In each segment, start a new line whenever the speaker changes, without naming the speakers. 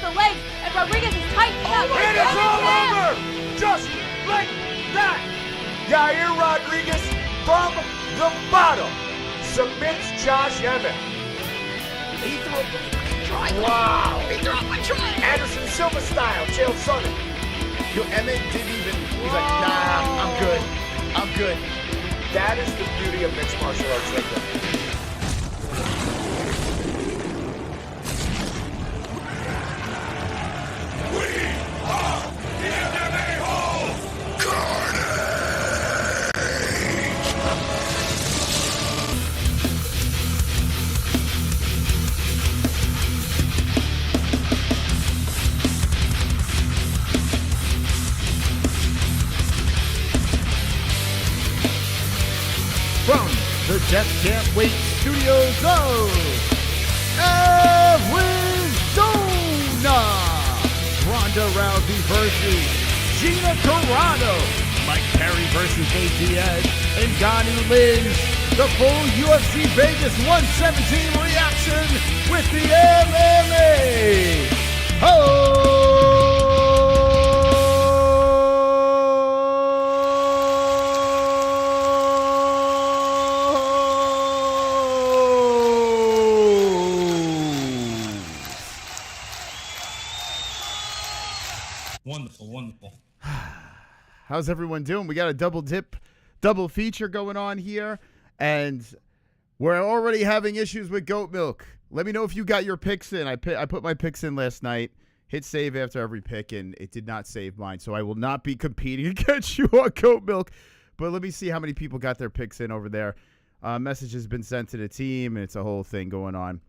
the legs, and Rodriguez is tightened up.
And it's all over! Just like that! Yair Rodriguez from the bottom submits Josh Emmett. He threw up a triangle. Wow! He threw up a triangle. Anderson Silva style, Chael Sonnen.
Yo, Emmett didn't even, he's like, nah, I'm good. I'm good.
That is the beauty of mixed martial arts right there.
From the Death Can't Wait studios of Arizona, Ronda Rousey versus Gina Carano, Mike Perry versus Nate Diaz, and Gurule, the full UFC Vegas 117 reaction with the MMA-Holes.
Wonderful.
How's everyone doing? We got a double feature going on here, and we're already having issues with goat milk. Let me know if you got your picks in. I put my picks in last night, hit save after every pick, and it did not save mine, so I will not be competing against you on goat milk. But let me see how many people got their picks in over there. Message has been sent to the team, and it's a whole thing going on.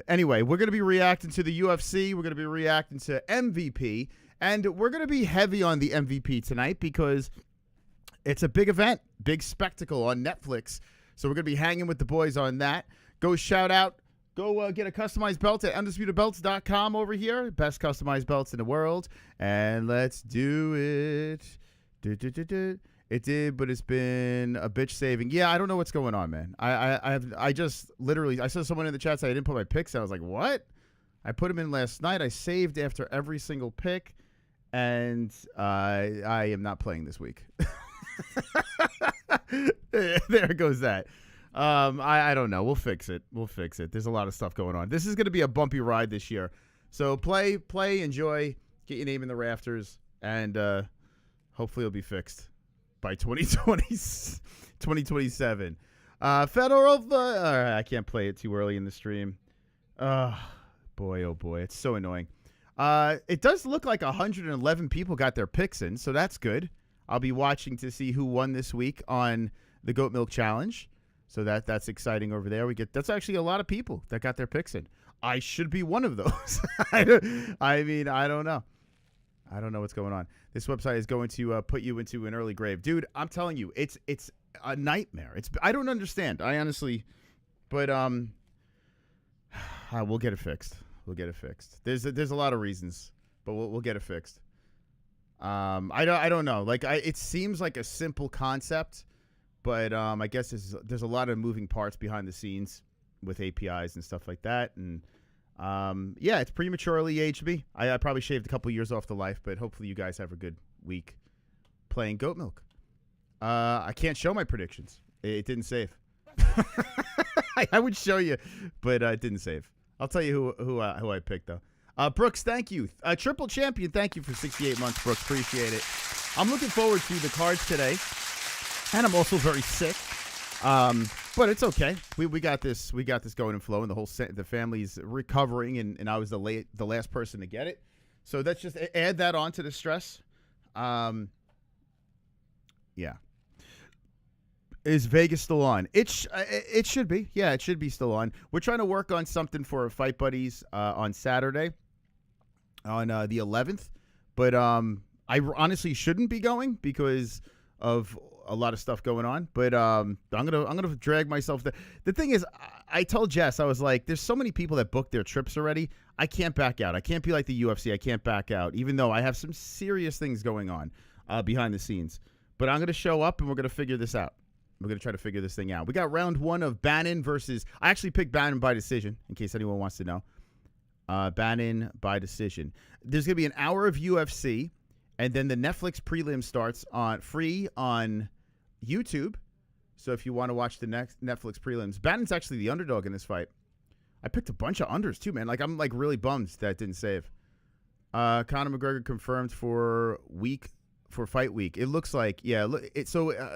Anyway, we're going to be reacting to the UFC. We're going to be reacting to MVP. And we're going to be heavy on the MVP tonight because it's a big event, big spectacle on Netflix. So we're going to be hanging with the boys on that. Go shout out. Go get a customized belt at undisputedbelts.com over here. Best customized belts in the world. And let's do it. It did, but it's been a bitch saving. Yeah, I don't know what's going on, man. I just literally, I saw someone in the chat say I didn't put my picks in. I was like, what? I put them in last night. I saved after every single pick. And I am not playing this week. There goes that. I don't know. We'll fix it. There's a lot of stuff going on. This is going to be a bumpy ride this year. So play, enjoy, get your name in the rafters, and hopefully it'll be fixed by 2027. Federal, I can't play it too early in the stream. Oh, boy. It's so annoying. It does look like 111 people got their picks in, so that's good. I'll be watching to see who won this week on the Goat Milk Challenge. So that's exciting over there. That's actually a lot of people that got their picks in. I should be one of those. I mean, I don't know. I don't know what's going on. This website is going to put you into an early grave. Dude, I'm telling you, it's a nightmare. I don't understand. I honestly, but we'll get it fixed. There's a lot of reasons, but we'll get it fixed. I don't know. Like it seems like a simple concept, but I guess there's a lot of moving parts behind the scenes with APIs and stuff like that. And yeah, it's prematurely aged me. I probably shaved a couple years off the life, but hopefully you guys have a good week playing goat milk. I can't show my predictions. It didn't save. I would show you, but it didn't save. I'll tell you who I picked, though. Brooks, thank you. Triple Champion, thank you for 68 months, Brooks. Appreciate it. I'm looking forward to the cards today, and I'm also very sick. But it's okay. We got this. We got this going and flowing. The family's recovering, and I was the last person to get it. So that's just add that on to the stress. Yeah. Is Vegas still on? It should be. Yeah, it should be still on. We're trying to work on something for Fight Buddies on Saturday, on the 11th. But I honestly shouldn't be going because of a lot of stuff going on. But I'm gonna drag myself. The thing is, I told Jess, I was like, there's so many people that booked their trips already. I can't back out. I can't be like the UFC. I can't back out, even though I have some serious things going on behind the scenes. But I'm gonna show up and we're gonna figure this out. We're going to try to figure this thing out. We got round one of Bannon versus... I actually picked Bannon by decision, in case anyone wants to know. Bannon by decision. There's going to be an hour of UFC, and then the Netflix prelim starts on free on YouTube. So if you want to watch the next Netflix prelims, Bannon's actually the underdog in this fight. I picked a bunch of unders too, man. Like I'm like really bummed that didn't save. Conor McGregor confirmed for fight week. It looks like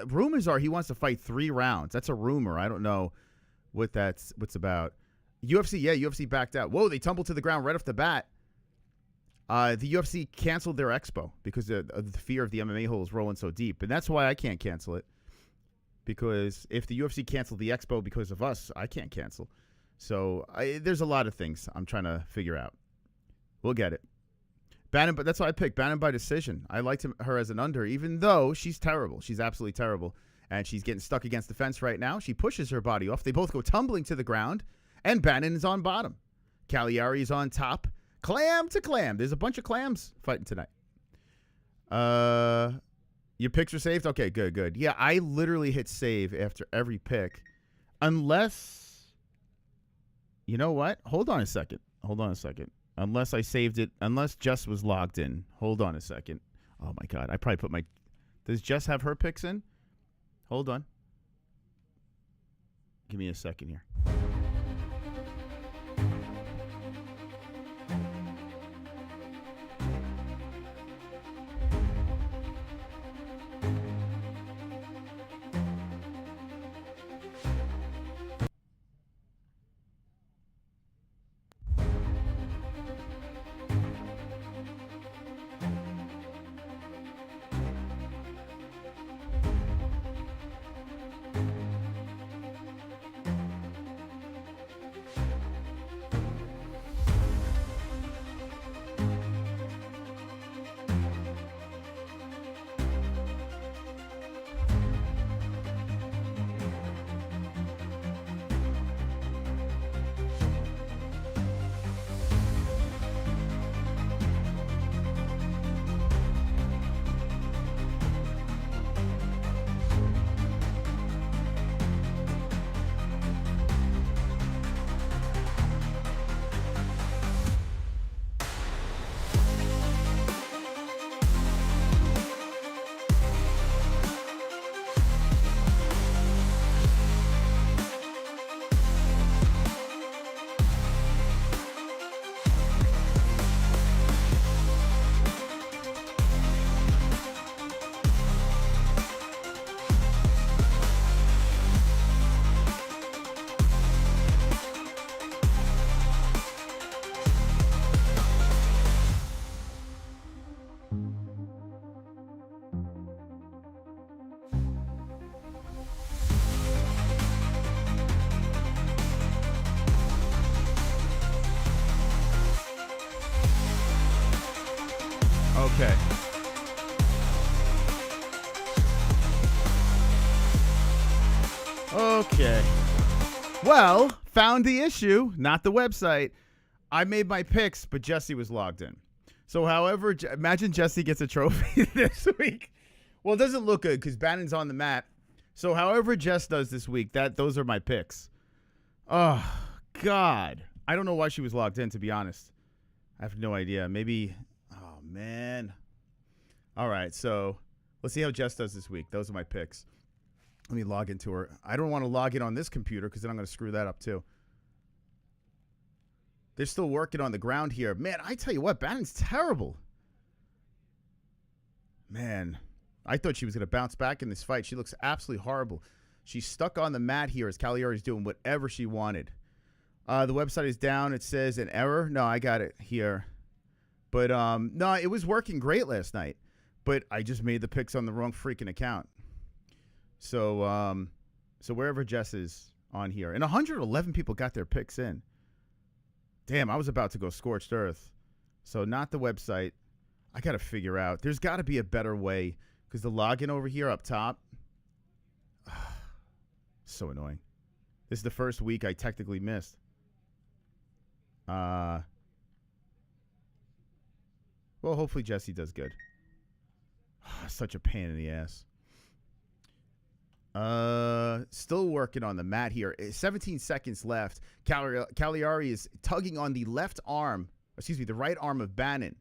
rumors are he wants to fight 3 rounds. That's a rumor. I don't know what's about. UFC backed out. Whoa, they tumbled to the ground right off the bat. The UFC canceled their expo because of the fear of the MMA-Holes rolling so deep, and that's why I can't cancel it. Because if the UFC canceled the expo because of us, I can't cancel. So there's a lot of things I'm trying to figure out. We'll get it. Bannon, but that's why I picked Bannon by decision. I liked her as an under, even though she's terrible. She's absolutely terrible. And she's getting stuck against the fence right now. She pushes her body off. They both go tumbling to the ground. And Bannon is on bottom. Caliari is on top. Clam to clam. There's a bunch of clams fighting tonight. Your picks are saved? Okay, good. Yeah, I literally hit save after every pick. Unless, you know what? Hold on a second. Unless I saved it. Unless Jess was logged in. Hold on a second. Oh, my God. I probably put my... Does Jess have her picks in? Hold on. Give me a second here. Okay. Okay. Well, found the issue, not the website. I made my picks, but Jesse was logged in. So, however, imagine Jesse gets a trophy this week. Well, it doesn't look good because Bannon's on the mat. So, however Jess does this week, those are my picks. Oh, God. I don't know why she was logged in, to be honest. I have no idea. Maybe, oh, man. All right, so let's see how Jess does this week. Those are my picks. Let me log into her. I don't want to log in on this computer because then I'm going to screw that up, too. They're still working on the ground here. Man, I tell you what, Bannon's terrible. Man, I thought she was going to bounce back in this fight. She looks absolutely horrible. She's stuck on the mat here as Caliari's doing whatever she wanted. The website is down. It says an error. No, I got it here. But, no, it was working great last night. But I just made the picks on the wrong freaking account. So, so wherever Jess is on here. And 111 people got their picks in. Damn, I was about to go scorched earth. So not the website. I got to figure out. There's got to be a better way. Because the login over here up top. So annoying. This is the first week I technically missed. Well, hopefully Jesse does good. Such a pain in the ass. Still working on the mat here. 17 seconds left. Caliari is tugging on the the right arm of Bannon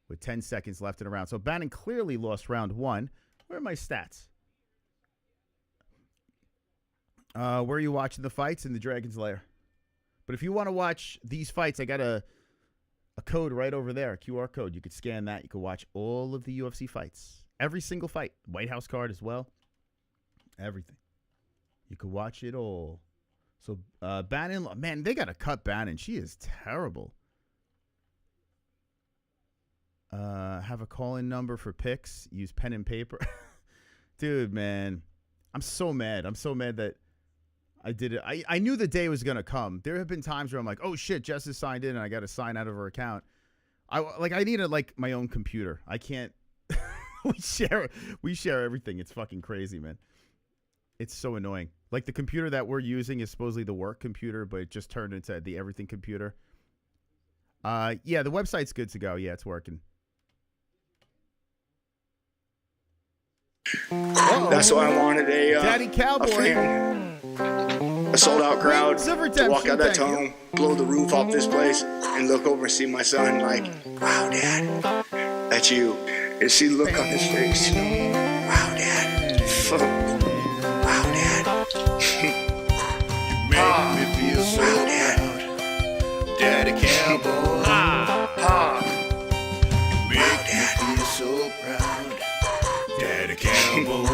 with 10 seconds left in a round. So Bannon clearly lost round 1. Where are my stats? Where are you watching the fights? In the Dragon's Lair. But if you want to watch these fights, I got a code right over there, a QR code. You could scan that. You could watch all of the UFC fights. Every single fight. White House card as well. Everything. You could watch it all. So Bannon, man, they got to cut Bannon. She is terrible. Have a call-in number for picks. Use pen and paper. Dude, man. I'm so mad. I'm so mad that I did it. I knew the day was going to come. There have been times where I'm like, oh, shit, Jess is signed in and I got to sign out of her account. I needed, my own computer. I can't. we share everything. It's fucking crazy, man. It's so annoying. Like, the computer that we're using is supposedly the work computer, but it just turned into the everything computer. Yeah, the website's good to go. Yeah, it's working.
That's why I wanted a
Daddy Cowboy.
A sold-out crowd to walk out that
thank
tunnel, blow the roof off this place, and look over and see my son like, wow, Dad, that's you. And see the look on his face. Wow, Dad. Wow, Dad.
You make me feel so proud, Daddy Cowboy. You make me feel so proud, Daddy Cowboy.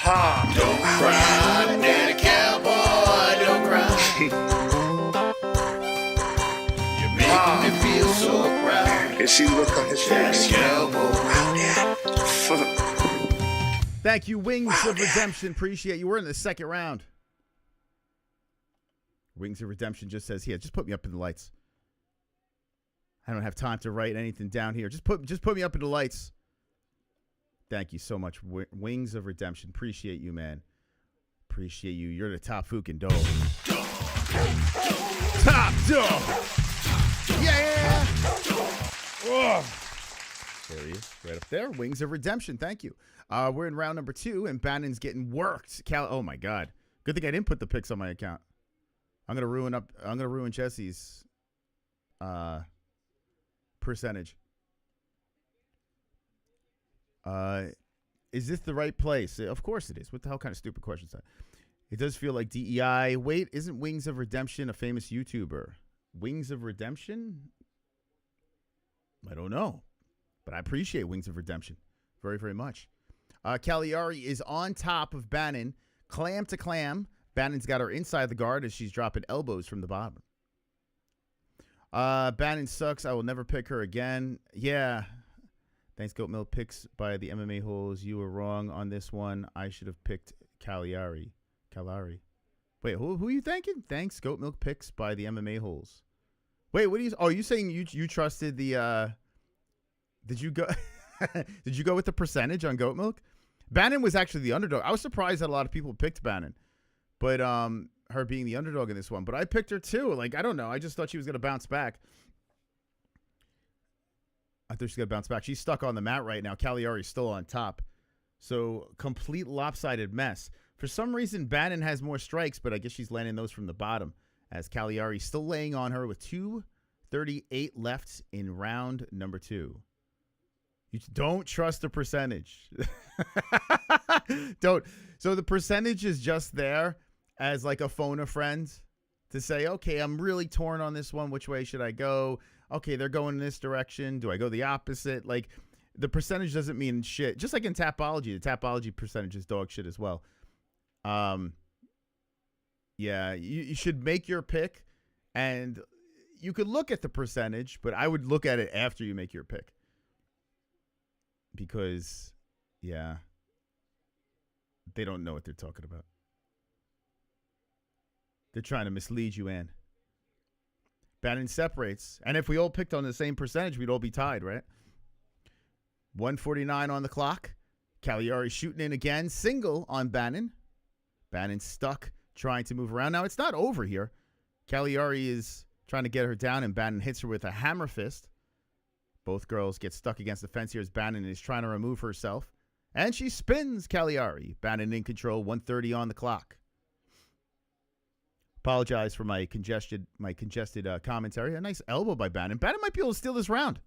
Don't cry, Daddy Cowboy, don't cry. You make me feel so proud.
And see the look on his face.
Daddy Cowboy.
Wow, Dad.
Thank you, Wings of Redemption. Appreciate you. We're in the second round. Wings of Redemption just says, here, just put me up in the lights. I don't have time to write anything down here. Just put me up in the lights. Thank you so much, Wings of Redemption. Appreciate you, man. Appreciate you. You're the top fucking dog. Top dog. Yeah. Oh. There he is, right up there. Wings of Redemption. Thank you. We're in round number 2, and Bannon's getting worked. Oh my God. Good thing I didn't put the picks on my account. I'm gonna ruin Jesse's percentage. Is this the right place? Of course it is. What the hell kind of stupid question is that? It does feel like DEI. Wait, isn't Wings of Redemption a famous YouTuber? Wings of Redemption? I don't know. But I appreciate Wings of Redemption very, very much. Caliari is on top of Bannon, clam to clam. Bannon's got her inside the guard as she's dropping elbows from the bottom. Bannon sucks. I will never pick her again. Yeah. Thanks, Goat Milk. Picks by the MMA-Holes. You were wrong on this one. I should have picked Caliari. Wait, who are you thinking? Thanks, Goat Milk. Picks by the MMA-Holes. Wait, what are you? Oh, you saying you trusted the? Did you go? Did you go with the percentage on Goat Milk? Bannon was actually the underdog. I was surprised that a lot of people picked Bannon, but her being the underdog in this one. But I picked her too. Like, I don't know. I just thought she was gonna bounce back. I thought she's gonna bounce back. She's stuck on the mat right now. Caliari's still on top. So complete lopsided mess. For some reason, Bannon has more strikes, but I guess she's landing those from the bottom. As Caliari's still laying on her with 2:38 left in round number 2. You don't trust the percentage. Don't. So the percentage is just there as like a phone a friend to say, okay, I'm really torn on this one. Which way should I go? Okay, they're going in this direction. Do I go the opposite? Like, the percentage doesn't mean shit. Just like in Tapology, the Tapology percentage is dog shit as well. Yeah, you should make your pick, and you could look at the percentage, but I would look at it after you make your pick. Because, yeah, they don't know what they're talking about. They're trying to mislead you, Ann. Bannon separates. And if we all picked on the same percentage, we'd all be tied, right? 1:49 on the clock. Caliari shooting in again. Single on Bannon. Bannon stuck, trying to move around. Now, it's not over here. Caliari is trying to get her down, and Bannon hits her with a hammer fist. Both girls get stuck against the fence here as Bannon is trying to remove herself And she spins Caliari. Bannon in control, 1:30 on the clock. Apologize for my congested commentary. A nice elbow by Bannon. Bannon might be able to steal this round.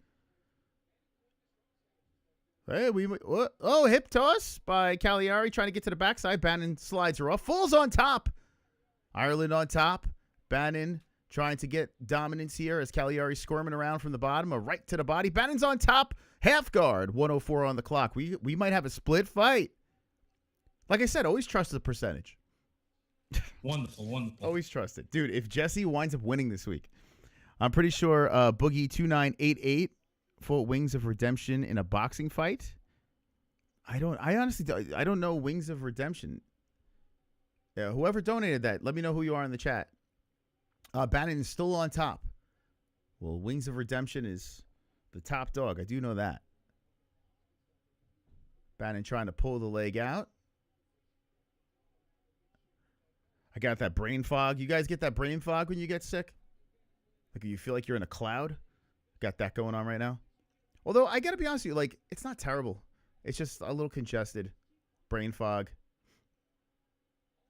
Hey, hip toss by Caliari trying to get to the backside. Bannon slides her off. Falls on top. Ireland on top. Bannon trying to get dominance here as Caliari squirming around from the bottom. A right to the body. Bannon's on top. Half guard. 1:04 on the clock. We might have a split fight. Like I said, always trust the percentage.
Wonderful.
Always trust it. Dude, if Jesse winds up winning this week, I'm pretty sure Boogie2988 fought Wings of Redemption in a boxing fight. I don't know Wings of Redemption. Yeah, whoever donated that, let me know who you are in the chat. Bannon is still on top. Well, Wings of Redemption is the top dog. I do know that. Bannon trying to pull the leg out. I got that brain fog. You guys get that brain fog when you get sick? Like you feel like you're in a cloud? Got that going on right now? Although, I got to be honest with you, like, it's not terrible. It's just a little congested. Brain fog.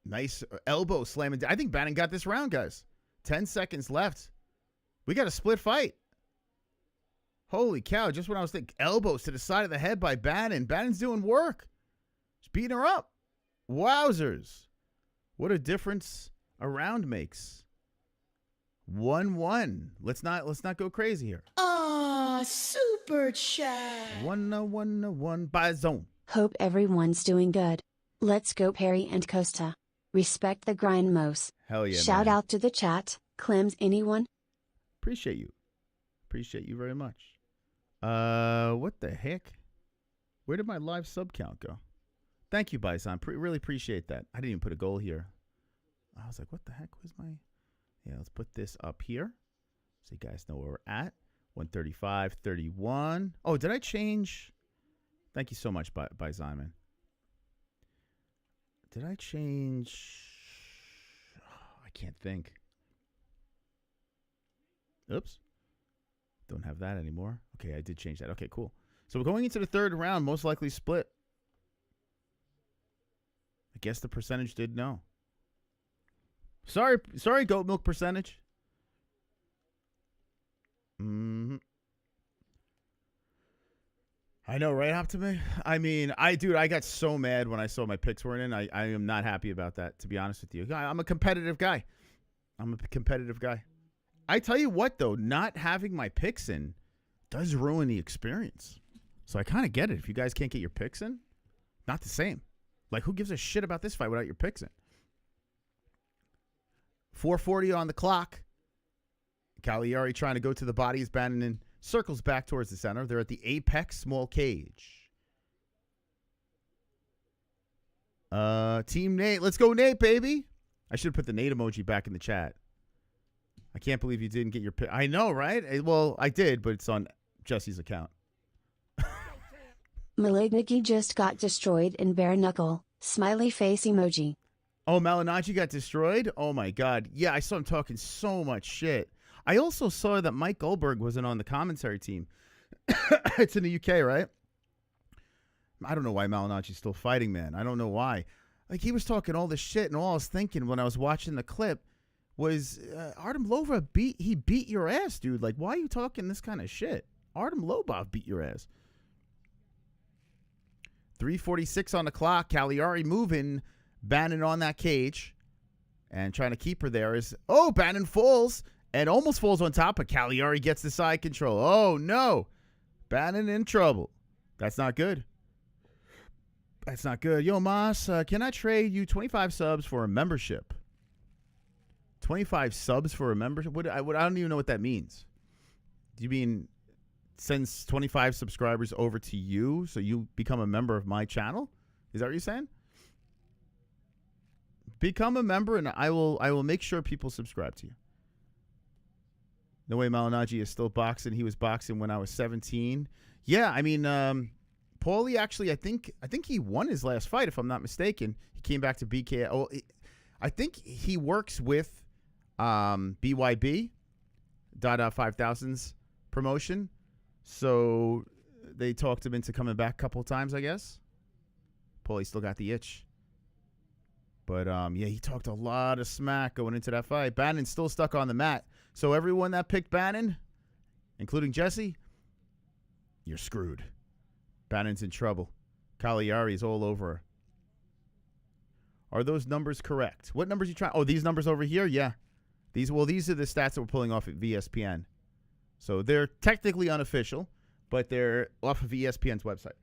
Nice elbow slamming. I think Bannon got this round, guys. 10 seconds left. We got a split fight. Holy cow. Just when I was thinking, elbows to the side of the head by Bannon. Bannon's doing work. Just beating her up. Wowzers. What a difference a round makes. 1-1. Let's not go crazy here.
Super chat.
1-1 by zone.
Hope everyone's doing good. Let's go Perry and Costa. Respect the grind, Mos.
Hell yeah,
Shout
man.
out to the chat. Clems, anyone?
Appreciate you. Appreciate you very much. What the heck? Where did my live sub count go? Thank you, Bison. Really appreciate that. I didn't even put a goal here. I was like, what the heck was my... Yeah, let's put this up here so you guys know where we're at. 135.31. Oh, did I change? Thank you so much, Bison. Did I change? Oh, I can't think. Oops. Don't have that anymore. Okay, I did change that. Okay, cool. So we're going into the third round, most likely split. I guess the percentage did no. Sorry, goat milk percentage. I know, right, Optimi? I mean, I got so mad when I saw my picks weren't in. I am not happy about that, to be honest with you. I'm a competitive guy. I tell you what, though, not having my picks in does ruin the experience. So I kind of get it. If you guys can't get your picks in, not the same. Like, who gives a shit about this fight without your picks in? 4:40 on the clock. Caliari trying to go to the body as Bannon circles back towards the center. They're at the apex small cage. Team Nate. Let's go, Nate, baby. I should have put the Nate emoji back in the chat. I can't believe you didn't get your pick. I know, right? Well, I did, but it's on Jesse's account.
Malignity just got destroyed in bare knuckle. Smiley face emoji.
Oh, Malinaji got destroyed? Oh, my God. Yeah, I saw him talking so much shit. I also saw that Mike Goldberg wasn't on the commentary team. It's in the UK, right? I don't know why Malinaji's still fighting, man. I don't know why. Like, he was talking all this shit, and all I was thinking when I was watching the clip was, Artem Lobov beat your ass, dude. Like, why are you talking this kind of shit? Artem Lobov beat your ass. 3:46 on the clock. Caliari moving. Bannon on that cage. And trying to keep her there is... Oh, Bannon falls. And almost falls on top. But Caliari gets the side control. Oh, no. Bannon in trouble. That's not good. That's not good. Yo, Mas, can I trade you 25 subs for a membership? 25 subs for a membership? I don't even know what that means. Do you mean sends 25 subscribers over to you so you become a member of my channel? Is that what you're saying? Become a member and I will make sure people subscribe to you. No way Malinaji is still boxing. He was boxing when I was 17. Yeah, I mean, Paulie actually, I think he won his last fight, if I'm not mistaken. He came back to BK. Oh, I think he works with BYB, Dada 5000's promotion. So they talked him into coming back a couple of times, I guess. Paulie still got the itch. But, yeah, he talked a lot of smack going into that fight. Bannon's still stuck on the mat. So everyone that picked Bannon, including Jesse, you're screwed. Bannon's in trouble. Caliari's all over her. Are those numbers correct? What numbers you trying? Oh, these numbers over here? Yeah. These are the stats that we're pulling off at VSPN. So they're technically unofficial, but they're off of ESPN's website.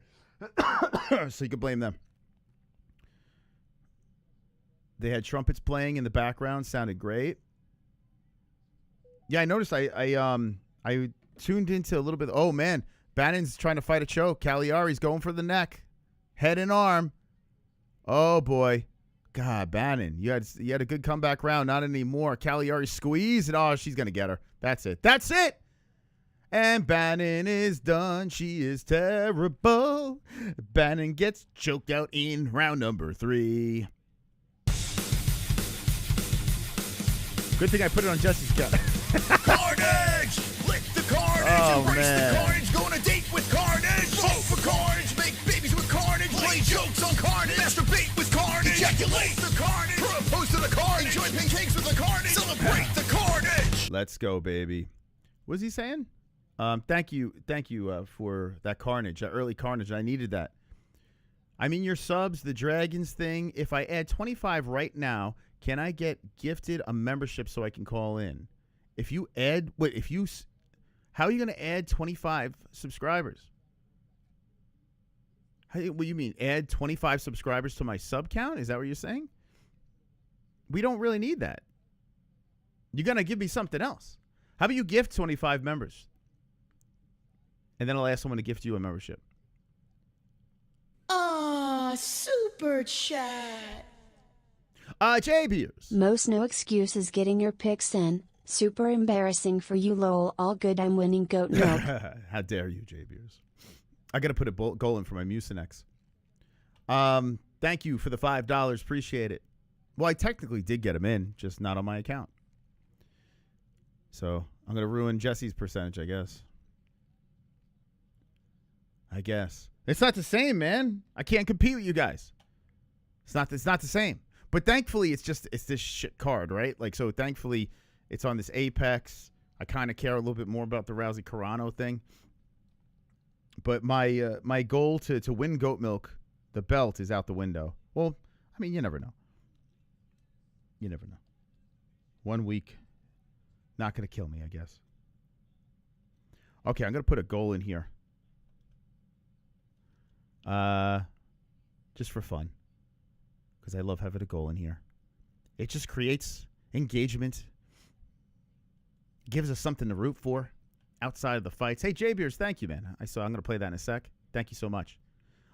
So you can blame them. They had trumpets playing in the background. Sounded great. Yeah, I noticed I tuned into a little bit. Oh, man. Bannon's trying to fight a choke. Caliari's going for the neck. Head and arm. Oh, boy. God, Bannon. You had a good comeback round. Not anymore. Caliari squeeze. And, oh, she's going to get her. That's it. That's it. And Bannon is done. She is terrible. Bannon gets choked out in round number 3. Good thing I put it on Jesse's cut.
Carnage! Lick the carnage!
Oh,
Embrace
man.
the carnage! Go on a date with carnage! Vote for carnage! Make babies with carnage! Play jokes on carnage! Masturbate with carnage! Ejaculate the carnage! Propose to the carnage! Enjoy pancakes with the carnage! Celebrate the carnage!
Let's go, baby. What was he saying? Thank you for that carnage, that early carnage. I needed that. I mean, your subs, the Dragons thing. If I add 25 right now, can I get gifted a membership so I can call in? If you add, how are you going to add 25 subscribers? What do you mean, add 25 subscribers to my sub count? Is that what you're saying? We don't really need that. You're going to give me something else. How about you gift 25 members? And then I'll ask someone to gift you a membership.
Super chat.
J-Beers.
Most no excuses getting your picks in. Super embarrassing for you, lol. All good, I'm winning goat milk.
How dare you, J-Beers. I got to put a goal in for my Mucinex. Thank you for the $5. Appreciate it. Well, I technically did get them in, just not on my account. So I'm going to ruin Jesse's percentage, I guess. It's not the same, man. I can't compete with you guys. It's not the same. But thankfully, it's this shit card, right? Like, so thankfully, it's on this Apex. I kind of care a little bit more about the Rousey Carano thing. But my goal to win goat milk, the belt, is out the window. Well, I mean, you never know. 1 week, not going to kill me, I guess. Okay, I'm going to put a goal in here. Just for fun. Because I love having a goal in here. It just creates engagement. Gives us something to root for outside of the fights. Hey, J-Beers, thank you, man. I'm going to play that in a sec. Thank you so much.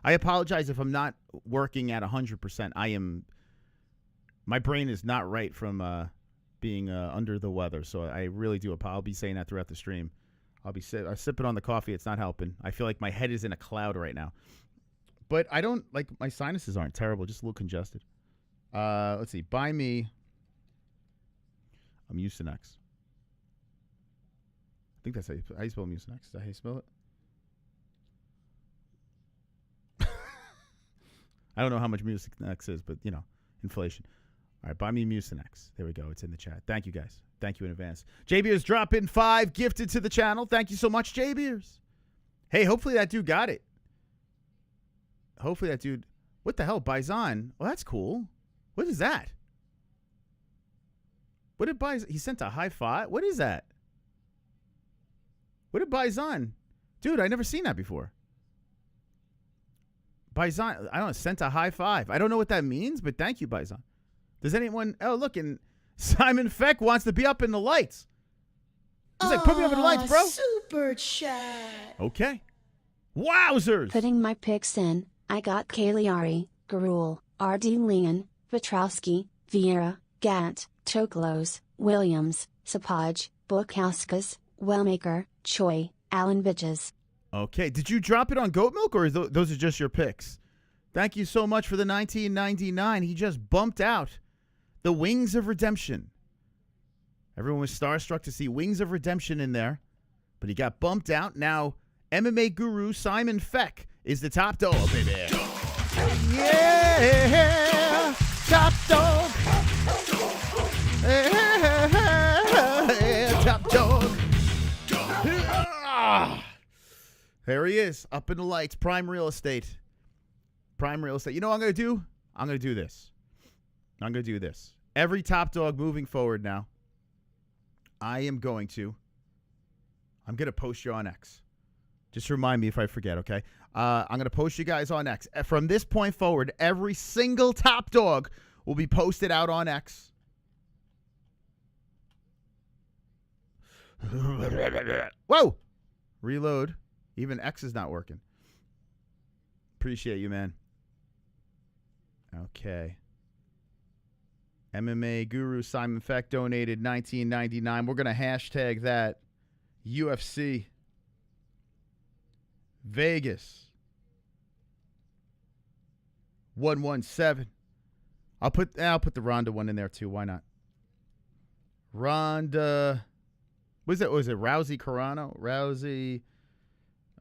I apologize if I'm not working at 100%. My brain is not right from being under the weather, so I really do. I'll be saying that throughout the stream. I'm sipping on the coffee. It's not helping. I feel like my head is in a cloud right now. But I don't, my sinuses aren't terrible, just a little congested. Let's see. Buy me a Mucinex. I think that's how you spell Mucinex. Is that how you spell it? I don't know how much Mucinex is, but, inflation. All right, buy me Mucinex. There we go. It's in the chat. Thank you, guys. Thank you in advance. J-Beers dropping 5 gifted to the channel. Thank you so much, J-Beers. Hey, hopefully that dude got it. What the hell? Bison? Well, that's cool. What is that? What did Bison? He sent a high five? What is that? What did Bison? Dude, I never seen that before. Bison, I don't know, sent a high five. I don't know what that means, but thank you, Bison. Does anyone? Oh, look, and Simon Feck wants to be up in the lights. He's like, put me up in the lights, bro.
Super chat.
Okay. Wowzers.
Putting my picks in. I got Caliari, Gurule, Ardelean, Petroski, Vieira, Gantt, Choklos, Williams, Sapaj, Bukauskas, Wellmaker, Choi, Allen Bitches.
Okay. Did you drop it on goat milk, or those are just your picks? Thank you so much for the $19.99. He just bumped out the Wings of Redemption. Everyone was starstruck to see Wings of Redemption in there, but he got bumped out. Now, MMA guru Simon Feck is the top dog, baby. Yeah, top dog. Yeah, top dog. There he is, up in the lights. Prime real estate. Prime real estate. You know what I'm going to do? I'm going to do this. Every top dog moving forward now, I'm going to post you on X. Just remind me if I forget, okay? I'm going to post you guys on X. From this point forward, every single top dog will be posted out on X. Whoa! Reload. Even X is not working. Appreciate you, man. Okay. MMA Guru Simon Feck donated $19.99. We're going to hashtag that UFC Vegas 117. I'll put the Ronda one in there too. Why not? Ronda. Was it Rousey Carano? Rousey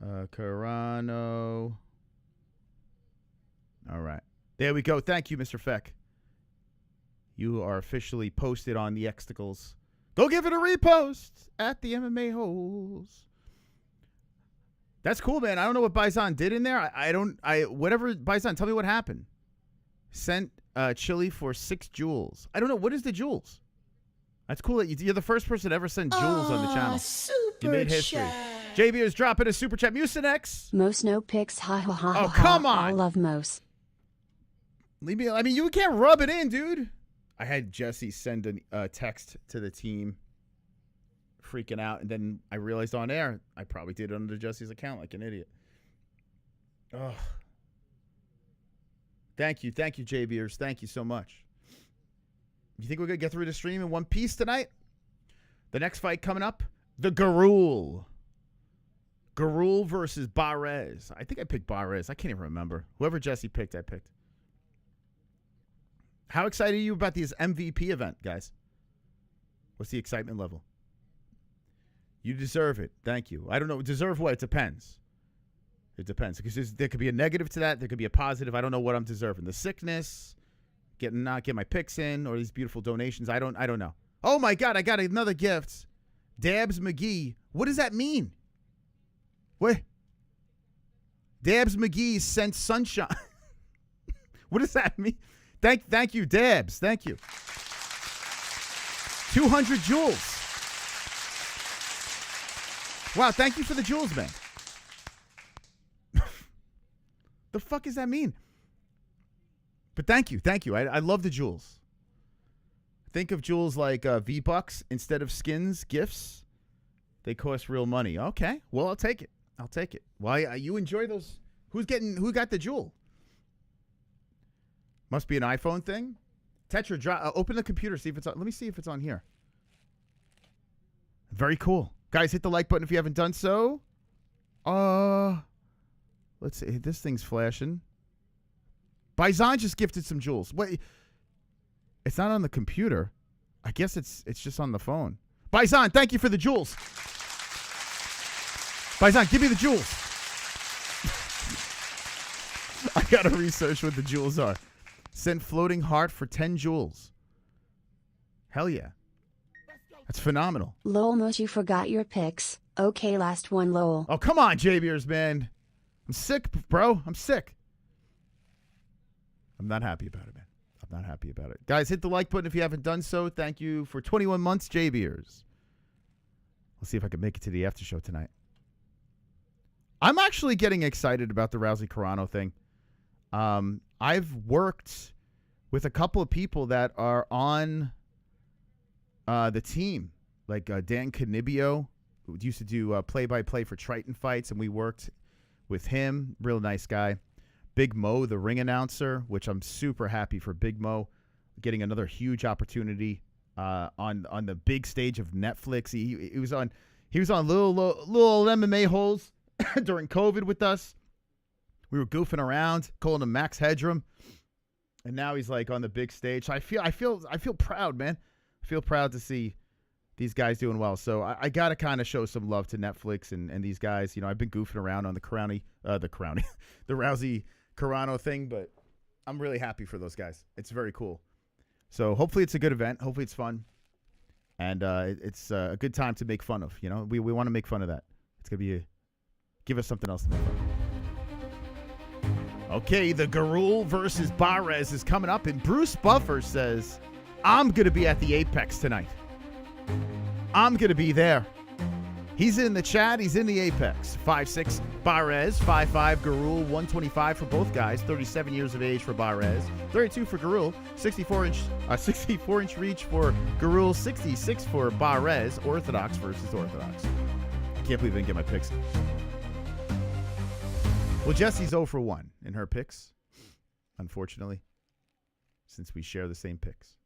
Carano. All right. There we go. Thank you, Mr. Feck. You are officially posted on the Xticles. Go give it a repost at the MMA-Holes. That's cool, man. I don't know what Bison did in there. Whatever, Bison, tell me what happened. Sent chili for 6 jewels. I don't know. What is the jewels? That's cool. You're the first person to ever send jewels on the channel. You made history. JB is dropping a super chat. Mucinex.
Most no pics. Ha ha ha.
Oh, come on.
I love Mos.
Leave me. I mean, you can't rub it in, dude. I had Jesse send a text to the team, freaking out, and then I realized on air I probably did it under Jesse's account like an idiot. Oh, thank you, JBers. Thank you so much. You think we're gonna get through the stream in one piece tonight? The next fight coming up, the Gurule versus Barez. I think I picked Barez. I can't even remember. Whoever Jesse picked, I picked. How excited are you about this MVP event, guys? What's the excitement level? You deserve it. Thank you. I don't know. Deserve what? It depends. Because there could be a negative to that. There could be a positive. I don't know what I'm deserving. The sickness, not get my picks in, or these beautiful donations. I don't know. Oh my God! I got another gift. Dabs McGee. What does that mean? What? Dabs McGee sent sunshine. What does that mean? Thank you, Dabs. Thank you. 200 jewels. Wow, thank you for the jewels, man. The fuck does that mean? But thank you. I love the jewels. Think of jewels like V-Bucks instead of skins, gifts. They cost real money. Okay, well, I'll take it. Why you enjoy those? Who got the jewel? Must be an iPhone thing. Tetra, open the computer, see if it's on. Let me see if it's on here. Very cool. Guys, hit the like button if you haven't done so. Let's see. This thing's flashing. Bison just gifted some jewels. Wait. It's not on the computer. I guess it's just on the phone. Bison, thank you for the jewels. Bison, give me the jewels. I got to research what the jewels are. Send floating heart for 10 jewels. Hell yeah. That's phenomenal.
Lowell Mos, you forgot your picks. Okay, last one, Lowell.
Oh, come on, JBers, man. I'm sick, bro. I'm sick. I'm not happy about it, man. I'm not happy about it. Guys, hit the like button if you haven't done so. Thank you for 21 months, JBers. Let's see if I can make it to the after show tonight. I'm actually getting excited about the Rousey Carano thing. I've worked with a couple of people that are on the team, like Dan Canibio, who used to do play-by-play for Triton fights, and we worked with him. Real nice guy. Big Mo, the ring announcer, which I'm super happy for Big Mo, getting another huge opportunity on the big stage of Netflix. He was on little MMA-Holes during COVID with us. We were goofing around, calling him Max Headroom, and now he's like on the big stage. So I feel proud, man. I feel proud to see these guys doing well. So I got to kind of show some love to Netflix and these guys. You know, I've been goofing around on the Rousey Carano thing, but I'm really happy for those guys. It's very cool. So hopefully it's a good event. Hopefully it's fun. And it's a good time to make fun of. You know, we want to make fun of that. It's going to be give us something else to make fun of. Okay, the Gurule versus Barez is coming up. And Bruce Buffer says, I'm going to be at the Apex tonight. I'm going to be there. He's in the chat. He's in the Apex. 5'6", Barez. 5'5", Gurule. 125 for both guys. 37 years of age for Barez. 32 for Gurule. 64-inch reach for Gurule. 66 for Barez. Orthodox versus Orthodox. Can't believe I didn't get my picks. Well, Jessie's 0 for 1 in her picks, unfortunately, since we share the same picks.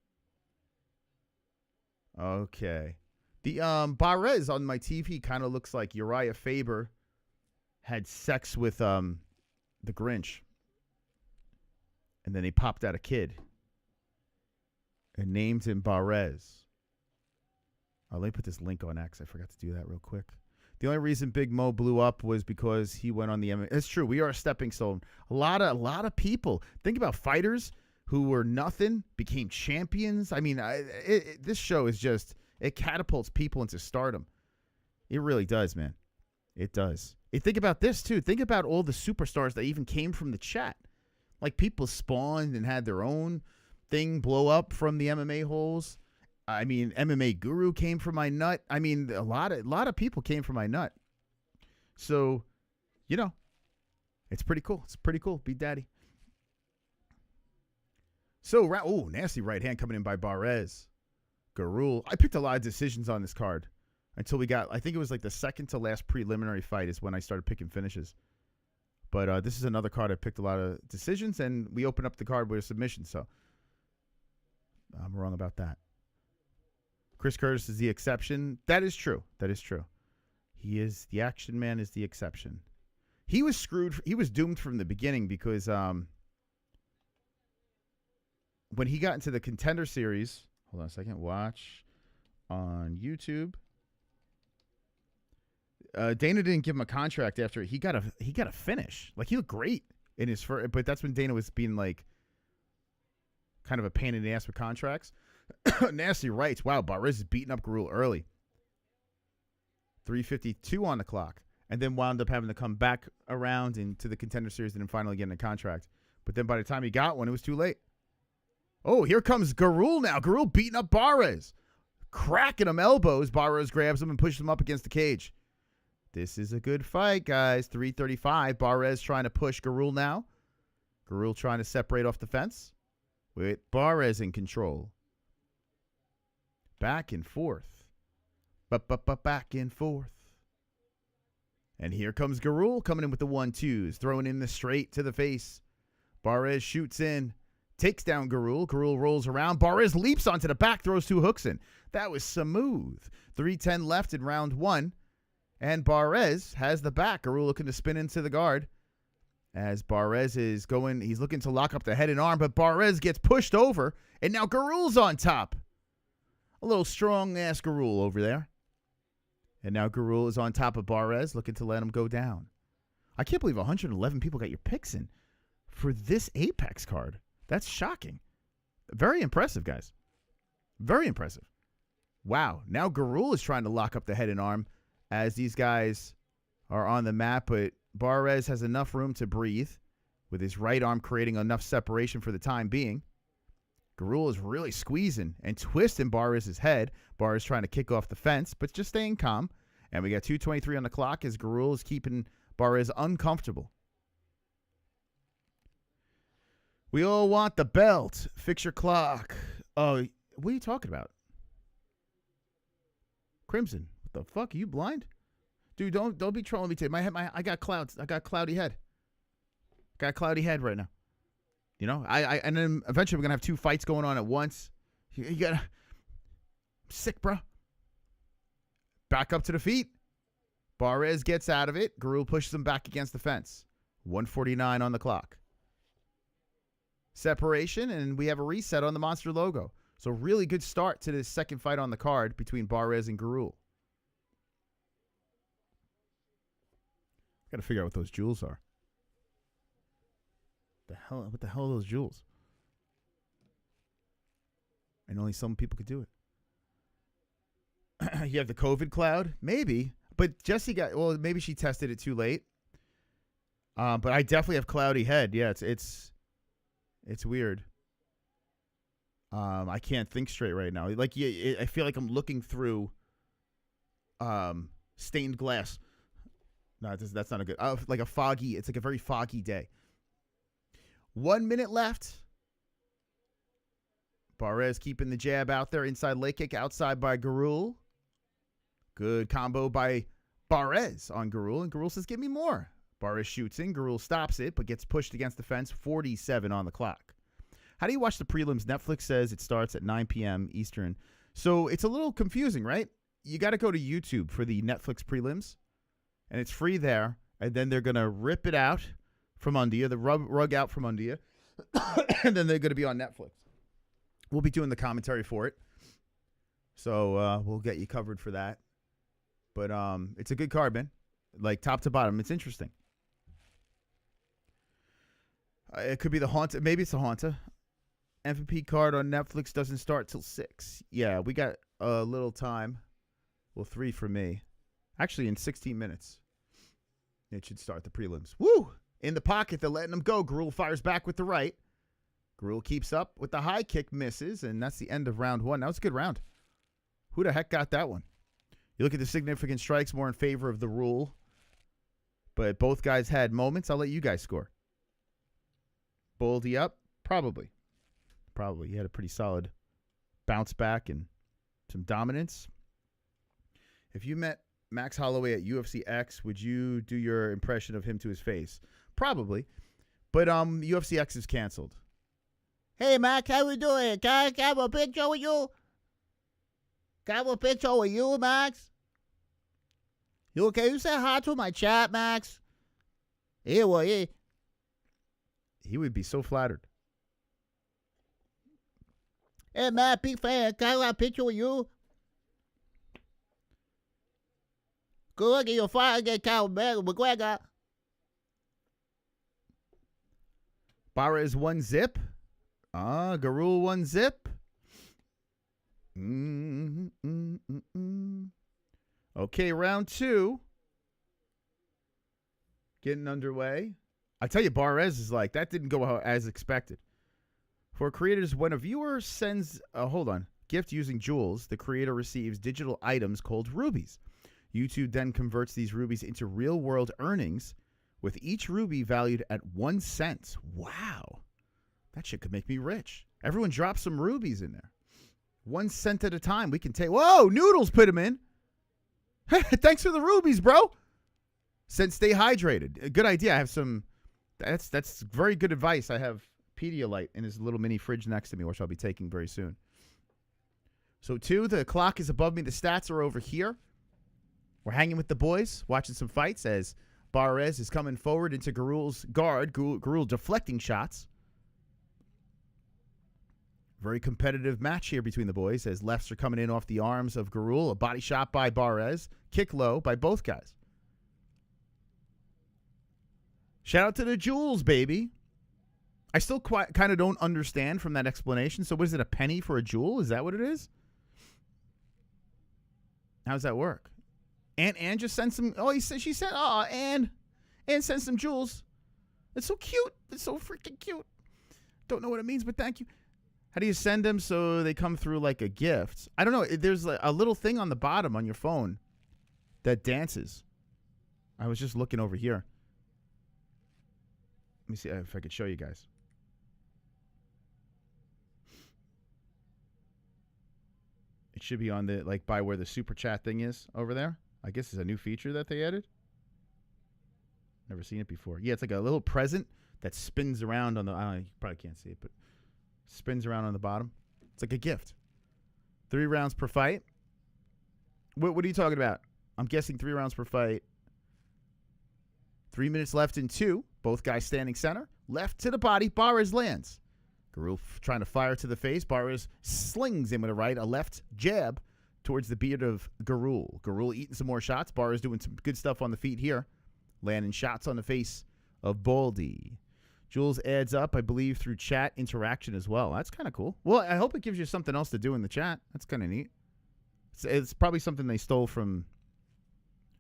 Okay. The Barez on my TV kind of looks like Uriah Faber had sex with the Grinch. And then they popped out a kid and named him Barez. Oh, let me put this link on X. I forgot to do that real quick. The only reason Big Mo blew up was because he went on the MMA. It's true. We are a stepping stone. A lot of people. Think about fighters who were nothing, became champions. I mean, this show is just... It catapults people into stardom. It really does, man. It does. And think about this, too. Think about all the superstars that even came from the chat. Like, people spawned and had their own thing blow up from the MMA-Holes. I mean, MMA Guru came from my nut. I mean, a lot of people came from my nut. So, you know, it's pretty cool. It's pretty cool. Be daddy. So, nasty right hand coming in by Barez. Gurule. I picked a lot of decisions on this card until we got, I think it was like the second to last preliminary fight is when I started picking finishes. But this is another card I picked a lot of decisions, and we opened up the card with a submission, so I'm wrong about that. Chris Curtis is the exception. That is true. That is true. He is, the action man is the exception. He was screwed. He was doomed from the beginning because when he got into the Contender Series, hold on a second. Watch on YouTube. Dana didn't give him a contract after he got a finish. Like, he looked great in his first, but that's when Dana was being like kind of a pain in the ass with contracts. Nasty rights. Wow, Barez is beating up Gurule early. 3:52 on the clock, and then wound up having to come back around into the Contender Series and then finally getting a contract. But then by the time he got one, it was too late. Oh, here comes Gurule now. Gurule beating up Barez. Cracking him elbows. Barez grabs him and pushes him up against the cage. This is a good fight, guys. 3:35. Barez trying to push Gurule now. Gurule trying to separate off the fence with Barez in control. Back and forth. Back and forth. And here comes Gurule coming in with the 1-2s. Throwing in the straight to the face. Barez shoots in. Takes down Gurule. Gurule rolls around. Barez leaps onto the back, throws 2 hooks in. That was smooth. 3:10 left in round 1. And Barez has the back. Gurule looking to spin into the guard. As Barez is going, he's looking to lock up the head and arm, but Barez gets pushed over. And now Gurule's on top. A little strong-ass Gurule over there. And now Gurule is on top of Barez, looking to let him go down. I can't believe 111 people got your picks in for this Apex card. That's shocking. Very impressive, guys. Very impressive. Wow. Now Gurule is trying to lock up the head and arm as these guys are on the map, but Barez has enough room to breathe with his right arm creating enough separation for the time being. Gurule is really squeezing and twisting Barez's head. Barez trying to kick off the fence, but just staying calm. And we got 2:23 on the clock as Gurule is keeping Barez uncomfortable. We all want the belt. Fix your clock. Oh, what are you talking about? Crimson. What the fuck? Are you blind? Dude, don't be trolling me today. My head, I got clouds. I got cloudy head. Got cloudy head right now. You know, and then eventually we're gonna have 2 fights going on at once. You gotta, I'm sick, bro. Back up to the feet. Barez gets out of it. Gurule pushes him back against the fence. 1:49 on the clock. Separation, and we have a reset on the monster logo. So really good start to this second fight on the card between Barez and Gurule. Got to figure out what those jewels are. What the hell are those jewels? And only some people could do it. You have the COVID cloud? Maybe. But Jessie maybe she tested it too late. But I definitely have cloudy head. Yeah, it's weird. I can't think straight right now. Like, I feel like I'm looking through stained glass. No, that's not a good. It's like a very foggy day. 1 minute left. Barez keeping the jab out there. Inside leg kick outside by Gurule. Good combo by Barez on Gurule. And Gurule says, give me more. Barez shoots in. Gurule stops it, but gets pushed against the fence. 47 on the clock. How do you watch the prelims? Netflix says it starts at 9 p.m. Eastern. So it's a little confusing, right? You got to go to YouTube for the Netflix prelims. And it's free there. And then they're going to rip it out from under you. The rug out from under you. And then they're going to be on Netflix. We'll be doing the commentary for it. So we'll get you covered for that. But it's a good card, man. Like top to bottom. It's interesting. It could be the Haunta. Maybe it's the Haunta. MVP card on Netflix doesn't start till 6. Yeah, we got a little time. Well, 3 for me. Actually, in 16 minutes, it should start the prelims. Woo! In the pocket, they're letting him go. Gurule fires back with the right. Gurule keeps up with the high kick, misses, and that's the end of round 1. That was a good round. Who the heck got that one? You look at the significant strikes, more in favor of the rule. But both guys had moments. I'll let you guys score. Boldy up? Probably. He had a pretty solid bounce back and some dominance. If you met Max Holloway at UFC X, would you do your impression of him to his face? Probably. But UFC X is canceled. Hey, Max, how we doing? Can I have a picture with you? Can I have a picture with you, Max? You okay? You say hi to my chat, Max? Yeah, well, yeah. He would be so flattered. Hey, man, big fan. Can I have a picture with you? Go look at your fire, get McGregor. Barez 1 zip. Gurule 1 zip. Okay, round 2. Getting underway. I tell you, Barez is like, that didn't go as expected. For creators, when a viewer sends gift using jewels, the creator receives digital items called rubies. YouTube then converts these rubies into real-world earnings, with each ruby valued at 1 cent. Wow. That shit could make me rich. Everyone drop some rubies in there. 1 cent at a time. We can take... Whoa, Noodles put them in. Thanks for the rubies, bro. Said stay hydrated. A good idea. I have some... That's very good advice. I have Pedialyte in his little mini fridge next to me, which I'll be taking very soon. So 2, the clock is above me. The stats are over here. We're hanging with the boys, watching some fights as Barez is coming forward into Gurule's guard. Gurule deflecting shots. Very competitive match here between the boys as lefts are coming in off the arms of Gurule. A body shot by Barez. Kick low by both guys. Shout out to the jewels, baby. I still kind of don't understand from that explanation. So what is it, a penny for a jewel? Is that what it is? How does that work? Ann just sent some... Oh, she said... Oh, Ann sent some jewels. It's so cute. It's so freaking cute. Don't know what it means, but thank you. How do you send them so they come through like a gift? I don't know. There's a little thing on the bottom on your phone that dances. I was just looking over here. Let me see if I could show you guys. It should be on the, like, by where the super chat thing is over there. I guess it's a new feature that they added. Never seen it before. Yeah, it's like a little present that spins around on the, you probably can't see it, but spins around on the bottom. It's like a gift. 3 rounds per fight. What are you talking about? I'm guessing 3 rounds per fight. 3 minutes left in 2. Both guys standing center. Left to the body. Barez lands. Gurule trying to fire to the face. Barez slings him with a right. A left jab towards the beard of Gurule. Gurule eating some more shots. Barez doing some good stuff on the feet here. Landing shots on the face of Baldy. Jules adds up, I believe, through chat interaction as well. That's kind of cool. Well, I hope it gives you something else to do in the chat. That's kind of neat. It's probably something they stole from...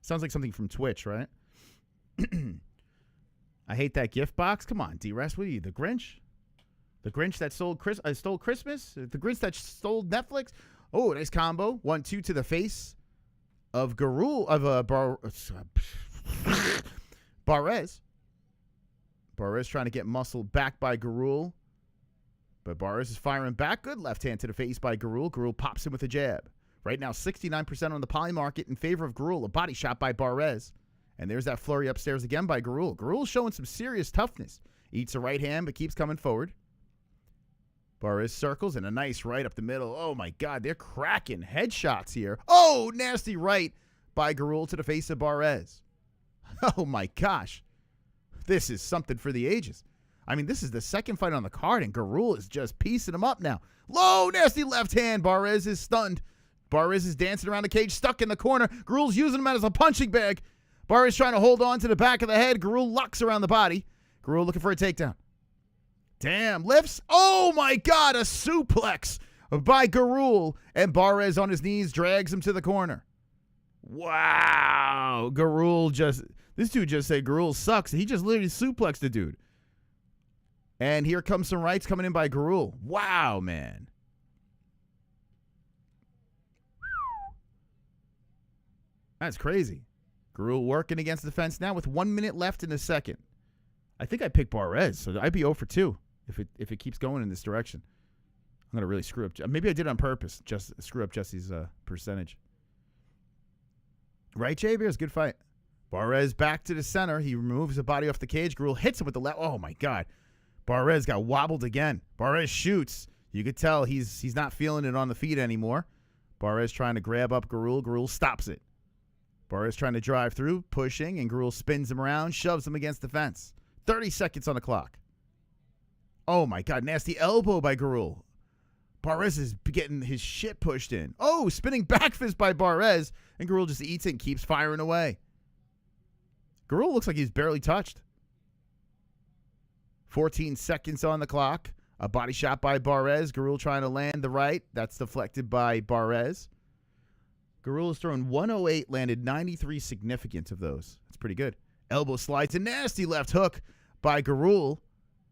Sounds like something from Twitch, right? I hate that gift box. Come on, D-Rest. What are you, the Grinch? The Grinch that stole Christmas? The Grinch that stole Netflix? Oh, nice combo. 1-2 to the face of Gurule, of Barez. Barez trying to get muscled back by Gurule. But Barez is firing back. Good left hand to the face by Gurule. Gurule pops him with a jab. Right now, 69% on the poly market in favor of Gurule. A body shot by Barez. And there's that flurry upstairs again by Gurule. Gurule's showing some serious toughness. Eats a right hand, but keeps coming forward. Barez circles and a nice right up the middle. Oh, my God. They're cracking headshots here. Oh, nasty right by Gurule to the face of Barez. Oh, my gosh. This is something for the ages. I mean, this is the second fight on the card, and Gurule is just piecing him up now. Low, nasty left hand. Barez is stunned. Barez is dancing around the cage, stuck in the corner. Gurule's using him as a punching bag. Barez trying to hold on to the back of the head. Gurule locks around the body. Gurule looking for a takedown. Damn, lifts. Oh, my God, a suplex by Gurule. And Barez on his knees drags him to the corner. Wow. This dude just said Gurule sucks. He just literally suplexed the dude. And here comes some rights coming in by Gurule. Wow, man. That's crazy. Gurule working against the fence now with 1 minute left in the second. I think I picked Barez, so I'd be 0 for 2 if it keeps going in this direction. I'm going to really screw up. Maybe I did it on purpose, just screw up Jesse's percentage. Right, Jay Bears? Good fight. Barez back to the center. He removes the body off the cage. Gurule hits him with the left. Oh, my God. Barez got wobbled again. Barez shoots. You could tell he's not feeling it on the feet anymore. Barez trying to grab up Gurule. Gurule stops it. Barez trying to drive through, pushing, and Gurule spins him around, shoves him against the fence. 30 seconds on the clock. Oh, my God. Nasty elbow by Gurule. Barez is getting his shit pushed in. Oh, spinning back fist by Barez, and Gurule just eats it and keeps firing away. Gurule looks like he's barely touched. 14 seconds on the clock. A body shot by Barez. Gurule trying to land the right. That's deflected by Barez. Gurule has thrown 108, landed 93 significant of those. That's pretty good. Elbow slides, a nasty left hook by Gurule.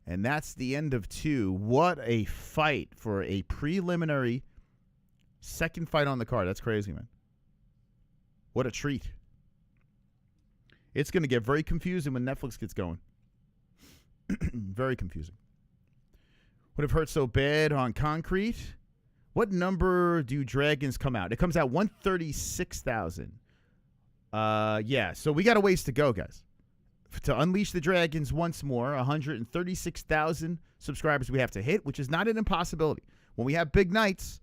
And that's the end of 2. What a fight for a preliminary second fight on the card. That's crazy, man. What a treat. It's going to get very confusing when Netflix gets going. Very confusing. Would have hurt so bad on concrete. What number do dragons come out? It comes out 136,000. Yeah, so we got a ways to go, guys. To unleash the dragons once more, 136,000 subscribers we have to hit, which is not an impossibility. When we have big nights,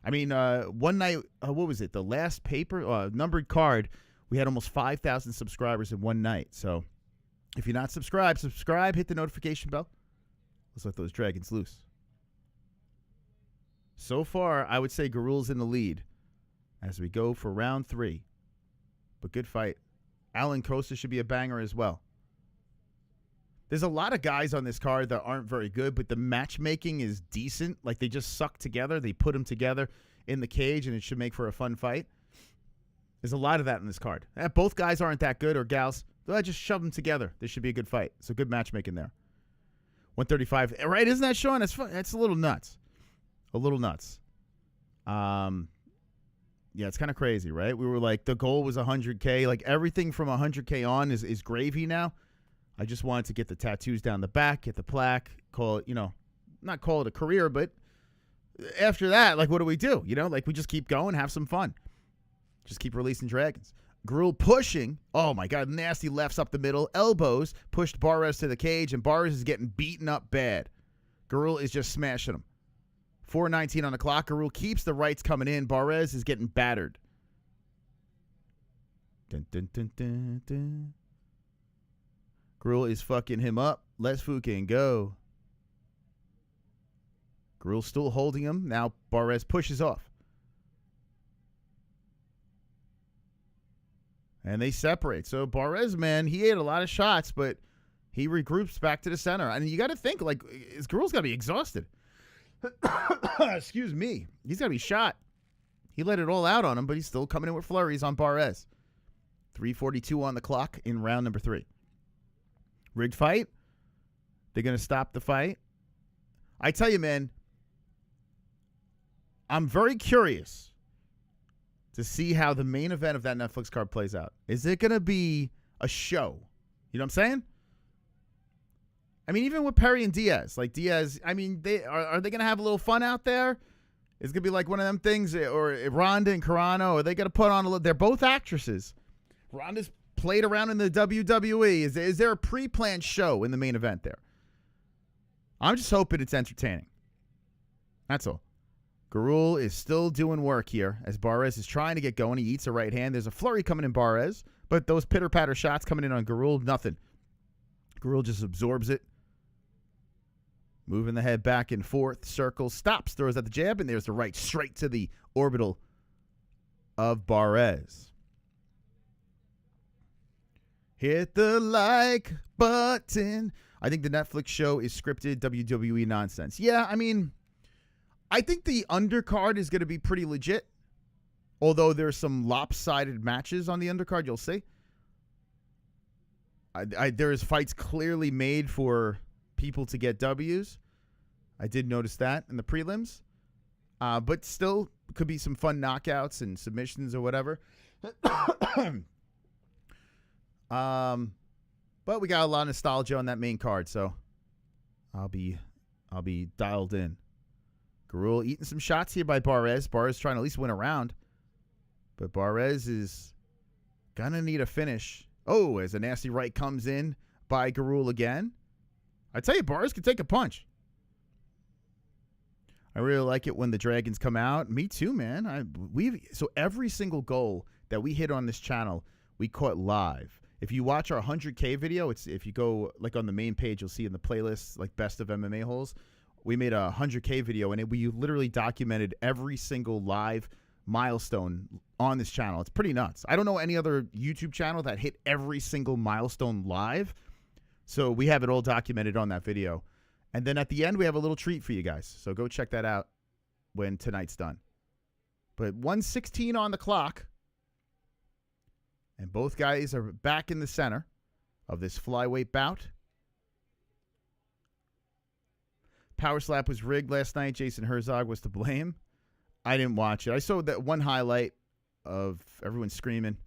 I mean, one night, what was it? The last paper, numbered card, we had almost 5,000 subscribers in one night. So if you're not subscribed, subscribe, hit the notification bell. Let's let those dragons loose. So far, I would say Gurule's in the lead as we go for round 3. But good fight. Allen Costa should be a banger as well. There's a lot of guys on this card that aren't very good, but the matchmaking is decent. Like, they just suck together. They put them together in the cage, and it should make for a fun fight. There's a lot of that in this card. Both guys aren't that good, or gals. They'll just shove them together. This should be a good fight. So good matchmaking there. 135. Right, isn't that, Shauna? That's a little nuts. A little nuts. Yeah, it's kind of crazy, right? We were like, the goal was 100K. Like, everything from 100K on is gravy now. I just wanted to get the tattoos down the back, get the plaque, call it, not call it a career, but after that, like, what do we do? Like, we just keep going, have some fun. Just keep releasing dragons. Gurule pushing. Oh, my God. Nasty lefts up the middle. Elbows pushed Barez to the cage, and Barez is getting beaten up bad. Gurule is just smashing him. 4:19 on the clock. Gurule keeps the rights coming in. Barez is getting battered. Dun, dun, dun, dun, dun. Gurule is fucking him up. Let's fucking go. Gurule's still holding him. Now Barez pushes off. And they separate. So Barez, man, he ate a lot of shots, but He regroups back to the center. And you got to think, like, his girl's got to be exhausted. Excuse me. He's got to be shot. He let it all out on him, but he's still coming in with flurries on Barez. 3:42 on the clock in round number 3. Rigged fight. They're going to stop the fight. I tell you, man, I'm very curious to see how the main event of that Netflix card plays out. Is it going to be a show? You know what I'm saying? I mean, even with Perry and Diaz, like Diaz, I mean, are they going to have a little fun out there? It's going to be like one of them things, or Ronda and Carano, are they going to put on a little, they're both actresses. Ronda's played around in the WWE. Is there a pre-planned show in the main event there? I'm just hoping it's entertaining. That's all. Gurule is still doing work here as Barez is trying to get going. He eats a right hand. There's a flurry coming in Barez, but those pitter-patter shots coming in on Gurule, nothing. Gurule just absorbs it. Moving the head back and forth, circles, stops, throws at the jab, and there's the right straight to the orbital of Barez. Hit the like button. I think the Netflix show is scripted WWE nonsense. Yeah, I mean, I think the undercard is going to be pretty legit, although there's some lopsided matches on the undercard, you'll see. There's fights clearly made for people to get W's. I did notice that in the prelims. But still, could be some fun knockouts and submissions or whatever. But we got a lot of nostalgia on that main card, so I'll be dialed in. Gurule eating some shots here by Barez. Barez trying to at least win a round. But Barez is gonna need a finish. Oh, as a nasty right comes in by Gurule again. I tell you, Barez can take a punch. I really like it when the dragons come out. Me too, man. So every single goal that we hit on this channel, we caught live. If you watch our 100K video, if you go like on the main page, you'll see in the playlist like best of MMA-Holes. We made a 100K video, and we literally documented every single live milestone on this channel. It's pretty nuts. I don't know any other YouTube channel that hit every single milestone live. So we have it all documented on that video. And then at the end, we have a little treat for you guys. So go check that out when tonight's done. But 1:16 on the clock. And both guys are back in the center of this flyweight bout. Power slap was rigged last night. Jason Herzog was to blame. I didn't watch it. I saw that one highlight of everyone screaming.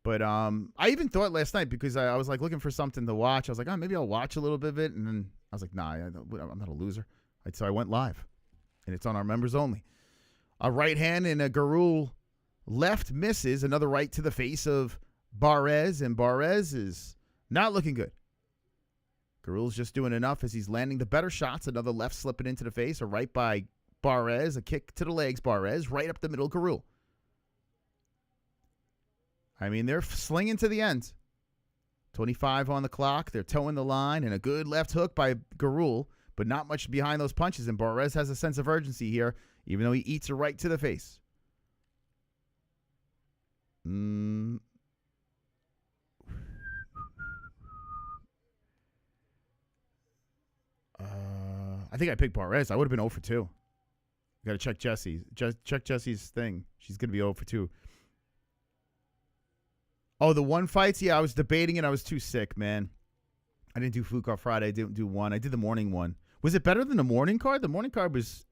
But I even thought last night, because I was like looking for something to watch. I was like, oh, maybe I'll watch a little bit of it. And then I was like, nah, I'm not a loser. So I went live. And it's on our members only. A right hand and a Gurule left misses. Another right to the face of Barez. And Barez is not looking good. Gurule's just doing enough as he's landing the better shots. Another left slipping into the face. A right by Barez. A kick to the legs. Barez right up the middle. Gurule. I mean, they're slinging to the end. 25 on the clock. They're towing the line. And a good left hook by Gurule. But not much behind those punches. And Barez has a sense of urgency here, even though he eats a right to the face. I think I picked Barez. I would have been 0 for 2. Got to check Jesse's. Check Jesse's thing. She's going to be 0 for 2. Oh, the one fights? Yeah, I was debating it. I was too sick, man. I didn't do Fluke on Friday. I didn't do one. I did the morning one. Was it better than the morning card? The morning card was,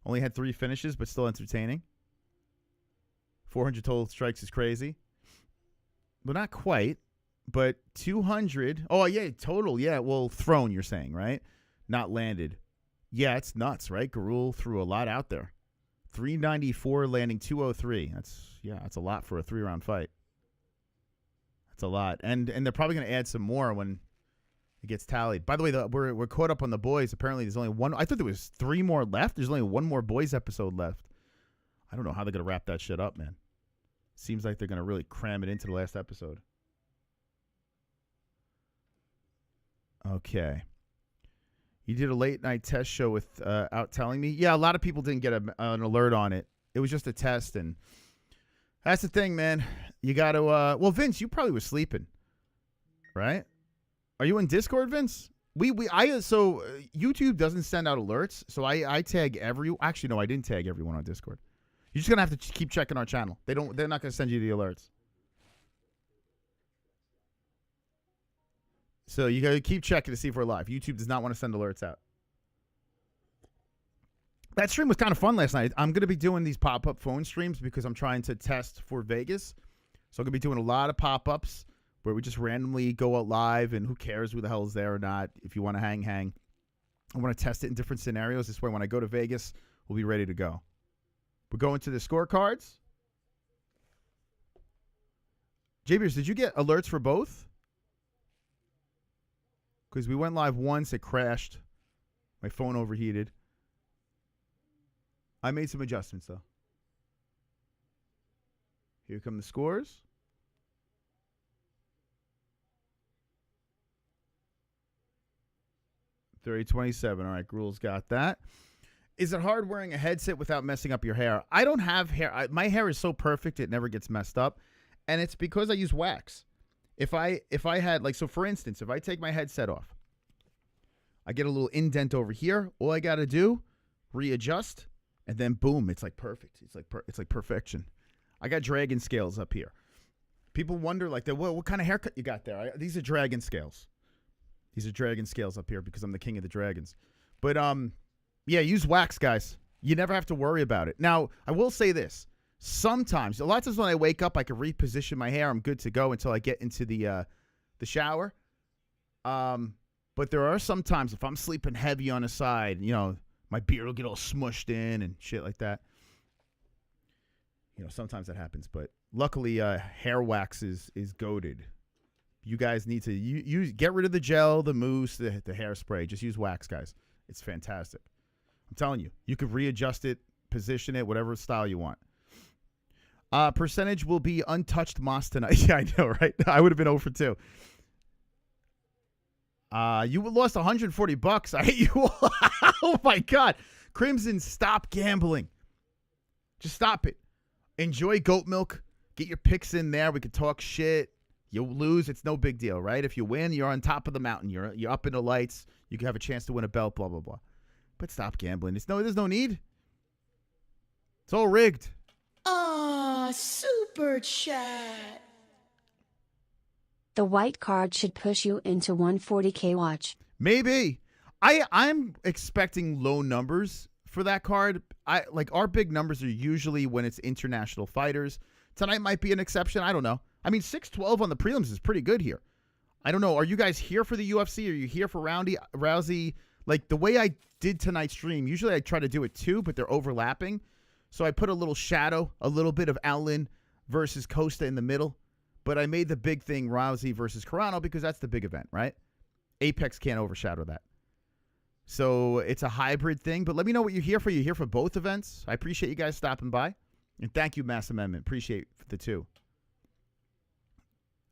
Only had 3 finishes, but still entertaining. 400 total strikes is crazy. But not quite. But 200. Oh, yeah, total. Yeah, well, thrown, you're saying, right? Not landed. Yeah, it's nuts, right? Gurule threw a lot out there. 394 landing 203. That's a lot for a 3-round fight. That's a lot. And they're probably going to add some more when it gets tallied. By the way, we're caught up on the boys. Apparently, there's only one. I thought there was 3 more left. There's only one more boys episode left. I don't know how they're going to wrap that shit up, man. Seems like they're going to really cram it into the last episode. Okay. You did a late-night test show without telling me? Yeah, a lot of people didn't get an alert on it. It was just a test, and that's the thing, man. You got to well, Vince, you probably was sleeping, right? Are you in Discord, Vince? So YouTube doesn't send out alerts, so I tag actually no, I didn't tag everyone on Discord. You're just gonna have to keep checking our channel. They're not gonna send you the alerts. So you gotta keep checking to see if we're live. YouTube does not want to send alerts out. That stream was kind of fun last night. I'm gonna be doing these pop-up phone streams because I'm trying to test for Vegas. So I'm gonna be doing a lot of pop-ups where we just randomly go out live, and who cares who the hell is there or not. If you want to hang. I want to test it in different scenarios. This way, when I go to Vegas, we'll be ready to go. We're going to the scorecards. JBers, did you get alerts for both? Because we went live once, it crashed. My phone overheated. I made some adjustments, though. Here come the scores. $30.27. All right, Gruel's got that. Is it hard wearing a headset without messing up your hair? I don't have hair. My hair is so perfect it never gets messed up, and it's because I use wax. If I had, like, so for instance, if I take my headset off, I get a little indent over here. All I got to do, readjust, and then boom, it's like perfect. It's like perfection. I got dragon scales up here. People wonder, like, what kind of haircut you got there? These are dragon scales. These are dragon scales up here because I'm the king of the dragons. But, yeah, use wax, guys. You never have to worry about it. Now, I will say this. Sometimes, a lot of times when I wake up, I can reposition my hair. I'm good to go until I get into the shower. But there are some times if I'm sleeping heavy on the side, you know, my beard will get all smushed in and shit like that. You know, sometimes that happens. But luckily, hair wax is goated. You guys need to get rid of the gel, the mousse, the hairspray. Just use wax, guys. It's fantastic. I'm telling you. You could readjust it, position it, whatever style you want. Percentage will be untouched moss tonight. Yeah, I know, right? I would have been 0 for 2. You lost $140. I hate you all. Oh, my God. Crimson, stop gambling. Just stop it. Enjoy goat milk. Get your picks in there. We could talk shit. You lose, it's no big deal, right? If you win, you're on top of the mountain. You're up in the lights. You can have a chance to win a belt, blah, blah, blah. But stop gambling. There's no need. It's all rigged.
Super chat.
The white card should push you into 140K watch.
Maybe. I'm expecting low numbers for that card. Our big numbers are usually when it's international fighters. Tonight might be an exception. I don't know. I mean, 6-12 on the prelims is pretty good here. I don't know. Are you guys here for the UFC? Are you here for Rousey? Like, the way I did tonight's stream, usually I try to do it too, but they're overlapping. So I put a little shadow, a little bit of Allen versus Costa in the middle. But I made the big thing Rousey versus Carano because that's the big event, right? Apex can't overshadow that. So it's a hybrid thing. But let me know what you're here for. You're here for both events. I appreciate you guys stopping by. And thank you, Mass Amendment. Appreciate the two.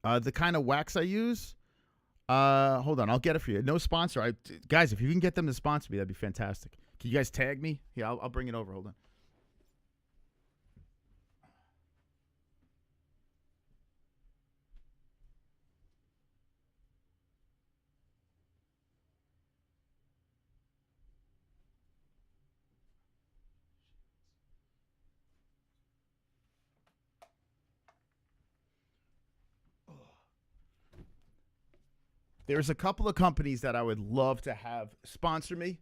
The kind of wax I use, hold on, I'll get it for you. No sponsor. Guys, if you can get them to sponsor me, that'd be fantastic. Can you guys tag me? Yeah, I'll bring it over. Hold on. There's a couple of companies that I would love to have sponsor me.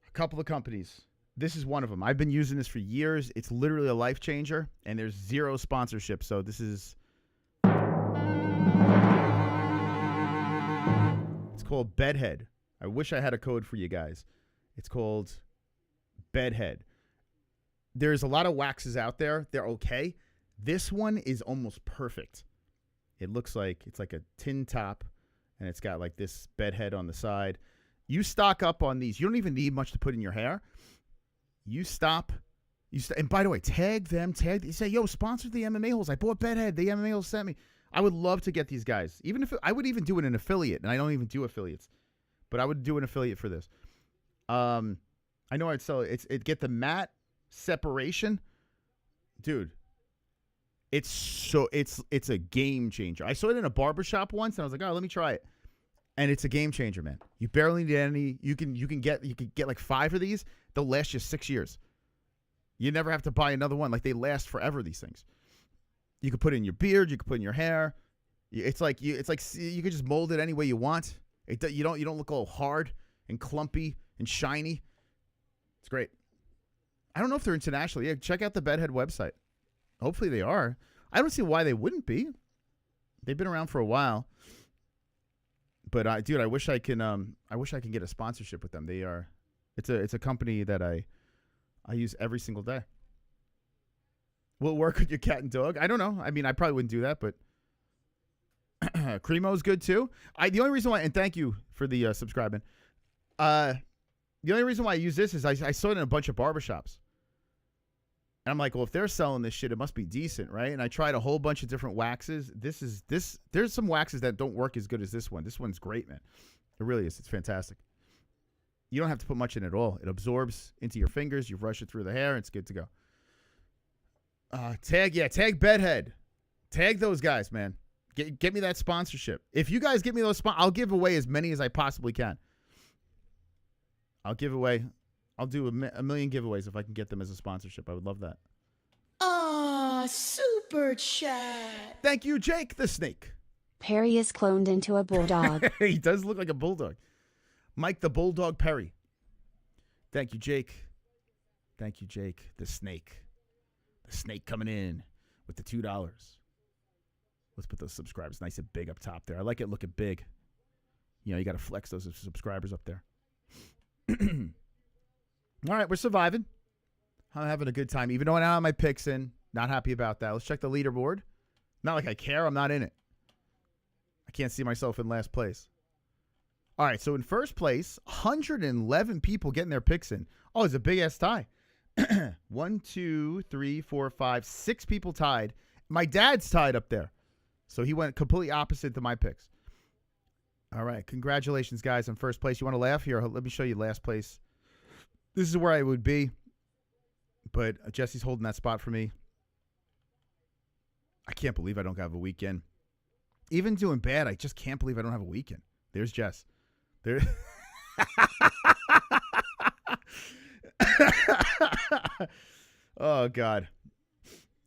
A couple of companies. This is one of them. I've been using this for years. It's literally a life changer, and there's zero sponsorship. So this is... It's called Bedhead. I wish I had a code for you guys. It's called Bedhead. There's a lot of waxes out there. They're okay. This one is almost perfect. It looks like it's like a tin top, and it's got like this bed head on the side. You stock up on these. You don't even need much to put in your hair. And by the way, tag them. You say, yo, sponsor the MMA-Holes. I bought Bedhead. The MMA-Holes sent me. I would love to get these guys. I would even do it an affiliate, and I don't even do affiliates, but I would do an affiliate for this. I know I'd sell it. It get the matte separation, dude. It's a game changer. I saw it in a barbershop once, and I was like, oh, let me try it. And it's a game changer, man. You barely need any. You can get like 5 of these. They'll last you 6 years. You never have to buy another one. Like, they last forever, these things. You can put it in your beard. You can put it in your hair. It's like you can just mold it any way you want. You don't look all hard and clumpy and shiny. It's great. I don't know if they're international. Yeah, check out the Bedhead website. Hopefully they are. I don't see why they wouldn't be. They've been around for a while. But dude, I wish I can get a sponsorship with them. They are. It's a company that I use every single day. Will it work with your cat and dog? I don't know. I mean, I probably wouldn't do that, but Cremo's good too. The only reason why, and thank you for the subscribing. The only reason why I use this is I saw it in a bunch of barbershops. And I'm like, well, if they're selling this shit, it must be decent, right? And I tried a whole bunch of different waxes. There's some waxes that don't work as good as this one. This one's great, man. It really is. It's fantastic. You don't have to put much in at all. It absorbs into your fingers. You rush it through the hair, and it's good to go. Tag Bedhead. Tag those guys, man. Get me that sponsorship. If you guys get me those I'll give away as many as I possibly can. I'll do a million giveaways if I can get them as a sponsorship. I would love that.
Super chat.
Thank you, Jake the Snake.
Perry is cloned into a bulldog.
He does look like a bulldog. Mike the Bulldog Perry. Thank you, Jake. Thank you, Jake the Snake. The Snake coming in with the $2. Let's put those subscribers nice and big up top there. I like it looking big. You know, you got to flex those subscribers up there. All right, we're surviving. I'm having a good time. Even though I don't have my picks in, not happy about that. Let's check the leaderboard. Not like I care. I'm not in it. I can't see myself in last place. All right, so in first place, 111 people getting their picks in. Oh, it's a big-ass tie. 1, 2, 3, 4, 5, 6 people tied. My dad's tied up there. So he went completely opposite to my picks. All right, congratulations, guys, on first place. You want to laugh? Here, let me show you last place. This is where I would be, but Jesse's holding that spot for me. I can't believe I don't have a weekend. Even doing bad, I just can't believe I don't have a weekend. There's Jess. There. Oh, God.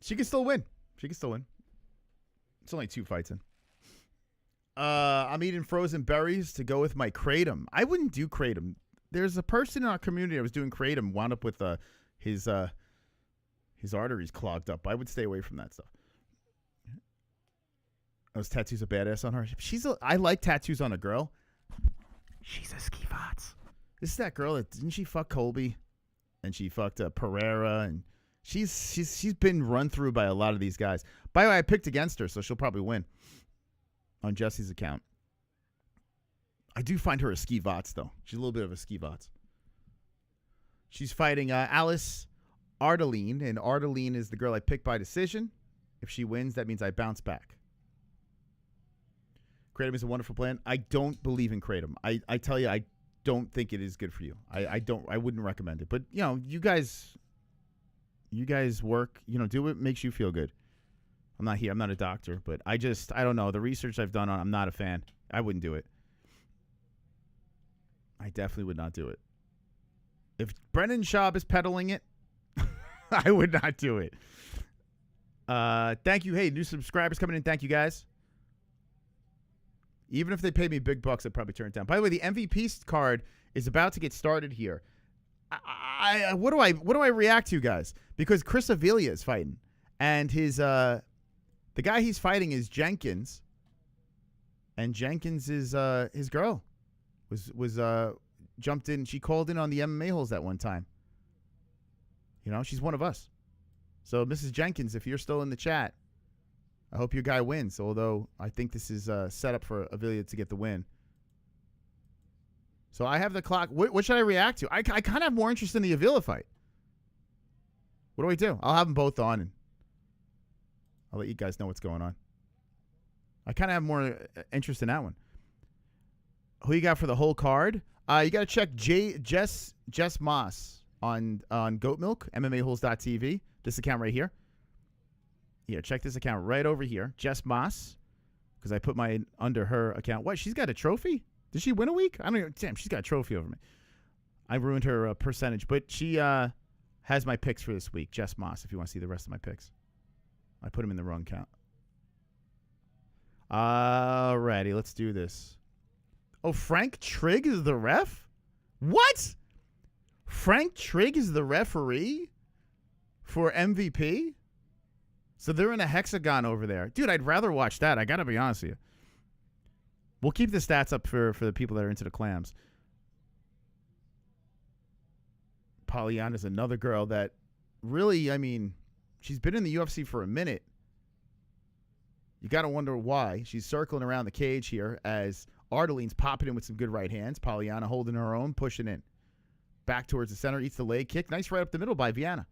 She can still win. It's only 2 fights in. I'm eating frozen berries to go with my kratom. I wouldn't do kratom. There's a person in our community that was doing kratom, wound up with his arteries clogged up. I would stay away from that stuff. Those tattoos are badass on her. I like tattoos on a girl. She's a skivots. This is that girl that didn't she fuck Colby, and she fucked Pereira, and she's been run through by a lot of these guys. By the way, I picked against her, so she'll probably win on Jesse's account. I do find her a skivots, though. She's a little bit of a skivots. She's fighting Alice Ardelean, and Ardelean is the girl I picked by decision. If she wins, that means I bounce back. Kratom is a wonderful plan. I don't believe in Kratom. I tell you, I don't think it is good for you. I wouldn't recommend it. But, you know, you guys work, do what makes you feel good. I'm not here. I'm not a doctor, but I don't know. The research I've done on, I'm not a fan. I wouldn't do it. I definitely would not do it. If Brennan Schaub is peddling it, I would not do it. Thank you. Hey, new subscribers coming in. Thank you, guys. Even if they pay me big bucks, I'd probably turn it down. By the way, the MVP card is about to get started here. What do I react to, guys? Because Chris Avila is fighting, and his the guy he's fighting is Jenkins, and Jenkins is his girl was jumped in. She called in on the MMA-Holes that one time. She's one of us. So, Mrs. Jenkins, if you're still in the chat, I hope your guy wins, although I think this is set up for Avila to get the win. So I have the clock. What should I react to? I kind of have more interest in the Avila fight. What do I do? I'll have them both on, and I'll let you guys know what's going on. I kind of have more interest in that one. Who you got for the whole card? You got to check Jess Moss on Goat Milk, MMAHoles.tv. This account right here. Here, check this account right over here. Jess Moss, because I put mine under her account. What? She's got a trophy? Did she win a week? I don't even. Damn, she's got a trophy over me. I ruined her percentage, but she has my picks for this week. Jess Moss, if you want to see the rest of my picks. I put them in the wrong count. Alrighty, let's do this. Oh, Frank Trigg is the ref? What? Frank Trigg is the referee for MVP? So they're in a hexagon over there. Dude, I'd rather watch that. I got to be honest with you. We'll keep the stats up for the people that are into the clams. Pollyanna is another girl that really, I mean, she's been in the UFC for a minute. You got to wonder why. She's circling around the cage here as Ardelean's popping in with some good right hands. Pollyanna holding her own, pushing in. Back towards the center, eats the leg kick. Nice right up the middle by Viana.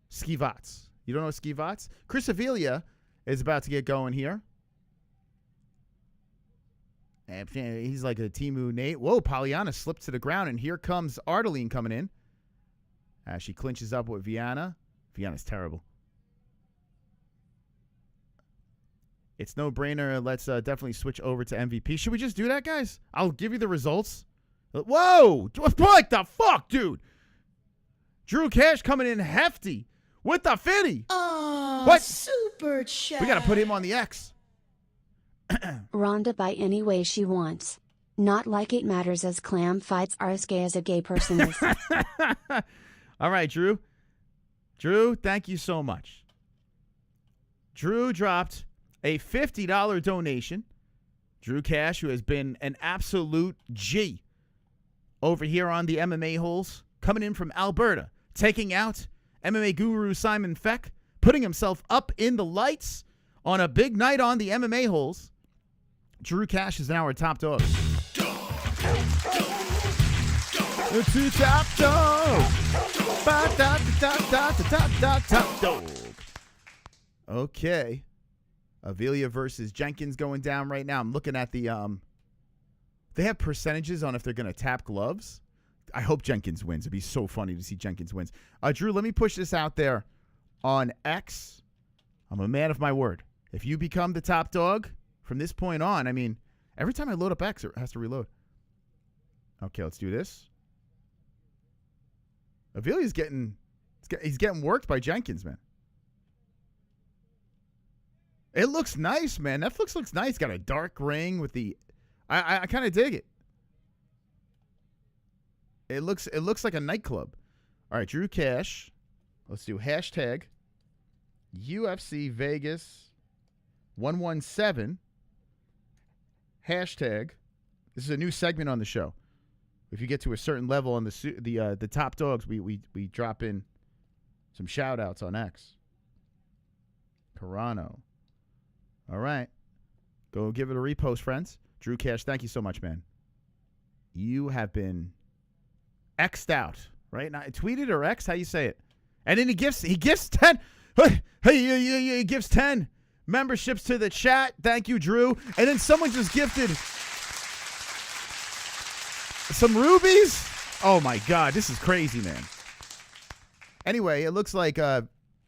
Skivats. You don't know Skivats? Chris Avila is about to get going here. And he's like a Timu Nate. Whoa, Pollyanna slipped to the ground, and here comes Ardelean coming in. As she clinches up with Viana. Viana's terrible. It's no brainer. Let's definitely switch over to MVP. Should we just do that, guys? I'll give you the results. Whoa! What the fuck, dude? Drew Cash coming in hefty with the 50.
Oh,
what?
Super chat.
We got to put him on the X.
Ronda by any way she wants. Not like it matters as clam fights are as gay as a gay person is.
All right, Drew. Drew, thank you so much. Drew dropped a $50 donation. Drew Cash, who has been an absolute G over here on the MMA-Holes, coming in from Alberta, taking out MMA guru Simon Feck, putting himself up in the lights on a big night on the MMA-Holes. Drew Cash is now our top dog. It's the top dog. Top dog. Okay. Avila versus Jenkins going down right now. I'm looking at the they have percentages on if they're going to tap gloves. I hope Jenkins wins. It'd be so funny to see Jenkins wins. Drew, let me push this out there on X. I'm a man of my word. If you become the top dog from this point on, I mean, every time I load up X, it has to reload. Okay, let's do this. Avila's he's getting worked by Jenkins, man. It looks nice, man. Netflix looks nice. Got a dark ring with the I kind of dig it. It looks like a nightclub. All right, Drew Cash. Let's do hashtag UFC Vegas 117. Hashtag. This is a new segment on the show. If you get to a certain level on the top dogs, we drop in some shout outs on X. Carano. All right. Go give it a repost, friends. Drew Cash, thank you so much, man. You have been X'd out, right? Now, tweeted or X, how you say it? And then he gives 10. He gives 10 memberships to the chat. Thank you, Drew. And then someone just gifted some rubies. Oh my God, this is crazy, man. Anyway, it looks like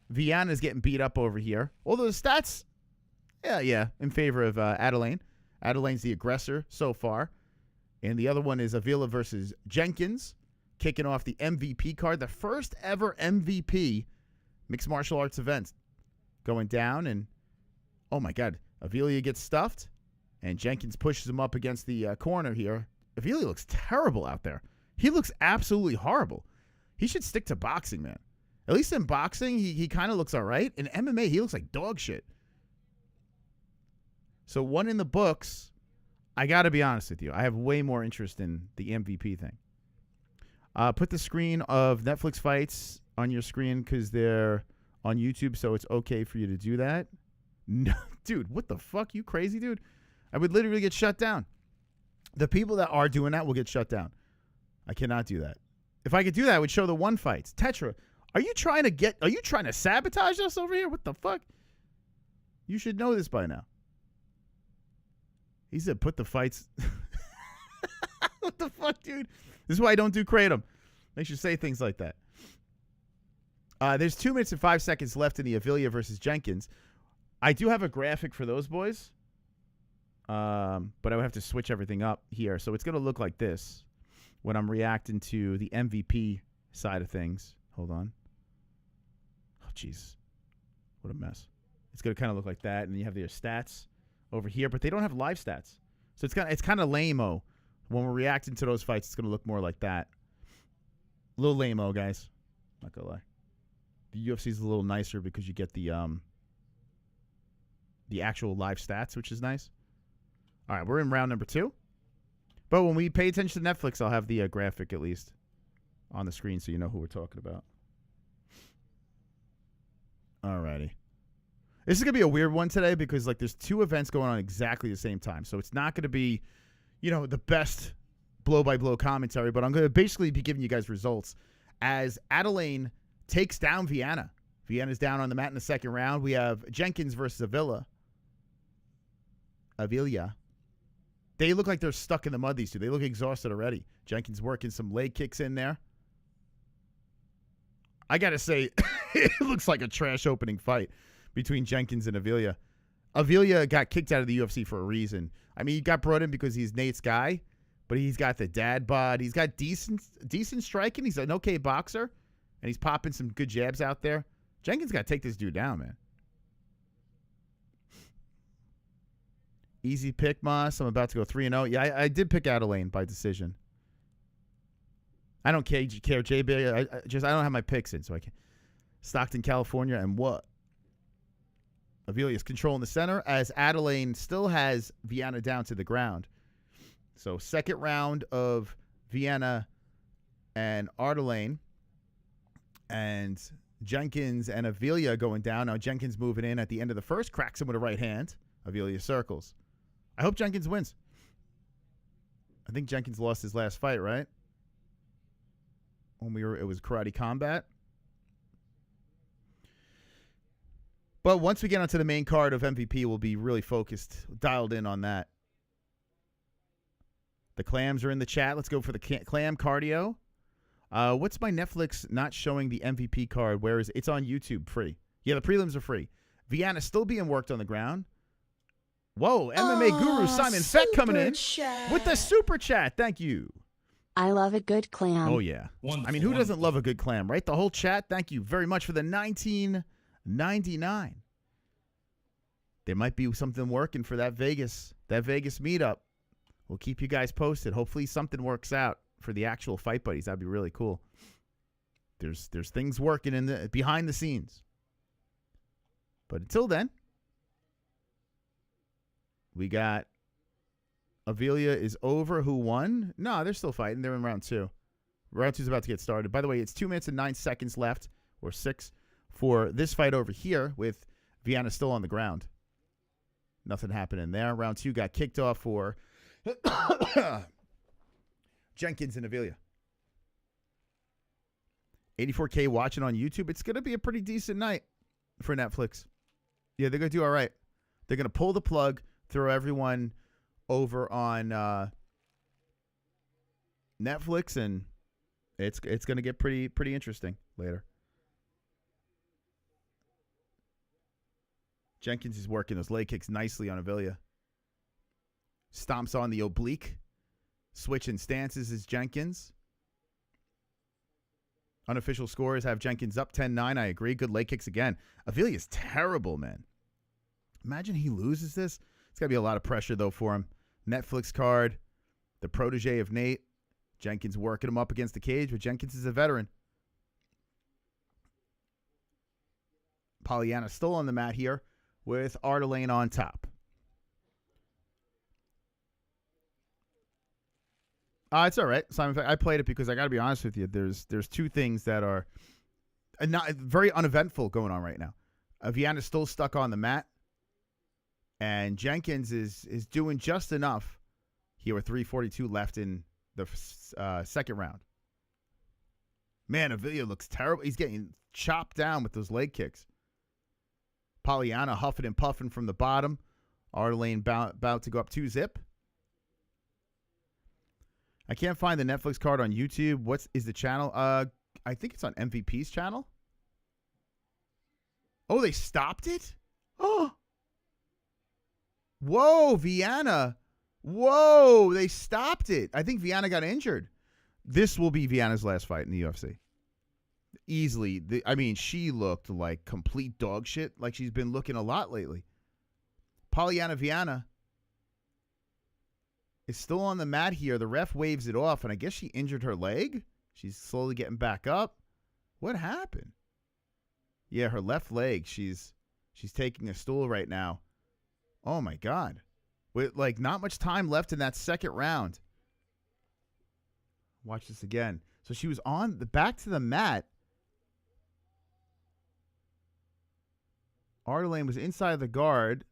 Viana's getting beat up over here. Although the stats, yeah, in favor of Ardelean. Ardelean's the aggressor so far. And the other one is Avila versus Jenkins, kicking off the MVP card, the first ever MVP mixed martial arts event going down. And, oh my God, Avila gets stuffed, and Jenkins pushes him up against the corner here. Avila looks terrible out there. He looks absolutely horrible. He should stick to boxing, man. At least in boxing, he kind of looks all right. In MMA, he looks like dog shit. So one in the books. I got to be honest with you. I have way more interest in the MVP thing. Put the screen of Netflix fights on your screen because they're on YouTube, so it's okay for you to do that. No, dude, what the fuck? You crazy, dude? I would literally get shut down. The people that are doing that will get shut down. I cannot do that. If I could do that, I would show the one fights. Tetra, are you trying to sabotage us over here? What the fuck? You should know this by now. He said put the fights. What the fuck, dude? This is why I don't do Kratom. Makes you say things like that. There's 2 minutes and 5 seconds left in the Avila versus Jenkins. I do have a graphic for those boys. But I would have to switch everything up here. So it's going to look like this when I'm reacting to the MVP side of things. Hold on. Oh, jeez. What a mess. It's going to kind of look like that. And you have their stats over here, but they don't have live stats. So it's kind of lame-o. When we're reacting to those fights, it's going to look more like that. A little lame-o, guys. Not going to lie. The UFC is a little nicer because you get the actual live stats, which is nice. All right, we're in round number 2. But when we pay attention to Netflix, I'll have the graphic at least on the screen so you know who we're talking about. All righty. This is going to be a weird one today because like there's 2 events going on exactly the same time. So it's not going to be, the best blow-by-blow commentary, but I'm going to basically be giving you guys results as Ardelean takes down Viana. Viana's down on the mat in the second round. We have Jenkins versus Avila. They look like they're stuck in the mud, these two. They look exhausted already. Jenkins working some leg kicks in there. I got to say, it looks like a trash opening fight between Jenkins and Avila. Avila got kicked out of the UFC for a reason. I mean, he got brought in because he's Nate's guy, but he's got the dad bod. He's got decent striking. He's an okay boxer, and he's popping some good jabs out there. Jenkins got to take this dude down, man. Easy pick, Moss. I'm about to go 3-0. Yeah, I did pick Ardelean by decision. I don't care, JB. I don't have my picks in, so I can't. Stockton, California, and what? Avilia's controlling the center as Ardelean still has Viana down to the ground. So second round of Viana and Ardelean, and Jenkins and Avila going down. Now Jenkins moving in at the end of the first, cracks him with a right hand. Avila circles. I hope Jenkins wins. I think Jenkins lost his last fight, right? It was karate combat. But once we get onto the main card of MVP, we'll be really focused, dialed in on that. The clams are in the chat. Let's go for the clam cardio. What's my Netflix not showing the MVP card? Where is it? It's on YouTube, free. Yeah, the prelims are free. Viana's still being worked on the ground. Whoa, MMA guru Simon Fett coming in with the super chat. Thank you.
I love a good clam.
Oh, yeah.
Wonderful,
I mean, who doesn't love a good clam, right? The whole chat, thank you very much for the $19.99. There might be something working for that Vegas meetup. We'll keep you guys posted. Hopefully something works out for the actual Fight Buddies. That'd be really cool. There's things working behind the scenes. But until then, we got Avila is over. Who won? No, they're still fighting. They're in round 2. Round 2 is about to get started. By the way, it's 2 minutes and 9 seconds left, or 6, for this fight over here with Viana still on the ground. Nothing happening there. Round 2 got kicked off for Jenkins and Avila. 84K watching on YouTube. It's going to be a pretty decent night for Netflix. Yeah, they're going to do all right. They're going to pull the plug, throw everyone over on Netflix, and it's going to get pretty interesting later. Jenkins is working those leg kicks nicely on Avila. Stomps on the oblique. Switching stances is Jenkins. Unofficial scores have Jenkins up 10-9. I agree. Good leg kicks again. Avila is terrible, man. Imagine he loses this. It's got to be a lot of pressure, though, for him. Netflix card. The protege of Nate. Jenkins working him up against the cage, but Jenkins is a veteran. Pollyanna still on the mat here with Ardelean on top. It's all right, Simon. I played it because I got to be honest with you. There's 2 things that are not very uneventful going on right now. Viana's still stuck on the mat, and Jenkins is doing just enough here with 3:42 left in the second round. Man, Avila looks terrible. He's getting chopped down with those leg kicks. Pollyanna huffing and puffing from the bottom. Ardelean about to go up 2-zip. I can't find the Netflix card on YouTube. What is the channel? I think it's on MVP's channel. Oh, they stopped it? Oh. Whoa, Viana. Whoa, they stopped it. I think Viana got injured. This will be Viana's last fight in the UFC. Easily. I mean, she looked like complete dog shit, like she's been looking a lot lately. Pollyanna Viana is still on the mat here. The ref waves it off, and I guess she injured her leg. She's slowly getting back up. What happened? Yeah, her left leg. She's taking a stool right now. Oh, my God. With, like, not much time left in that second round. Watch this again. So she was on the back to the mat. Ardelean was inside the guard.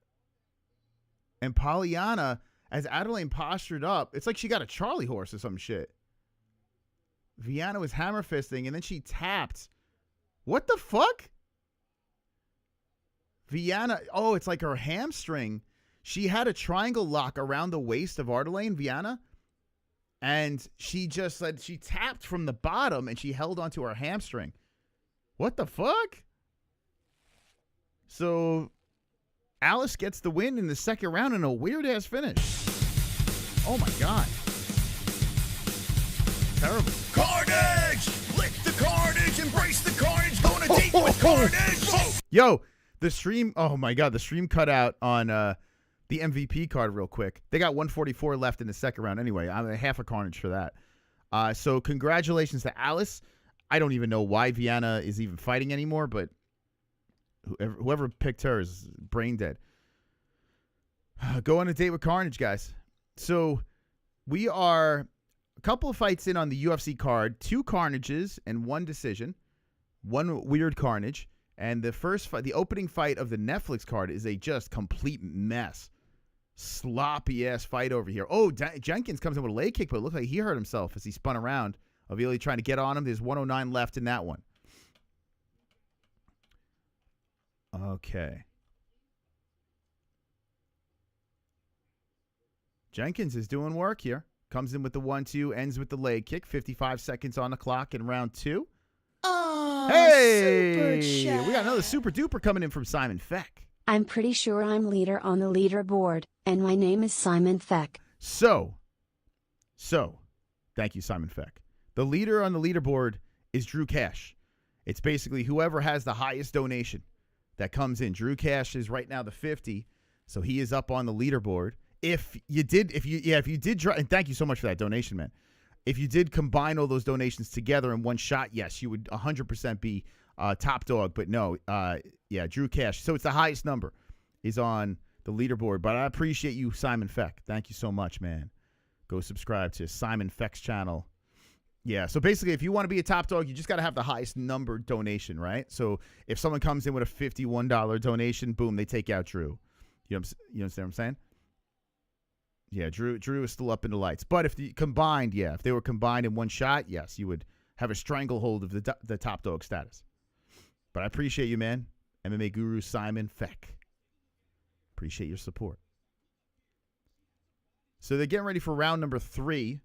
And Pollyanna, as Ardelean postured up, it's like she got a Charlie horse or some shit. Viana was hammer fisting, and then she tapped. What the fuck? Viana, oh, it's like her hamstring. She had a triangle lock around the waist of Ardelean, Viana, and she just said she tapped from the bottom, and she held onto her hamstring. What the fuck? So Alice gets the win in the second round in a weird-ass finish. Oh, my God. Terrible.
Carnage! Lick the carnage! Embrace the carnage! Going to deep with carnage!
Yo, the stream, oh, my God, the stream cut out on the MVP card real quick. They got 144 left in the second round anyway. I'm half a carnage for that. So congratulations to Alice. I don't even know why Viana is even fighting anymore, but whoever picked her is brain dead. Go on a date with Carnage, guys. So we are a couple of fights in on the UFC card. 2 Carnages and 1 decision. 1 weird Carnage. And the first fight, the opening fight of the Netflix card is a just complete mess. Sloppy-ass fight over here. Oh, Jenkins comes in with a leg kick, but it looked like he hurt himself as he spun around. Avili trying to get on him. There's 109 left in that one. Okay. Jenkins is doing work here. Comes in with the 1-2, ends with the leg kick. 55 seconds on the clock in round 2.
Oh,
hey!
super chat.
We got another super duper coming in from Simon Feck.
I'm pretty sure I'm leader on the leaderboard, and my name is Simon Feck.
So, thank you, Simon Feck. The leader on the leaderboard is Drew Cash. It's basically whoever has the highest donation that comes in. Drew Cash is right now the 50, so he is up on the leaderboard. If you did, and thank you so much for that donation, man. If you did combine all those donations together in one shot, yes, you would 100% be top dog. But no, Drew Cash. So it's the highest number is on the leaderboard. But I appreciate you, Simon Feck. Thank you so much, man. Go subscribe to Simon Feck's channel. Yeah, so basically, if you want to be a top dog, you just got to have the highest number donation, right? So if someone comes in with a $51 donation, boom, they take out Drew. You understand what I'm saying? Yeah, Drew is still up in the lights. But if the combined, if they were combined in one shot, yes, you would have a stranglehold of the top dog status. But I appreciate you, man. MMA guru Simon Feck. Appreciate your support. So they're getting ready for round number 3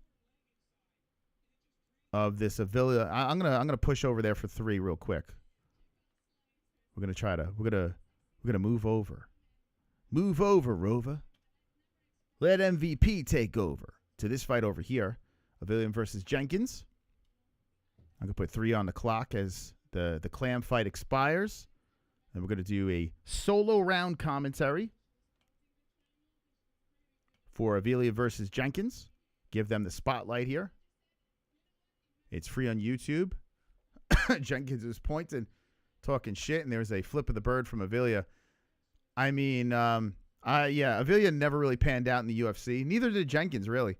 of this Avila. I'm gonna push over there for 3 real quick. We're gonna move over. Move over, Rova. Let MVP take over to this fight over here. Avila versus Jenkins. I'm gonna put 3 on the clock as the clam fight expires. And we're gonna do a solo round commentary for Avila versus Jenkins. Give them the spotlight here. It's free on YouTube. Jenkins is pointing, talking shit, and there's a flip of the bird from Avila. I mean, Avila never really panned out in the UFC. Neither did Jenkins, really.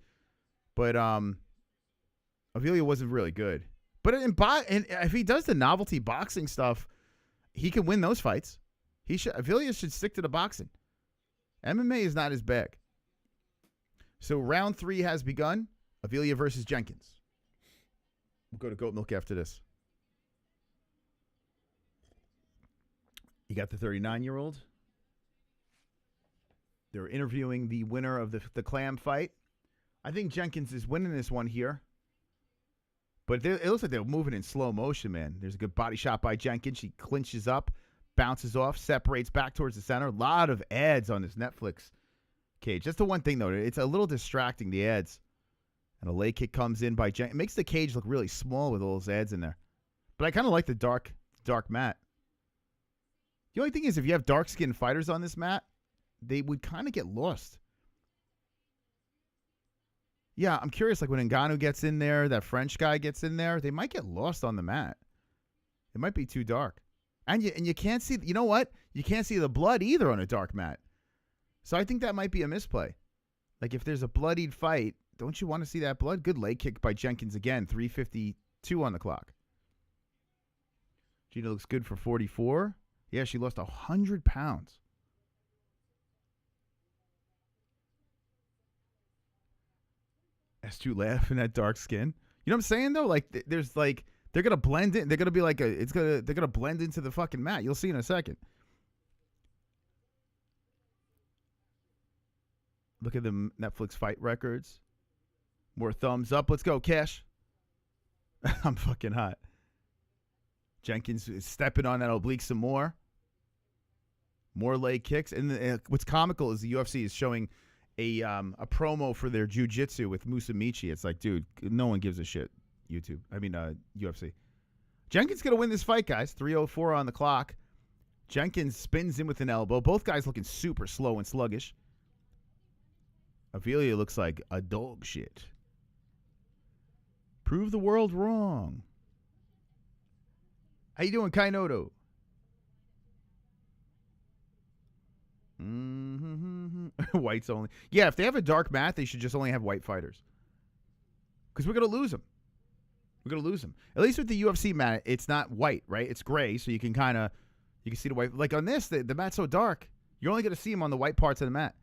But Avila wasn't really good. But if he does the novelty boxing stuff, he can win those fights. Avila should stick to the boxing. MMA is not his bag. So round 3 has begun. Avila versus Jenkins. We'll go to Goat Milk after this. You got the 39-year-old. They're interviewing the winner of the clam fight. I think Jenkins is winning this one here. But it looks like they're moving in slow motion, man. There's a good body shot by Jenkins. She clinches up, bounces off, separates back towards the center. A lot of ads on this Netflix cage. That's the one thing, though. It's a little distracting, the ads. And a leg kick comes in by Jenkins. It makes the cage look really small with all those ads in there. But I kind of like the dark mat. The only thing is, if you have dark-skinned fighters on this mat, they would kind of get lost. Yeah, I'm curious, like when Ngannou gets in there, that French guy gets in there, they might get lost on the mat. It might be too dark. And you can't see, you know what? You can't see the blood either on a dark mat. So I think that might be a misplay. Like if there's a bloodied fight, don't you want to see that blood? Good leg kick by Jenkins again, 3:52 on the clock. Gina looks good for 44. Yeah, she lost 100 pounds. S2 laughing at dark skin. You know what I'm saying though? Like there's like they're gonna blend in. They're gonna be like they're gonna blend into the fucking mat. You'll see in a second. Look at the Netflix fight records. More thumbs up. Let's go, Cash. I'm fucking hot. Jenkins is stepping on that oblique some more. More leg kicks. And what's comical is the UFC is showing a promo for their jiu-jitsu with Musamichi. It's like, dude, no one gives a shit. UFC. Jenkins going to win this fight, guys. 3:04 on the clock. Jenkins spins in with an elbow. Both guys looking super slow and sluggish. Avelia looks like a dog shit. Prove the world wrong. How you doing, Kainotto? Whites only. Yeah, if they have a dark mat, they should just only have white fighters. Because we're going to lose them. We're going to lose them. At least with the UFC mat, it's not white, right? It's gray, so you can see the white. Like on this, the mat's so dark, you're only going to see them on the white parts of the mat.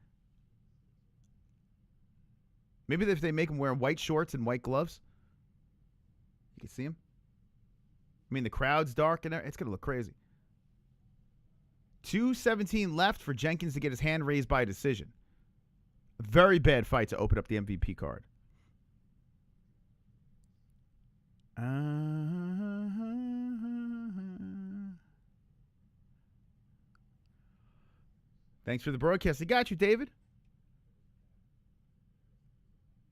Maybe if they make them wear white shorts and white gloves, you can see them. I mean, the crowd's dark and it's going to look crazy. 2:17 left for Jenkins to get his hand raised by a decision. A very bad fight to open up the MVP card. Thanks for the broadcast. I got you, David.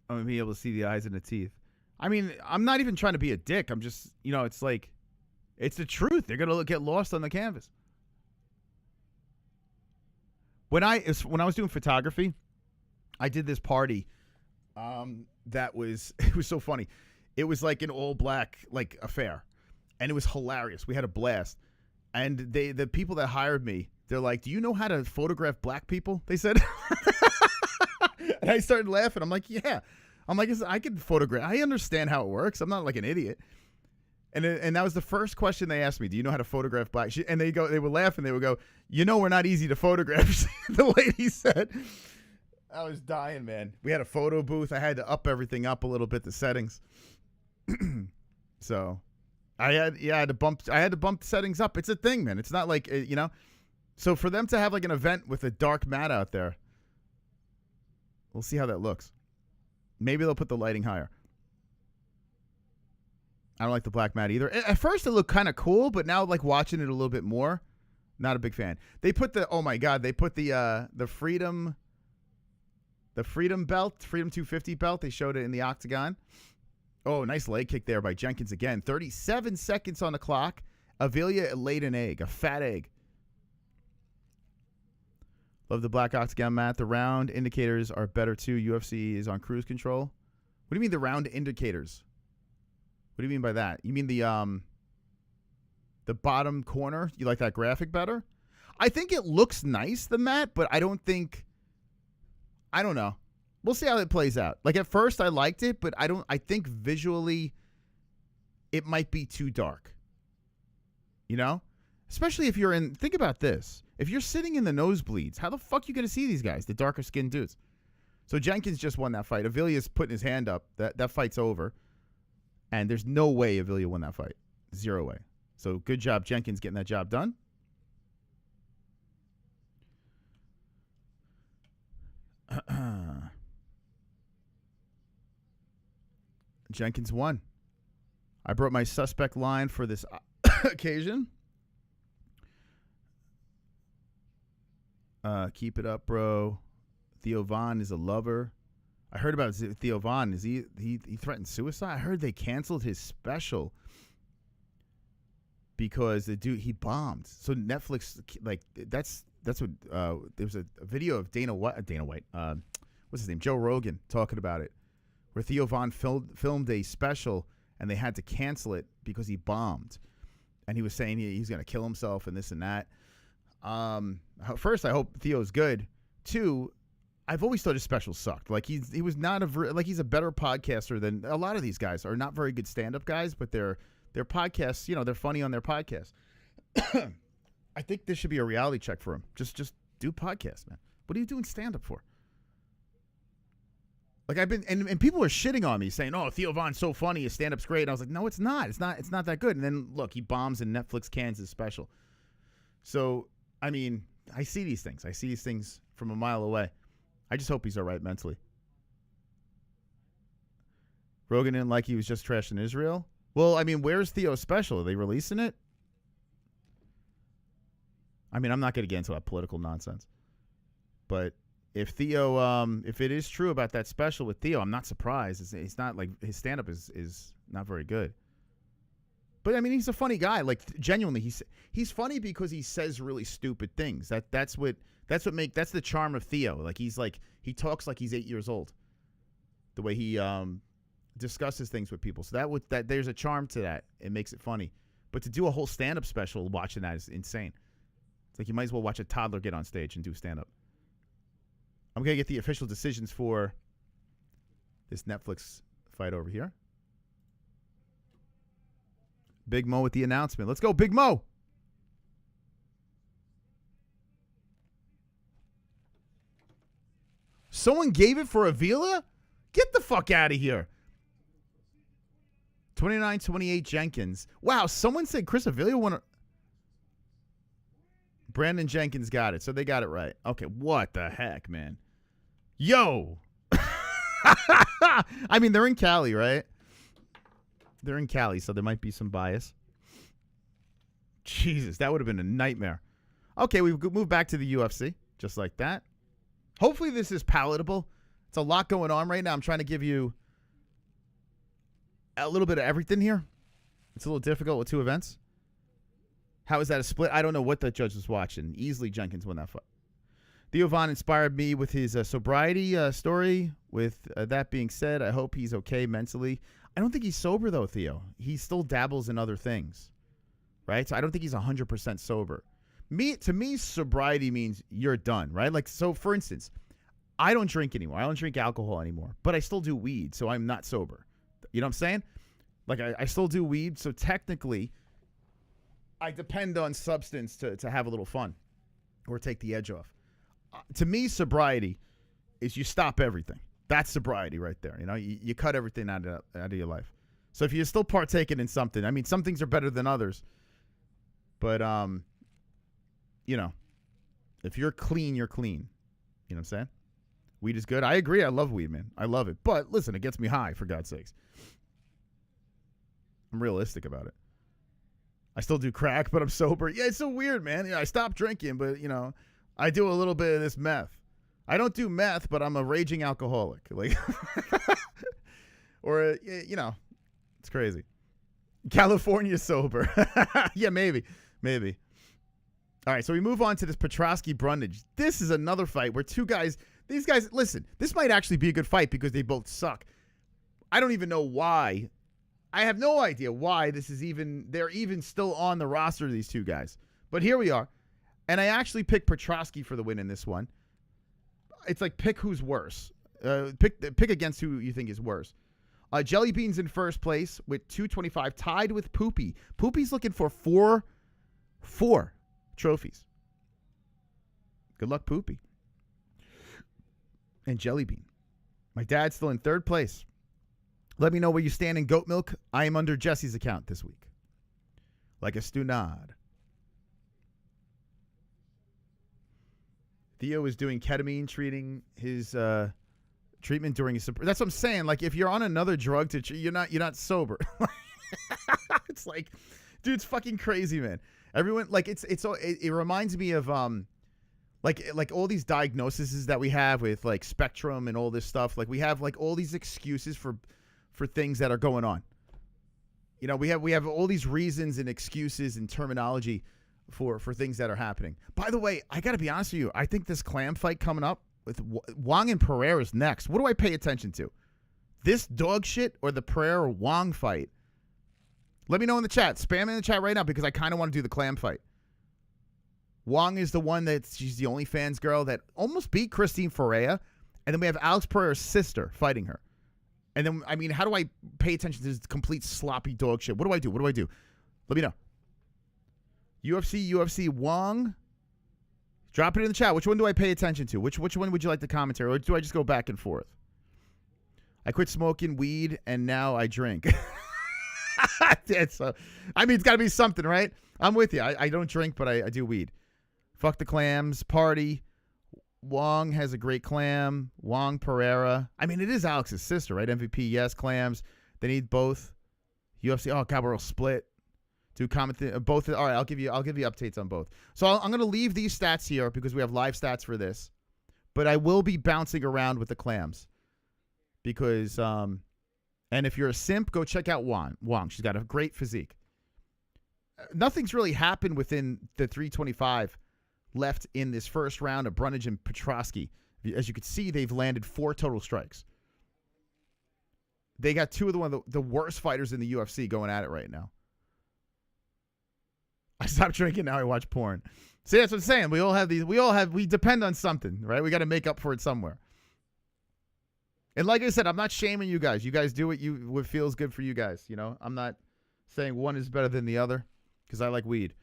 I'm going to be able to see the eyes and the teeth. I mean, I'm not even trying to be a dick. I'm just, it's like, it's the truth. They're going to get lost on the canvas. When I was doing photography, I did this party it was so funny. It was like an all black affair, and it was hilarious. We had a blast. And the people that hired me, they're like, "Do you know how to photograph black people?" They said. And I started laughing. I'm like, "Yeah." I'm like, I can photograph. I understand how it works. I'm not like an idiot. And that was the first question they asked me. Do you know how to photograph black? And they would laugh and they would go, we're not easy to photograph. The lady said. I was dying, man. We had a photo booth. I had to up everything up a little bit, the settings. So I had to bump the settings up. It's a thing, man. It's not like, So for them to have like an event with a dark mat out there, we'll see how that looks. Maybe they'll put the lighting higher. I don't like the black mat either. At first it looked kind of cool, but now like watching it a little bit more, not a big fan. They put the Freedom belt, Freedom 250 belt. They showed it in the octagon. Oh, nice leg kick there by Jenkins again. 37 seconds on the clock. Avelia laid an egg, a fat egg. Love the black octagon mat. The round indicators are better too. UFC is on cruise control. What do you mean the round indicators? What do you mean by that? You mean the bottom corner? You like that graphic better? I think it looks nice, the mat, but I don't know. We'll see how it plays out. Like at first I liked it, but I think visually it might be too dark. Especially if you're think about this. If you're sitting in the nosebleeds, how the fuck are you going to see these guys, the darker skinned dudes? So Jenkins just won that fight. Avilia's putting his hand up. That fight's over. And there's no way Avelia won that fight. Zero way. So good job, Jenkins, getting that job done. Jenkins won. I brought my suspect line for this occasion. Keep it up, bro. Theo Von is a lover. I heard about Theo Von. Is he threatened suicide? I heard they canceled his special because the dude, he bombed. So Netflix, like, that's what there was a video of Dana White, what's his name, Joe Rogan, talking about it, where Theo Von filmed a special and they had to cancel it because he bombed, and he was saying he's gonna kill himself and this and that. First, I hope Theo's good. Two, I've always thought his special sucked. Like he was not he's a better podcaster than a lot of these guys are. Not very good stand-up guys, but their podcasts, they're funny on their podcasts. I think this should be a reality check for him. Just do podcasts, man. What are you doing stand-up for? Like I've been, and people are shitting on me saying, "Oh, Theo Von's so funny, his stand-up's great." And I was like, "No, it's not. It's not that good." And then look, he bombs and Netflix cans his special. So I mean, I see these things. I see these things from a mile away. I just hope he's all right mentally. Rogan didn't like he was just trashing Israel. Well, I mean, where's Theo's special? Are they releasing it? I mean, I'm not going to get into that political nonsense. But if Theo, if it is true about that special with Theo, I'm not surprised. It's not like his stand-up is not very good. But I mean, he's a funny guy. Like genuinely, he's funny because he says really stupid things. That's the charm of Theo. Like he talks like he's 8 years old. The way he discusses things with people. So there's a charm to that. It makes it funny. But to do a whole stand-up special watching that is insane. It's like you might as well watch a toddler get on stage and do stand-up. I'm gonna get the official decisions for this Netflix fight over here. Big Mo with the announcement. Let's go, Big Mo. Someone gave it for Avila? Get the fuck out of here. 29-28 Jenkins. Wow, someone said Chris Avila won. Brandon Jenkins got it, so they got it right. Okay, what the heck, man? Yo. I mean, they're in Cali, right? They're in Cali, so there might be some bias. Jesus, that would have been a nightmare. Okay, we've moved back to the UFC, just like that. Hopefully this is palatable. It's a lot going on right now. I'm trying to give you a little bit of everything here. It's a little difficult with two events. How is that a split? I don't know what the judge was watching. Easily Jenkins won that fight. Theo Von inspired me with his sobriety story. With that being said, I hope he's okay mentally. I don't think he's sober, though, Theo. He still dabbles in other things, right? So I don't think he's 100% sober. To me, sobriety means you're done, right? Like, so for instance, I don't drink anymore. I don't drink alcohol anymore, but I still do weed, so I'm not sober. You know what I'm saying? Like, I still do weed, so technically, I depend on substance to have a little fun or take the edge off. To me, sobriety is you stop everything. That's sobriety right there. You know, you cut everything out of your life. So if you're still partaking in something, I mean, some things are better than others. But, you know, if you're clean, you're clean. You know what I'm saying? Weed is good. I agree. I love weed, man. I love it. But listen, it gets me high, for God's sakes. I'm realistic about it. I still do crack, but I'm sober. Yeah, it's so weird, man. Yeah, I stopped drinking, but, you know, I do a little bit of this meth. I don't do meth, but I'm a raging alcoholic. Like, or, you know, it's crazy. California sober. Yeah, maybe. All right, so we move on to this Petroski Brundage. This is another fight where these guys, listen, this might actually be a good fight because they both suck. I don't even know why. I have no idea why they're even still on the roster, these two guys. But here we are. And I actually picked Petroski for the win in this one. It's like pick who's worse. Pick against who you think is worse. Jelly Bean's in first place with 225, tied with Poopy. Poopy's looking for four trophies. Good luck, Poopy. And Jelly Bean. My dad's still in third place. Let me know where you stand in goat milk. I am under Jesse's account this week. Like a stunad. Theo is doing ketamine, treating his Treatment during a that's what I'm saying. Like if you're on another drug you're not sober. It's like, dude, it's fucking crazy, man. Everyone like it reminds me of like all these diagnoses that we have with like Spectrum and all this stuff. Like we have like all these excuses for things that are going on. You know, we have all these reasons and excuses and terminology for things that are happening. By the way, I got to be honest with you. I think this clam fight coming up with Wong and Pereira is next. What do I pay attention to? This dog shit or the Pereira-Wong fight? Let me know in the chat. Spam in the chat right now because I kind of want to do the clam fight. Wong is the one she's the OnlyFans girl that almost beat Christine Ferreira. And then we have Alex Pereira's sister fighting her. And then, I mean, how do I pay attention to this complete sloppy dog shit? What do I do? Let me know. UFC Wong. Drop it in the chat. Which one do I pay attention to? Which one would you like the commentary? Or do I just go back and forth? I quit smoking weed and now I drink. I mean, it's got to be something, right? I'm with you. I don't drink, but I do weed. Fuck the clams. Party. Wong has a great clam. Wong Pereira. I mean, it is Alex's sister, right? MVP, yes. Clams. They need both. UFC. Oh, Cabarro split. Do comment both. All right, I'll give you updates on both. So I'm going to leave these stats here because we have live stats for this. But I will be bouncing around with the clams because and if you're a simp, go check out Wong. She's got a great physique. Nothing's really happened within the 325 left in this first round of Brundage and Petroski. As you can see, they've landed 4 total strikes. They got 2 of the worst fighters in the UFC going at it right now. I stopped drinking, now I watch porn. See, that's what I'm saying. We depend on something, right? We got to make up for it somewhere. And like I said, I'm not shaming you guys. You guys do what feels good for you guys, you know? I'm not saying one is better than the other because I like weed.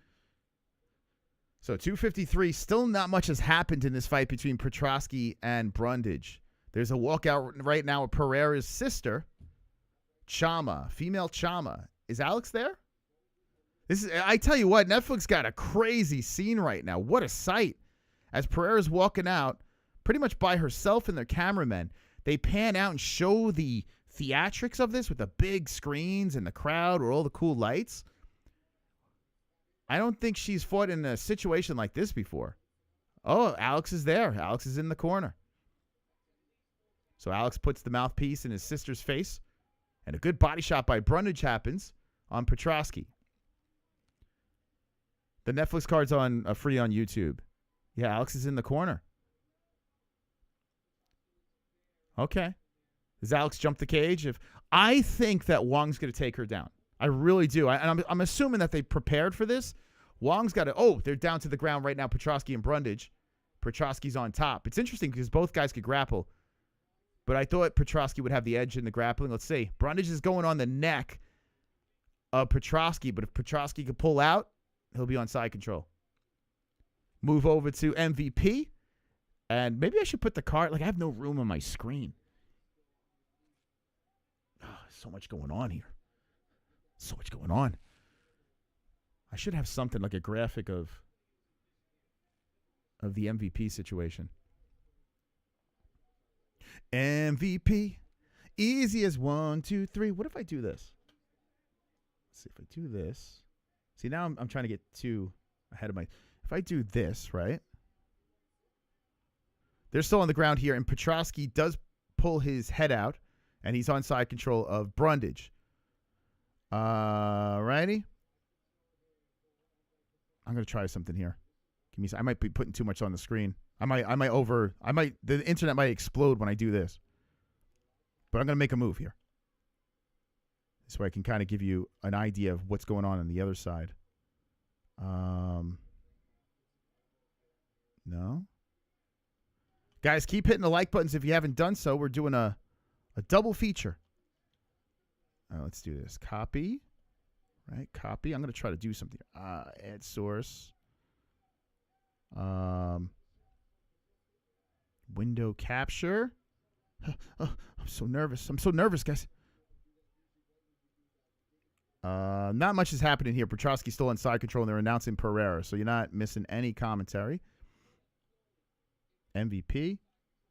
So 253, still not much has happened in this fight between Petroski and Brundage. There's a walkout right now of Pereira's sister, Chama, female Chama. Is Alex there? I tell you what, Netflix got a crazy scene right now. What a sight. As Pereira's walking out, pretty much by herself and their cameramen, they pan out and show the theatrics of this with the big screens and the crowd or all the cool lights. I don't think she's fought in a situation like this before. Oh, Alex is there. Alex is in the corner. So Alex puts the mouthpiece in his sister's face, and a good body shot by Brundage happens on Petroski. The Netflix card's on free on YouTube. Yeah, Alex is in the corner. Okay. Does Alex jump the cage? I think that Wong's going to take her down. I really do. I'm assuming that they prepared for this. Wong's got to... Oh, they're down to the ground right now, Petroski and Brundage. Petroski's on top. It's interesting because both guys could grapple. But I thought Petroski would have the edge in the grappling. Let's see. Brundage is going on the neck of Petroski. But if Petroski could pull out, he'll be on side control. Move over to MVP. And maybe I should put the card... Like, I have no room on my screen. Oh, so much going on here. So much going on. I should have something like a graphic of the MVP situation. MVP. Easy as 1, 2, 3. What if I do this? Let's see if I do this. See, now I'm trying to get too ahead of my... If I do this, right? They're still on the ground here, and Petroski does pull his head out, and he's on side control of Brundage. Righty. I'm gonna try something here. I might be putting too much on the screen. The internet might explode when I do this. But I'm gonna make a move here. So I can kind of give you an idea of what's going on the other side. No. Guys, keep hitting the like buttons if you haven't done so. We're doing a double feature. Let's do this. Copy. Right, copy. I'm going to try to do something. Add source. Window capture. I'm so nervous. I'm so nervous, guys. Not much is happening here. Petroski's still in side control, and they're announcing Pereira, so you're not missing any commentary. MVP.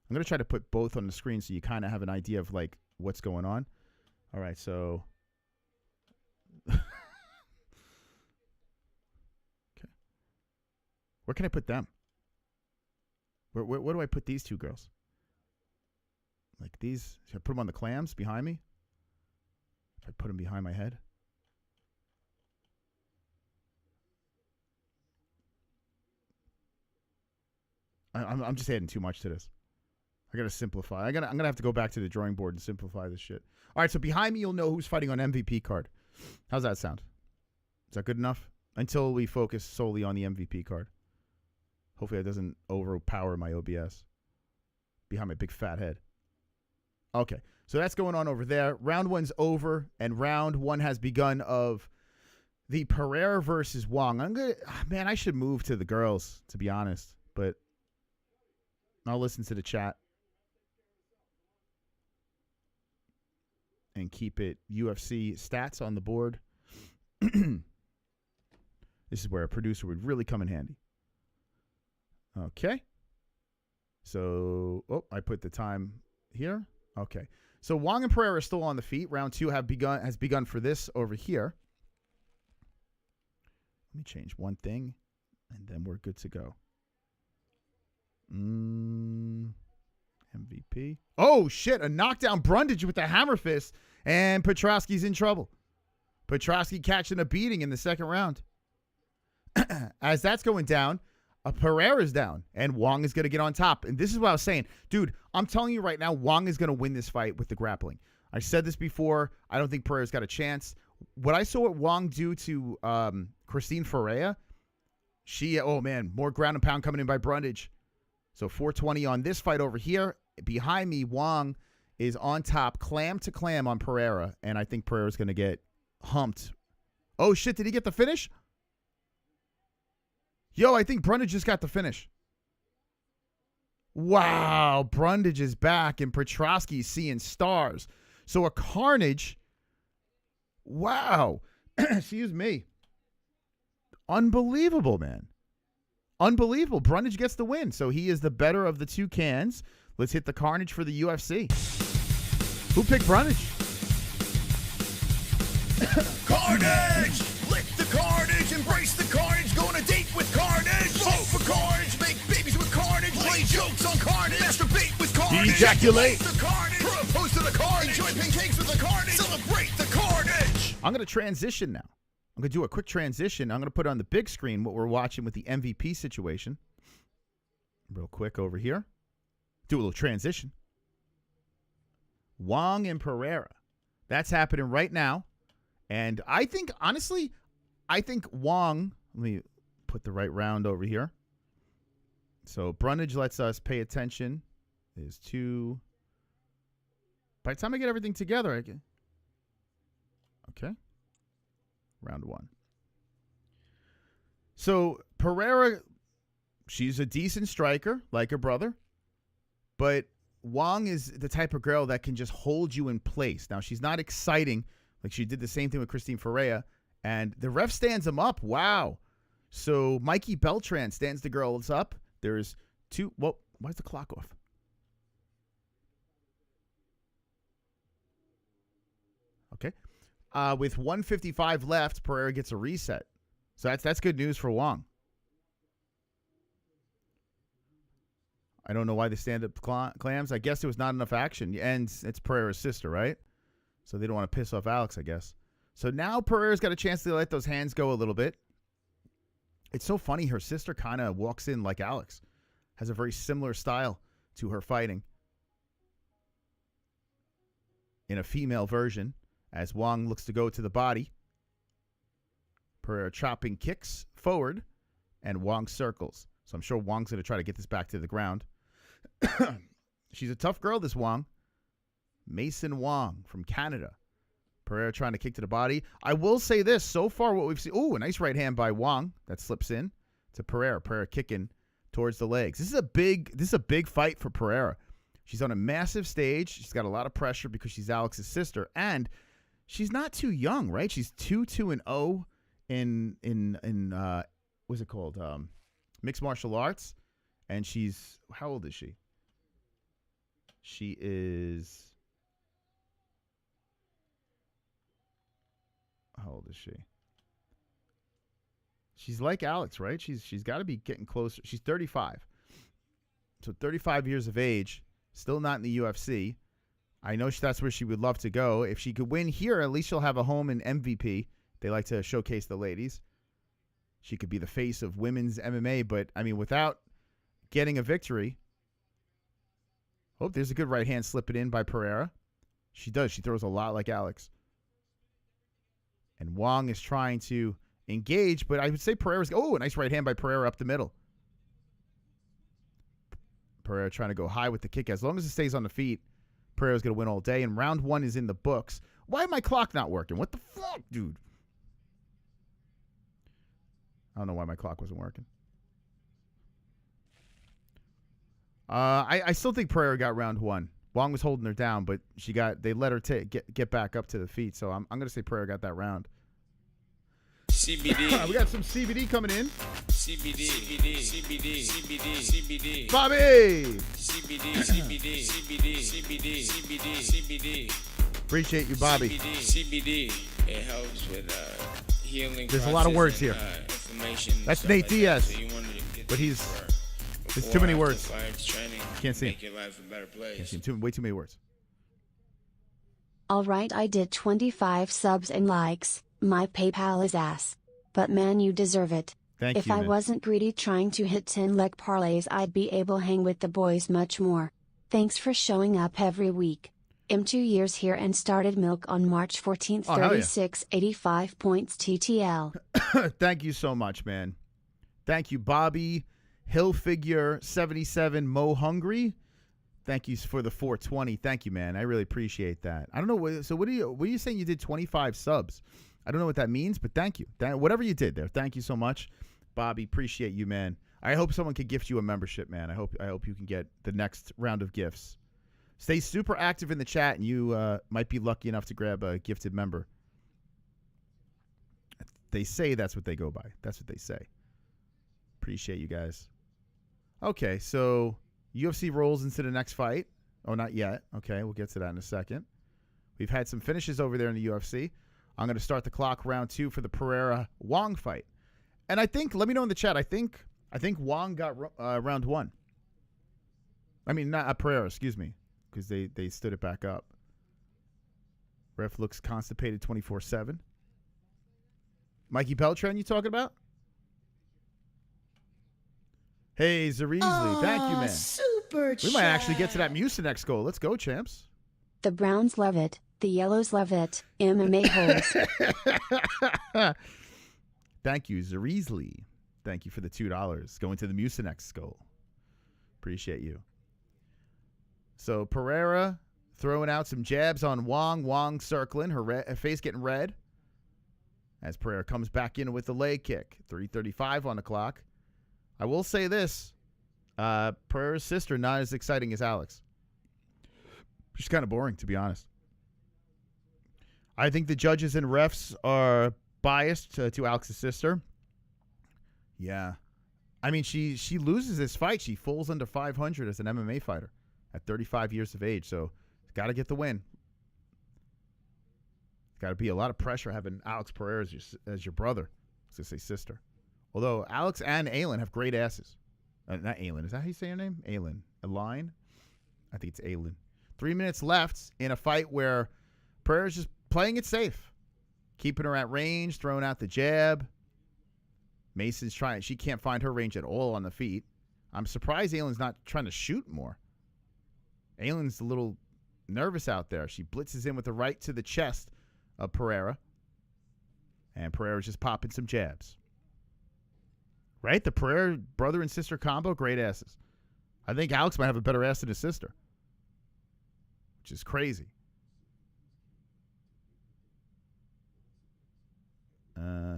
I'm going to try to put both on the screen so you kind of have an idea of, like, what's going on. All right, so. Okay. Where can I put them? Where do I put these two girls? Like these? Should I put them on the clams behind me? If I put them behind my head? I'm just adding too much to this. I gotta simplify. I'm gonna have to go back to the drawing board and simplify this shit. All right, so behind me, you'll know who's fighting on MVP card. How's that sound? Is that good enough? Until we focus solely on the MVP card. Hopefully that doesn't overpower my OBS behind my big fat head. Okay, so that's going on over there. Round 1's over, and round 1 has begun of the Pereira versus Wong. Man, I should move to the girls, to be honest, but I'll listen to the chat and keep it UFC stats on the board. This is where a producer would really come in handy. Okay. So, I put the time here. Okay. So Wong and Pereira are still on the feet. Round 2 has begun for this over here. Let me change one thing, and then we're good to go. MVP. Oh, shit. A knockdown Brundage with the hammer fist, and Petroski's in trouble. Petroski catching a beating in the second round. As that's going down, Pereira's down, and Wong is going to get on top. And this is what I was saying. Dude, I'm telling you right now, Wong is going to win this fight with the grappling. I said this before. I don't think Pereira's got a chance. What I saw Wong do to Christine Ferreira, more ground and pound coming in by Brundage. So 420 on this fight over here. Behind me, Wong is on top, clam to clam on Pereira, and I think Pereira's going to get humped. Oh, shit, did he get the finish? Yo, I think Brundage just got the finish. Wow, Brundage is back, and Petroski's seeing stars. So a carnage. Wow. Excuse me. Unbelievable, man. Unbelievable. Brundage gets the win. So he is the better of the two cans. Let's hit the carnage for the UFC. Who picked Brundage?
Carnage! Lick the carnage, embrace the carnage, go on a date with carnage. Vote for carnage, make babies with carnage, play jokes on carnage, masturbate with carnage,
ejaculate
the carnage, propose to the carnage, enjoy pancakes with the carnage, celebrate the carnage.
I'm going to transition now. I'm going to do a quick transition. I'm going to put on the big screen what we're watching with the MVP situation. Real quick over here. Do a little transition. Wong and Pereira. That's happening right now. And I think, honestly, Wong, let me put the right round over here. So Brundage lets us pay attention. There's 2. By the time I get everything together, okay. Round 1. So Pereira, she's a decent striker, like her brother. But Wong is the type of girl that can just hold you in place. Now, she's not exciting. Like, she did the same thing with Christine Ferreira. And the ref stands him up. Wow. So Mikey Beltran stands the girls up. There's 2. Well, why is the clock off? Okay. With 1:55 left, Pereira gets a reset. So that's good news for Wong. I don't know why they stand up clams. I guess there was not enough action. And it's Pereira's sister, right? So they don't want to piss off Alex, I guess. So now Pereira's got a chance to let those hands go a little bit. It's so funny. Her sister kind of walks in like Alex. Has a very similar style to her fighting. In a female version, as Wong looks to go to the body. Pereira chopping kicks forward, and Wong circles. So I'm sure Wong's going to try to get this back to the ground. She's a tough girl, this Wong. Mason Wong from Canada. Pereira trying to kick to the body. I will say this. So far, what we've seen. Oh, a nice right hand by Wong that slips in to Pereira. Pereira kicking towards the legs. This is a big fight for Pereira. She's on a massive stage. She's got a lot of pressure because she's Alex's sister, and she's not too young, right? She's 2-2-0 in what's it called? Mixed martial arts, and she's, how old is she? She is... How old is she? She's like Alex, right? She's got to be getting closer. She's 35. So 35 years of age, still not in the UFC. I know that's where she would love to go. If she could win here, at least she'll have a home in MVP. They like to showcase the ladies. She could be the face of women's MMA, but, I mean, without getting a victory. Oh, there's a good right hand slipping in by Pereira. She does. She throws a lot like Alex. And Wong is trying to engage, but I would say Pereira's... Oh, a nice right hand by Pereira up the middle. Pereira trying to go high with the kick. As long as it stays on the feet, Pereira's going to win all day. And round 1 is in the books. Why is my clock not working? What the fuck, dude? I don't know why my clock wasn't working. I still think Pereira got round 1. Wong was holding her down, but they let her get back up to the feet. So I'm going to say Pereira got that round.
CBD.
We got some CBD coming in.
CBD. CBD. CBD. CBD. CBD.
Bobby.
CBD. CBD. CBD. CBD. CBD. CBD.
Appreciate you, Bobby.
CBD. It helps with healing.
There's a lot of words here.
Inflammation.
That's Nate Diaz.
So
but there's too many words. Can't see him.
Make your life a better place.
Can't see him. Way too many words.
All right, I did 25 subs and likes. My PayPal is ass. But man, you deserve it.
Thank
if
you,
I
man.
wasn't greedy trying to hit 10 leg parlays, I'd be able to hang with the boys much more. Thanks for showing up every week. I'm 2 years here and started milk on March 14th, 36, 85 points TTL.
Thank you so much, man. Thank you, Bobby. Hillfigure 77 Mo Hungry. Thank you for the 420. Thank you, man. I really appreciate that. I don't know. So what are you saying? You did 25 subs. I don't know what that means, but thank you. Whatever you did there, thank you so much, Bobby. Appreciate you, man. I hope someone could gift you a membership, man. I hope you can get the next round of gifts. Stay super active in the chat, and you might be lucky enough to grab a gifted member. They say that's what they go by. That's what they say. Appreciate you guys. Okay, so UFC rolls into the next fight. Oh, not yet. Okay, we'll get to that in a second. We've had some finishes over there in the UFC. I'm going to start the clock round 2 for the Pereira-Wong fight. And I think, let me know in the chat, I think Wong got round 1. I mean, not Pereira, excuse me, because they stood it back up. Ref looks constipated 24/7. Mikey Beltran, you talking about? Hey, Zarizli, thank you, man.
Super
We might actually get to that Mucinex goal. Let's go, champs.
The Browns love it. The Yellows love it. MMA-Holes.
Thank you, Zarizli. Thank you for the $2. Going to the Mucinex goal. Appreciate you. So Pereira throwing out some jabs on Wong. Wong circling, her face getting red. As Pereira comes back in with the leg kick. 3:35 on the clock. I will say this. Pereira's sister, not as exciting as Alex. She's kind of boring, to be honest. I think the judges and refs are biased to Alex's sister. Yeah. I mean, she loses this fight. She falls under 500 as an MMA fighter at 35 years of age. So, got to get the win. Got to be a lot of pressure having Alex Pereira as your brother. I was going to say sister. Although Alex and Aylin have great asses. Not Aylin. Is that how you say her name? Aylin. Aline? I think it's Aylin. 3 minutes left in a fight where Pereira's just playing it safe. Keeping her at range, throwing out the jab. Mason's trying. She can't find her range at all on the feet. I'm surprised Aylin's not trying to shoot more. Aylin's a little nervous out there. She blitzes in with the right to the chest of Pereira. And Pereira's just popping some jabs. Right? The Pereira brother and sister combo, great asses. I think Alex might have a better ass than his sister. Which is crazy.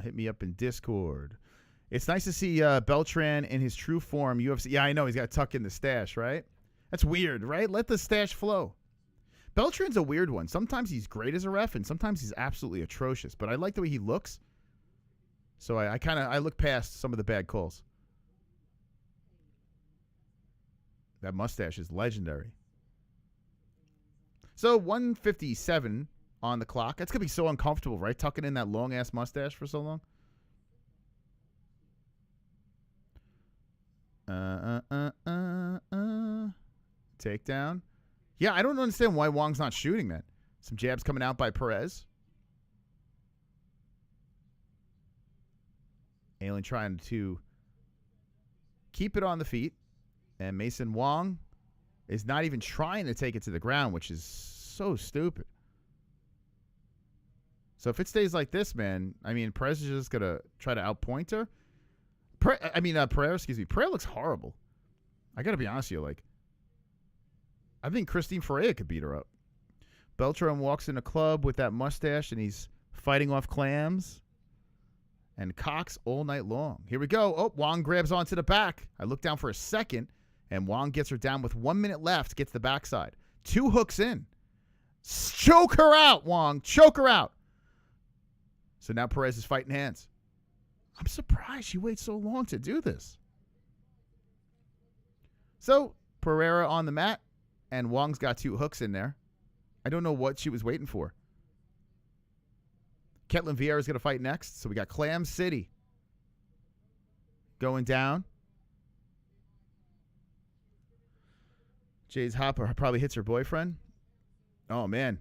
Hit me up in Discord. It's nice to see Beltran in his true form. UFC. Yeah, I know. He's got to tuck in the stash, right? That's weird, right? Let the stash flow. Beltran's a weird one. Sometimes he's great as a ref, and sometimes he's absolutely atrocious. But I like the way he looks. So I look past some of the bad calls. That mustache is legendary. So 1:57 on the clock. That's going to be so uncomfortable, right? Tucking in that long-ass mustache for so long. Takedown. Yeah, I don't understand why Wong's not shooting that. Some jabs coming out by Perez. Allen trying to keep it on the feet. And Mason Wong is not even trying to take it to the ground, which is so stupid. So if it stays like this, man, I mean, Perez is just going to try to outpoint her. Pereira, excuse me. Pereira looks horrible. I got to be honest with you. Like, I think Christine Ferreira could beat her up. Beltran walks in a club with that mustache, and he's fighting off clams and cocks all night long. Here we go. Oh, Wong grabs onto the back. I look down for a second, and Wong gets her down with 1 minute left, gets the backside. 2 hooks in. Choke her out, Wong. Choke her out. So now Perez is fighting hands. I'm surprised she waits so long to do this. So Pereira on the mat, and Wong's got 2 hooks in there. I don't know what she was waiting for. Ketlen Vieira is going to fight next. So we got Clam City going down. Jay's Hopper probably hits her boyfriend. Oh, man.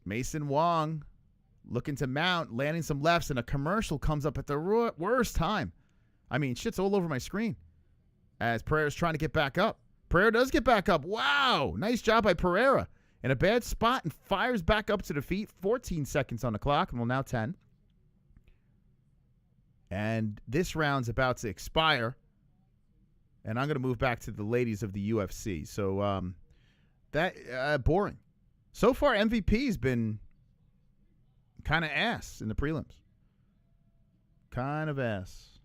Mason Wong looking to mount, landing some lefts, and a commercial comes up at the worst time. I mean, shit's all over my screen as Pereira's trying to get back up. Pereira does get back up. Wow. Nice job by Pereira. In a bad spot and fires back up to the feet. 14 seconds on the clock. Well, now 10. And this round's about to expire. And I'm going to move back to the ladies of the UFC. So, boring. So far, MVP's been kind of ass in the prelims. Kind of ass.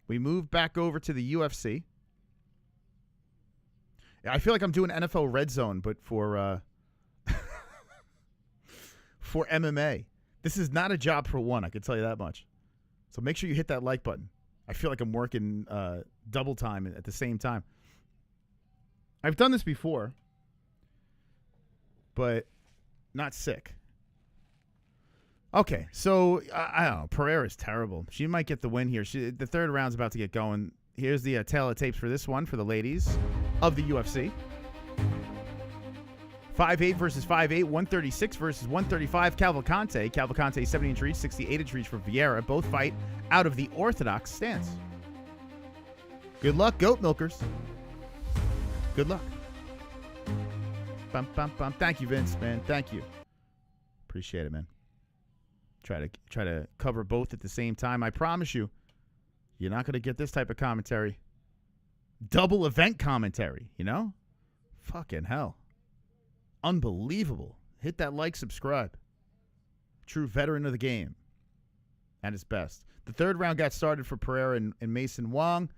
We move back over to the UFC. I feel like I'm doing NFL Red Zone, but for for MMA. This is not a job for one, I can tell you that much. So make sure you hit that like button. I feel like I'm working double time at the same time. I've done this before, but not sick. Okay, so I don't know. Pereira's terrible. She might get the win here. The third round's about to get going. Here's the tale of tapes for this one for the ladies of the UFC. 5'8" versus 5'8", 136 versus 135. Cavalcanti 70-inch reach, 68-inch reach for Vieira. Both fight out of the orthodox stance. Good luck, goat milkers. Good luck. Bum, bum, bum. Thank you, Vince, man. Thank you. Appreciate it, man. Try to cover both at the same time. I promise you, you're not going to get this type of commentary. Double event commentary, you know? Fucking hell. Unbelievable. Hit that like, subscribe. True veteran of the game. At his best. The third round got started for Pereira and Mason Wong.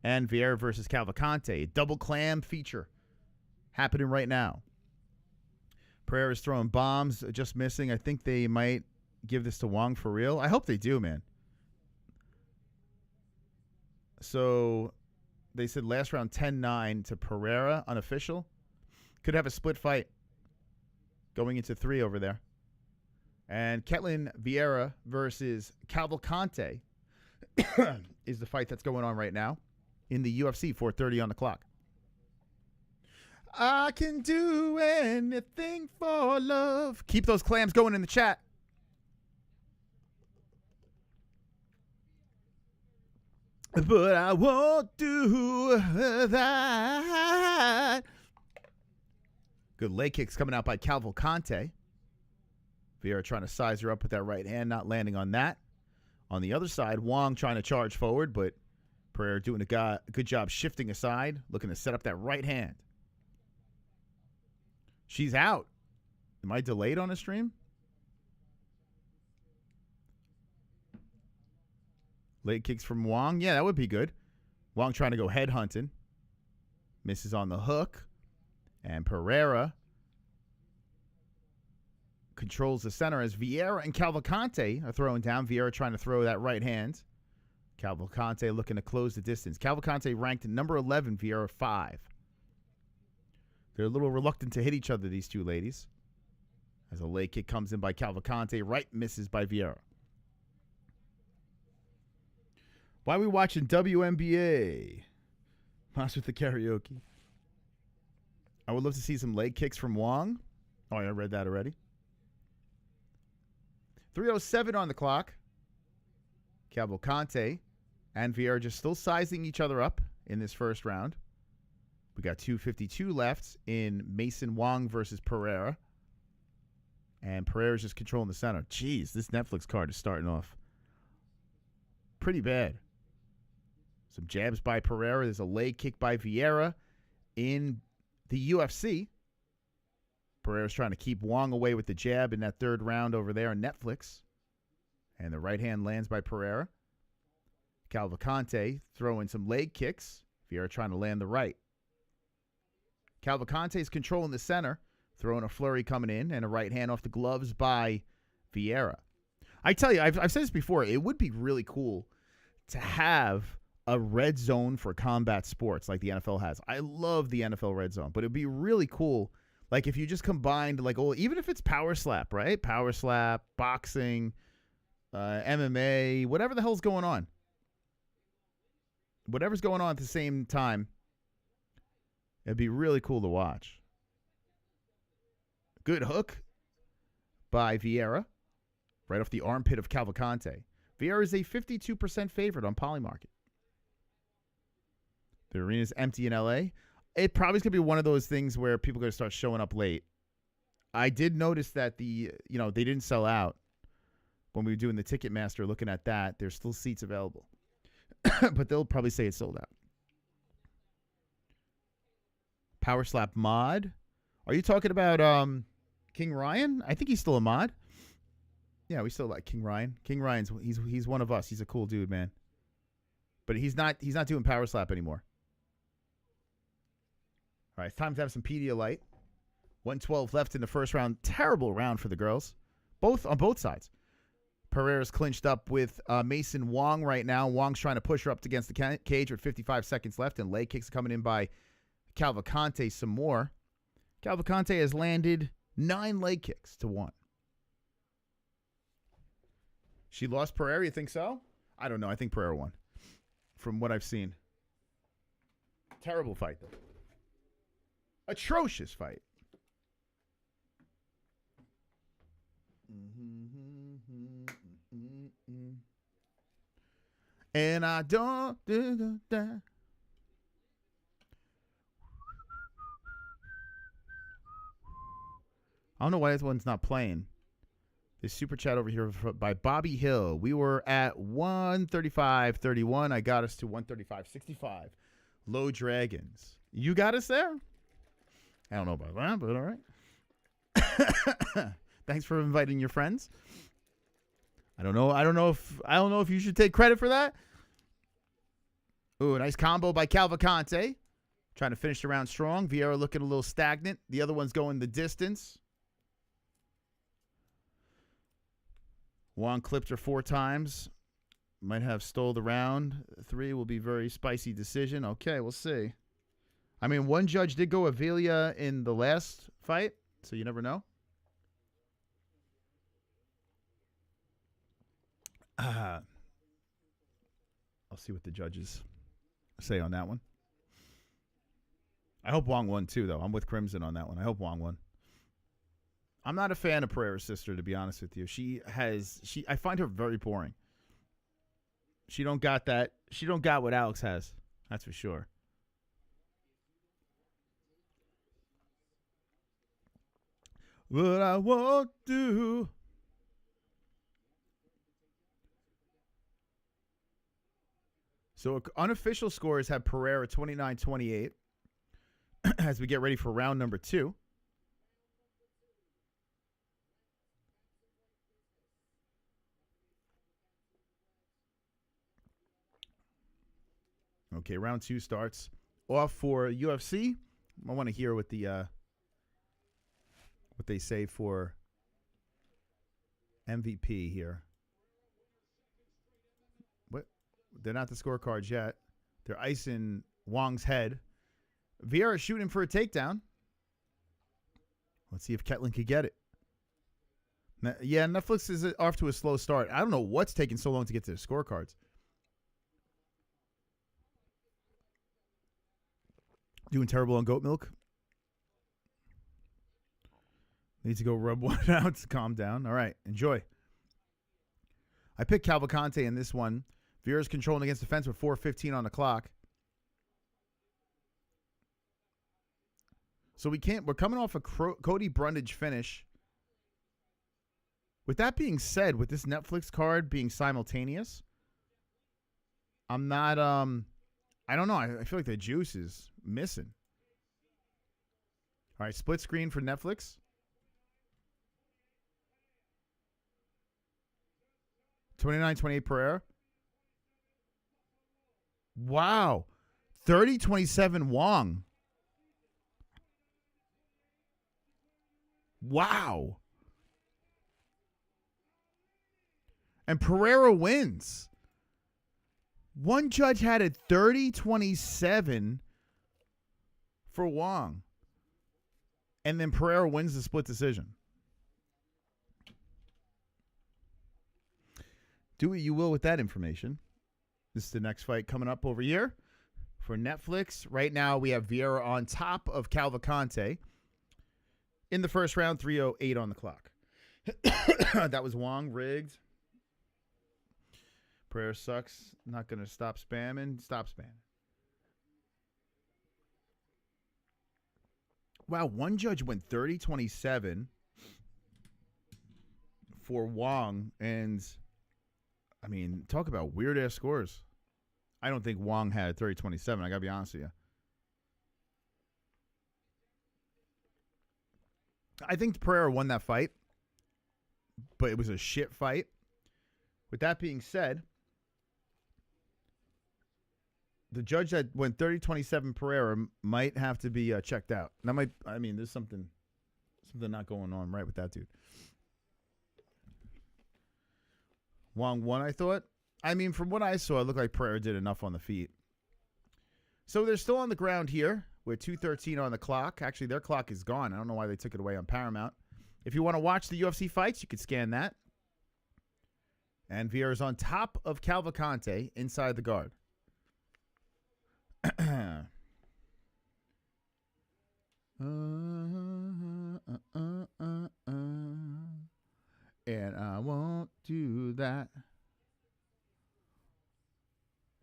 And Vieira versus Cavalcanti. A double clam feature happening right now. Pereira's throwing bombs, just missing. I think they might give this to Wong for real. I hope they do, man. So they said last round 10-9 to Pereira, unofficial. Could have a split fight going into 3 over there. And Ketlen Vieira versus Cavalcanti is the fight that's going on right now in the UFC, 4:30 on the clock. I can do anything for love. Keep those clams going in the chat. But I won't do that. Good leg kicks coming out by Cavalcanti. Vieira trying to size her up with that right hand, not landing on that. On the other side, Wong trying to charge forward, but Pereira doing a good job shifting aside, looking to set up that right hand. She's out. Am I delayed on the stream? Leg kicks from Wong. Yeah, that would be good. Wong trying to go head hunting. Misses on the hook. And Pereira controls the center as Vieira and Cavalcanti are throwing down. Vieira trying to throw that right hand. Cavalcanti looking to close the distance. Cavalcanti ranked number 11, Vieira 5. They're a little reluctant to hit each other, these two ladies. As a leg kick comes in by Cavalcanti, right misses by Vieira. Why are we watching WNBA? Moss with the karaoke. I would love to see some leg kicks from Wong. Oh, I read that already. 3:07 on the clock. Cavalcanti and Vieira just still sizing each other up in this first round. We got 2:52 left in Mason Wong versus Pereira. And Pereira's just controlling the center. Jeez, this Netflix card is starting off pretty bad. Some jabs by Pereira. There's a leg kick by Vieira in the UFC. Pereira's trying to keep Wong away with the jab in that third round over there on Netflix. And the right hand lands by Pereira. Cavalcanti throwing some leg kicks. Vieira trying to land the right. Cavalcanti's controlling the center, throwing a flurry coming in, and a right hand off the gloves by Vieira. I tell you, I've said this before, it would be really cool to have a red zone for combat sports like the NFL has. I love the NFL red zone, but it'd be really cool, like if you just combined, like, even if it's power slap, right? Power slap, boxing, MMA, whatever the hell's going on. Whatever's going on at the same time, it'd be really cool to watch. Good hook by Vieira, right off the armpit of Cavalcanti. Vieira is a 52% favorite on MaRkY. The arena's empty in LA. It probably is going to be one of those things where people are going to start showing up late. I did notice that they didn't sell out when we were doing the Ticketmaster, looking at that. There's still seats available. But they'll probably say it's sold out. Power slap mod. Are you talking about King Ryan? I think he's still a mod. Yeah, we still like King Ryan. King Ryan's he's one of us. He's a cool dude, man. But he's not doing power slap anymore. All right, it's time to have some Pedialyte. 1:12 left in the first round. Terrible round for the girls. On both sides. Pereira's clinched up with Mason Wong right now. Wong's trying to push her up against the cage with 55 seconds left, and leg kicks coming in by Cavalcanti some more. Cavalcanti has landed 9 leg kicks to 1. She lost Pereira, you think so? I don't know. I think Pereira won from what I've seen. Terrible fight, though. Atrocious fight. And I don't do that. I don't know why this one's not playing. This super chat over here by Bobby Hill. We were at 135.31. I got us to 135.65. Low Dragons. You got us there? I don't know about that, but all right. Thanks for inviting your friends. I don't know if you should take credit for that. Ooh, a nice combo by Cavalcanti. Trying to finish the round strong. Vieira looking a little stagnant. The other one's going the distance. Wong clipped her 4 times. Might have stole the round. 3 will be very spicy decision. Okay, we'll see. I mean, one judge did go Avelia in the last fight, so you never know. I'll see what the judges say on that one. I hope Wong won too, though. I'm with Crimson on that one. I hope Wong won. I'm not a fan of Pereira's sister, to be honest with you. I find her very boring. She don't got that. She don't got what Alex has. That's for sure. What I won't do. So unofficial scores have Pereira 29-28 as we get ready for round number 2. Okay, round 2 starts off for UFC. I want to hear what they say for MVP here. What? They're not the scorecards yet. They're icing Wong's head. Vieira shooting for a takedown. Let's see if Ketlen could get it. Yeah, Netflix is off to a slow start. I don't know what's taking so long to get to the scorecards. Doing terrible on goat milk. Need to go rub one out to calm down. All right, enjoy. I picked Cavalcanti in this one. Vieira's controlling against the fence with 4:15 on the clock. So we're coming off a Cody Brundage finish. With that being said, with this Netflix card being simultaneous, I'm not, I don't know. I feel like the juice is missing. All right, split screen for Netflix. $29.28 Pereira. Wow. 30.27 Wong. Wow. And Pereira wins. One judge had it 30-27 for Wong. And then Pereira wins the split decision. Do what you will with that information. This is the next fight coming up over here for Netflix. Right now we have Vieira on top of Cavalcanti. In the first round, 3:08 on the clock. That was Wong, rigged. Prayer sucks. Not going to stop spamming. Stop spamming. Wow, one judge went 30-27 for Wong. And, I mean, talk about weird-ass scores. I don't think Wong had 30-27. I got to be honest with you. I think Pereira won that fight, but it was a shit fight. With that being said, the judge that went 30-27 Pereira might have to be checked out. That might, I mean, there's something not going on right with that dude. Wong won, I thought. I mean, from what I saw, it looked like Pereira did enough on the feet. So they're still on the ground here. With 2:13 on the clock. Actually, their clock is gone. I don't know why they took it away on Paramount. If you want to watch the UFC fights, you could scan that. And Vieira's on top of Cavalcanti inside the guard. And I won't do that.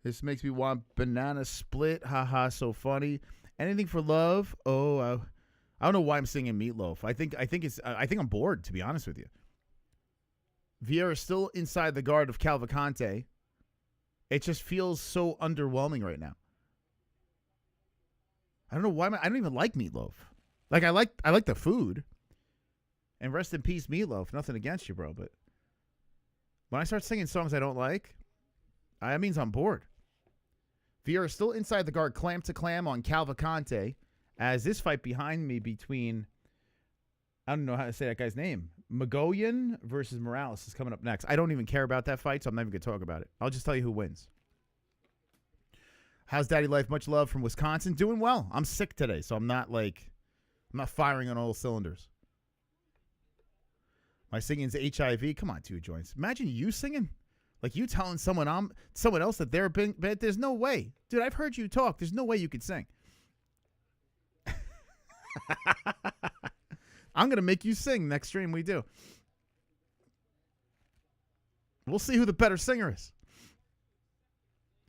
This makes me want banana split. Haha, so funny. Anything for love? Oh, I don't know why I'm singing Meatloaf. I think I'm bored, to be honest with you. Vieira is still inside the guard of Cavalcanti. It just feels so underwhelming right now. I don't know why. I don't even like Meatloaf. Like I like the food. And rest in peace, Meatloaf. Nothing against you, bro, but when I start singing songs I don't like, that means I'm bored. Vieira is still inside the guard, clam to clam on Cavalcanti, as this fight behind me between, I don't know how to say that guy's name, Magoyan versus Morales is coming up next. I don't even care about that fight, so I'm not even going to talk about it. I'll just tell you who wins. How's Daddy Life? Much love from Wisconsin. Doing well. I'm sick today, so I'm not firing on all cylinders. My singing's HIV. Come on, 2 joints. Imagine you singing. Like you telling someone else that they're bad. There's no way. Dude, I've heard you talk. There's no way you could sing. I'm going to make you sing next stream we do. We'll see who the better singer is.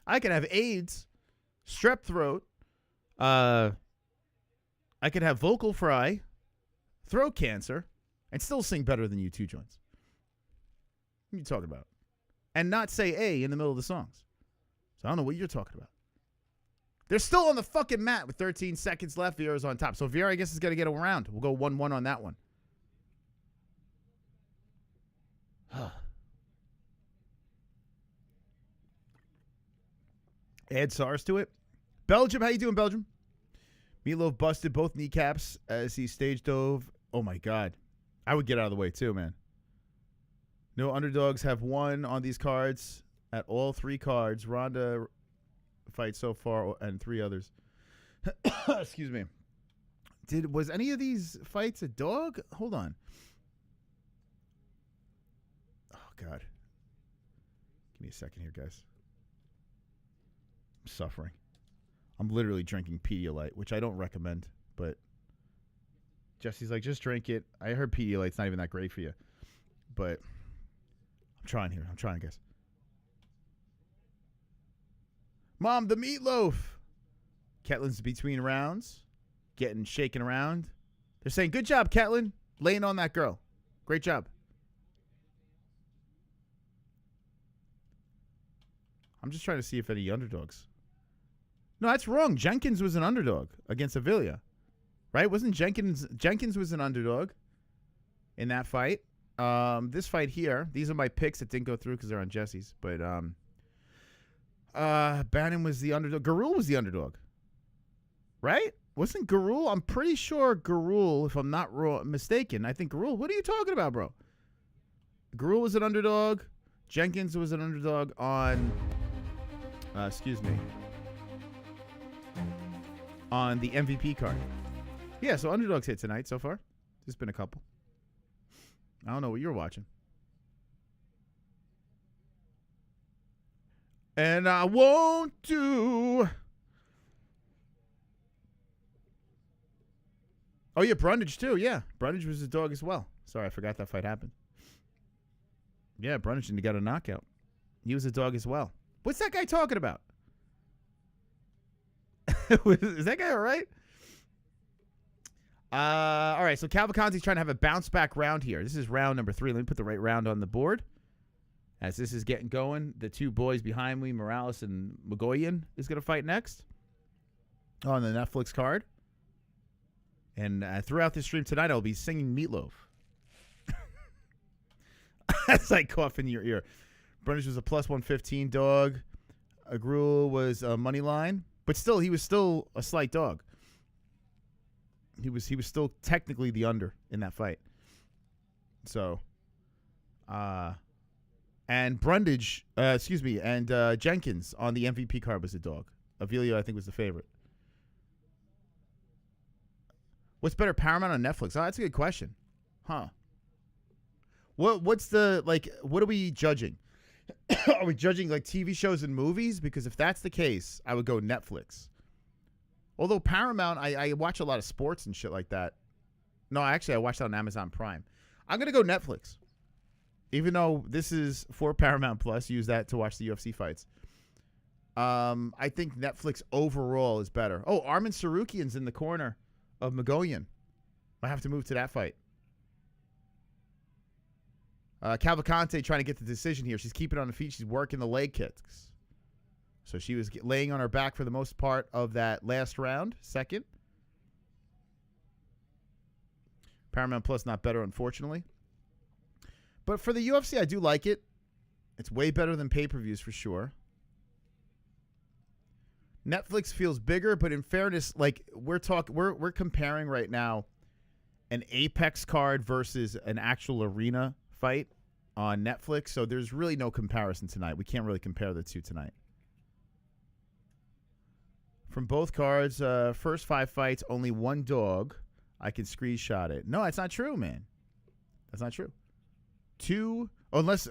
I could have AIDS, strep throat. I could have vocal fry, throat cancer, and still sing better than you 2 joints. What are you talking about? And not say A in the middle of the songs. So I don't know what you're talking about. They're still on the fucking mat with 13 seconds left. Vieira's on top. So Vieira, I guess, is going to get around. We'll go 1-1 on that one. Add SARS to it. Belgium, how you doing, Belgium? Meatloaf busted both kneecaps as he stage dove. Oh, my God. I would get out of the way, too, man. No underdogs have won on these cards at all 3 cards. Ronda fight so far and 3 others. Excuse me. Was any of these fights a dog? Hold on. Oh God. Give me a second here, guys. I'm suffering. I'm literally drinking Pedialyte, which I don't recommend, but Jesse's like, just drink it. I heard Pedialyte's not even that great for you, but I'm trying here. I'm trying, guys. Mom, the meatloaf. Ketlen's between rounds, getting shaken around. They're saying, good job, Ketlen, laying on that girl. Great job. I'm just trying to see if any underdogs. No, that's wrong. Jenkins was an underdog against Avila, right? Wasn't Jenkins was an underdog in that fight. This fight here, these are my picks that didn't go through because they're on Jesse's. But Bannon was the underdog. Gurule was the underdog, right? Wasn't Gurule? I'm pretty sure Gurule, if I'm not mistaken. I think Gurule. What are you talking about, bro? Gurule was an underdog. Jenkins was an underdog on, on the MVP card. Yeah, so underdogs hit tonight so far. There's been a couple. I don't know what you're watching. And I won't do. Oh, yeah, Brundage too. Yeah, Brundage was a dog as well. Sorry, I forgot that fight happened. Yeah, Brundage and he got a knockout. He was a dog as well. What's that guy talking about? Is that guy all right? All right, so Cavalcanti's trying to have a bounce back round here. This is round number 3. Let me put the right round on the board. As this is getting going, the two boys behind me, Morales and Magoyan, is going to fight next on the Netflix card. And throughout this stream tonight, I'll be singing Meatloaf. As I cough in your ear. Brundage was a plus 115 dog. Gurule was a money line. But still, he was still a slight dog. He was still technically the under in that fight. So, and Brundage, and Jenkins on the MVP card was a dog. Avilio, I think, was the favorite. What's better, Paramount or Netflix? Oh, that's a good question. Huh. What's the, like, what are we judging? Are we judging, like, TV shows and movies? Because if that's the case, I would go Netflix. Although Paramount, I watch a lot of sports and shit like that. No, actually, I watched it on Amazon Prime. I'm going to go Netflix. Even though this is for Paramount Plus, use that to watch the UFC fights. I think Netflix overall is better. Oh, Armin Sarukian's in the corner of Magoyan. I have to move to that fight. Cavalcanti trying to get the decision here. She's keeping on the feet. She's working the leg kicks. So she was laying on her back for the most part of that last round. Second. Paramount Plus not better, unfortunately. But for the UFC, I do like it. It's way better than pay-per-views for sure. Netflix feels bigger, but in fairness, like we're comparing right now an Apex card versus an actual arena fight on Netflix. So there's really no comparison tonight. We can't really compare the two tonight. From both cards, first 5 fights, only one dog. I can screenshot it. No, that's not true, man. That's not true. 2, unless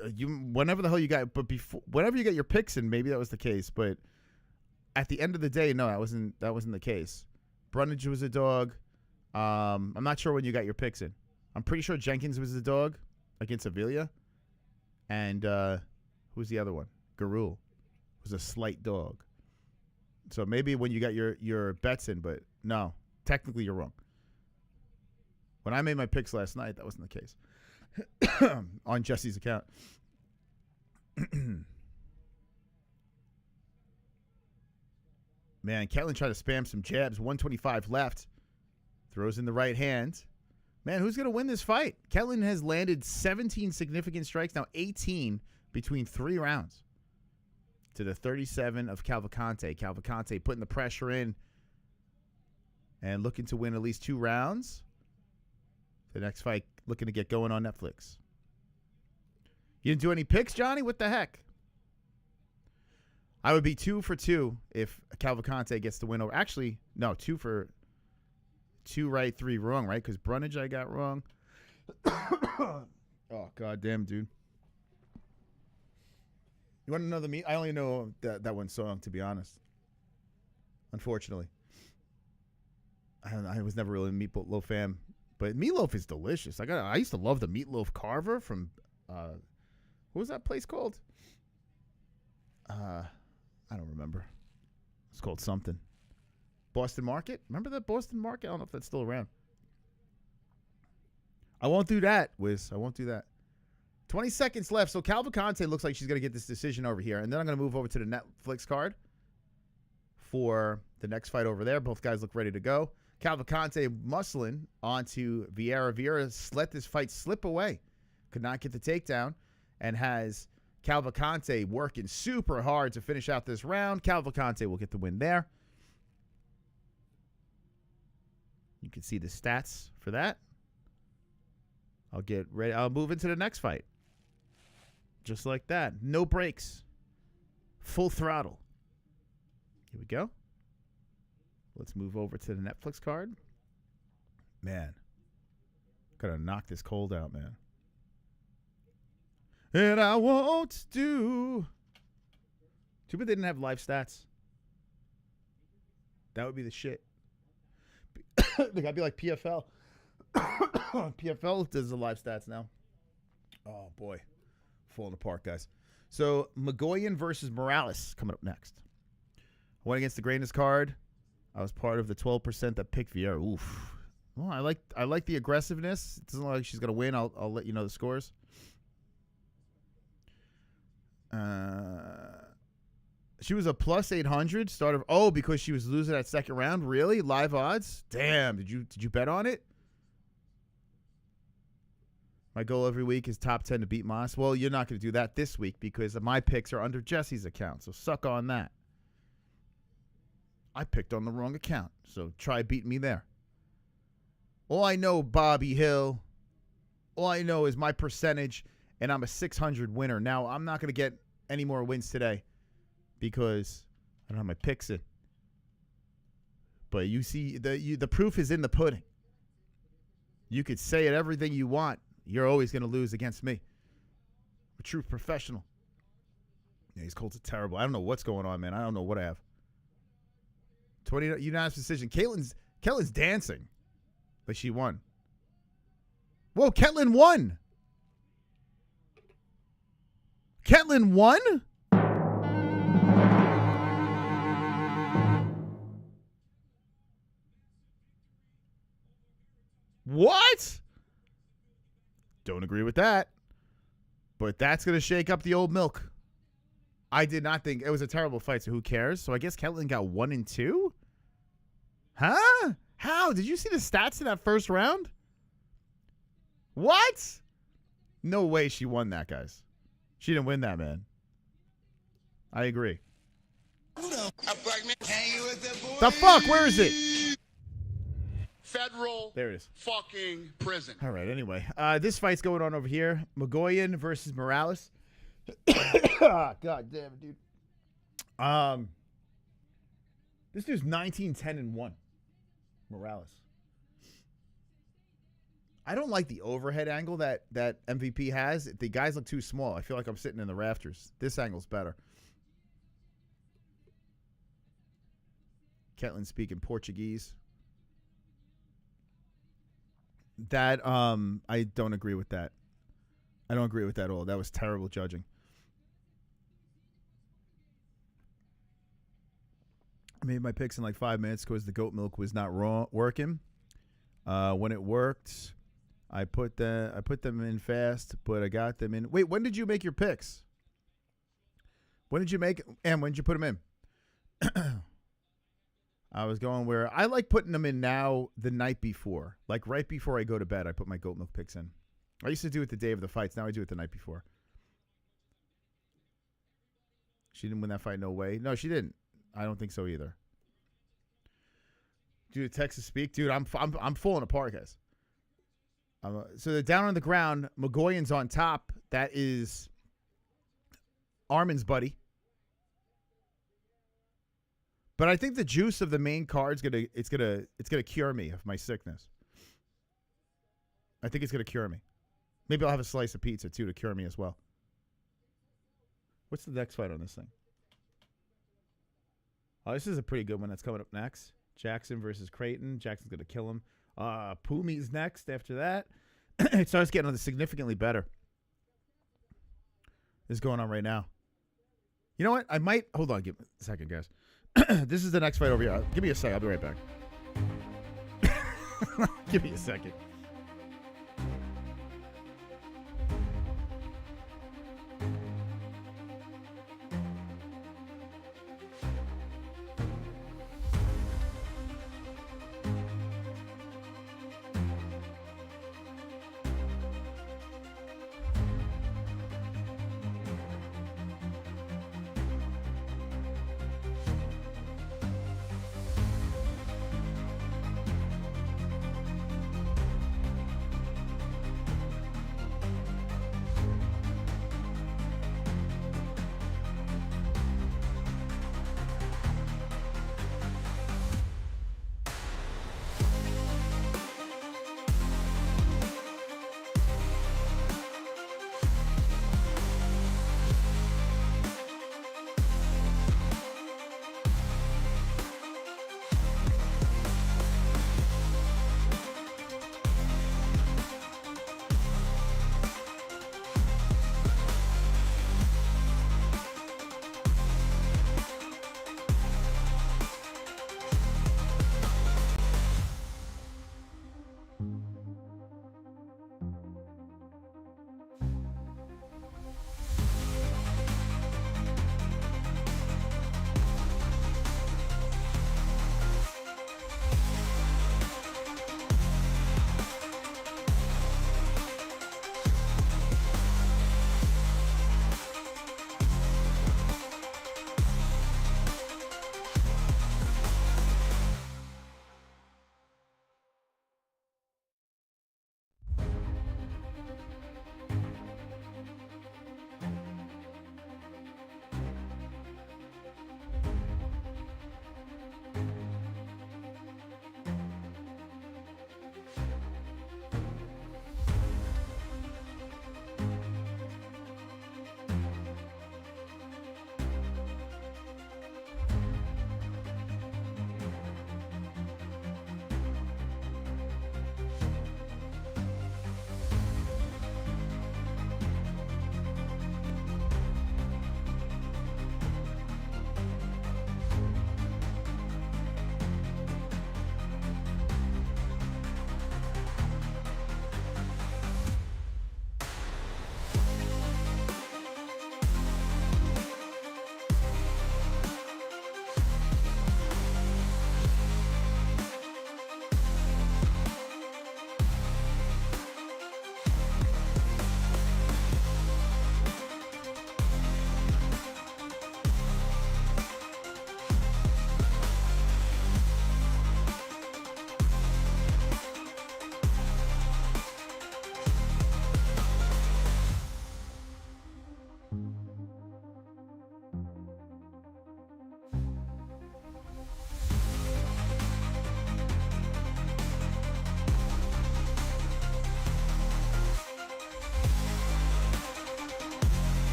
whenever the hell you got, but before, whenever you get your picks in, maybe that was the case. But at the end of the day, no, that wasn't the case. Brundage was a dog. I'm not sure when you got your picks in. I'm pretty sure Jenkins was the dog against Avila. And who's the other one? Gurule was a slight dog. So maybe when you got your bets in, but no, technically you're wrong. When I made my picks last night, that wasn't the case. On Jesse's account. Man, Ketlen tried to spam some jabs. 125 left. Throws in the right hand. Man, who's going to win this fight? Ketlen has landed 17 significant strikes, now 18 between 3 rounds. To the 37 of Cavalcanti. Cavalcanti putting the pressure in and looking to win at least 2 rounds. The next fight looking to get going on Netflix. You didn't do any picks, Johnny? What the heck? I would be 2 for 2 if Cavalcanti gets the win over. Actually, no, 2 for 2 right, 3 wrong, right? Because Brundage I got wrong. Oh, goddamn, dude. You want to know the meat? I only know that one song, to be honest. Unfortunately. I was never really a meatloaf fan. But meatloaf is delicious. I used to love the meatloaf carver from, what was that place called? I don't remember. It's called something. Boston Market? Remember that Boston Market? I don't know if that's still around. I won't do that, Wiz. I won't do that. 20 seconds left. So Cavalcanti looks like she's going to get this decision over here. And then I'm going to move over to the Netflix card for the next fight over there. Both guys look ready to go. Cavalcanti muscling onto Vieira. Vieira let this fight slip away. Could not get the takedown. And has Cavalcanti working super hard to finish out this round. Cavalcanti will get the win there. You can see the stats for that. I'll get ready. I'll move into the next fight. Just like that. No breaks. Full throttle. Here we go. Let's move over to the Netflix card. Man. Gotta knock this cold out, man. And I won't do. Too bad they didn't have live stats. That would be the shit. They gotta be like PFL. PFL does the live stats now. Oh, boy. Falling apart, guys. So, Magoyan versus Morales coming up next. Went against the greatness card. I was part of the 12% that picked Vieira. Oof. Well, I like the aggressiveness. It doesn't look like she's going to win. I'll let you know the scores. She was a plus 800 starter. Oh, because she was losing that second round? Really? Live odds? Damn. Did you bet on it? My goal every week is top 10 to beat Moss. Well, you're not going to do that this week because my picks are under Jesse's account, so suck on that. I picked on the wrong account, so try beating me there. All I know, Bobby Hill, all I know is my percentage, and I'm a 600 winner. Now, I'm not going to get any more wins today because I don't have my picks in. But you see, the proof is in the pudding. You could say it everything you want. You're always going to lose against me. A true professional. Yeah, these Colts are terrible. I don't know what's going on, man. I don't know what I have. 20 unanimous decision. Ketlen's dancing. But she won. Whoa, Ketlen won. Ketlen won? What? Don't agree with that. But that's going to shake up the old milk. I did not think it was a terrible fight, so who cares? So I guess Ketlen got 1 and 2? Huh? How? Did you see the stats in that first round? What? No way she won that, guys. She didn't win that, man. I agree. The fuck? Where is it?
Federal
there it is.
Fucking prison.
All right, anyway. This fight's going on over here. Magoyan versus Morales. God damn it, dude. This dude's 19-10-1. Morales. I don't like the overhead angle that MVP has. The guys look too small. I feel like I'm sitting in the rafters. This angle's better. Ketlen speaking Portuguese. That I don't agree with that. I don't agree with that at all. That was terrible judging. I made my picks in like 5 minutes because the goat milk was not working. When it worked, I put them in fast, but I got them in. Wait, when did you make your picks? When did you make and when did you put them in? I was going where I like putting them in now the night before. Like right before I go to bed, I put my goat milk picks in. I used to do it the day of the fights. Now I do it the night before. She didn't win that fight, no way. No, she didn't. I don't think so either. Dude, Texas speak. Dude, I'm falling apart, guys. So they're down on the ground. Magoyan's on top. That is Armin's buddy. But I think the juice of the main card's gonna cure me of my sickness. I think it's gonna cure me. Maybe I'll have a slice of pizza too to cure me as well. What's the next fight on this thing? Oh, this is a pretty good one that's coming up next. Jackson versus Creighton. Jackson's gonna kill him. Pumi's next after that. It starts getting significantly better. This is going on right now. You know what? I might... Hold on. Give me a second, guys. This is the next fight over here. Give me a sec. I'll be right back. Give me a second.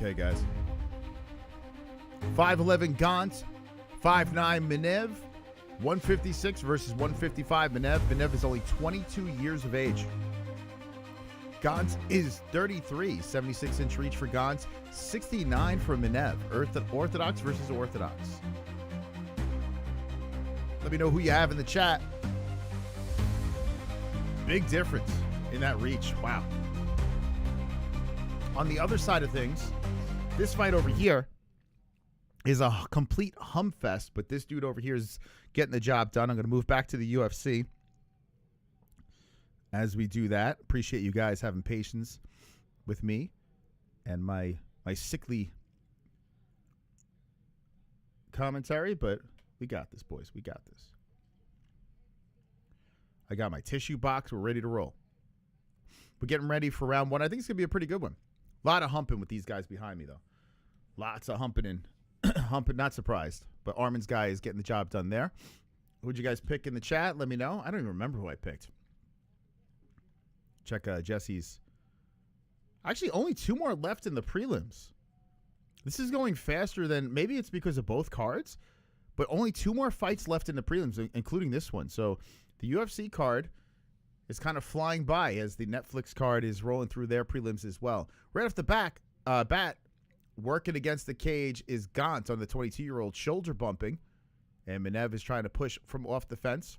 Okay, guys. 5'11 Gantt, 5'9 Menev, 156 versus 155 Menev. Menev is only 22 years of age. Gantt is 33, 76-inch reach for Gantt, 69 for Menev. Orthodox versus orthodox. Let me know who you have in the chat. Big difference in that reach. Wow. On the other side of things, this fight over here is a complete humfest, but this dude over here is getting the job done. I'm going to move back to the UFC as we do that. Appreciate you guys having patience with me and my sickly commentary, but we got this, boys. We got this. I got my tissue box. We're ready to roll. We're getting ready for round one. I think it's going to be a pretty good one. A lot of humping with these guys behind me, though. Lots of humping and humping. Not surprised. But Armin's guy is getting the job done there. Who'd you guys pick in the chat? Let me know. I don't even remember who I picked. Check Jesse's. Actually, only 2 more left in the prelims. This is going faster than, maybe it's because of both cards, but only 2 more fights left in the prelims, including this one. So the UFC card is kind of flying by as the Netflix card is rolling through their prelims as well. Right off the bat, working against the cage is Gantt on the 22-year-old, shoulder bumping, and Menev is trying to push from off the fence.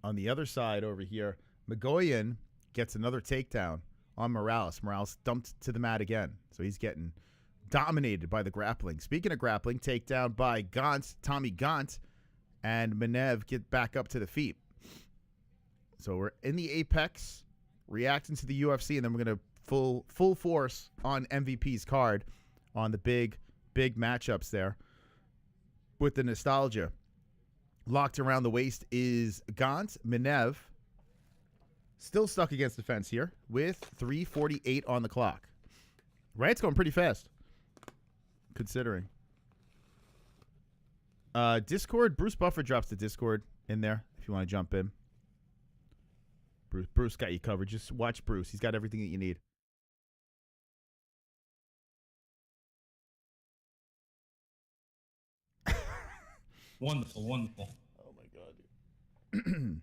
On the other side over here, Magoyan gets another takedown on Morales. Morales dumped to the mat again, so he's getting dominated by the grappling. Speaking of grappling, takedown by Gantt, Tommy Gantt, and Menev get back up to the feet. So we're in the apex, reacting to the UFC, and then we're going to full force on MVP's card on the big matchups there with the nostalgia. Locked around the waist is Gantt. Menev still stuck against the fence here with 3:48 on the clock. Right? It's going pretty fast, considering. Discord, Bruce Buffer drops the Discord in there if you want to jump in. Bruce got you covered. Just watch Bruce. He's got everything that you need.
Wonderful, wonderful.
Oh my god, dude.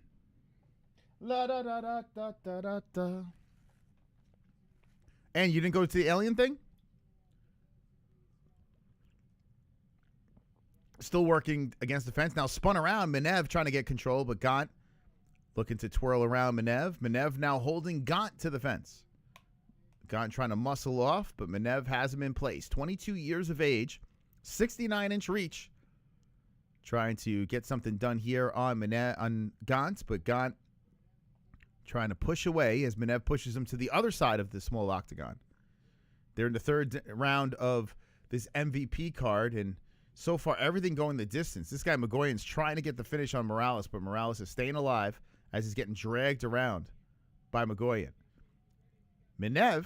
La da da da da da da da. And you didn't go to the alien thing? Still working against the fence. Now spun around. Menev trying to get control, but Gantt looking to twirl around Menev. Menev now holding Gantt to the fence. Gantt trying to muscle off, but Menev has him in place. 22 years of age, 69-inch reach. Trying to get something done here on Gantt, but Gantt trying to push away as Menev pushes him to the other side of the small octagon. They're in the third round of this MVP card, and so far everything going the distance. This guy Magoyan's trying to get the finish on Morales, but Morales is staying alive as he's getting dragged around by Magoyan. Menev,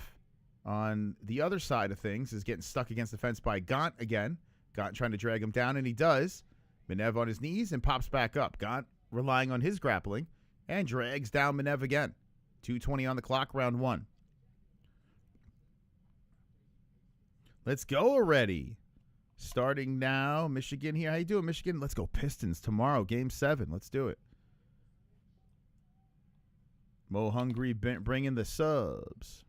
on the other side of things, is getting stuck against the fence by Gantt again. Gantt trying to drag him down, and he does. Menev on his knees and pops back up. Gantt relying on his grappling and drags down Menev again. 2:20 on the clock, round one. Let's go already. Starting now. Michigan here. How you doing, Michigan? Let's go Pistons tomorrow. Game 7. Let's do it. Mo Hungry bringing the subs.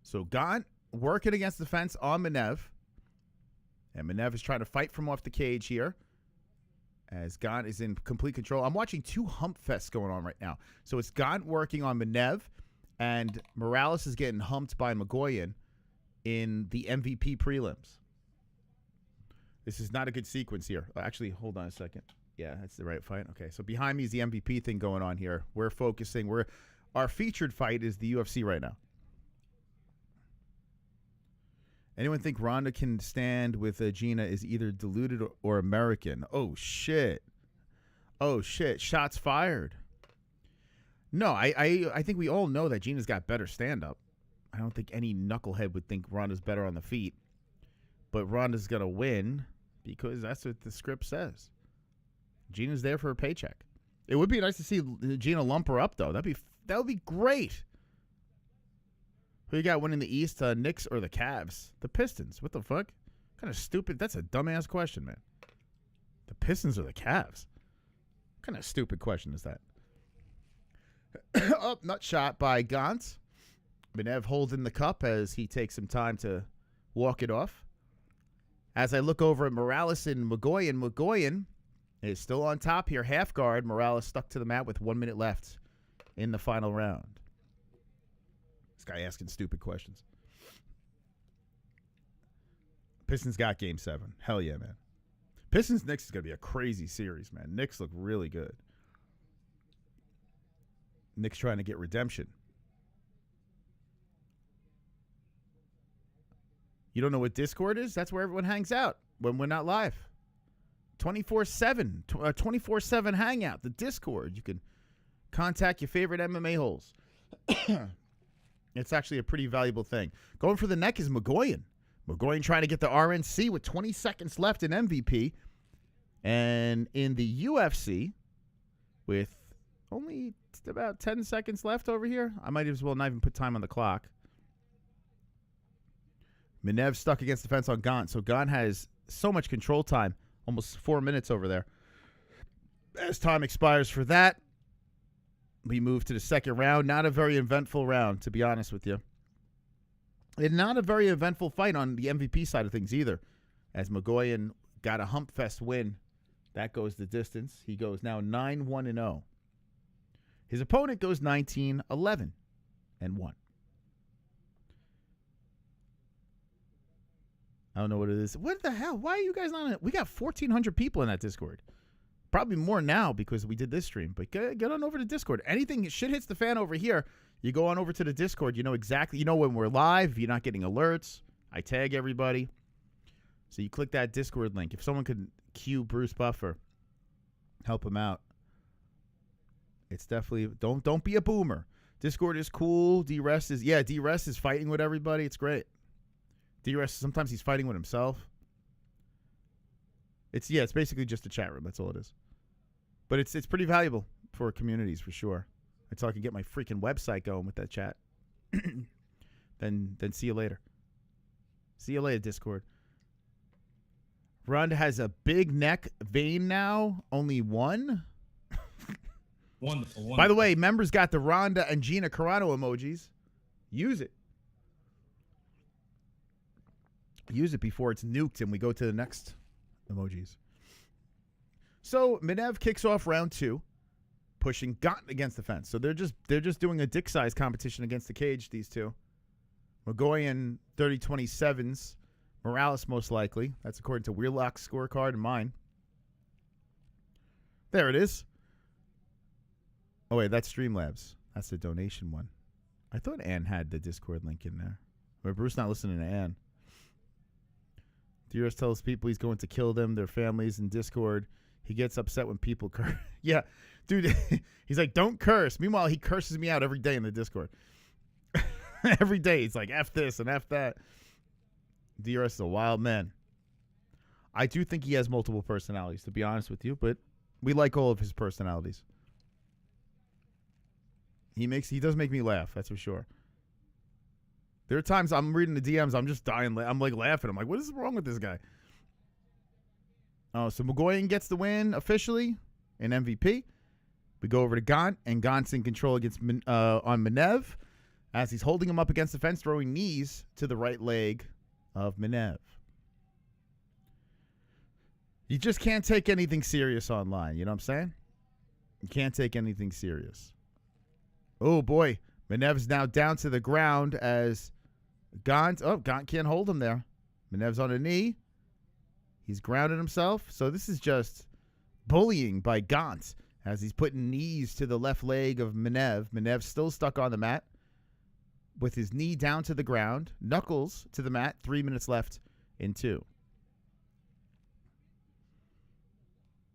So Gantt working against the fence on Menev. And Menev is trying to fight from off the cage here as Gantt is in complete control. I'm watching 2 hump fests going on right now. So it's Gantt working on Menev, and Morales is getting humped by Magoyan in the MVP prelims. This is not a good sequence here. Actually, hold on a second. Yeah, that's the right fight. Okay, so behind me is the MVP thing going on here. We're focusing. Our featured fight is the UFC right now. Anyone think Ronda can stand with Gina is either deluded or American? Oh, shit. Oh, shit. Shots fired. No, I think we all know that Gina's got better stand-up. I don't think any knucklehead would think Ronda's better on the feet. But Ronda's going to win because that's what the script says. Gina's there for a paycheck. It would be nice to see Gina lump her up, though. That would be great. Who you got winning the East, Knicks or the Cavs? The Pistons. What the fuck? Kind of stupid. That's a dumbass question, man. The Pistons or the Cavs? What kind of stupid question is that? Up, nut shot by Gantt. Menev holding the cup as he takes some time to walk it off. As I look over at Morales and Magoyan is still on top here. Half guard. Morales stuck to the mat with 1 minute left in the final round. This guy asking stupid questions. Pistons got game 7. Hell yeah, man. Pistons-Knicks is going to be a crazy series, man. Knicks look really good. Knicks trying to get redemption. You don't know what Discord is? That's where everyone hangs out when we're not live. 24/7. 24/7 hangout. The Discord. You can contact your favorite MMA-Holes. It's actually a pretty valuable thing. Going for the neck is Magoyan. Magoyan trying to get the RNC with 20 seconds left in MVP. And in the UFC, with only about 10 seconds left over here, I might as well not even put time on the clock. Menev stuck against the fence on Gantt. So Gantt has so much control time, almost 4 minutes over there. As time expires for that, we move to the second round. Not a very eventful round, to be honest with you. And not a very eventful fight on the MVP side of things either, as Magoyan got a hump fest win. That goes the distance. He goes now 9-1-0. His opponent goes 19-11-1. I don't know what it is. What the hell? Why are you guys not in it? We got 1,400 people in that Discord. Probably more now because we did this stream. But get on over to Discord. Anything, shit hits the fan over here, you go on over to the Discord. You know exactly. You know when we're live. You're not getting alerts. I tag everybody. So you click that Discord link. If someone could cue Bruce Buffer, help him out. It's definitely, don't be a boomer. Discord is cool. D-Rest is fighting with everybody. It's great. D-Rest, sometimes he's fighting with himself. It's basically just a chat room. That's all it is. But it's pretty valuable for communities for sure. Until I can get my freaking website going with that chat. Then see you later. See you later, Discord. Ronda has a big neck vein now. Only one.
Wonderful.
By the way, members got the Ronda and Gina Carano emojis. Use it. Use it before it's nuked and we go to the next emojis. So Menev kicks off round 2, pushing Gantt against the fence. So they're just doing a dick size competition against the cage, these two. Magoyan 30-27s. Morales most likely. That's according to Wheelock's scorecard and mine. There it is. Oh wait, that's Streamlabs. That's the donation one. I thought Ann had the Discord link in there. Or Bruce not listening to Ann. Diaz tells people he's going to kill them, their families in Discord. He gets upset when people curse. Yeah, dude, he's like, don't curse. Meanwhile, he curses me out every day in the Discord. Every day, he's like, F this and F that. Diaz is a wild man. I do think he has multiple personalities, to be honest with you, but we like all of his personalities. He does make me laugh, that's for sure. There are times I'm reading the DMs, I'm just dying. I'm like laughing. I'm like, what is wrong with this guy? Oh, so Magoyan gets the win officially in MVP. We go over to Gantt, and Gantt's in control against on Menev as he's holding him up against the fence, throwing knees to the right leg of Menev. You just can't take anything serious online. You know what I'm saying? You can't take anything serious. Oh, boy. Menev's now down to the ground as Gantt can't hold him there. Menev's on a knee. He's grounded himself. So this is just bullying by Gantt as he's putting knees to the left leg of Menev. Menev's still stuck on the mat with his knee down to the ground. Knuckles to the mat. 3 minutes left in 2.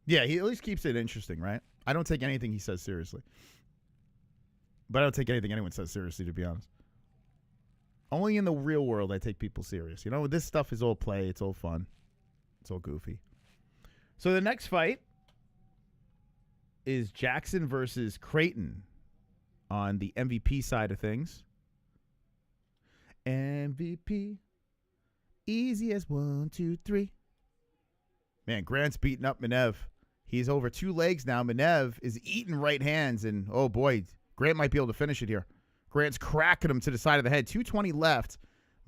Yeah, he at least keeps it interesting, right? I don't take anything he says seriously. But I don't take anything anyone says seriously, to be honest. Only in the real world I take people serious. You know, this stuff is all play. It's all fun. It's all goofy. So the next fight is Jackson versus Creighton on the MVP side of things. MVP. Easy as 1, 2, 3. Man, Grant's beating up Menev. He's over 2 legs now. Menev is eating right hands, and oh boy, Grant might be able to finish it here. Grant's cracking him to the side of the head. 2:20 left.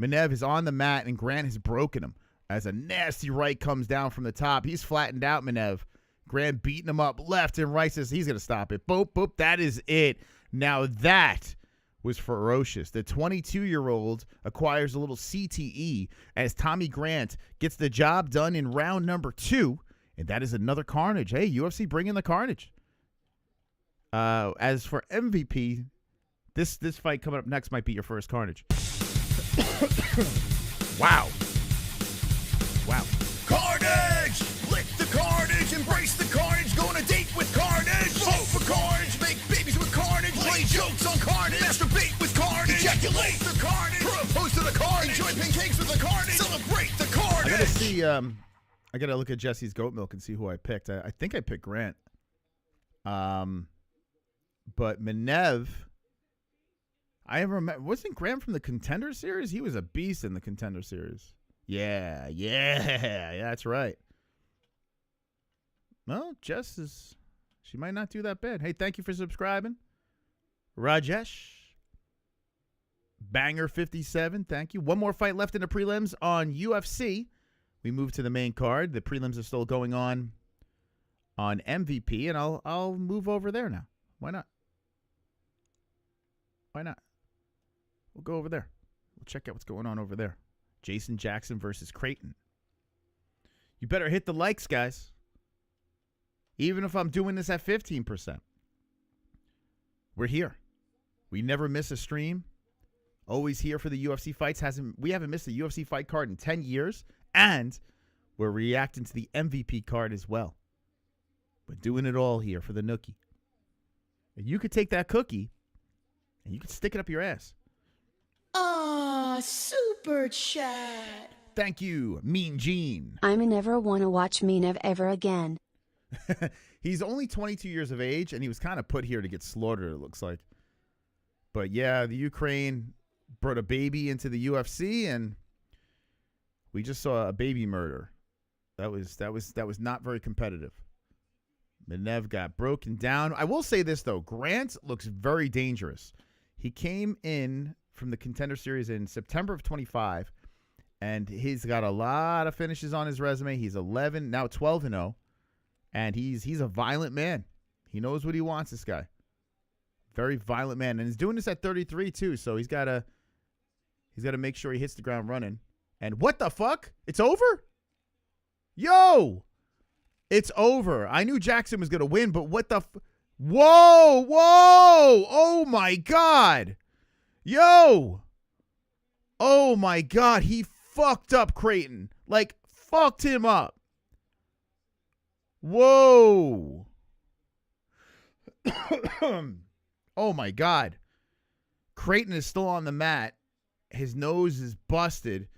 Menev is on the mat, and Grant has broken him as a nasty right comes down from the top. He's flattened out Menev. Grant beating him up left and right, says he's going to stop it. Boop, boop, that is it. Now that was ferocious. The 22-year-old acquires a little CTE as Tommy Grant gets the job done in round number 2, and that is another carnage. Hey, UFC bringing the carnage. As for MVP, this fight coming up next might be your first carnage. Wow. Wow.
Carnage! Lick the carnage, embrace the carnage, go on a date with carnage. Vote for carnage, make babies with carnage, play jokes on carnage, masturbate with carnage, ejaculate the carnage, propose to the carnage, enjoy pancakes with the carnage, celebrate the carnage.
I gotta see, I gotta look at Jesse's goat milk and see who I picked. I think I picked Grant. But Menev, I remember, wasn't Grant from the Contender Series? He was a beast in the Contender Series. Yeah, that's right. Well, Jess she might not do that bad. Hey, thank you for subscribing. Rajesh. Banger 57, thank you. One more fight left in the prelims on UFC. We move to the main card. The prelims are still going on MVP, and I'll move over there now. Why not? Why not? We'll go over there. We'll check out what's going on over there. Jason Jackson versus Creighton. You better hit the likes, guys. Even if I'm doing this at 15%. We're here. We never miss a stream. Always here for the UFC fights. We haven't missed a UFC fight card in 10 years. And we're reacting to the MVP card as well. We're doing it all here for the nookie. And you could take that cookie and you could stick it up your ass.
Ah, super chat.
Thank you, Mean Gene.
I never want to watch Menev ever again.
He's only 22 years of age, and he was kind of put here to get slaughtered, it looks like. But yeah, the Ukraine brought a baby into the UFC, and we just saw a baby murder. That was not very competitive. Menev got broken down. I will say this, though. Grant looks very dangerous. He came in from the Contender Series in September of 25, and he's got a lot of finishes on his resume. He's 11, now 12-0, and he's a violent man. He knows what he wants, this guy. Very violent man, and he's doing this at 33 too, so he's got to make sure he hits the ground running. And what the fuck? It's over? Yo! It's over. I knew Jackson was going to win, but what the Whoa! Oh my God! Yo! Oh my God, he fucked up Creighton. Like, fucked him up. Whoa! Oh my God. Creighton is still on the mat. His nose is busted.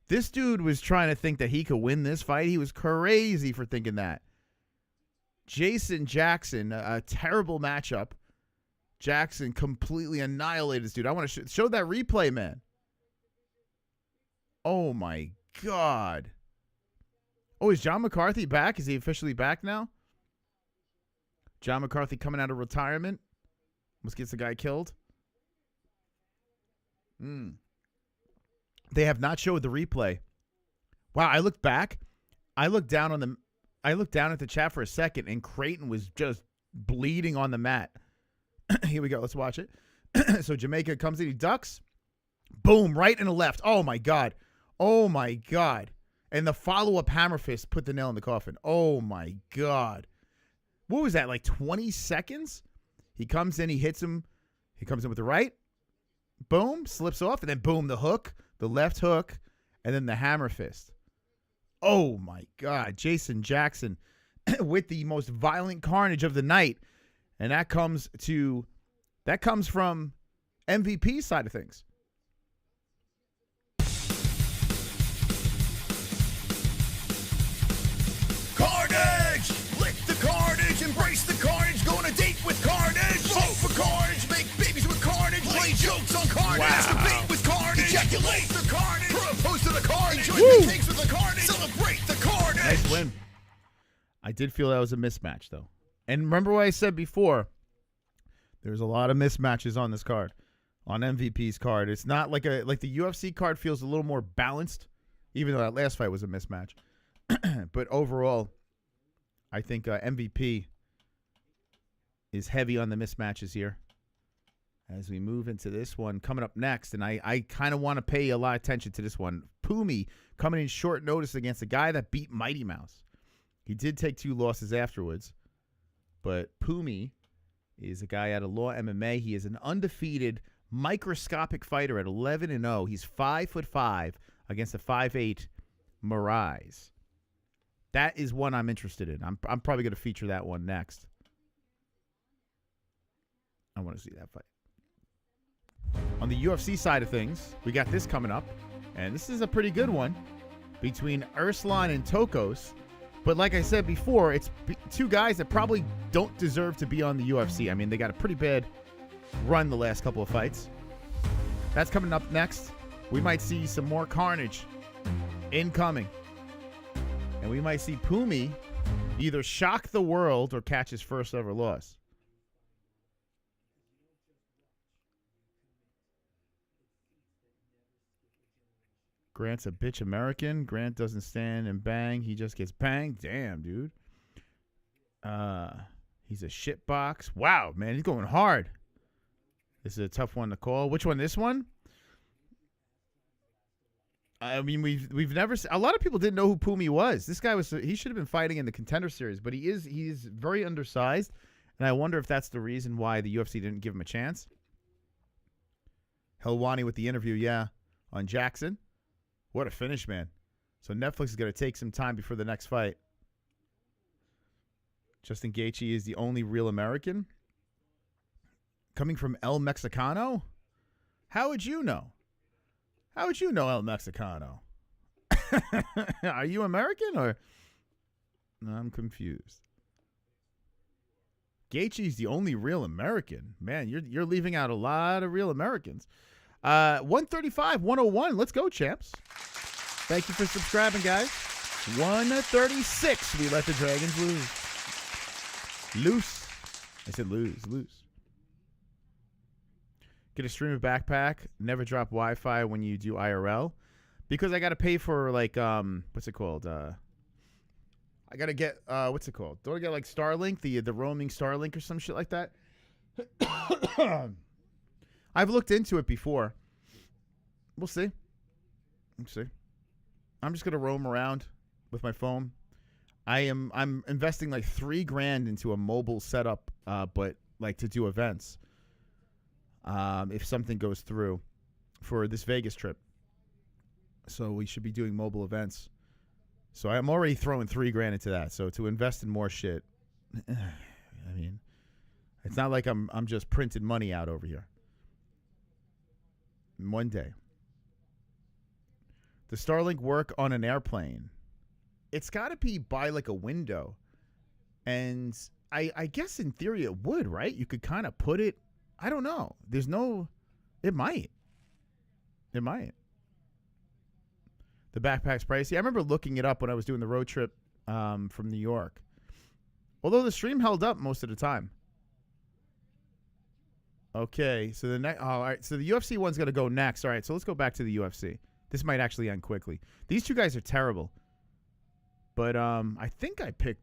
This dude was trying to think that he could win this fight. He was crazy for thinking that. Jason Jackson, a terrible matchup. Jackson completely annihilated this dude. I want to show that replay, man. Oh, my God. Oh, is John McCarthy back? Is he officially back now? John McCarthy coming out of retirement. Almost gets the guy killed. They have not showed the replay. Wow, I looked back. I looked down at the chat for a second, and Creighton was just bleeding on the mat. Here we go. Let's watch it. So Jamaica comes in. He ducks. Boom, right and a left. Oh, my God. Oh, my God. And the follow-up hammer fist put the nail in the coffin. Oh, my God. What was that, like 20 seconds? He comes in. He hits him. He comes in with the right. Boom, slips off. And then, boom, the hook, the left hook, and then the hammer fist. Oh, my God. Jason Jackson with the most violent carnage of the night. And that comes from MVP side of things.
Carnage! Lick the carnage, embrace the carnage, go Masturbate with carnage. Ejaculate the carnage. Propose to the carnage. Enjoy pancakes with the carnage. Celebrate the carnage.
Nice win. I did feel that was a mismatch, though. And remember what I said before? There's a lot of mismatches on this card, on MVP's card. It's not like the UFC card feels a little more balanced, even though that last fight was a mismatch. But overall, I think MVP is heavy on the mismatches here. As we move into this one coming up next, and I kind of want to pay a lot of attention to this one. Pumi coming in short notice against a guy that beat Mighty Mouse. He did take 2 losses afterwards, but Pumi is a guy out of Law MMA. He is an undefeated microscopic fighter at 11-0. He's 5'5" against a 5'8" MaRkY. That is one I'm interested in. I'm probably going to feature that one next. I want to see that fight. On the UFC side of things, we got this coming up, and this is a pretty good one between Ruslan and Tokos. But like I said before, it's 2 guys that probably don't deserve to be on the UFC. I mean, they got a pretty bad run the last couple of fights. That's coming up next. We might see some more carnage incoming. And we might see Pumi either shock the world or catch his first ever loss. Grant's a bitch American. Grant doesn't stand and bang. He just gets banged. Damn, dude. He's a shitbox. Wow, man. He's going hard. This is a tough one to call. Which one? This one? I mean, we've never. A lot of people didn't know who Pumi was. This guy he should have been fighting in the Contender Series, but he is very undersized, and I wonder if that's the reason why the UFC didn't give him a chance. Helwani with the interview, yeah, on Jackson. What a finish, man. So Netflix is going to take some time before the next fight. Justin Gaethje is the only real American. Coming from El Mexicano? How would you know? How would you know El Mexicano? Are you American or? No, I'm confused. Gaethje is the only real American. Man, you're leaving out a lot of real Americans. 135, 101. Let's go, champs. Thank you for subscribing, guys. 136. We let the Dragons lose. Loose. I said lose. Get a streamer backpack. Never drop Wi-Fi when you do IRL. Because I got to pay for, like, what's it called? I got to get, what's it called? Don't I get, like, Starlink? The roaming Starlink or some shit like that? I've looked into it before. We'll see. I'm just gonna roam around with my phone. I'm investing like $3,000 into a mobile setup, but like to do events. If something goes through for this Vegas trip, so we should be doing mobile events. So I'm already throwing $3,000 into that. So to invest in more shit, I mean, it's not like I'm just printing money out over here. One day. Does Starlink work on an airplane? It's got to be by like a window. And I guess in theory it would, right? You could kind of put it. I don't know. It might. The backpack's pricey. I remember looking it up when I was doing the road trip from New York. Although the stream held up most of the time. Okay, so all right. So the UFC one's gonna go next. All right, so let's go back to the UFC. This might actually end quickly. These 2 guys are terrible, but I think I picked.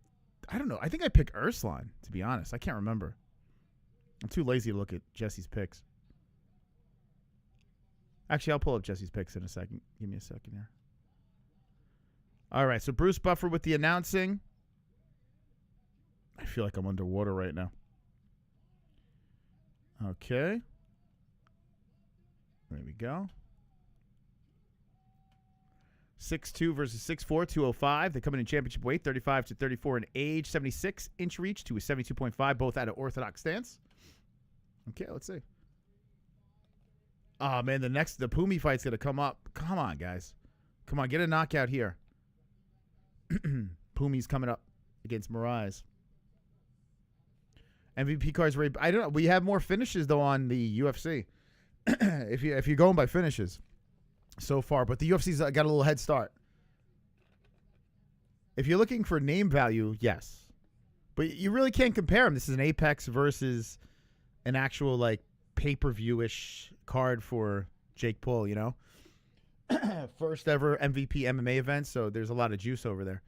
I don't know. I think I picked Ruslan. To be honest, I can't remember. I'm too lazy to look at Jesse's picks. Actually, I'll pull up Jesse's picks in a second. Give me a second here. All right, so Bruce Buffer with the announcing. I feel like I'm underwater right now. Okay. There we go. 6'2" versus 6'4", 205. They come in championship weight, 35 to 34 in age, 76-inch reach to a 72.5, both at an orthodox stance. Okay, let's see. Oh, man, the Pumi fight's going to come up. Come on, guys. Come on, get a knockout here. Pumi's coming up against MaRkY. MVP cards. I don't know. We have more finishes, though, on the UFC. if you're going by finishes so far, but the UFC's got a little head start. If you're looking for name value, yes. But you really can't compare them. This is an Apex versus an actual, like, pay-per-view-ish card for Jake Paul, you know? First ever MVP MMA event, so there's a lot of juice over there.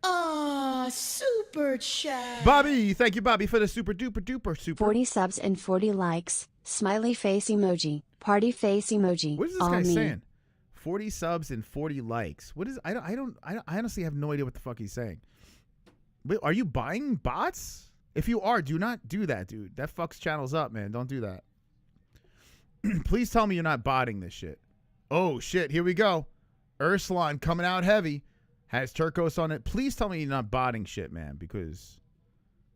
Aw, super chat.
Bobby, thank you, Bobby, for the super-duper-duper super.
40 subs and 40 likes. Smiley face emoji. Party face emoji.
What is this
All
guy
me.
saying? 40 subs and 40 likes. What is? I honestly have no idea what the fuck he's saying. Wait, are you buying bots? If you are, do not do that, dude. That fucks channels up, man. Don't do that. Please tell me you're not botting this shit. Oh, shit. Here we go. Urslan coming out heavy. Has Turcos on it. Please tell me you're not botting shit, man, because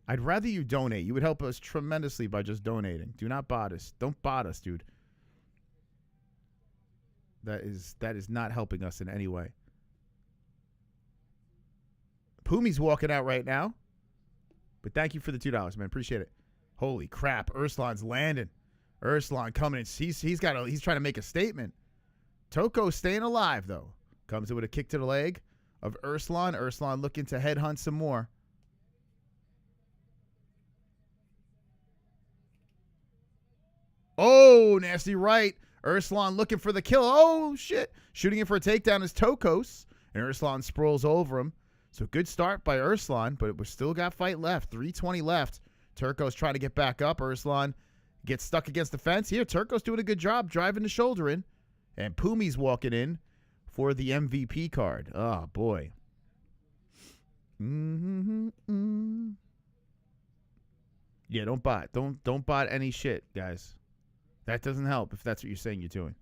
I'd rather you donate. You would help us tremendously by just donating. Do not bot us. Don't bot us, dude. That is not helping us in any way. Pumi's walking out right now. But thank you for the $2, man. Appreciate it. Holy crap. Urslan's landing. Urslan coming in. He's trying to make a statement. Toko staying alive, though. Comes in with a kick to the leg of Urslan. Urslan looking to headhunt some more. Oh, nasty right. Urslan looking for the kill. Oh, shit. Shooting in for a takedown is Tokos. And Urslan sprawls over him. So good start by Urslan, but we still got fight left. 3:20 left. Turcos trying to get back up. Urslan gets stuck against the fence. Here, Turcos doing a good job driving the shoulder in. And Pumi's walking in for the MVP card. Oh, boy. Yeah, don't bot. Don't bot any shit, guys. That doesn't help if that's what you're saying you're doing.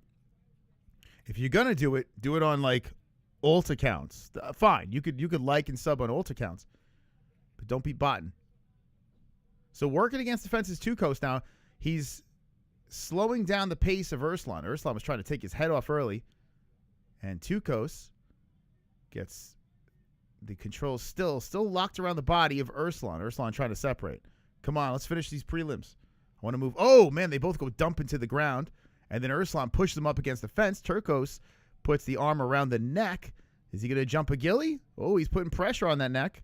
If you're going to do it on, like, alt accounts. Fine. You could like and sub on alt accounts. But don't be botting. So working against the fence is Tukos now. He's slowing down the pace of Urslan. Urslan was trying to take his head off early. And Tukos gets the control still locked around the body of Urslan. Urslan trying to separate. Come on, let's finish these prelims. I want to move. Oh, man, they both go dump into the ground. And then Urslan pushes him up against the fence. Turcos puts the arm around the neck. Is he going to jump a ghillie? Oh, he's putting pressure on that neck.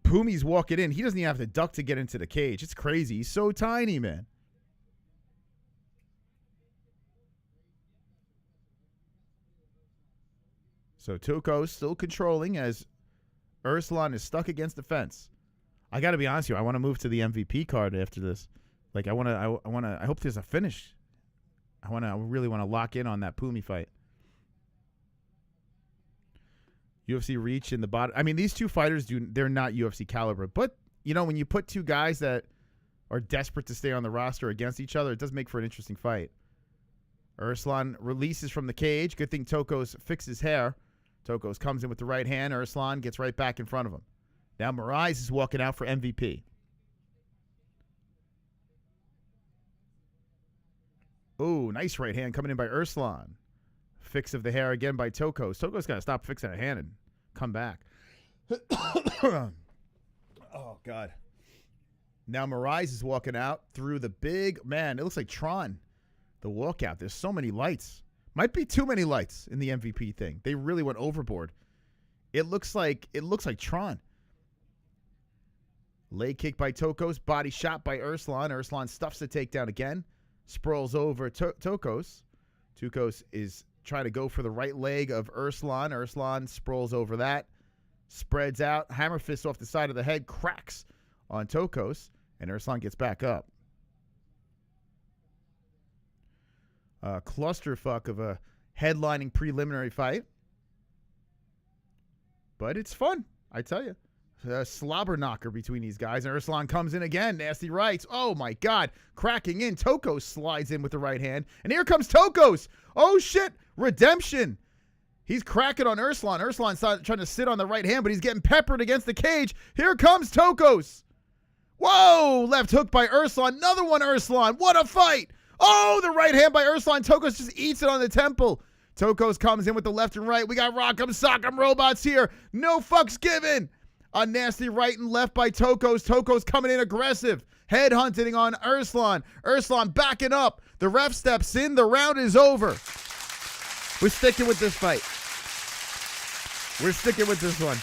Pumi's walking in. He doesn't even have to duck to get into the cage. It's crazy. He's so tiny, man. So Tukos still controlling as Urslan is stuck against the fence. I got to be honest with you. I want to move to the MVP card after this. Like, I hope there's a finish. I really want to lock in on that Pumi fight. UFC reach in the bottom. I mean, these two fighters they're not UFC caliber, but you know, when you put two guys that are desperate to stay on the roster against each other, it does make for an interesting fight. Urslan releases from the cage. Good thing Tokos fixes hair. Tokos comes in with the right hand. Urslan gets right back in front of him. Now MaRkY is walking out for MVP. Oh, nice right hand coming in by Urslan. Fix of the hair again by Tokos. Tokos got to stop fixing a hand and come back. Oh, God. Now MaRkY is walking out through the big, man, it looks like Tron, the walkout. There's so many lights. Might be too many lights in the MVP thing. They really went overboard. It looks like Tron. Leg kick by Tokos. Body shot by Urslan. Urslan stuffs the takedown again. Sprawls over Tokos. Tokos is trying to go for the right leg of Urslan. Urslan sprawls over that. Spreads out. Hammer fist off the side of the head. Cracks on Tokos. And Urslan gets back up. A clusterfuck of a headlining preliminary fight. But it's fun, I tell you. A slobber knocker between these guys. And Urslan comes in again. Nasty rights. Oh, my God. Cracking in. Tokos slides in with the right hand. And here comes Tokos. Oh, shit. Redemption. He's cracking on Urslan. Urslan's trying to sit on the right hand, but he's getting peppered against the cage. Here comes Tokos. Whoa. Left hook by Urslan. Another one, Urslan. What a fight. Oh, the right hand by Urslan. Tokos just eats it on the temple. Tokos comes in with the left and right. We got Rock'em Sock'em robots here. No fucks given. A nasty right and left by Tokos. Tokos coming in aggressive. Head hunting on Urslan. Urslan backing up. The ref steps in. The round is over. We're sticking with this fight. We're sticking with this one.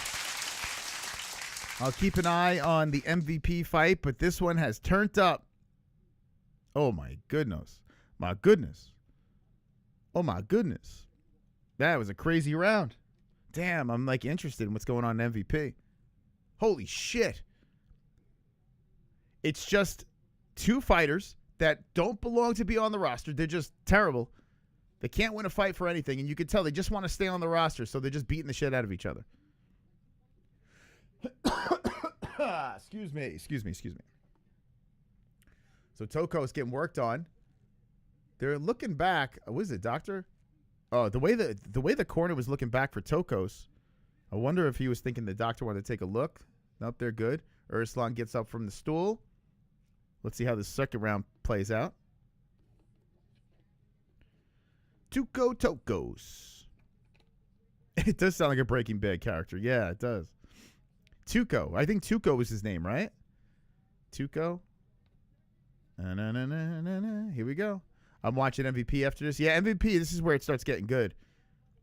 I'll keep an eye on the MVP fight, but this one has turned up. Oh, my goodness. My goodness. Oh, my goodness. That was a crazy round. Damn, I'm like interested in what's going on in MVP. Holy shit. It's just two fighters that don't belong to be on the roster. They're just terrible. They can't win a fight for anything, and you can tell they just want to stay on the roster, so they're just beating the shit out of each other. Excuse me. So Toko's getting worked on. They're looking back. What is it, doctor? Oh, the way the corner was looking back for Tokos, I wonder if he was thinking the doctor wanted to take a look. Nope, they're good. Urslan gets up from the stool. Let's see how the second round plays out. Tuco Tokos. It does sound like a Breaking Bad character. Yeah, it does. Tuco. I think Tuco was his name, right? Tuco. Here we go. I'm watching MVP after this. Yeah, MVP, this is where it starts getting good.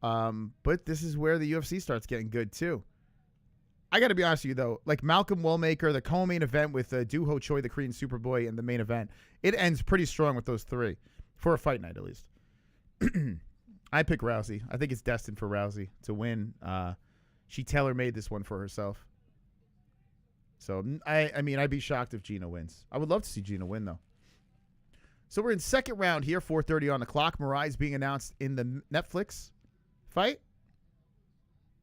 But this is where the UFC starts getting good, too. I got to be honest with you, though. Like Malcolm Wellmaker, the co-main event with Doo Ho Choi, the Korean Superboy, and the main event, it ends pretty strong with those three. For a fight night, at least. I pick Rousey. I think it's destined for Rousey to win. She tailor-made this one for herself. So, I mean, I'd be shocked if Gina wins. I would love to see Gina win, though. So we're in second round here, 4:30 on the clock. MaRkY is being announced in the Netflix fight.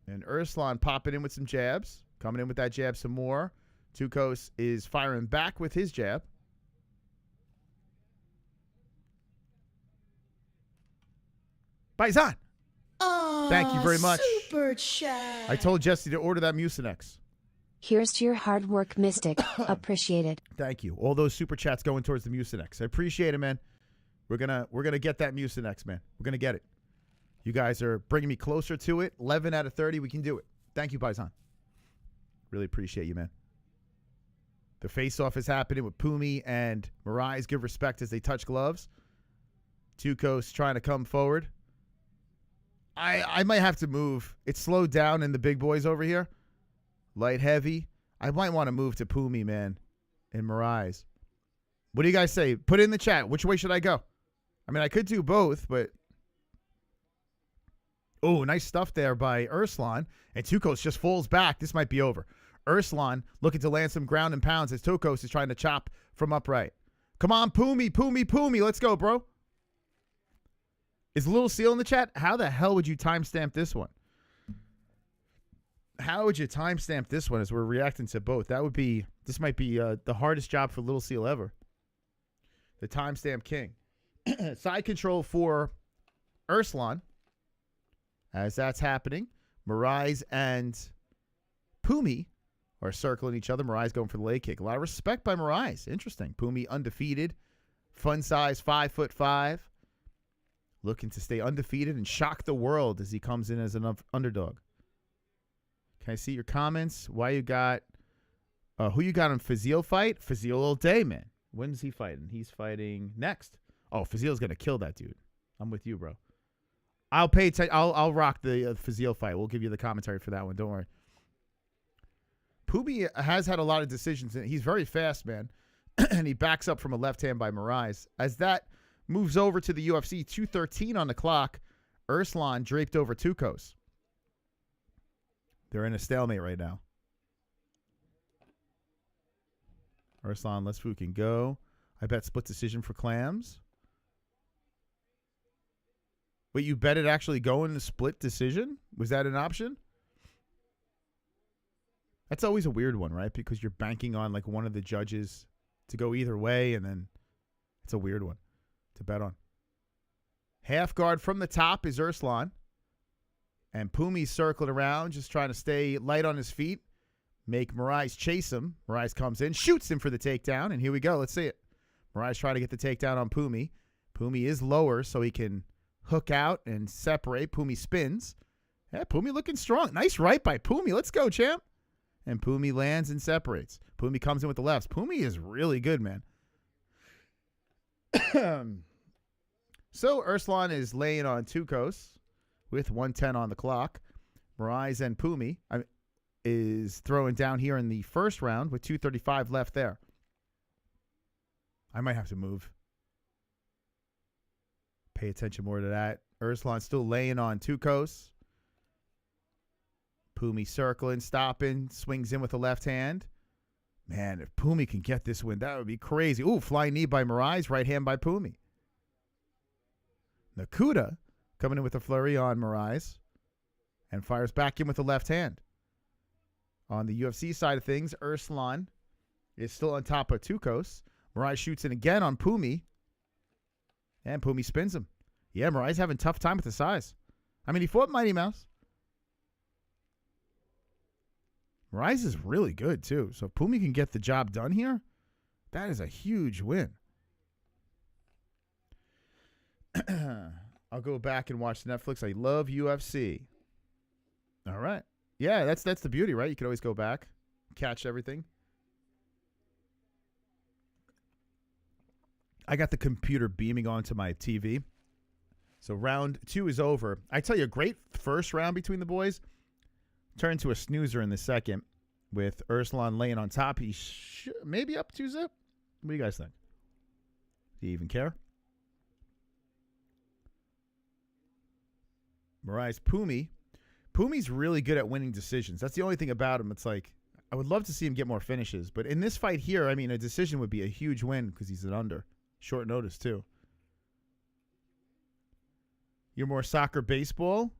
And Urslan popping in with some jabs. Coming in with that jab some more. Tukos is firing back with his jab. Paisan.
Oh,
thank you very much.
Super chat.
I told Jesse to order that Mucinex.
Here's to your hard work, Mystic. Appreciate it.
Thank you. All those super chats going towards the Mucinex. I appreciate it, man. We're gonna get that Mucinex, man. We're gonna get it. You guys are bringing me closer to it. 11 out of 30, we can do it. Thank you, Paisan. Really appreciate you, man. The face-off is happening with Pumi and MaRkY. Give respect as they touch gloves. Tukos trying to come forward. I might have to move. It's slowed down in the big boys over here. Light heavy. I might want to move to Pumi, man, and MaRkY. What do you guys say? Put it in the chat. Which way should I go? I mean, I could do both, but... Oh, nice stuff there by Urslan. And Tukos just falls back. This might be over. Urslan looking to land some ground and pounds as Tukos is trying to chop from upright. Come on, Pumi. Let's go, bro. Is Little Seal in the chat? How the hell would you timestamp this one? How would you timestamp this one as we're reacting to both? This might be the hardest job for Little Seal ever. The timestamp king. Side control for Urslan. As that's happening, MaRkY and Pumi are circling each other. MaRkY's going for the leg kick. A lot of respect by MaRkY. Interesting. Pumi undefeated. Fun size, 5'5". Looking to stay undefeated and shock the world as he comes in as an underdog. Can I see your comments? Why you got... who you got on Fazil fight? Fazil all day, man. When's he fighting? He's fighting next. Oh, Fazil's going to kill that dude. I'm with you, bro. I'll pay. I'll rock the Fazil fight. We'll give you the commentary for that one. Don't worry. Pumi has had a lot of decisions. He's very fast, man. And he backs up from a left hand by MaRkY. As that moves over to the UFC, 2:13 on the clock. Urslan draped over Tukos. They're in a stalemate right now. Urslan, let's fucking go. I bet split decision for Clams. Wait, you bet it actually go in a split decision? Was that an option? That's always a weird one, right? Because you're banking on like one of the judges to go either way, and then it's a weird one to bet on. Half guard from the top is Urslan. And Pumi's circling around, just trying to stay light on his feet. Make MaRkY chase him. MaRkY comes in, shoots him for the takedown, and here we go. Let's see it. MaRkY's trying to get the takedown on Pumi. Pumi is lower, so he can hook out and separate. Pumi spins. Yeah, Pumi looking strong. Nice right by Pumi. Let's go, champ. And Pumi lands and separates. Pumi comes in with the lefts. Pumi is really good, man. So Ruslan is laying on Tukos with 110 on the clock. MaRkY and Pumi is throwing down here in the first round with 2:35 left there. I might have to move. Pay attention more to that. Ruslan still laying on Tukos. Pumi circling, stopping, swings in with the left hand. Man, if Pumi can get this win, that would be crazy. Ooh, flying knee by MaRkY, right hand by Pumi. Nakuda coming in with a flurry on MaRkY and fires back in with the left hand. On the UFC side of things, Ruslan is still on top of Tukos. MaRkY shoots in again on Pumi. And Pumi spins him. Yeah, MaRkY's having a tough time with the size. I mean, he fought Mighty Mouse. MaRkY is really good, too. So if Pumi can get the job done here, that is a huge win. I'll go back and watch Netflix. I love UFC. All right. Yeah, that's the beauty, right? You can always go back, catch everything. I got the computer beaming onto my TV. So round 2 is over. I tell you, a great first round between the boys. Turned to a snoozer in the second with Ruslan laying on top. He's maybe up 2-0. What do you guys think? Do you even care? MaRkY's Pumi. Pumi's really good at winning decisions. That's the only thing about him. It's like, I would love to see him get more finishes. But in this fight here, I mean, a decision would be a huge win because he's an under. Short notice, too. You're more soccer, baseball?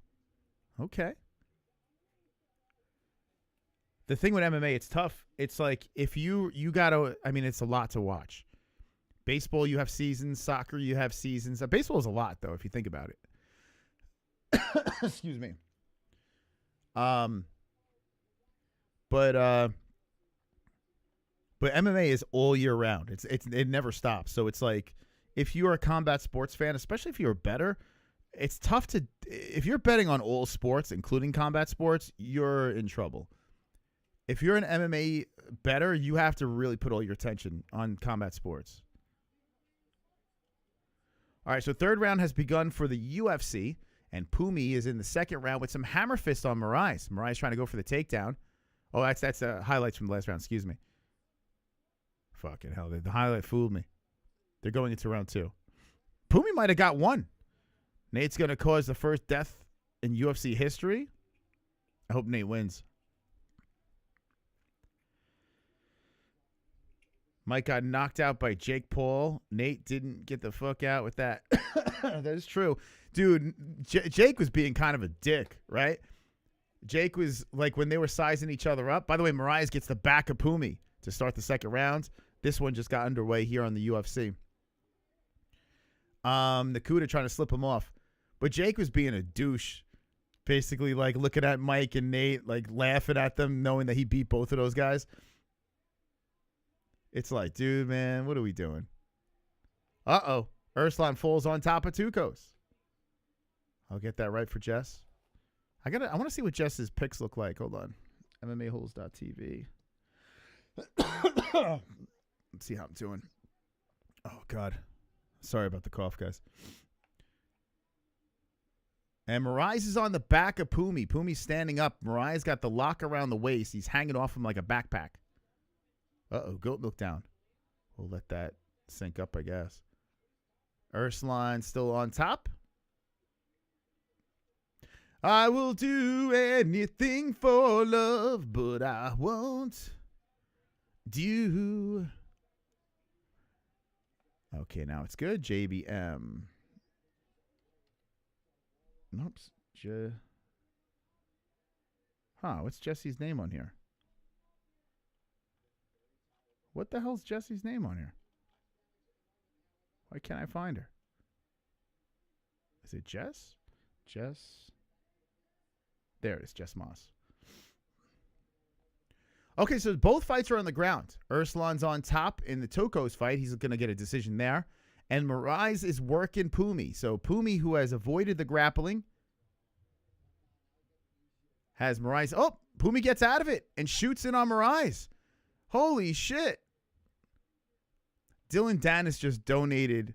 Okay. The thing with MMA, it's tough. It's like if you got to, I mean, it's a lot to watch. Baseball, you have seasons. Soccer, you have seasons. Baseball is a lot, though, if you think about it. Excuse me. But MMA is all year round. It never stops. So it's like if you're a combat sports fan, especially if you're a bettor, it's tough to, if you're betting on all sports, including combat sports, you're in trouble. If you're an MMA bettor, you have to really put all your attention on combat sports. All right, so third round has begun for the UFC, and Pumi is in the second round with some hammer fist on MaRkY. MaRkY's trying to go for the takedown. Oh, that's highlights from the last round. Excuse me. Fucking hell, the highlight fooled me. They're going into round 2. Pumi might have got one. Nate's going to cause the first death in UFC history. I hope Nate wins. Mike got knocked out by Jake Paul. Nate didn't get the fuck out with that. That is true. Dude, Jake was being kind of a dick, right? Jake was like when they were sizing each other up. By the way, MaRkY gets the back of Pumi to start the second round. This one just got underway here on the UFC. Nakuda trying to slip him off. But Jake was being a douche. Basically, like looking at Mike and Nate, like laughing at them, knowing that he beat both of those guys. It's like, dude, man, what are we doing? Uh-oh. Ruslan falls on top of Tukos. I'll get that right for Jess. I want to see what Jess's picks look like. Hold on. MMA-Holes.tv. Let's see how I'm doing. Oh, God. Sorry about the cough, guys. And MaRkY is on the back of Pumi. Pumi's standing up. MaRkY's got the lock around the waist. He's hanging off him like a backpack. Uh-oh, goat milk down. We'll let that sync up, I guess. Ruslan still on top. I will do anything for love, but I won't do. Okay, now it's good. JBM. Oops. What's Jesse's name on here? What the hell's Jesse's name on here? Why can't I find her? Is it Jess? Jess. There it is, Jess Moss. Okay, so both fights are on the ground. Ruslan's on top in the Tukos fight. He's going to get a decision there. And MaRkY is working Pumi. So Pumi, who has avoided the grappling, has MaRkY. Oh, Pumi gets out of it and shoots in on MaRkY. Holy shit. Dylan Dennis just donated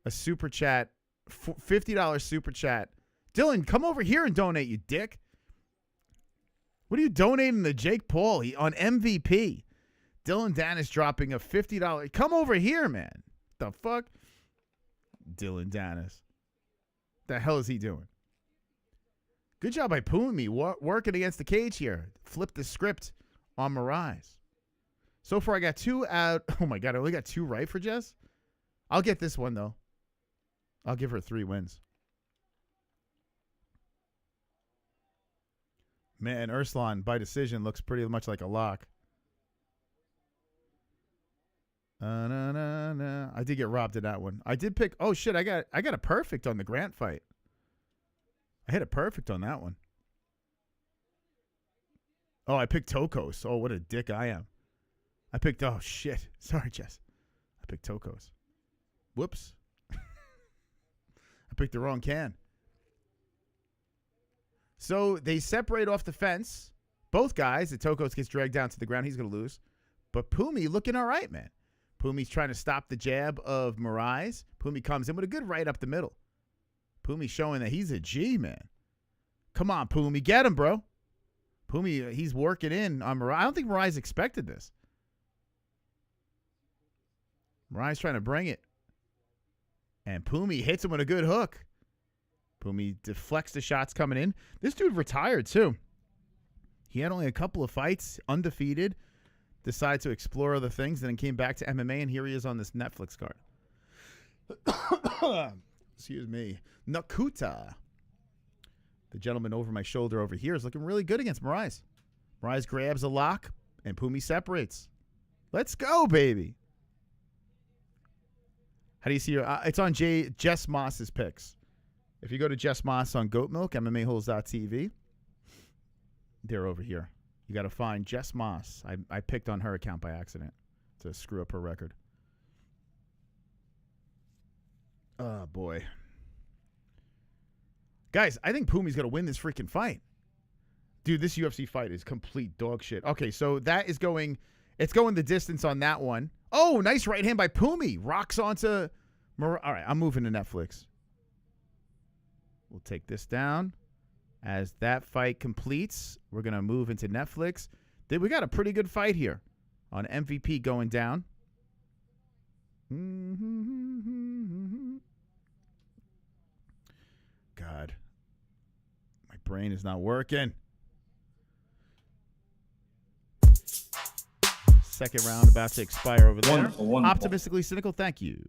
a super chat, $50 super chat. Dylan, come over here and donate, you dick. What are you donating to Jake Paul on MVP? Dylan Dennis dropping a $50. Come over here, man. The fuck? Dylan Dennis. The hell is he doing? Good job by Pumi working against the cage here. Flip the script on MaRkY. So far, I got 2 out. Oh, my God. I only got 2 right for Jess. I'll get this one, though. I'll give her 3 wins. Man, Urslan, by decision, looks pretty much like a lock. I did get robbed in that one. I did pick. Oh, shit. I got a perfect on the Gantt fight. I hit a perfect on that one. Oh, I picked Tokos. Oh, what a dick I am. I picked, oh, shit. Sorry, Jess. I picked Tokos. Whoops. I picked the wrong can. So they separate off the fence. Both guys. The Tokos gets dragged down to the ground. He's going to lose. But Pumi looking all right, man. Pumi's trying to stop the jab of MaRkY. Pumi comes in with a good right up the middle. Pumi showing that he's a G, man. Come on, Pumi. Get him, bro. Pumi, he's working in on MaRkY. I don't think MaRkY expected this. MaRkY's trying to bring it. And Pumi hits him with a good hook. Pumi deflects the shots coming in. This dude retired, too. He had only a couple of fights, undefeated. Decided to explore other things, then came back to MMA, and here he is on this Netflix card. Excuse me. Nakuta. The gentleman over my shoulder over here is looking really good against MaRkY. MaRkY grabs a lock, and Pumi separates. Let's go, baby. How do you see your... it's on Jess Moss's picks. If you go to Jess Moss on Goat Milk, MMA-Holes.tv, they're over here. You got to find Jess Moss. I picked on her account by accident to screw up her record. Oh, boy. Guys, I think Pumi's going to win this freaking fight. Dude, this UFC fight is complete dog shit. Okay, so that is going... It's going the distance on that one. Oh, nice right hand by Pumi. Rocks onto... All right, I'm moving to Netflix. We'll take this down. As that fight completes, we're going to move into Netflix. We got a pretty good fight here on MVP going down. God. My brain is not working. Second round about to expire over there.
Wonderful.
Optimistically cynical, thank you.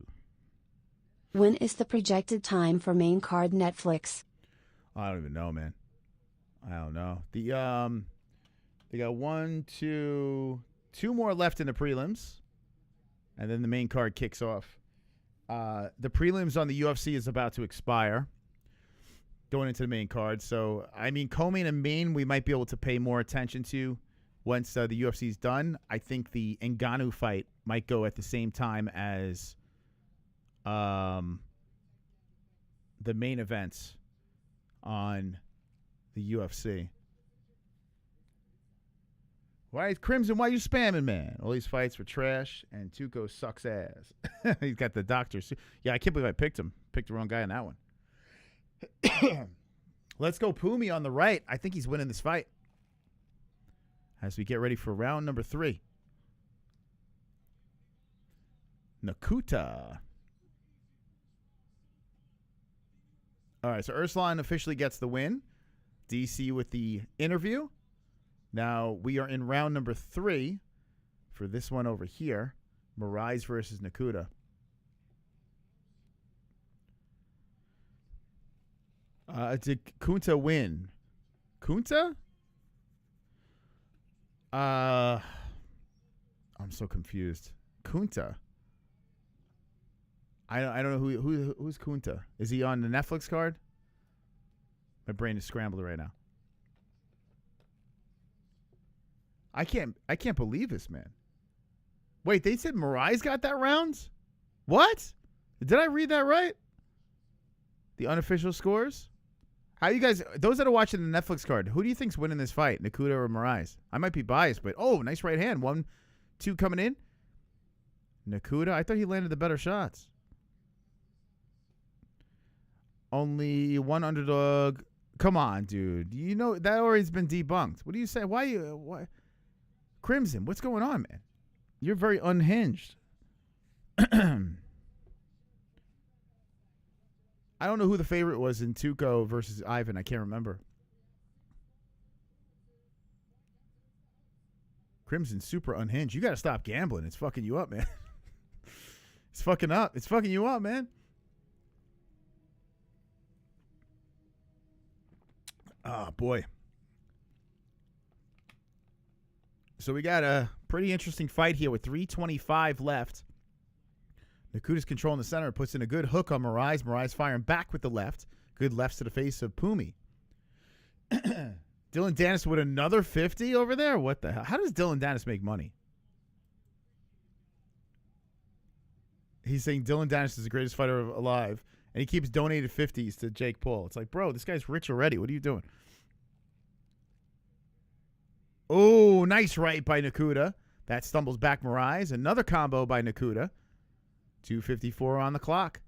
When is the projected time for main card Netflix?
I don't even know, man. I don't know. They got 2 more left in the prelims, and then the main card kicks off. The prelims on the UFC is about to expire, going into the main card. So, I mean, co-main and main we might be able to pay more attention to once the UFC's done. I think the Ngannou fight might go at the same time as the main events on the UFC. Why, Crimson, why you spamming, man? All these fights were trash, and Tuco sucks ass. He's got the doctor. Yeah, I can't believe I picked him. Picked the wrong guy in that one. Let's go Pumi on the right. I think he's winning this fight. As we get ready for round number 3. Nakuta. All right, so Urslan officially gets the win. DC with the interview. Now we are in round number 3 for this one over here. MaRkY versus Nakuta. Did Kunta win? Kunta? I'm so confused. Kunta. I don't know who's Kunta. Is he on the Netflix card? My brain is scrambled right now. I can't believe this, man. Wait, they said MaRkY's got that round? What? Did I read that right? The unofficial scores? How you guys, those that are watching the Netflix card, who do you think's winning this fight, Nakuda or Moraes? I might be biased, but nice right hand. 1-2 coming in. Nakuda, I thought he landed the better shots. Only one underdog. Come on, dude. You know that already's been debunked. What do you say? Why? Crimson, what's going on, man? You're very unhinged. I don't know who the favorite was in Tuco versus Ivan. I can't remember. Crimson's super unhinged. You got to stop gambling. It's fucking you up, man. It's fucking up. It's fucking you up, man. Oh, boy. So we got a pretty interesting fight here with 3:25 left. Nakuda's controlling the center, puts in a good hook on Moraes. Moraes firing back with the left. Good lefts to the face of Pumi. Dylan Dennis with another 50 over there? What the hell? How does Dylan Dennis make money? He's saying Dylan Dennis is the greatest fighter alive, and he keeps donating 50s to Jake Paul. It's like, bro, this guy's rich already. What are you doing? Oh, nice right by Nakuda. That stumbles back Moraes. Another combo by Nakuda. 2:54 on the clock.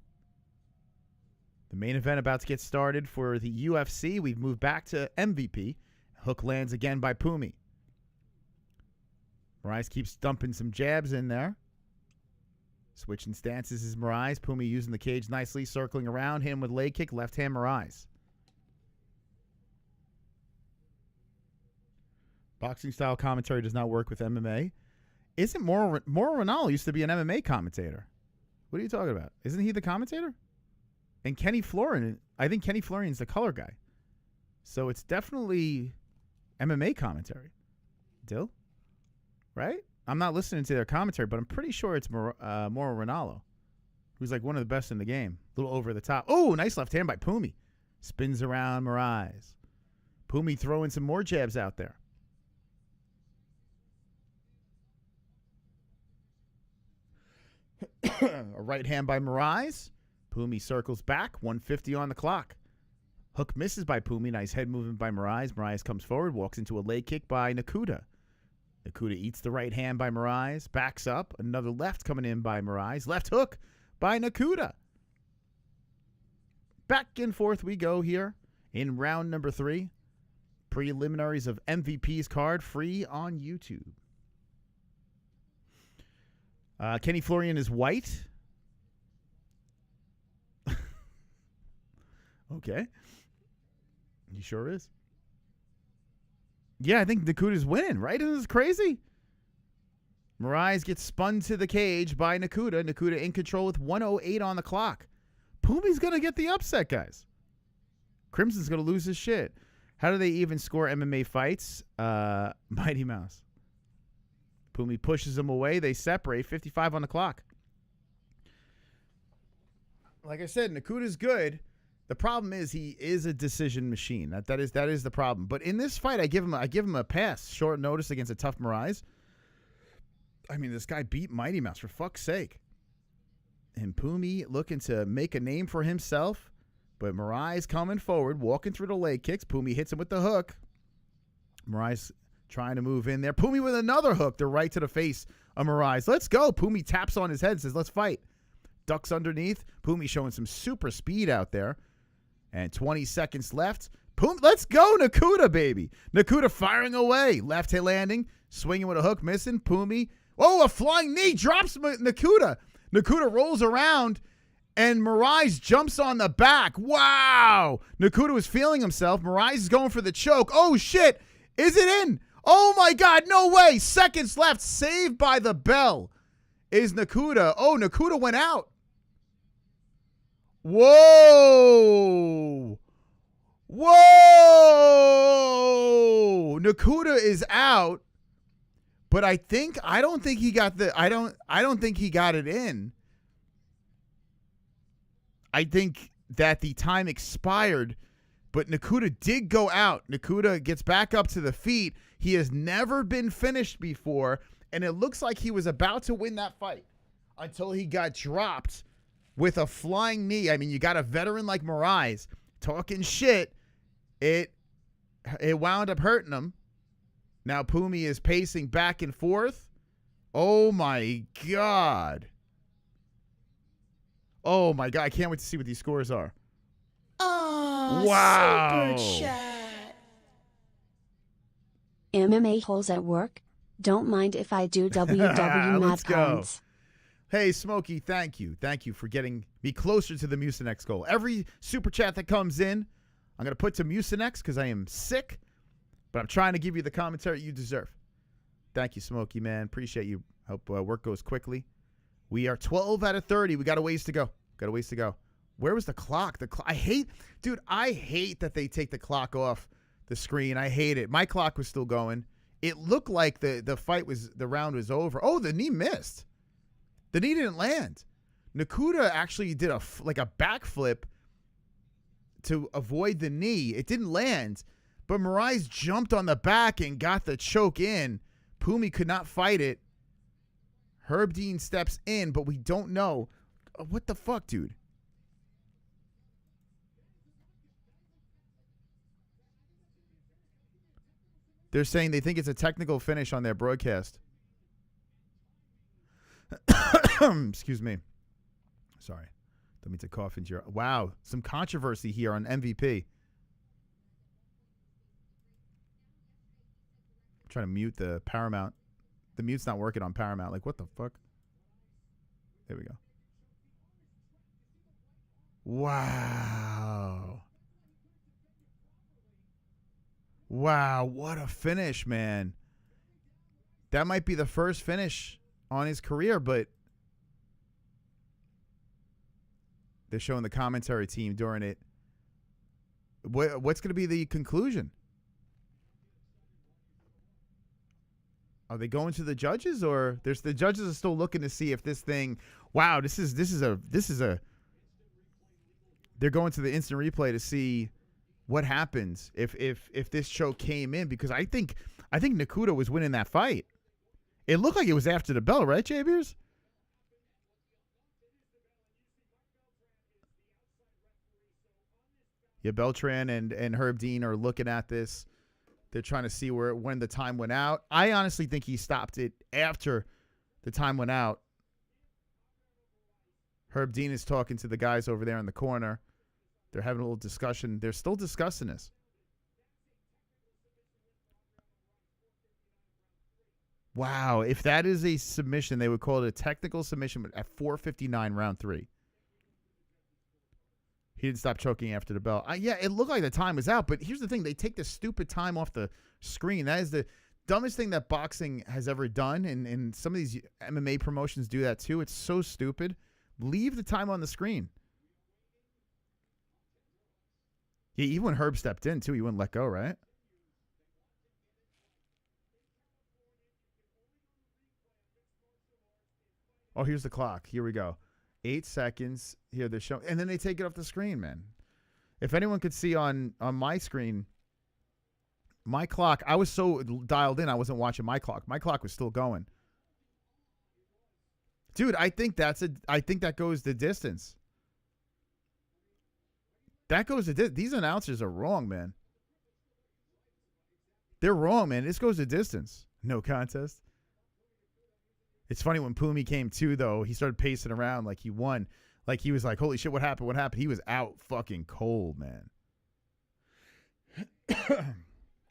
The main event about to get started for the UFC. We've moved back to MVP. Hook lands again by Pumi. Moraes keeps dumping some jabs in there. Switching stances is Moraes. Pumi using the cage nicely, circling around him with leg kick, left hand Moraes. Boxing style commentary does not work with MMA. Isn't Mauro Ronaldo used to be an MMA commentator? What are you talking about? Isn't he the commentator? And Kenny Florian, I think Kenny Florian's the color guy. So it's definitely MMA commentary. Dill? Right? I'm not listening to their commentary, but I'm pretty sure it's Mauro Ronaldo, who's like one of the best in the game. A little over the top. Oh, nice left hand by Pumi. Spins around Moraes. Pumi throwing some more jabs out there. A right hand by Moraes. Pumi circles back. 150 on the clock. Hook misses by Pumi. Nice head movement by Moraes. Moraes comes forward. Walks into a leg kick by Nakuda. Nakuda eats the right hand by Moraes. Backs up. Another left coming in by Moraes. Left hook by Nakuda. Back and forth we go here in round number 3. Preliminaries of MVP's card free on YouTube. Kenny Florian is white. Okay. He sure is. Yeah, I think Nakuda's winning, right? Isn't this crazy? Moraes gets spun to the cage by Nakuda. Nakuda in control with 1:08 on the clock. Pumi's going to get the upset, guys. Crimson's going to lose his shit. How do they even score MMA fights? Mighty Mouse. Pumi pushes him away. They separate. 55 on the clock. Like I said, Nakuda's good. The problem is he is a decision machine. That is the problem. But in this fight, I give him a pass. Short notice against a tough Moraes. I mean, this guy beat Mighty Mouse, for fuck's sake. And Pumi looking to make a name for himself. But Moraes coming forward, walking through the leg kicks. Pumi hits him with the hook. Moraes trying to move in there. Pumi with another hook. They're right to the face of Moraes. Let's go. Pumi taps on his head and says, let's fight. Ducks underneath. Pumi showing some super speed out there. And 20 seconds left. Let's go, Nakuda, baby. Nakuda firing away. Left hit landing. Swinging with a hook. Missing. Pumi. Oh, a flying knee. Drops Nakuda. Nakuda rolls around. And Moraes jumps on the back. Wow. Nakuda was feeling himself. Moraes is going for the choke. Oh, shit. Is it in? Oh, my God. No way. Seconds left. Saved by the bell is Nakuda. Oh, Nakuda went out. Whoa. Whoa. Nakuda is out. But I don't think he got it in. I think that the time expired, but Nakuda did go out. Nakuda gets back up to the feet. He has never been finished before, and it looks like he was about to win that fight until he got dropped with a flying knee. I mean, you got a veteran like Moraes talking shit, It wound up hurting him. Now Pumi is pacing back and forth. Oh, my God. Oh, my God. I can't wait to see what these scores are.
Oh,
wow.
Super chat.
MMA-Holes at work? Don't mind if I do WW
Let's
math
go.
pounds.
Hey, Smokey, thank you. Thank you for getting me closer to the Mucinex goal. Every super chat that comes in, I'm going to put to Mucinex because I am sick, but I'm trying to give you the commentary you deserve. Thank you, Smokey, man. Appreciate you. Hope work goes quickly. We are 12 out of 30. We got a ways to go. Where was the clock? I hate that they take the clock off the screen. I hate it. My clock was still going. It looked like the round was over. Oh, the knee missed. The knee didn't land. Nakuda actually did a backflip to avoid the knee. It didn't land, but Moraes jumped on the back and got the choke in. Pumi could not fight it. Herb Dean steps in, but we don't know. What the fuck, dude? They're saying they think it's a technical finish on their broadcast. Excuse me. Sorry. Don't mean to cough into your... Wow. Some controversy here on MVP. I'm trying to mute the Paramount. The mute's not working on Paramount. Like, what the fuck? There we go. Wow. Wow. What a finish, man. That might be the first finish on his career, but they're showing the commentary team during it. What's going to be the conclusion? Are they going to the judges, or the judges are still looking to see if this thing? Wow, this is a. They're going to the instant replay to see what happens if this choke came in, because I think Nakuda was winning that fight. It looked like it was after the bell, right, Jay Beers? Yeah, Beltran and Herb Dean are looking at this. They're trying to see when the time went out. I honestly think he stopped it after the time went out. Herb Dean is talking to the guys over there in the corner. They're having a little discussion. They're still discussing this. Wow, if that is a submission, they would call it a technical submission at 4:59 round 3. He didn't stop choking after the bell. Yeah, it looked like the time was out, but here's the thing. They take the stupid time off the screen. That is the dumbest thing that boxing has ever done, and some of these MMA promotions do that too. It's so stupid. Leave the time on the screen. Yeah, even when Herb stepped in too, he wouldn't let go, right? Oh, here's the clock. Here we go. 8 seconds. Here they're showing, and then they take it off the screen, man. If anyone could see on my screen, my clock, I was so dialed in, I wasn't watching my clock. My clock was still going. Dude, I think that goes the distance. That goes the distance. These announcers are wrong, man. They're wrong, man. This goes the distance. No contest. It's funny when Pumi came to, though, he started pacing around like he won. Like he was like, holy shit, what happened? What happened? He was out fucking cold, man.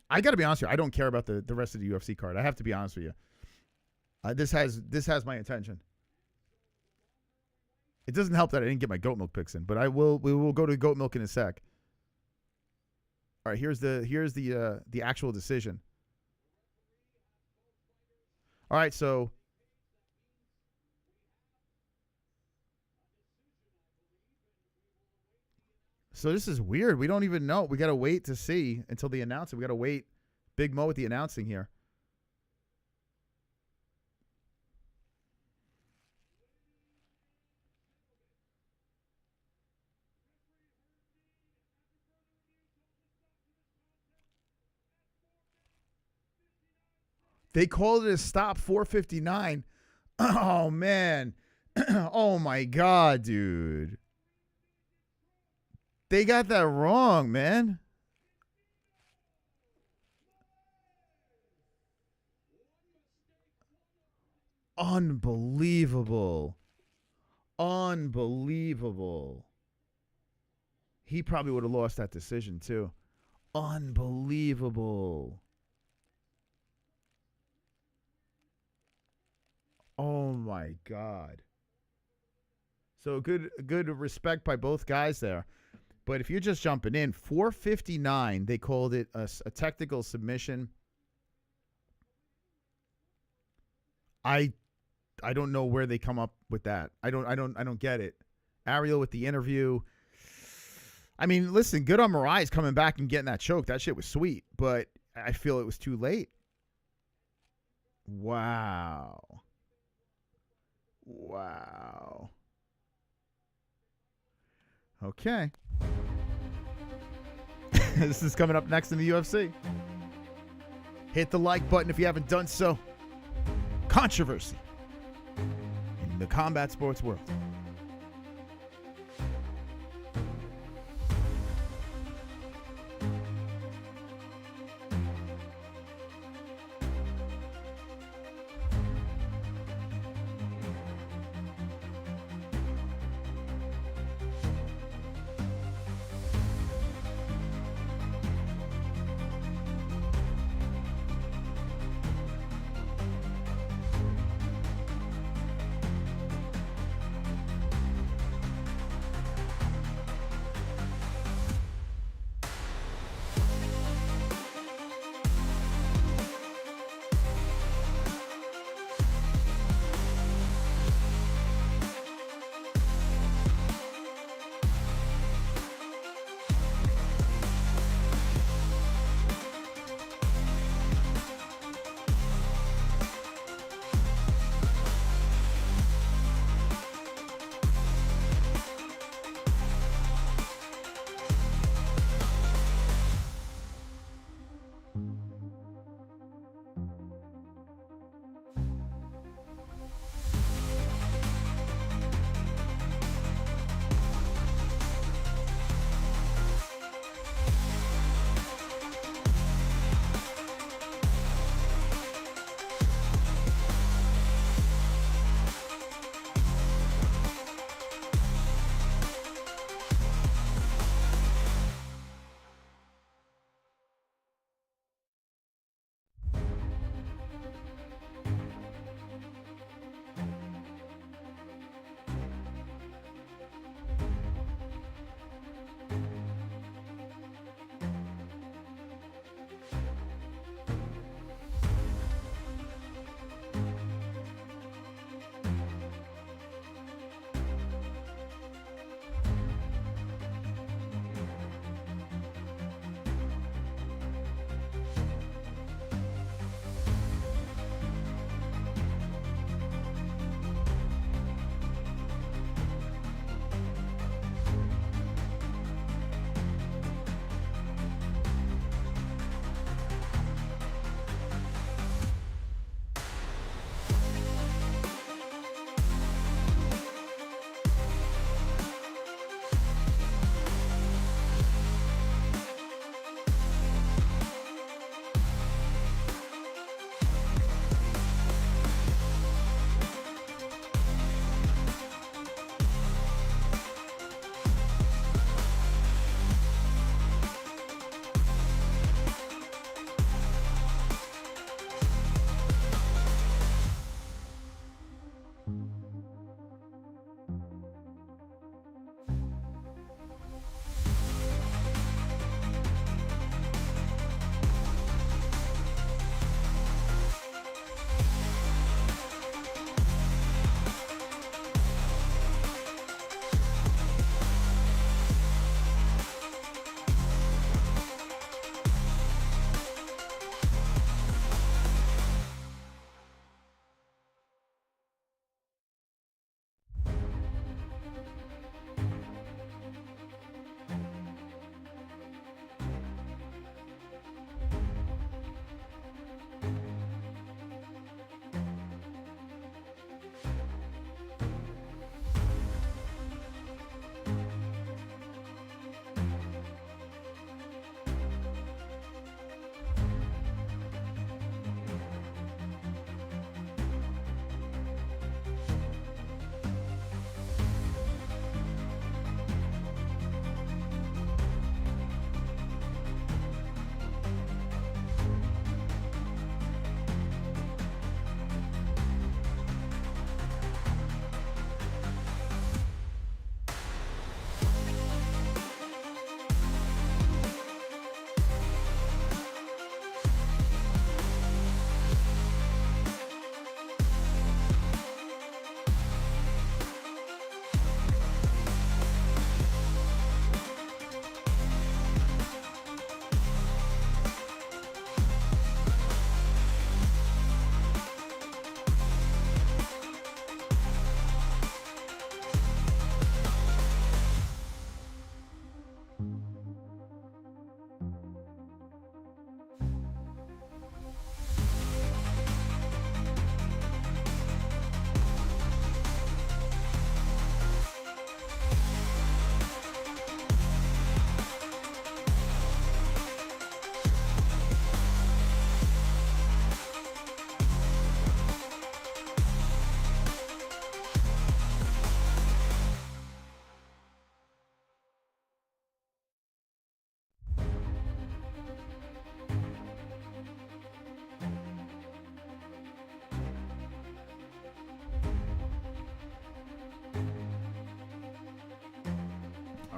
I got to be honest with you. I don't care about the rest of the UFC card. I have to be honest with you. This has my attention. It doesn't help that I didn't get my goat milk picks in, but we will go to goat milk in a sec. All right, here's the actual decision. All right, so this is weird. We don't even know. We got to wait to see until the announcement. We got to wait. Big Mo with the announcing here. They called it a stop, 4:59. Oh, man. Oh, my God, dude. They got that wrong, man. Unbelievable. Unbelievable. He probably would have lost that decision, too. Unbelievable. Oh, my God. So good respect by both guys there. But if you're just jumping in, 459, they called it a technical submission. I don't know where they come up with that. I don't get it. Ariel with the interview. I mean, listen, good on Mariah's coming back and getting that choke. That shit was sweet, but I feel it was too late. Wow. Wow. Okay. This is coming up next in the UFC. Hit the like button if you haven't done so. Controversy in the combat sports world.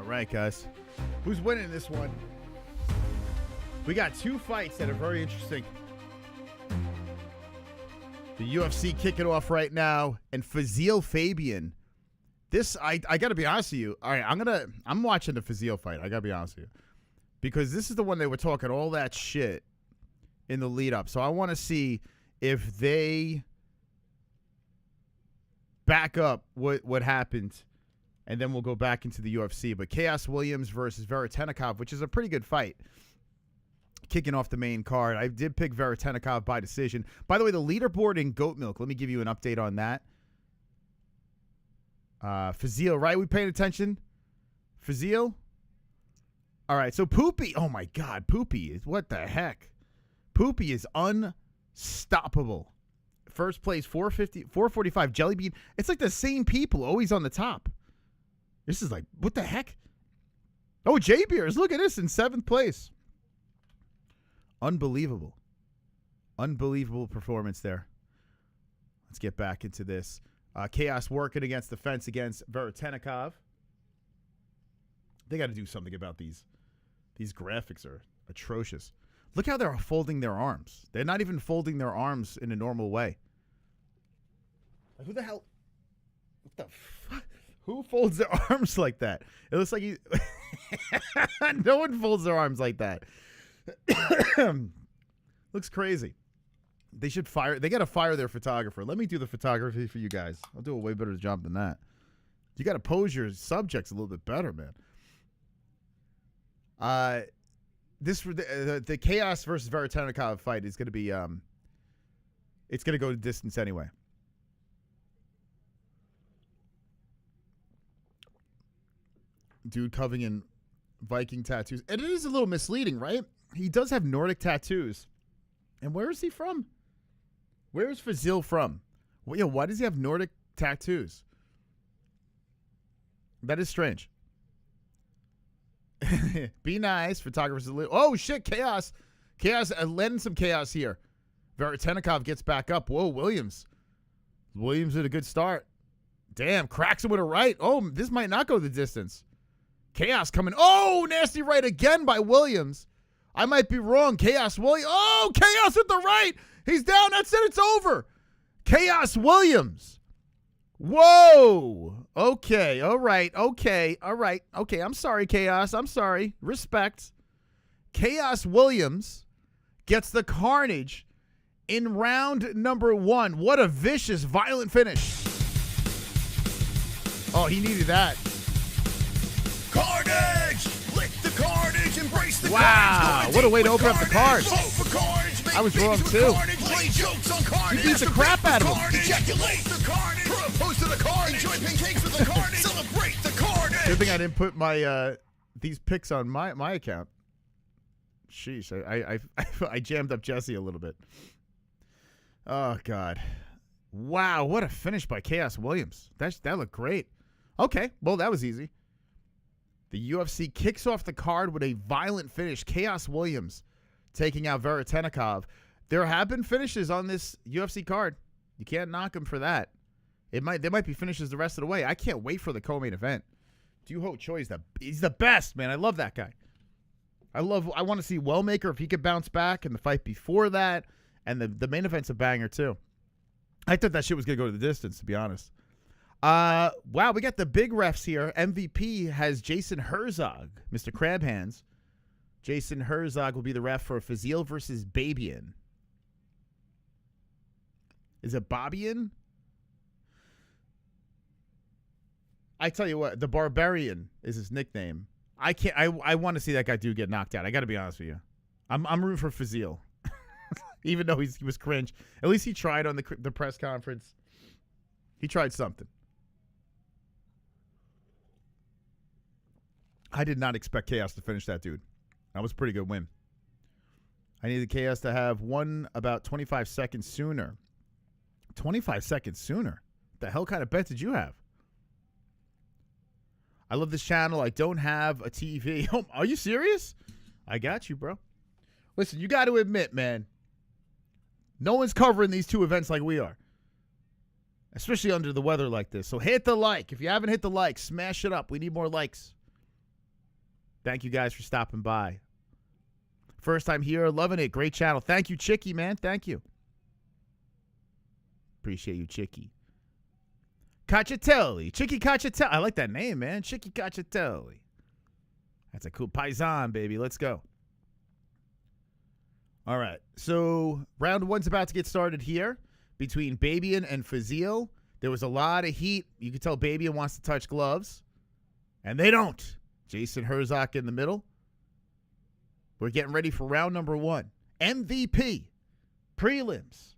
All right, guys. Who's winning this one? We got 2 fights that are very interesting. The UFC kicking off right now, and Fazil Fabian. This, I got to be honest with you. All right, I'm watching the Fazil fight. I got to be honest with you. Because this is the one they were talking all that shit in the lead up. So I want to see if they back up what happened, and then we'll go back into the UFC. But Chaos Williams versus Veretennikov, which is a pretty good fight. Kicking off the main card. I did pick Veretennikov by decision. By the way, the leaderboard in Goat Milk, let me give you an update on that. Fazil, right? We paying attention? Fazil? All right, so Poopy. Oh, my God. Poopy is, what the heck? Poopy is unstoppable. First place, 445. Jelly Bean. It's like the same people always on the top. This is like, what the heck? Oh, J-Beers. Look at this in 7th place. Unbelievable. Unbelievable performance there. Let's get back into this. Chaos working against the fence against Veretennikov. They got to do something about these. These graphics are atrocious. Look how they're folding their arms. They're not even folding their arms in a normal way. Like, who the hell? What the fuck? Who folds their arms like that? It looks like he. No one folds their arms like that. Looks crazy. They should fire. They got to fire their photographer. Let me do the photography for you guys. I'll do a way better job than that. You got to pose your subjects a little bit better, man. The Chaos versus Veretennikov fight is going to be it's going to go to distance anyway. Dude covering in Viking tattoos. And it is a little misleading, right? He does have Nordic tattoos. And where is he from? Where is Fazil from? Well, yeah, why does he have Nordic tattoos? That is strange. Be nice. Photographers. Oh, shit. Chaos. Chaos. Letting some chaos here. Veretennikov gets back up. Whoa, Williams. Williams with a good start. Damn. Cracks him with a right. Oh, this might not go the distance. Chaos coming. Oh, nasty right again by Williams. I might be wrong. Chaos Williams. Oh, Chaos with the right. He's down. That's it. It's over. Chaos Williams. Whoa. Okay. All right. Okay. All right. Okay. I'm sorry, Chaos. I'm sorry. Respect. Chaos Williams gets the carnage in round number 1. What a vicious, violent finish. Oh, he needed that.
Carnage! Lick the carnage, embrace the
wow, what a way to open up the card. I was wrong too.
He
beat the crap out of him.
Ejaculate the carnage. Propose to the carnage. Enjoy pancakes with the carnage. Celebrate the carnage.
Good thing I didn't put my these picks on my account. Sheesh, I jammed up Jesse a little bit. Oh God, wow, what a finish by Chaos Williams. That looked great. Okay, well that was easy. The UFC kicks off the card with a violent finish. Chaos Williams taking out Veretennikov. There have been finishes on this UFC card. You can't knock him for that. There might be finishes the rest of the way. I can't wait for the co-main event. WaHoOoO Choi he's the best, man. I love that guy. I want to see Wellmaker if he could bounce back in the fight before that. And the main event's a banger too. I thought that shit was gonna go to the distance, to be honest. Wow, we got the big refs here. MVP has Jason Herzog, Mr. Crab Hands. Jason Herzog will be the ref for Fazil versus Babian. Is it Bobian? I tell you what, the Barbarian is his nickname. I want to see that guy get knocked out. I got to be honest with you. I'm rooting for Fazil. Even though he was cringe. At least he tried on the press conference. He tried something. I did not expect Chaos to finish that dude. That was a pretty good win. I needed Chaos to have won about 25 seconds sooner. 25 seconds sooner? What the hell kind of bet did you have? I love this channel. I don't have a TV. Oh, are you serious? I got you, bro. Listen, you got to admit, man, no one's covering these two events like we are. Especially under the weather like this. So hit the like. If you haven't hit the like, smash it up. We need more likes. Thank you guys for stopping by. First time here, loving it. Great channel. Thank you, Chicky, man. Thank you. Appreciate you, Chicky. Cacciatelli. Chicky Cacciatelli. I like that name, man. Chicky Cacciatelli. That's a cool paisan, baby. Let's go. All right. So round one's about to get started here between Babian and Fazil. There was a lot of heat. You could tell Babian wants to touch gloves, and they don't. Jason Herzog in the middle. We're getting ready for round number one. MVP. Prelims.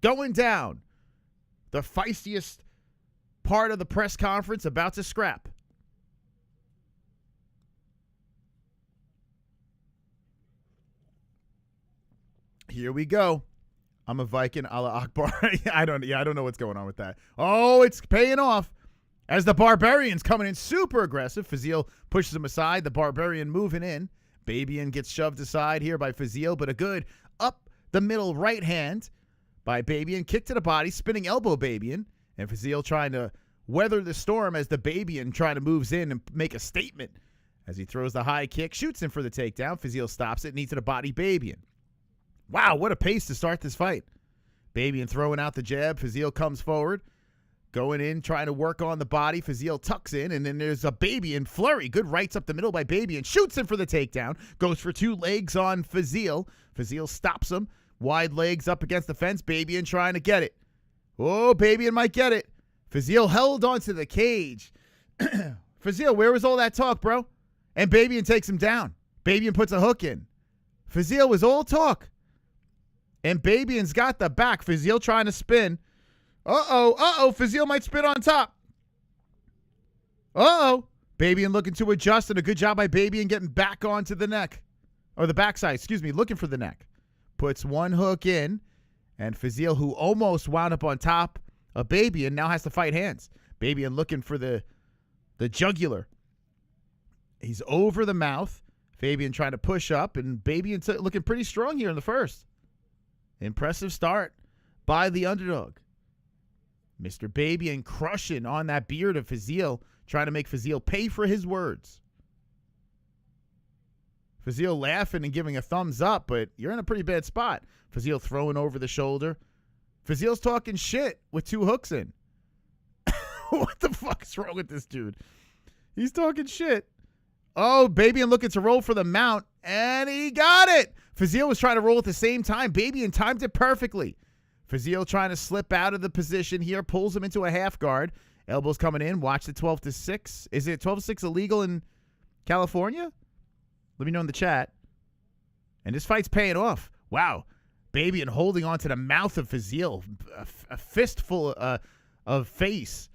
Going down. The feistiest part of the press conference about to scrap. Here we go. I'm a Viking a la Akbar. I don't know what's going on with that. Oh, it's paying off. As the Barbarian's coming in super aggressive. Fazil pushes him aside. The Barbarian moving in. Babian gets shoved aside here by Fazil, but a good up the middle right hand by Babian. Kick to the body, spinning elbow Babian. And Fazil trying to weather the storm as the Babian trying to moves in and make a statement. As he throws the high kick, shoots him for the takedown. Fazil stops it, knee to the body Babian. Wow, what a pace to start this fight. Babian throwing out the jab. Fazil comes forward. Going in, trying to work on the body. Fazil tucks in, and then there's a Babian flurry. Good rights up the middle by Babian. Shoots him for the takedown. Goes for two legs on Fazil. Fazil stops him. Wide legs up against the fence. Babian trying to get it. Oh, Babian might get it. Fazil held onto the cage. Fazil, where was all that talk, bro? And Babian takes him down. Babian puts a hook in. Fazil was all talk. And Babian's got the back. Fazil trying to spin. Uh-oh. Fazil might spin on top. Uh-oh. Babian looking to adjust, and a good job by Babian getting back onto the neck. Or the backside, looking for the neck. Puts one hook in, and Fazil, who almost wound up on top of Babian, now has to fight hands. Babian looking for the jugular. He's over the mouth. Fabian trying to push up, and Babian looking pretty strong here in the first. Impressive start by the underdog. Mr. Babian crushing on that beard of Fazil, trying to make Fazil pay for his words. Fazil laughing and giving a thumbs up, but you're in a pretty bad spot. Fazil throwing over the shoulder. Fazil's talking shit with two hooks in. What the fuck is wrong with this dude? He's talking shit. Oh, Babian looking to roll for the mount, and he got it. Fazil was trying to roll at the same time. Babian timed it perfectly. Fazil trying to slip out of the position here, pulls him into a half guard. Elbows coming in. Watch the 12-6. Is it 12-6 illegal in California? Let me know in the chat. And this fight's paying off. Wow. Babian holding on to the mouth of Fazil. A fistful of face.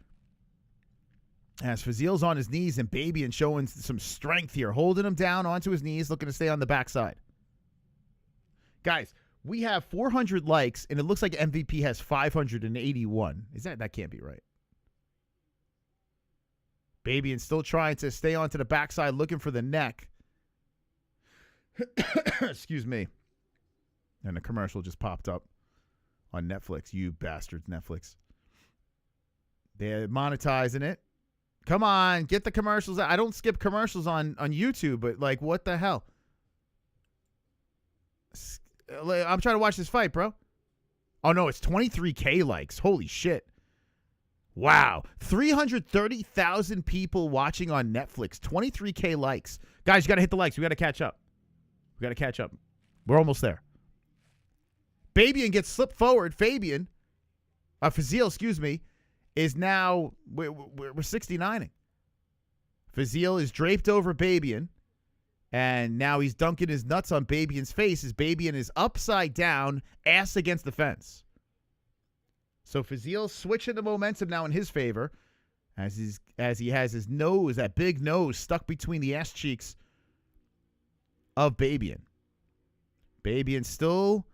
As Fazil's on his knees and Babian showing some strength here. Holding him down onto his knees, looking to stay on the backside. Guys, we have 400 likes, and it looks like MVP has 581. That can't be right. Babian still trying to stay onto the backside, looking for the neck. Excuse me. And the commercial just popped up on Netflix. You bastards, Netflix. They're monetizing it. Come on, get the commercials. I don't skip commercials on YouTube, but like, what the hell? I'm trying to watch this fight, bro. Oh, no, it's 23K likes. Holy shit. Wow. 330,000 people watching on Netflix. 23K likes. Guys, you got to hit the likes. We got to catch up. We're almost there. Babian gets slipped forward. Fazil, is now, we're 69ing. Fazil is draped over Babian. And now he's dunking his nuts on Babian's face as Babian is upside down, ass against the fence. So Fazil switching the momentum now in his favor as he has his nose, that big nose, stuck between the ass cheeks of Babian. Babian still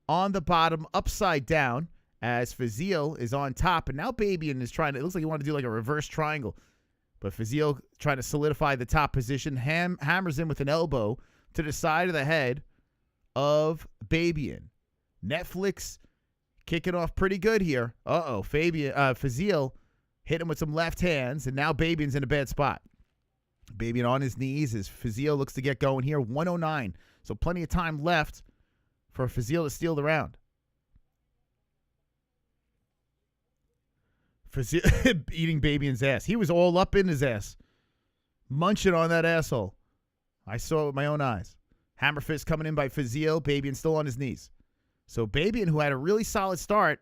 on the bottom, upside down, as Fazil is on top. And now Babian is trying to, it looks like he wanted to do like a reverse triangle. But Fazil trying to solidify the top position, hammers in with an elbow to the side of the head of Babian. Netflix kicking off pretty good here. Fazil hit him with some left hands, and now Babian's in a bad spot. Babian on his knees as Fazio looks to get going here. 109. So plenty of time left for Fazio to steal the round. Fazio eating Babian's ass. He was all up in his ass. Munching on that asshole. I saw it with my own eyes. Hammer fist coming in by Fazio. Babian still on his knees. So Babian, who had a really solid start,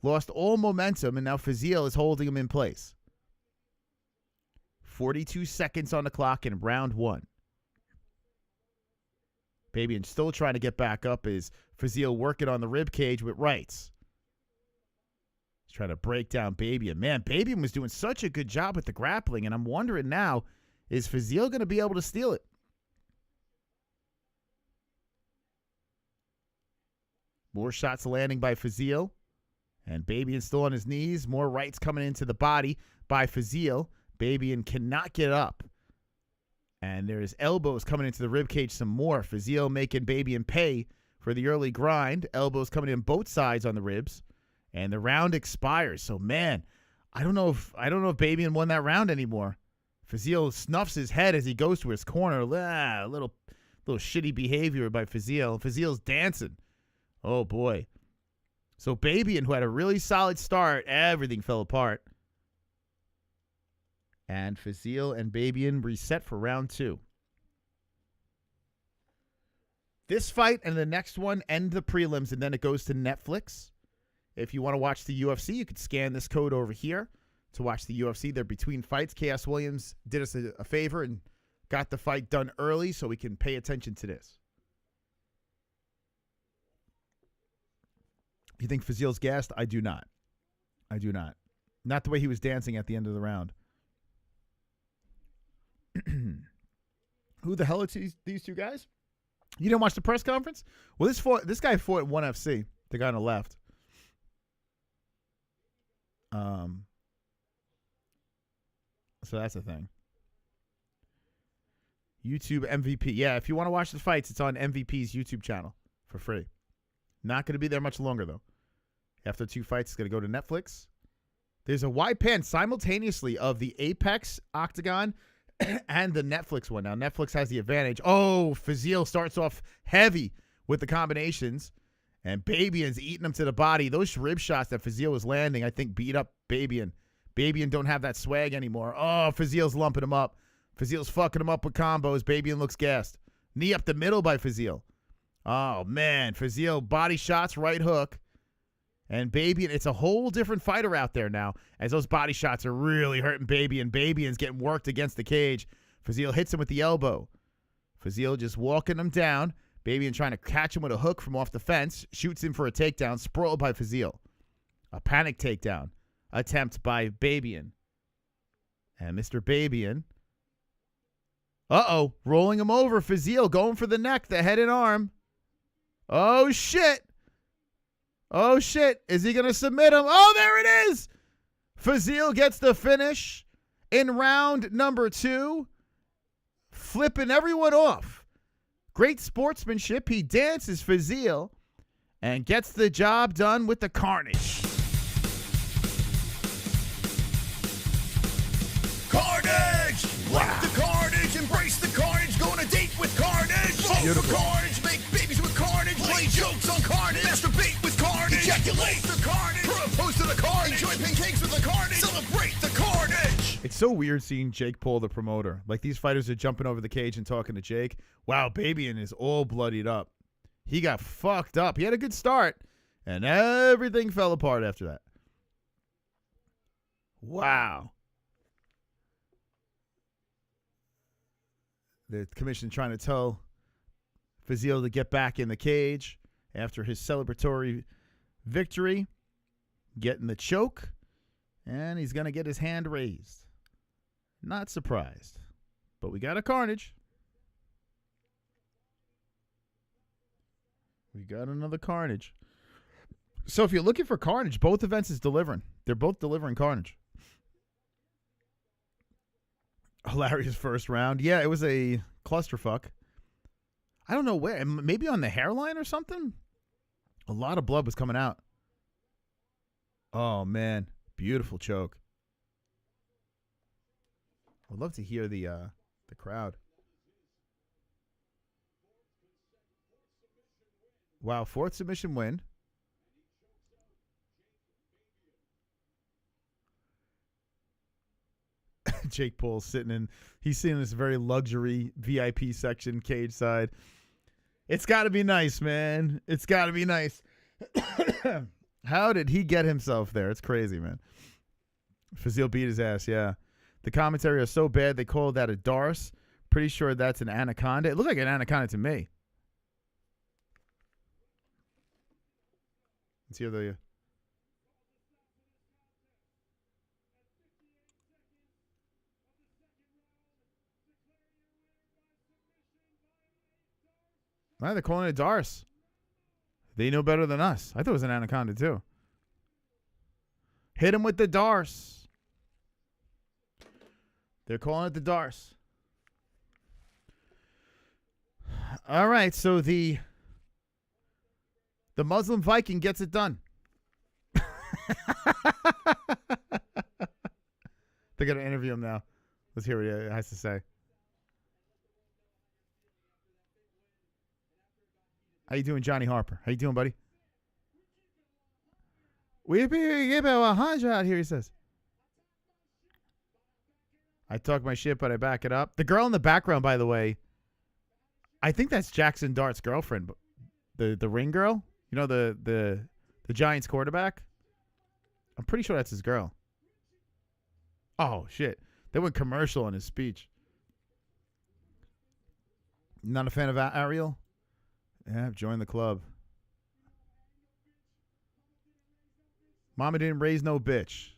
lost all momentum, and now Fazio is holding him in place. 42 seconds on the clock in round 1. Babian still trying to get back up as Fazio working on the rib cage with rights. He's trying to break down Babian. Man, Babian was doing such a good job with the grappling, and I'm wondering now, is Fazio going to be able to steal it? More shots landing by Fazio. And Babian still on his knees. More rights coming into the body by Fazio. Babian cannot get up. And there's elbows coming into the ribcage some more. Fazio making Babian pay for the early grind. Elbows coming in both sides on the ribs. And the round expires. So, man, I don't know if Babian won that round anymore. Fazio snuffs his head as he goes to his corner. A little shitty behavior by Fazio. Fazio's dancing. Oh, boy. So Babian, who had a really solid start, everything fell apart. And Fazio and Babian reset for round 2. This fight and the next one end the prelims, and then it goes to Netflix. If you want to watch the UFC, you could scan this code over here to watch the UFC. They're between fights. Chaos Williams did us a favor and got the fight done early so we can pay attention to this. You think Fazio's gassed? I do not. Not the way he was dancing at the end of the round. Who the hell are these two guys? You didn't watch the press conference? Well, this guy fought at 1FC, the guy on the left. So that's the thing. YouTube MVP. Yeah, if you want to watch the fights, it's on MVP's YouTube channel for free. Not going to be there much longer, though. After 2 fights, it's going to go to Netflix. There's a wide pan simultaneously of the Apex Octagon and the Netflix one. Now, Netflix has the advantage. Oh, Fazio starts off heavy with the combinations, and Babian's eating him to the body. Those rib shots that Fazio was landing, I think, beat up Babian. Babian don't have that swag anymore. Oh, Fazio's lumping him up. Fazio's fucking him up with combos. Babian looks gassed. Knee up the middle by Fazio. Oh, man. Fazio body shots, right hook. And Babian, it's a whole different fighter out there now as those body shots are really hurting Babian. Babian's getting worked against the cage. Fazio hits him with the elbow. Fazio just walking him down. Babian trying to catch him with a hook from off the fence. Shoots him for a takedown. Spoiled by Fazio. A panic takedown attempt by Babian. And Mr. Babian. Rolling him over. Fazio going for the neck, the head and arm. Oh, shit. Is he going to submit him? Oh, there it is. Fazio gets the finish in round number 2. Flipping everyone off. Great sportsmanship. He dances Fazio and gets the job done with the carnage.
Carnage! Wow. The carnage, embrace the carnage, go on a date with carnage. Vote for carnage, make babies with carnage, play jokes on carnage, masturbate with carnage, ejaculate the carnage, propose to the carnage, enjoy pancakes with the carnage, celebrate the carnage.
It's so weird seeing Jake Paul, the promoter. Like, these fighters are jumping over the cage and talking to Jake. Wow, Babian is all bloodied up. He got fucked up. He had a good start, and everything fell apart after that. Wow. The commission trying to tell Fazio to get back in the cage after his celebratory victory. Getting the choke. And he's going to get his hand raised. Not surprised. But we got a carnage. We got another carnage. So if you're looking for carnage, both events is delivering. They're both delivering carnage. Hilarious first round. Yeah, it was a clusterfuck. I don't know where. Maybe on the hairline or something? A lot of blood was coming out. Oh, man. Beautiful choke. I'd love to hear the The crowd. Wow, 4th submission win. Jake Paul's he's sitting in this very luxury VIP section, cage side. It's got to be nice, man. It's got to be nice. How did he get himself there? It's crazy, man. Fazil beat his ass, yeah. The commentary are so bad they call that a darce. Pretty sure that's an anaconda. It looked like an anaconda to me. Let's hear the... They're calling it a darce. They know better than us. I thought it was an anaconda, too. Hit him with the darce. They're calling it the darce. All right, so the Muslim Viking gets it done. They're going to interview him now. Let's hear what he has to say. How you doing, Johnny Harper? How you doing, buddy? We give it 100 out here, he says. I talk my shit, but I back it up. The girl in the background, by the way, I think that's Jackson Dart's girlfriend. The ring girl. You know, the Giants quarterback? I'm pretty sure that's his girl. Oh, shit. They went commercial in his speech. Not a fan of Ariel? Yeah, join the club. Mama didn't raise no bitch.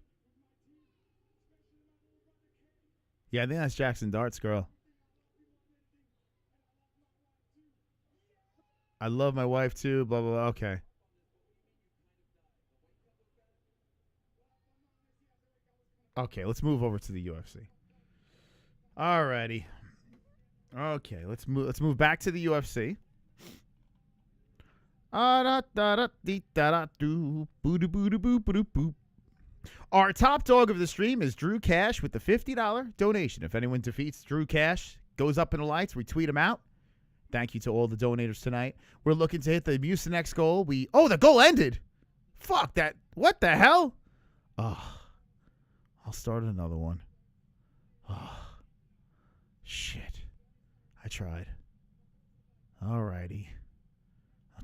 Yeah, I think that's Jackson Dart's girl. I love my wife too, blah, blah, blah. Okay. Okay, let's move over to the UFC. Alrighty. Okay, let's move back to the UFC. Our top dog of the stream is Drew Cash with the $50 donation. If anyone defeats Drew Cash, goes up in the lights, we tweet him out. Thank you to all the donators tonight. We're looking to hit the Mucinex goal. The goal ended. Fuck that. What the hell? Oh, I'll start another one. Oh, shit. I tried. Alrighty.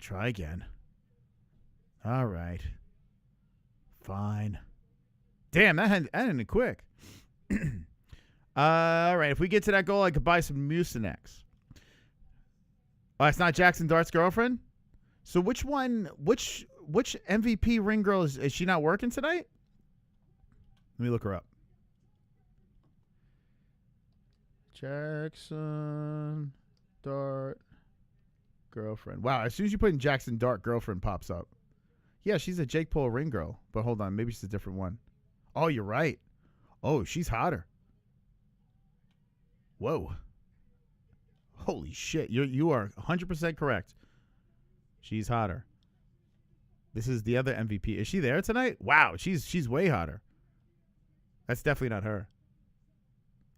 Try again. All right. Fine. Damn, that ended quick. All right. If we get to that goal, I could buy some Mucinex. Oh, it's not Jackson Dart's girlfriend? So which MVP ring girl is she not working tonight? Let me look her up. Jackson Dart girlfriend. Wow, as soon as you put in Jackson Dart, girlfriend pops up. Yeah, she's a Jake Paul ring girl. But hold on, maybe she's a different one. Oh, you're right. Oh, she's hotter. Whoa. Holy shit. You are 100% correct. She's hotter. This is the other MVP. Is she there tonight? Wow, she's way hotter. That's definitely not her.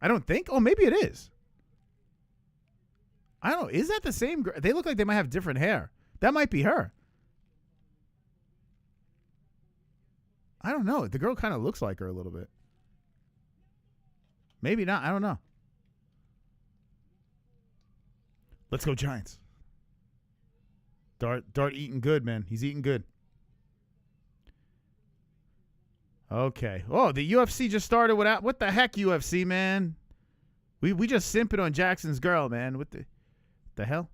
I don't think. Oh, maybe it is. I don't know. Is that the same girl? They look like they might have different hair. That might be her. I don't know. The girl kind of looks like her a little bit. Maybe not. I don't know. Let's go Giants. Dart eating good, man. He's eating good. Okay. Oh, the UFC just started without. What the heck, UFC, man? We just simping on Jackson's girl, man. What the hell?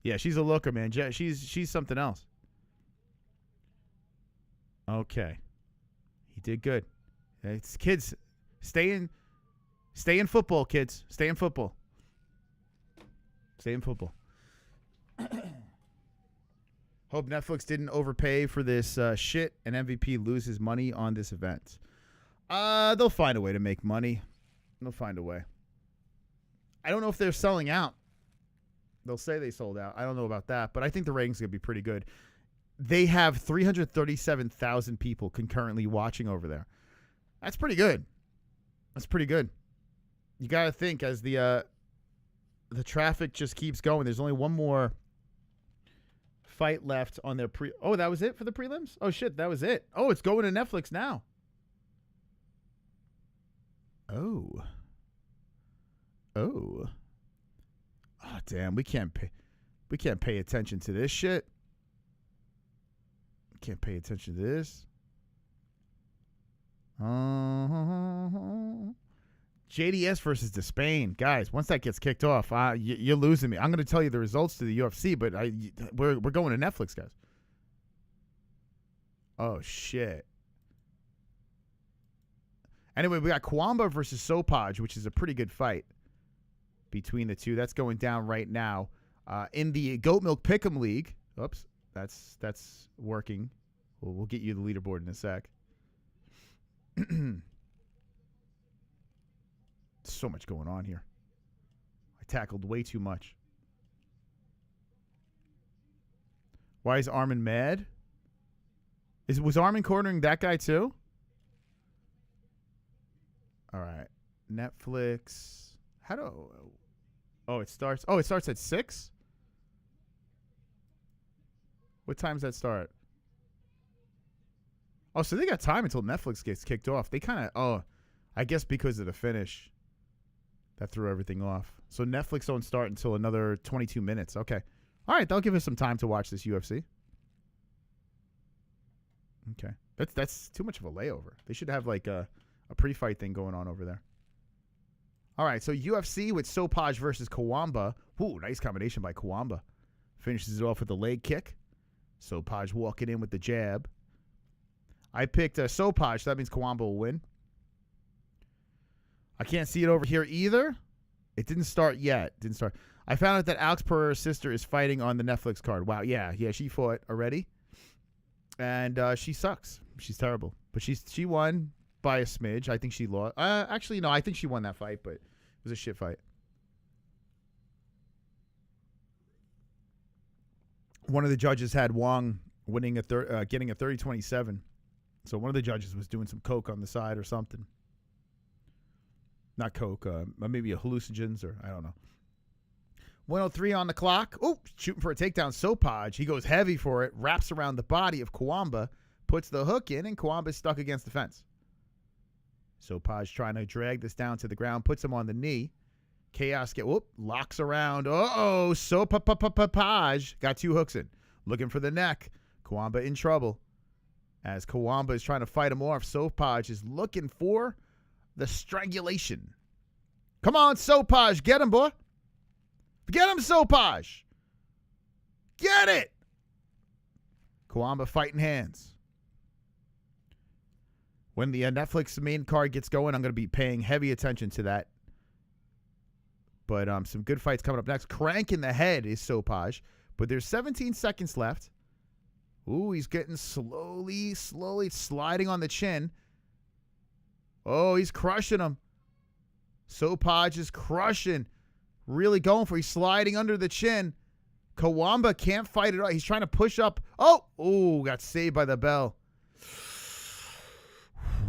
Yeah, she's a looker, man. She's something else. Okay. He did good. It's kids. Stay in football, kids. Stay in football. Stay in football. Hope Netflix didn't overpay for this shit and MVP loses money on this event. They'll find a way to make money. They'll find a way. I don't know if they're selling out. They'll say they sold out. I don't know about that, but I think the ratings are going to be pretty good. They have 337,000 people concurrently watching over there. That's pretty good. That's pretty good. you got to think as the traffic just keeps going. There's only one more fight left on their Oh, that was it for the prelims? Oh, shit, that was it. Oh, it's going to Netflix now. Oh, damn, we can't pay attention to this shit. Can't pay attention to this. JDS versus Despain. Guys, once that gets kicked off, you're losing me. I'm going to tell you the results to the UFC, but we're going to Netflix, guys. Oh, shit. Anyway, we got Kawamba versus Sopaj, which is a pretty good fight between the two. That's going down right now. In the Goat Milk Pick'em League. Oops, that's working. We'll get you the leaderboard in a sec. So much going on here. I tackled way too much. Why is Armin mad? Was Armin cornering that guy too? All right. Netflix. It starts at 6? What time does that start? Oh, so they got time until Netflix gets kicked off. They kind of, I guess because of the finish. That threw everything off. So Netflix don't start until another 22 minutes. Okay. All right, that'll give us some time to watch this UFC. Okay. That's too much of a layover. They should have like a pre-fight thing going on over there. All right, so UFC with Sopaj versus Kawamba. Ooh, nice combination by Kawamba. Finishes it off with a leg kick. Sopaj walking in with the jab. I picked Sopaj, so that means Kawamba will win. I can't see it over here either. It didn't start yet. I found out that Alex Pereira's sister is fighting on the Netflix card. Wow, yeah, she fought already. And she sucks. She's terrible. But she won by a smidge. I think she lost. Actually, no, I think she won that fight, but it was a shit fight. One of the judges had Wong winning getting a 30-27. So one of the judges was doing some coke on the side or something. Not coke, maybe a hallucinogens or I don't know. 103 on the clock. Oh, shooting for a takedown. Sopaj. He goes heavy for it, wraps around the body of Kawamba, puts the hook in, and Kawamba's stuck against the fence. Sopaj trying to drag this down to the ground, puts him on the knee. Chaos locks around. Sopaj got 2 hooks in. Looking for the neck. Kawamba in trouble. As Kawamba is trying to fight him off, Sopaj is looking for the strangulation. Come on, Sopaj. Get him, boy. Get him, Sopaj. Get it. Kawamba fighting hands. When the Netflix main card gets going, I'm going to be paying heavy attention to that. But some good fights coming up next. Crank in the head is Sopaj. But there's 17 seconds left. Ooh, he's getting slowly sliding on the chin. Oh, he's crushing him. Sopaj is crushing. Really going for it. He's sliding under the chin. Kawamba can't fight it out. He's trying to push up. Oh, got saved by the bell.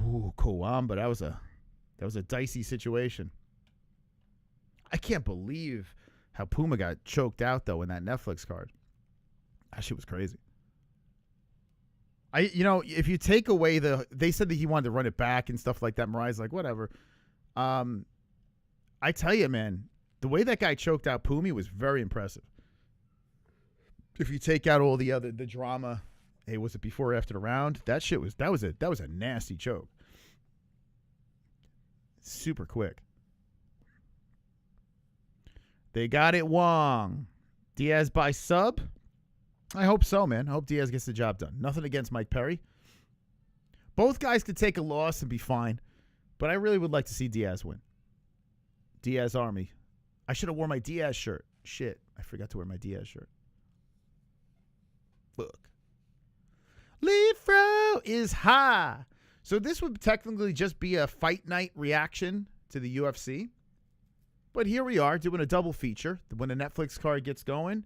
Ooh, Kawamba. That was a dicey situation. I can't believe how Puma got choked out, though, in that Netflix card. That shit was crazy. If you take away they said that he wanted to run it back and stuff like that. Mariah's like, whatever. I tell you, man, the way that guy choked out Pumi was very impressive. If you take out all the drama, hey, was it before or after the round? That was a nasty choke. Super quick. They got it, Wong. Diaz by sub. I hope so, man. I hope Diaz gets the job done. Nothing against Mike Perry. Both guys could take a loss and be fine, but I really would like to see Diaz win. Diaz Army. I should have worn my Diaz shirt. Shit, I forgot to wear my Diaz shirt. Look. Leaf Row is high. So this would technically just be a fight night reaction to the UFC. But here we are doing a double feature. When the Netflix card gets going,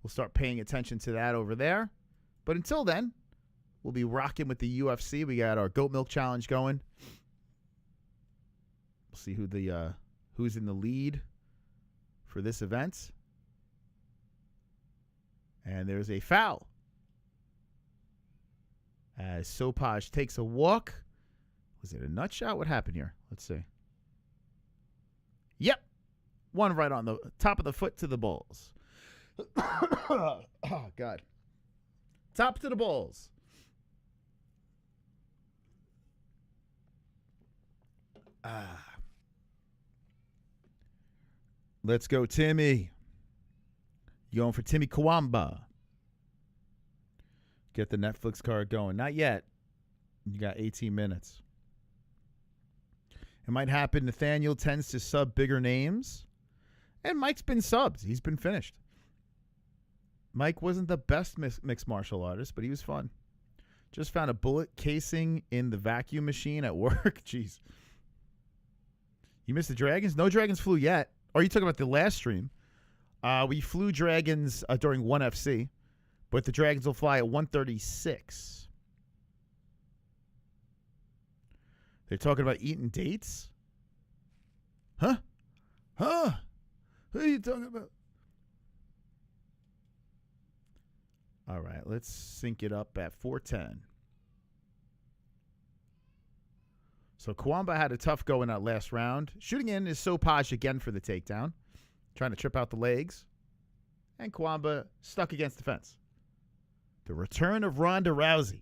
we'll start paying attention to that over there. But until then, we'll be rocking with the UFC. We got our Goat Milk Challenge going. We'll see who the who's in the lead for this event. And there's a foul as Sopaj takes a walk. Was it a nut shot? What happened here? Let's see. Yep. One right on the top of the foot to the balls. Oh, God. Top to the balls. Let's go, Timmy. You going for Timmy Kawamba? Get the Netflix card going. Not yet. You got 18 minutes. It might happen. Nathaniel tends to sub bigger names. And Mike's been subbed. He's been finished. Mike wasn't the best mixed martial artist, but he was fun. Just found a bullet casing in the vacuum machine at work. Jeez. You missed the Dragons? No Dragons flew yet. Or you talking about the last stream. We flew Dragons during 1FC, but the Dragons will fly at 1:36. They're talking about eating dates? Huh? Huh? Who are you talking about? All right, let's sync it up at 4:10. So Kawamba had a tough go in that last round. Shooting in is Sopaj again for the takedown. Trying to trip out the legs. And Kawamba stuck against the fence. The return of Ronda Rousey.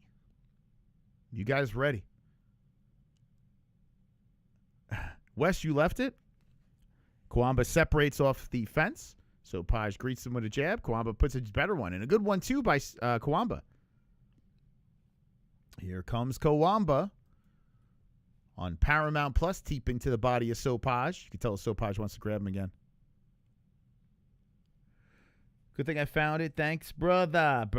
You guys ready? Wes, you left it. Kawamba separates off the fence. Sopaj greets him with a jab. Kawamba puts a better one. And a good one, too, by Kawamba. Here comes Kawamba. On Paramount Plus, teeping to the body of Sopaj. You can tell Sopaj wants to grab him again. Good thing I found it. Thanks, brother.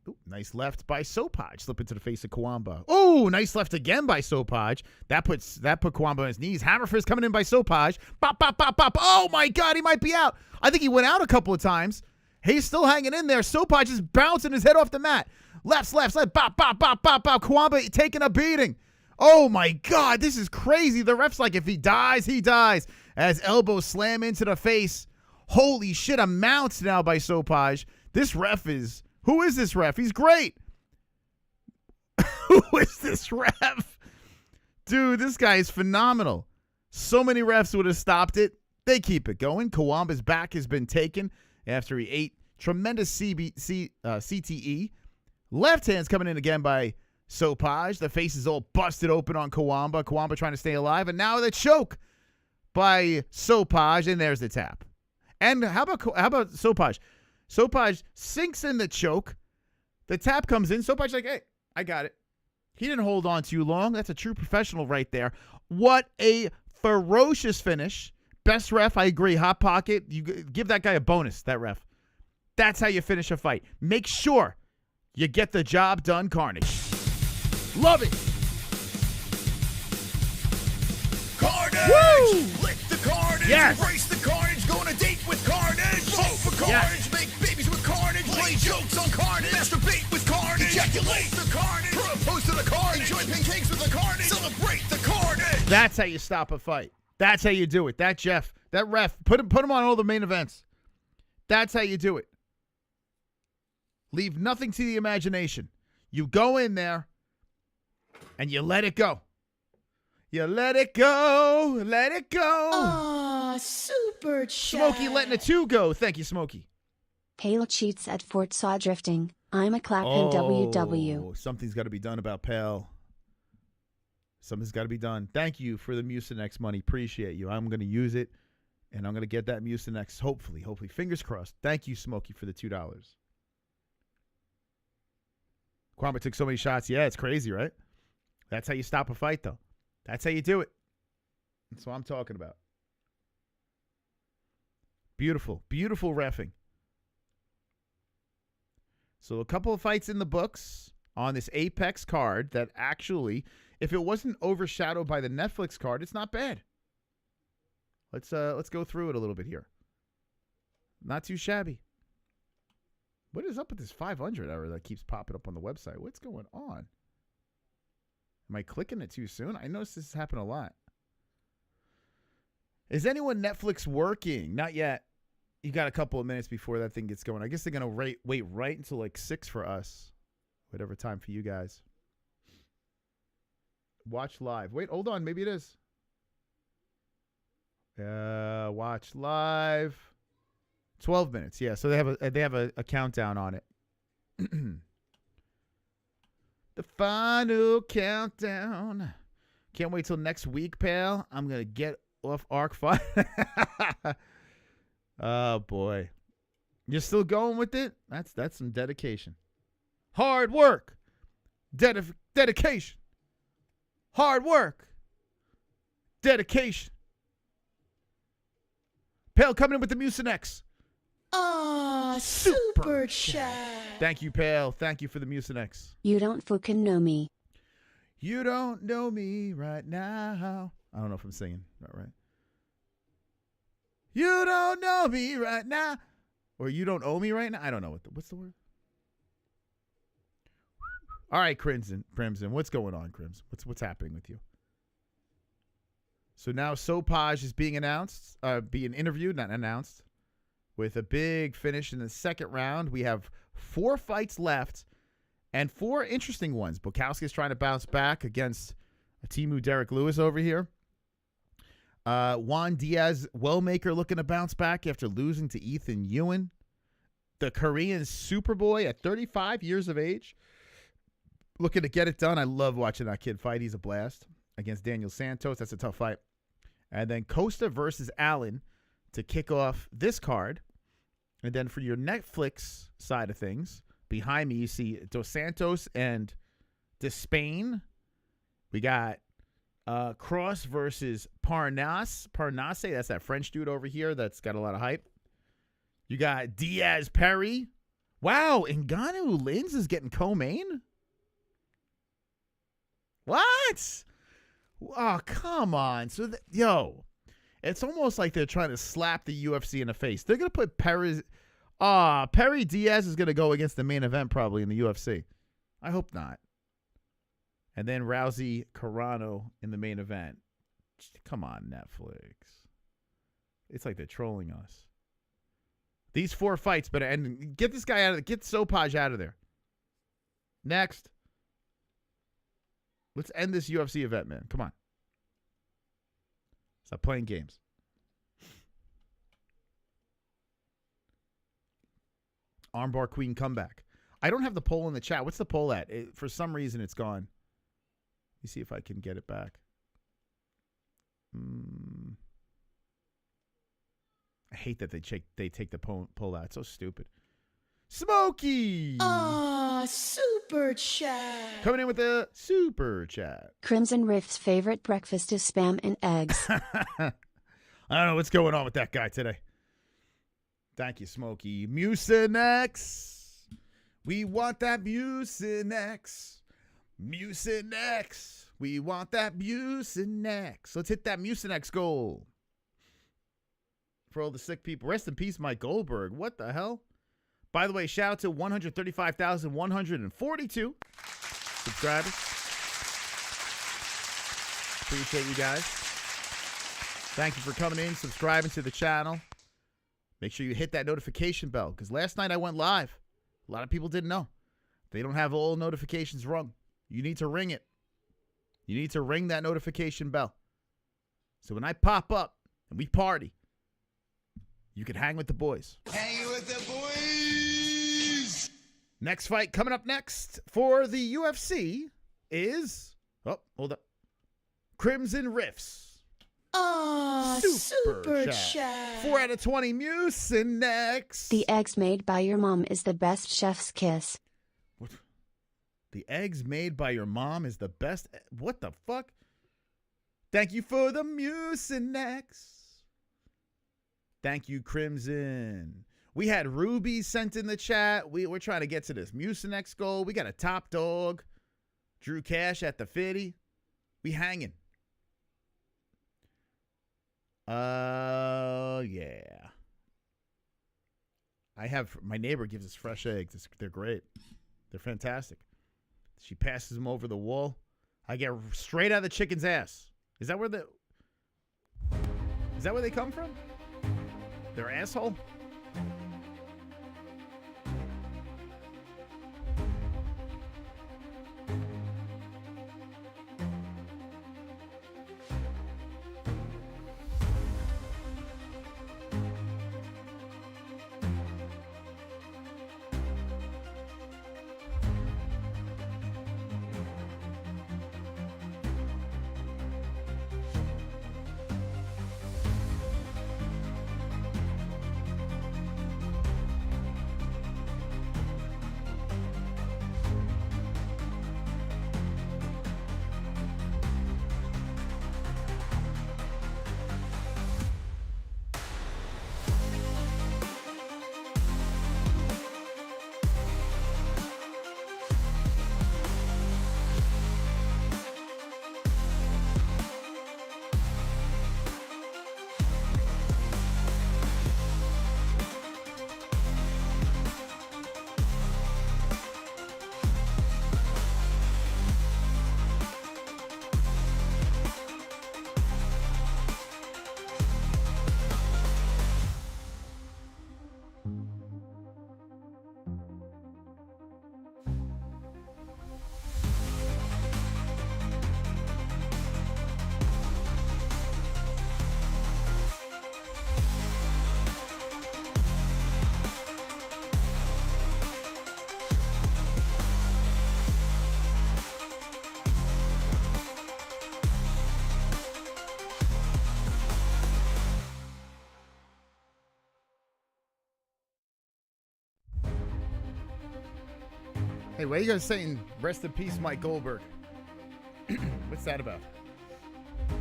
Ooh, nice left by Sopaj. Slip into the face of Kawamba. Oh, nice left again by Sopaj. That put Kawamba on his knees. Hammer fist coming in by Sopaj. Bop, bop, bop, bop. Oh, my God, he might be out. I think he went out a couple of times. He's still hanging in there. Sopaj is bouncing his head off the mat. Left, bop, bop, bop, bop, bop. Kawamba taking a beating. Oh, my God, this is crazy. The ref's like, if he dies, he dies. As elbows slam into the face. Holy shit, a mount now by Sopaj. This ref is... Who is this ref? He's great. Who is this ref? Dude, this guy is phenomenal. So many refs would have stopped it. They keep it going. Kawamba's back has been taken after he ate tremendous CTE. Left hand's coming in again by Sopaj. The face is all busted open on Kawamba. Kawamba trying to stay alive. And now the choke by Sopaj. And there's the tap. And how about Sopaj? Sopaj sinks in the choke. The tap comes in. Sopaj's like, hey, I got it. He didn't hold on too long. That's a true professional right there. What a ferocious finish. Best ref, I agree. Hot pocket. You give that guy a bonus, that ref. That's how you finish a fight. Make sure you get the job done, Carnage. Love it.
Carnage!
Woo!
Lick the Carnage!
Yes!
Embrace the Carnage! Go on a date with Carnage! Vote for Carnage!
Yes.
Make babies with Carnage! Play jokes on Carnage! Masturbate with Carnage! Ejaculate the Carnage! Propose to the Carnage! Enjoy pancakes with the Carnage! Celebrate the Carnage!
That's how you stop a fight. That's how you do it. That ref, put him on all the main events. That's how you do it. Leave nothing to the imagination. You go in there and you let it go. You let it go. Let it go.
Aw, super chat.
Smokey letting a 2 go. Thank you, Smokey.
Pale cheats at Fort Saw drifting. I'm a claphead WW.
Something's got to be done about Pale. Something's got to be done. Thank you for the Mucinex money. Appreciate you. I'm going to use it, and I'm going to get that Mucinex, hopefully. Fingers crossed. Thank you, Smokey, for the $2. Kwame took so many shots. Yeah, it's crazy, right? That's how you stop a fight, though. That's how you do it. That's what I'm talking about. Beautiful. Beautiful reffing. So a couple of fights in the books on this Apex card that actually, if it wasn't overshadowed by the Netflix card, it's not bad. Let's go through it a little bit here. Not too shabby. What is up with this 500 error that keeps popping up on the website? What's going on? Am I clicking it too soon? I noticed this has happened a lot. Is anyone Netflix working? Not yet. You got a couple of minutes before that thing gets going. I guess they're going to wait right until like 6 for us. Whatever time for you guys. Watch live. Wait, hold on. Maybe it is. Watch live. 12 minutes. Yeah, so they have a countdown on it. The final countdown. Can't wait till next week, pal. I'm going to get off Arc 5. Oh, boy. You're still going with it? That's some dedication. Hard work. Dedication. Hard work. Dedication. Pale coming in with the Mucinex.
Super chat.
Thank you, Pale. Thank you for the Mucinex.
You don't fucking know me.
You don't know me right now. I don't know if I'm singing. Not right. You don't know me right now. Or you don't owe me right now. I don't know. What's the word? All right, Crimson. What's going on, Crims? What's happening with you? So now Sopaj is being interviewed, not announced, with a big finish in the second round. We have 4 fights left and 4 interesting ones. Bukowski is trying to bounce back against Timu Derek Lewis over here. Juan Diaz, Wellmaker, looking to bounce back after losing to Ethan Ewan. The Korean Superboy at 35 years of age, looking to get it done. I love watching that kid fight. He's a blast against Daniel Santos. That's a tough fight. And then Costa versus Allen to kick off this card. And then for your Netflix side of things, behind me you see Dos Santos and Despain. We got Cross versus Parnasse, that's that French dude over here that's got a lot of hype. You got Diaz Perry. Wow, Ngannou Lins is getting co-main? What? Oh, come on. So, it's almost like they're trying to slap the UFC in the face. They're going to put Perry Diaz is going to go against the main event probably in the UFC. I hope not. And then Rousey Carano in the main event. Come on, Netflix. It's like they're trolling us. These 4 fights better end. Get this guy out of there. Get Sopaj out of there. Next. Let's end this UFC event, man. Come on. Stop playing games. Armbar Queen comeback. I don't have the poll in the chat. What's the poll at? For some reason, it's gone. Let me see if I can get it back. I hate that they take the poll out. It's so stupid. Smokey!
Super chat.
Coming in with a super chat.
Crimson Rift's favorite breakfast is Spam and eggs.
I don't know what's going on with that guy today. Thank you, Smokey. Mucinex. We want that Mucinex. Mucinex. We want that Mucinex. Let's hit that Mucinex goal. For all the sick people. Rest in peace, Mike Goldberg. What the hell? By the way, shout out to 135,142 subscribers. Appreciate you guys. Thank you for coming in, subscribing to the channel. Make sure you hit that notification bell, because last night I went live. A lot of people didn't know. They don't have all notifications rung. You need to ring it. You need to ring that notification bell. So when I pop up and we party, you can hang with the boys.
Hanging with the boys.
Next fight coming up next for the UFC is... Oh, hold up. Crimson Riffs.
Super chat.
4 out of 20 Mucinex.
The eggs made by your mom is the best chef's kiss.
What? The eggs made by your mom is the best... What the fuck? Thank you for the Mucinex. Thank you, Crimson. We had Ruby sent in the chat. We're trying to get to this Mucinex goal. We got a top dog. Drew Cash at the 50. We hanging. Yeah. My neighbor gives us fresh eggs. They're great. They're fantastic. She passes them over the wall. I get straight out of the chicken's ass. Is that where they come from? Their asshole? Hey, why are you guys saying rest in peace, Mike Goldberg? What's that about?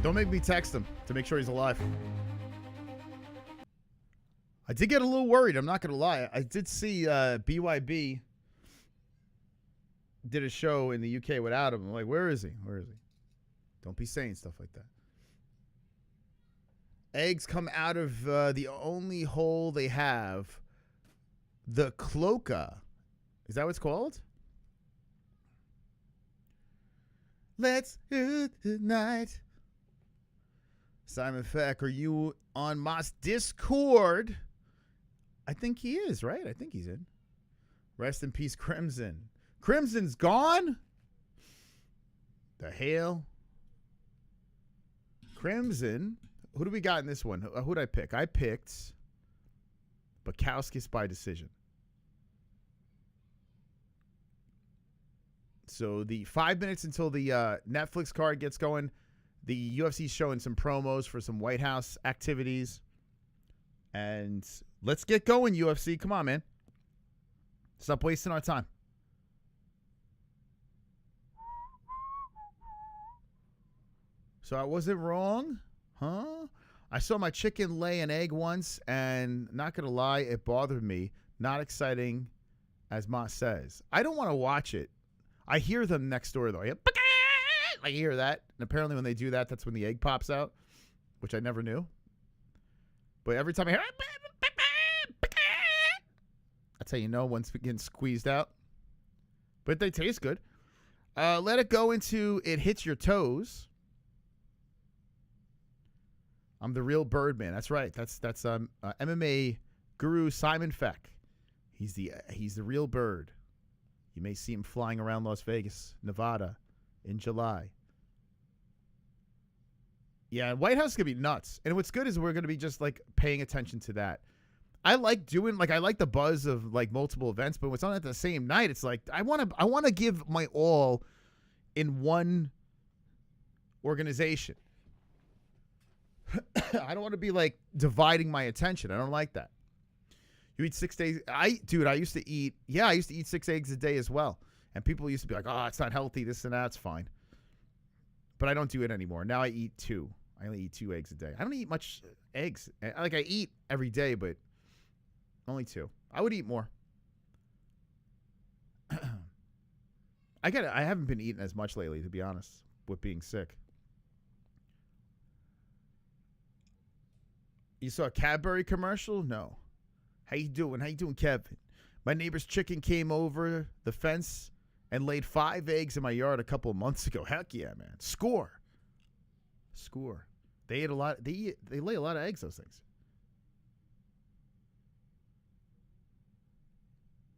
Don't make me text him to make sure he's alive. I did get a little worried. I'm not going to lie. I did see BYB did a show in the UK without him. I'm like, where is he? Where is he? Don't be saying stuff like that. Eggs come out of the only hole they have. The cloaca. Is that what it's called? Let's do tonight. Simon Feck, are you on Moss Discord? I think he is, right? I think he's in. Rest in peace, Crimson. Crimson's gone? The hell? Crimson. Who do we got in this one? Who did I pick? I picked Bukowskis by decision. So the 5 minutes until the Netflix card gets going, the UFC's showing some promos for some White House activities. And let's get going, UFC. Come on, man. Stop wasting our time. So I wasn't wrong? Huh? I saw my chicken lay an egg once, and not going to lie, it bothered me. Not exciting, as Ma says. I don't want to watch it. I hear them next door, though. I hear that. And apparently when they do that, that's when the egg pops out, which I never knew. But every time I hear that's how you know once it gets squeezed out. But they taste good. Let it go into it hits your toes. I'm the real Birdman. That's right. That's MMA guru Simon Feck. He's the real bird. You may see him flying around Las Vegas, Nevada in July. Yeah, White House is going to be nuts. And what's good is we're going to be just like paying attention to that. I like the buzz of like multiple events, but what's on at the same night, it's like I want to give my all in one organization. I don't want to be like dividing my attention. I don't like that. You eat 6 days. I used to eat 6 eggs a day as well. And people used to be like, oh, it's not healthy, this and that. It's fine. But I don't do it anymore. Now I eat 2. I only eat 2 eggs a day. I don't eat much eggs. Like I eat every day, but only 2. I would eat more. I haven't been eating as much lately, to be honest, with being sick. You saw a Cadbury commercial? No. How you doing? How you doing, Kevin? My neighbor's chicken came over the fence and laid 5 eggs in my yard a couple of months ago. Heck yeah, man. Score. They ate a lot. They lay a lot of eggs, those things.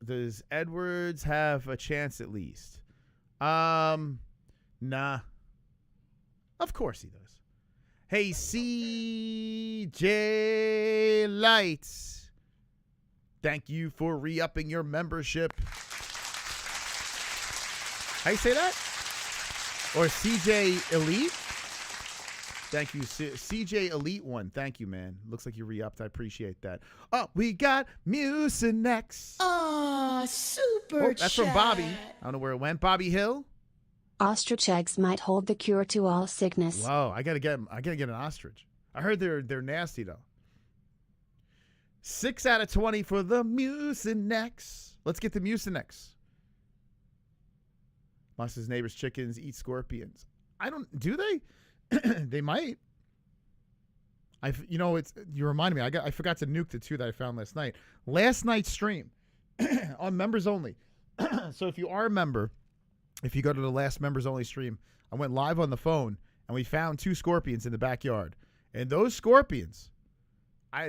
Does Edwards have a chance at least? Nah. Of course he does. Hey, CJ Lights. Thank you for re-upping your membership. How you say that? Or CJ Elite? Thank you, CJ Elite One. Thank you, man. Looks like you re-upped. I appreciate that. Oh, we got Mucinex.
Aw, super
That's from Bobby. I don't know where it went. Bobby Hill.
Ostrich eggs might hold the cure to all sickness.
Whoa, I gotta get an ostrich. I heard they're nasty though. 6 out of 20 for the Mucinex. Let's get the Mucinex. Moss's neighbor's chickens eat scorpions. Do they? They might. You reminded me. I forgot to nuke the 2 that I found last night. Last night's stream on members only. So if you are a member, if you go to the last members only stream, I went live on the phone and we found 2 scorpions in the backyard. And those scorpions,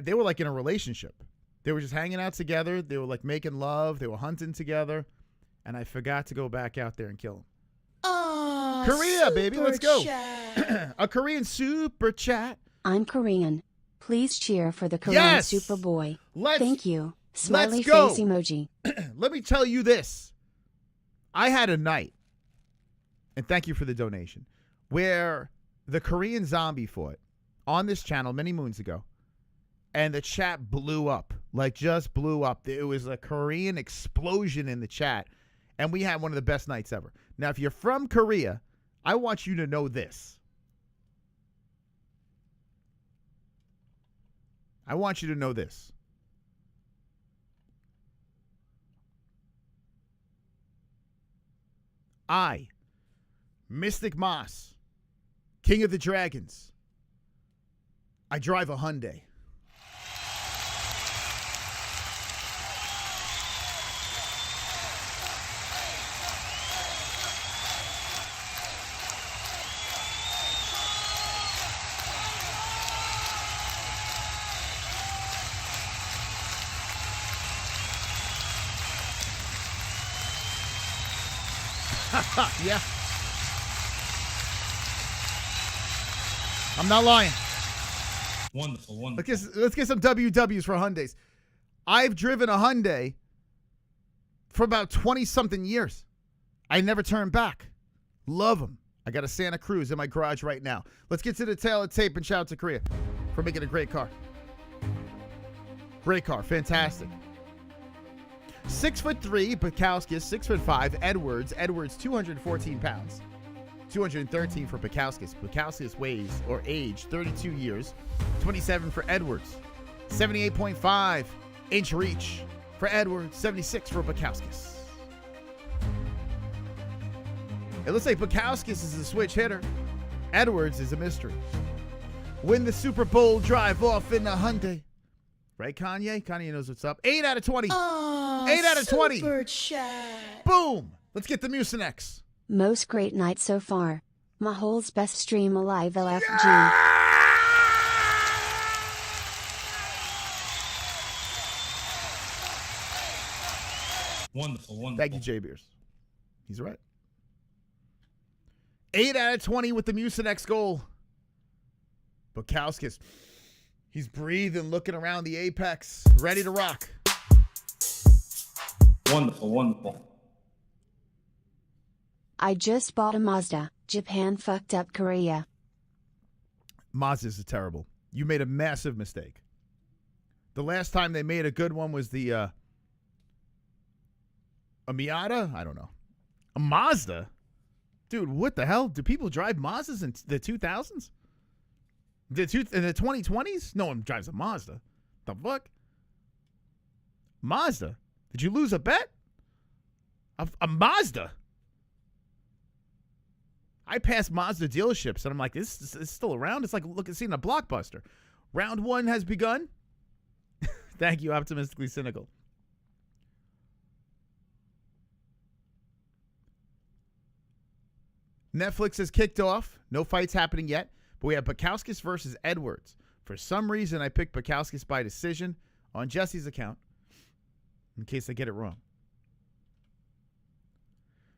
they were like in a relationship. They were just hanging out together. They were like making love. They were hunting together. And I forgot to go back out there and kill them.
Oh,
Korea, baby, let's go.
Chat.
A Korean super chat.
I'm Korean. Please cheer for the Korean
Yes!
Superboy.
Let's
Thank you. Smiley
let's go.
face emoji.
Let me tell you this. I had a night, and thank you for the donation, where the Korean zombie fought on this channel many moons ago, and the chat blew up, like just blew up. It was a Korean explosion in the chat, and we had one of the best nights ever. Now, if you're from Korea, I want you to know this. I want you to know this. I, Mystic Moss, King of the Dragons, I drive a Hyundai. Yeah. I'm not lying.
Wonderful.
Let's get some WWs for Hyundais. I've driven a Hyundai for about 20-something years. I never turned back. Love them. I got a Santa Cruz in my garage right now. Let's get to the tail of tape and shout out to Korea for making a great car. Great car. Fantastic. 6'3", Bukowskis, 6'5", Edwards, 214 pounds. 213 for Bukowskis. Bukowskis weighs or age 32 years. 27 for Edwards. 78.5 inch reach for Edwards. 76 for Bukowskis. It looks like Bukowskis is a switch hitter. Edwards is a mystery. Win the Super Bowl, drive off in a Hyundai. Right, Kanye? Kanye knows what's up. 8 out of 20.
Oh,
8 out of 20.
Super chat.
Boom. Let's get the Mucinex.
Most great night so far. MaRkY's best stream alive LFG.
Wonderful.
Thank you, Jay Beers. He's right. 8 out of 20 with the Mucinex goal. Bukowskis. He's breathing, looking around the apex, ready to rock.
Wonderful.
I just bought a Mazda. Japan fucked up Korea.
Mazdas is terrible. You made a massive mistake. The last time they made a good one was the a Miata? I don't know. A Mazda? Dude, what the hell? Do people drive Mazdas in the 2000s? In the 2020s? No one drives a Mazda. The fuck? Mazda? Did you lose a bet? A Mazda? I passed Mazda dealerships, and I'm like, this is still around? It's like seeing a Blockbuster. Round 1 has begun. Thank you, Optimistically Cynical. Netflix has kicked off. No fights happening yet. But we have Bukauskas versus Edwards. For some reason, I picked Bukauskas by decision on Jesse's account. In case I get it wrong.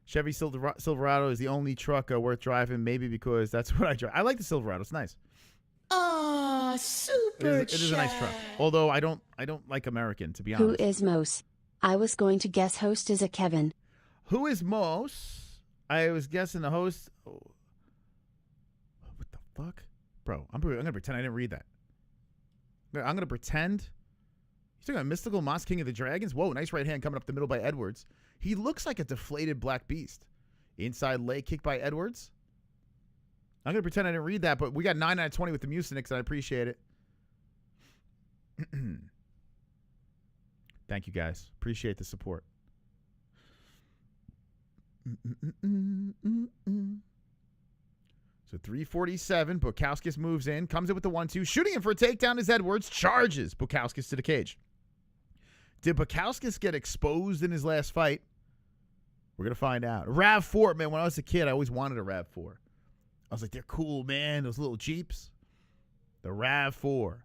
Chevy Silverado is the only truck worth driving. Maybe because that's what I drive. I like the Silverado. It's nice.
Ah, super
It is a nice truck. Although I don't like American, to be
Who
honest.
is Mos? I was going to guess host is a Kevin.
Who is Mos? I was guessing the host. Oh. What the fuck? Bro, I'm going to pretend I didn't read that. I'm going to pretend. He's talking about Mystical Moss, King of the Dragons. Whoa, nice right hand coming up the middle by Edwards. He looks like a deflated black beast. Inside leg kick by Edwards. I'm going to pretend I didn't read that, but we got 9 out of 20 with the Mucinex, and I appreciate it. Thank you, guys. Appreciate the support. So 347. Bukauskas moves in, comes in with the 1-2. Shooting him for a takedown as Edwards charges Bukauskas to the cage. Did Bukauskas get exposed in his last fight? We're going to find out. RAV4, man, when I was a kid, I always wanted a RAV4. I was like, they're cool, man. Those little Jeeps. The RAV4.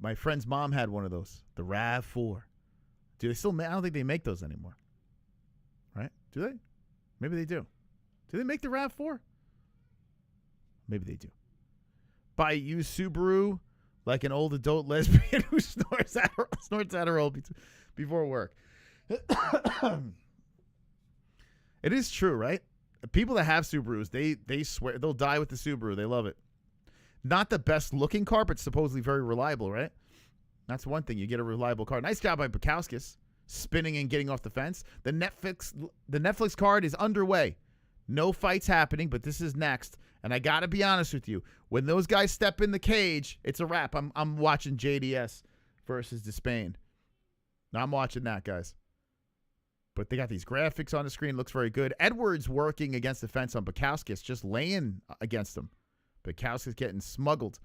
My friend's mom had one of those. The RAV4. Do they still make? I don't think they make those anymore. Right? Do they? Maybe they do. Do they make the RAV4? Maybe they do. Buy used Subaru like an old adult lesbian who snorts Adderall before work. It is true, right? People that have Subarus, they swear they'll die with the Subaru. They love it. Not the best looking car, but supposedly very reliable, right? That's one thing. You get a reliable car. Nice job by Bukauskas, spinning and getting off the fence. The Netflix card is underway. No fights happening, but this is next. And I got to be honest with you. When those guys step in the cage, it's a wrap. I'm watching JDS versus Despain. Now I'm watching that, guys. But they got these graphics on the screen. Looks very good. Edwards working against the fence on Bukauskas, just laying against him. Bukauskas getting smuggled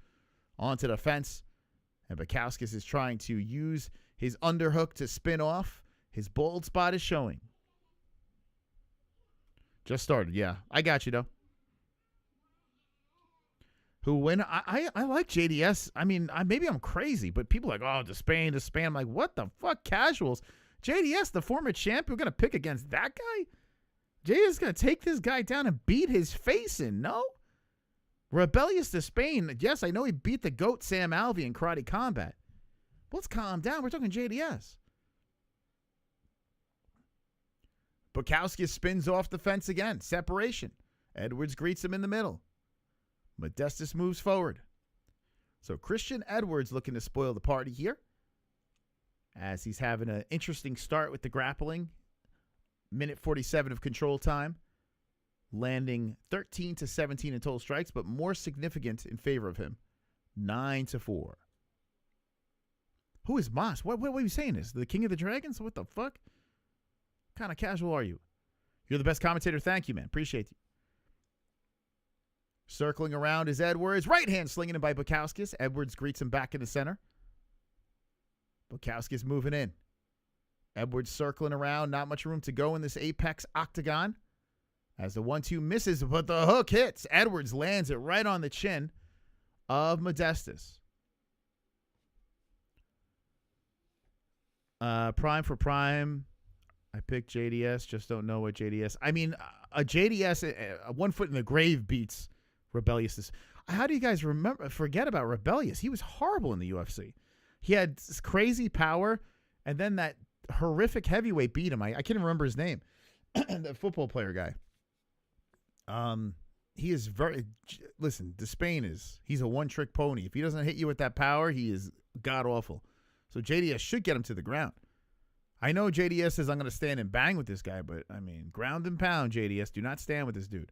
onto the fence. And Bukauskas is trying to use his underhook to spin off. His bald spot is showing. Just started, yeah. I got you, though. Who win? I like JDS. I mean, maybe I'm crazy, but people are like, oh, Despain. I'm like, what the fuck? Casuals. JDS, the former champ, we're going to pick against that guy? JDS is going to take this guy down and beat his face in, no? Rebellious Despain. Yes, I know he beat the GOAT Sam Alvey in Karate Combat. Let's calm down. We're talking JDS. Bukauskas spins off the fence again. Separation. Edwards greets him in the middle. Modestus moves forward. So Christian Edwards looking to spoil the party here, as he's having an interesting start with the grappling. Minute 47 of control time. Landing 13 to 17 in total strikes, but more significant in favor of him. 9-4. Who is Moss? What are you saying this? The King of the Dragons? What the fuck? What kind of casual are you? You're the best commentator. Thank you, man. Appreciate you. Circling around is Edwards. Right hand slinging him by Bukauskas. Edwards greets him back in the center. Bukauskas moving in. Edwards circling around. Not much room to go in this apex octagon. As the 1-2 misses, but the hook hits. Edwards lands it right on the chin of Modestus. Prime for prime. I picked JDS. Just don't know what JDS. I mean, a JDS, one foot in the grave beats Rebellious. How do you guys forget about Rebellious? He was horrible in the UFC. He had this crazy power, and then that horrific heavyweight beat him. I can't even remember his name. The football player guy. He is listen, Despain he's a one-trick pony. If he doesn't hit you with that power, he is god-awful. So JDS should get him to the ground. I know JDS says I'm going to stand and bang with this guy, but, I mean, ground and pound, JDS. Do not stand with this dude.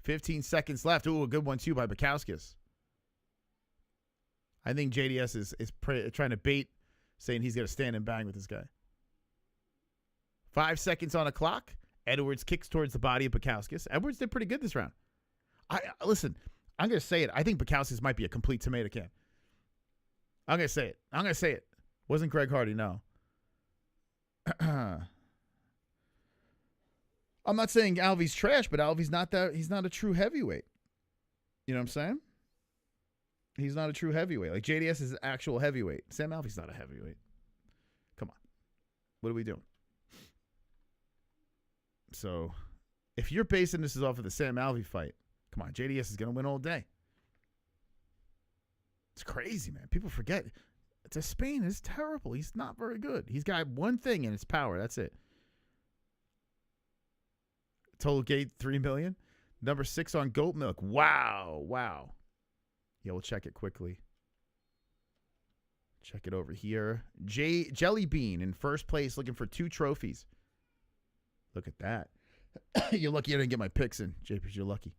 15 seconds left. Ooh, a good one, too, by Bukauskas. I think JDS is trying to bait, saying he's going to stand and bang with this guy. 5 seconds on a clock. Edwards kicks towards the body of Bukauskas. Edwards did pretty good this round. Listen, I'm going to say it. I think Bukauskas might be a complete tomato can. I'm going to say it. Wasn't Greg Hardy, no. I'm not saying Alvy's trash, but Alvy's not that. He's not a true heavyweight. You know what I'm saying? He's not a true heavyweight. Like JDS is an actual heavyweight. Sam Alvy's not a heavyweight. Come on. What are we doing? So, if you're basing this off of the Sam Alvey fight, come on, JDS is going to win all day. It's crazy, man. People forget. Spain is terrible. He's not very good. He's got one thing in his power. That's it. Total gate, 3 million. Number 6 on goat milk. Wow. Wow. Yeah, we'll check it quickly. Check it over here. Jelly Bean in first place looking for 2 trophies. Look at that. You're lucky I didn't get my picks in, JPs. You're lucky.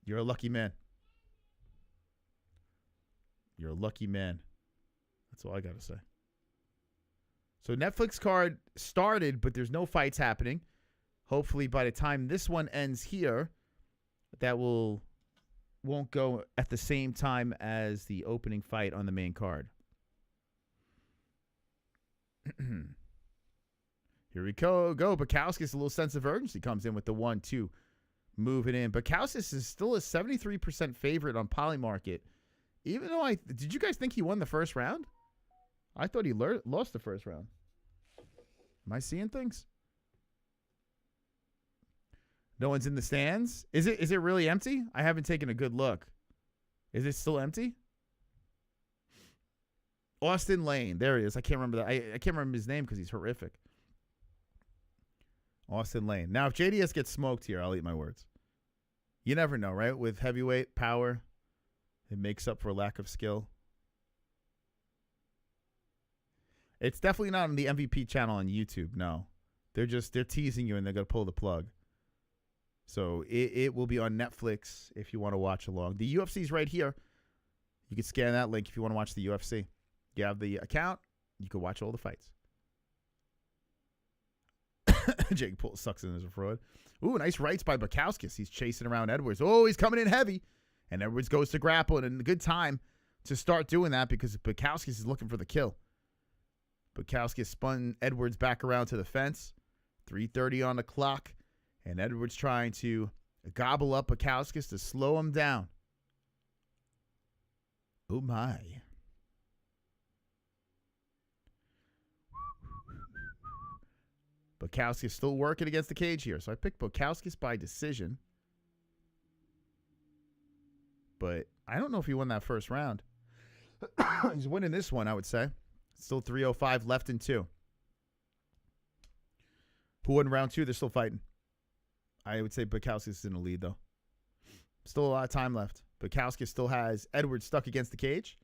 You're a lucky man. You're a lucky man. That's all I got to say. So Netflix card started, but there's no fights happening. Hopefully by the time this one ends here, that won't go at the same time as the opening fight on the main card. Here we go. Bukowskis, a little sense of urgency comes in with the 1-2. Moving in. Bukowskis is still a 73% favorite on Polymarket. Even though did you guys think he won the first round? I thought he lost the first round. Am I seeing things? No one's in the stands. Is it really empty? I haven't taken a good look. Is it still empty? Austin Lane. There he is. I can't remember that. I can't remember his name because he's horrific. Austin Lane. Now, if JDS gets smoked here, I'll eat my words. You never know, right? With heavyweight power, it makes up for lack of skill. It's definitely not on the MVP channel on YouTube. No, they're teasing you and they're gonna pull the plug. So it will be on Netflix if you want to watch along. The UFC's right here. You can scan that link if you want to watch the UFC. You have the account. You can watch all the fights. Jake Paul sucks in as a fraud. Ooh, nice rights by Bukowskis. He's chasing around Edwards. Oh, he's coming in heavy. And Edwards goes to grapple. And a good time to start doing that because Bukowskis is looking for the kill. Bukowskis spun Edwards back around to the fence. 3:30 on the clock. And Edwards trying to gobble up Bukowskis to slow him down. Oh, my. Bukowskis still working against the cage here. So I picked Bukowskis by decision. But I don't know if he won that first round. He's winning this one, I would say. Still 3:05 left in 2. Who won round 2? They're still fighting. I would say Bukowskis is in the lead, though. Still a lot of time left. Bukowskis still has Edwards stuck against the cage.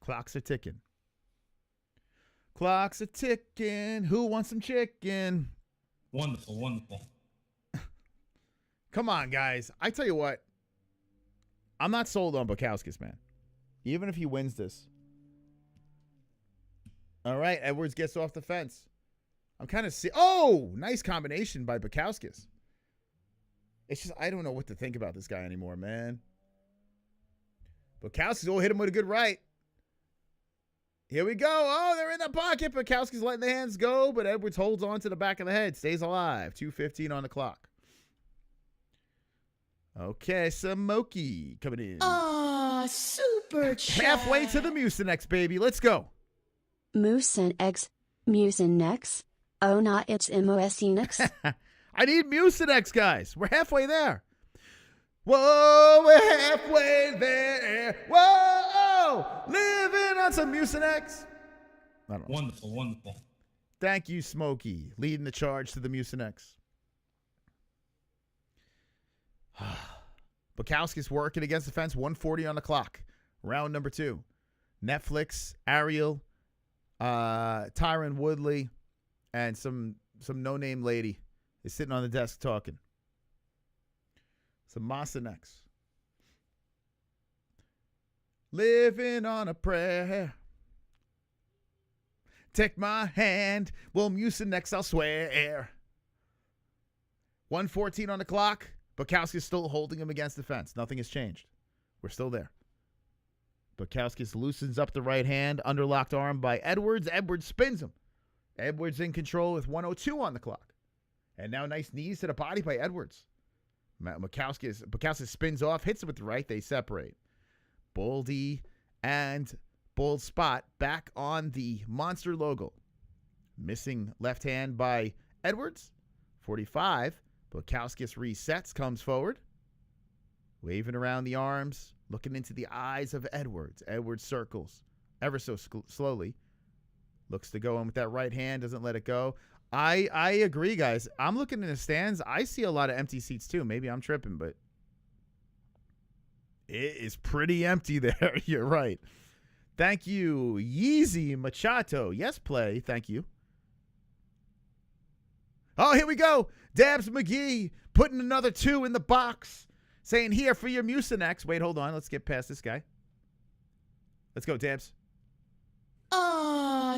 Clocks are ticking. Clocks are ticking. Who wants some chicken?
Wonderful, wonderful.
Come on, guys. I tell you what. I'm not sold on Bukowskis, man. Even if he wins this. All right, Edwards gets off the fence. I'm kind of oh, nice combination by Bukowskis. It's just I don't know what to think about this guy anymore, man. Bukowskis will hit him with a good right. Here we go. Oh, they're in the pocket. Bukowski's letting the hands go, but Edwards holds on to the back of the head. Stays alive. 2:15 on the clock. Okay, Smokey coming in.
Ah, super chat.
Halfway to the Mucinex, baby. Let's go.
Mucinex. Mucinex. Oh, not it's Mucinex.
I need Mucinex, guys. We're halfway there. Whoa, we're halfway there. Whoa, living on some Mucinex. I don't know.
Wonderful, wonderful.
Thank you, Smokey, leading the charge to the Mucinex. Bukowski's working against the fence. 1:40 on the clock. Round number 2. Netflix, Ariel, Tyron Woodley, and some no-name lady is sitting on the desk talking. Some Mucinex. Living on a prayer. Take my hand. Well, Mucinex, I'll swear. 1:14 on the clock. Bukowski's still holding him against the fence. Nothing has changed. We're still there. Bukowskis loosens up the right hand. Underlocked arm by Edwards. Edwards spins him. Edwards in control with 1:02 on the clock. And now nice knees to the body by Edwards. Bukowski spins off, hits it with the right. They separate. Boldy and Bold Spot back on the monster logo. Missing left hand by Edwards. 45. Bukowski resets, comes forward. Waving around the arms, looking into the eyes of Edwards. Edwards circles ever so slowly. Looks to go in with that right hand, doesn't let it go. I agree, guys. I'm looking in the stands. I see a lot of empty seats, too. Maybe I'm tripping, but it is pretty empty there. You're right. Thank you, Yeezy Machado. Yes, play. Thank you. Oh, here we go. Dabs McGee putting another 2 in the box. Saying here for your Mucinex. Wait, hold on. Let's get past this guy. Let's go, Dabs.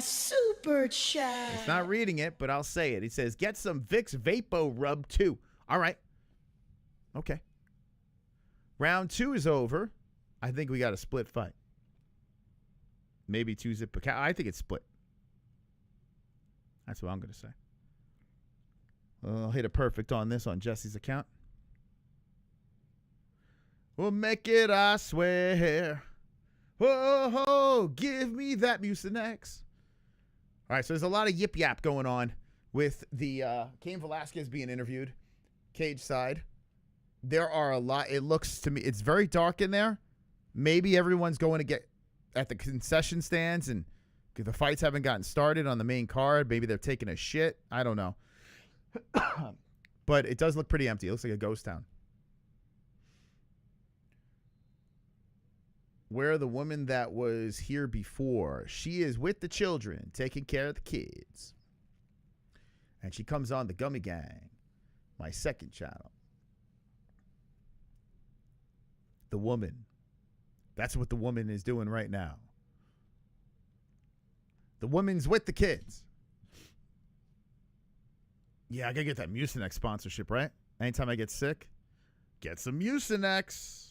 Super chat.
It's not reading it, but I'll say it. He says, get some Vicks Vapo Rub 2. All right. Okay. Round 2 is over. I think we got a split fight. Maybe 2-zip. I think it's split. That's what I'm going to say. I'll hit a perfect on this on Jesse's account. We'll make it, I swear. Oh, give me that Mucinex. All right, so there's a lot of yip-yap going on with the Cain Velasquez being interviewed, cage side. There are a lot. It looks to me, it's very dark in there. Maybe everyone's going to get at the concession stands, and the fights haven't gotten started on the main card. Maybe they're taking a shit. I don't know. But it does look pretty empty. It looks like a ghost town. Where the woman that was here before, she is with the children, taking care of the kids. And she comes on the Gummy Gang, my second channel. The woman. That's what the woman is doing right now. The woman's with the kids. Yeah, I gotta get that Mucinex sponsorship, right? Anytime I get sick, get some Mucinex.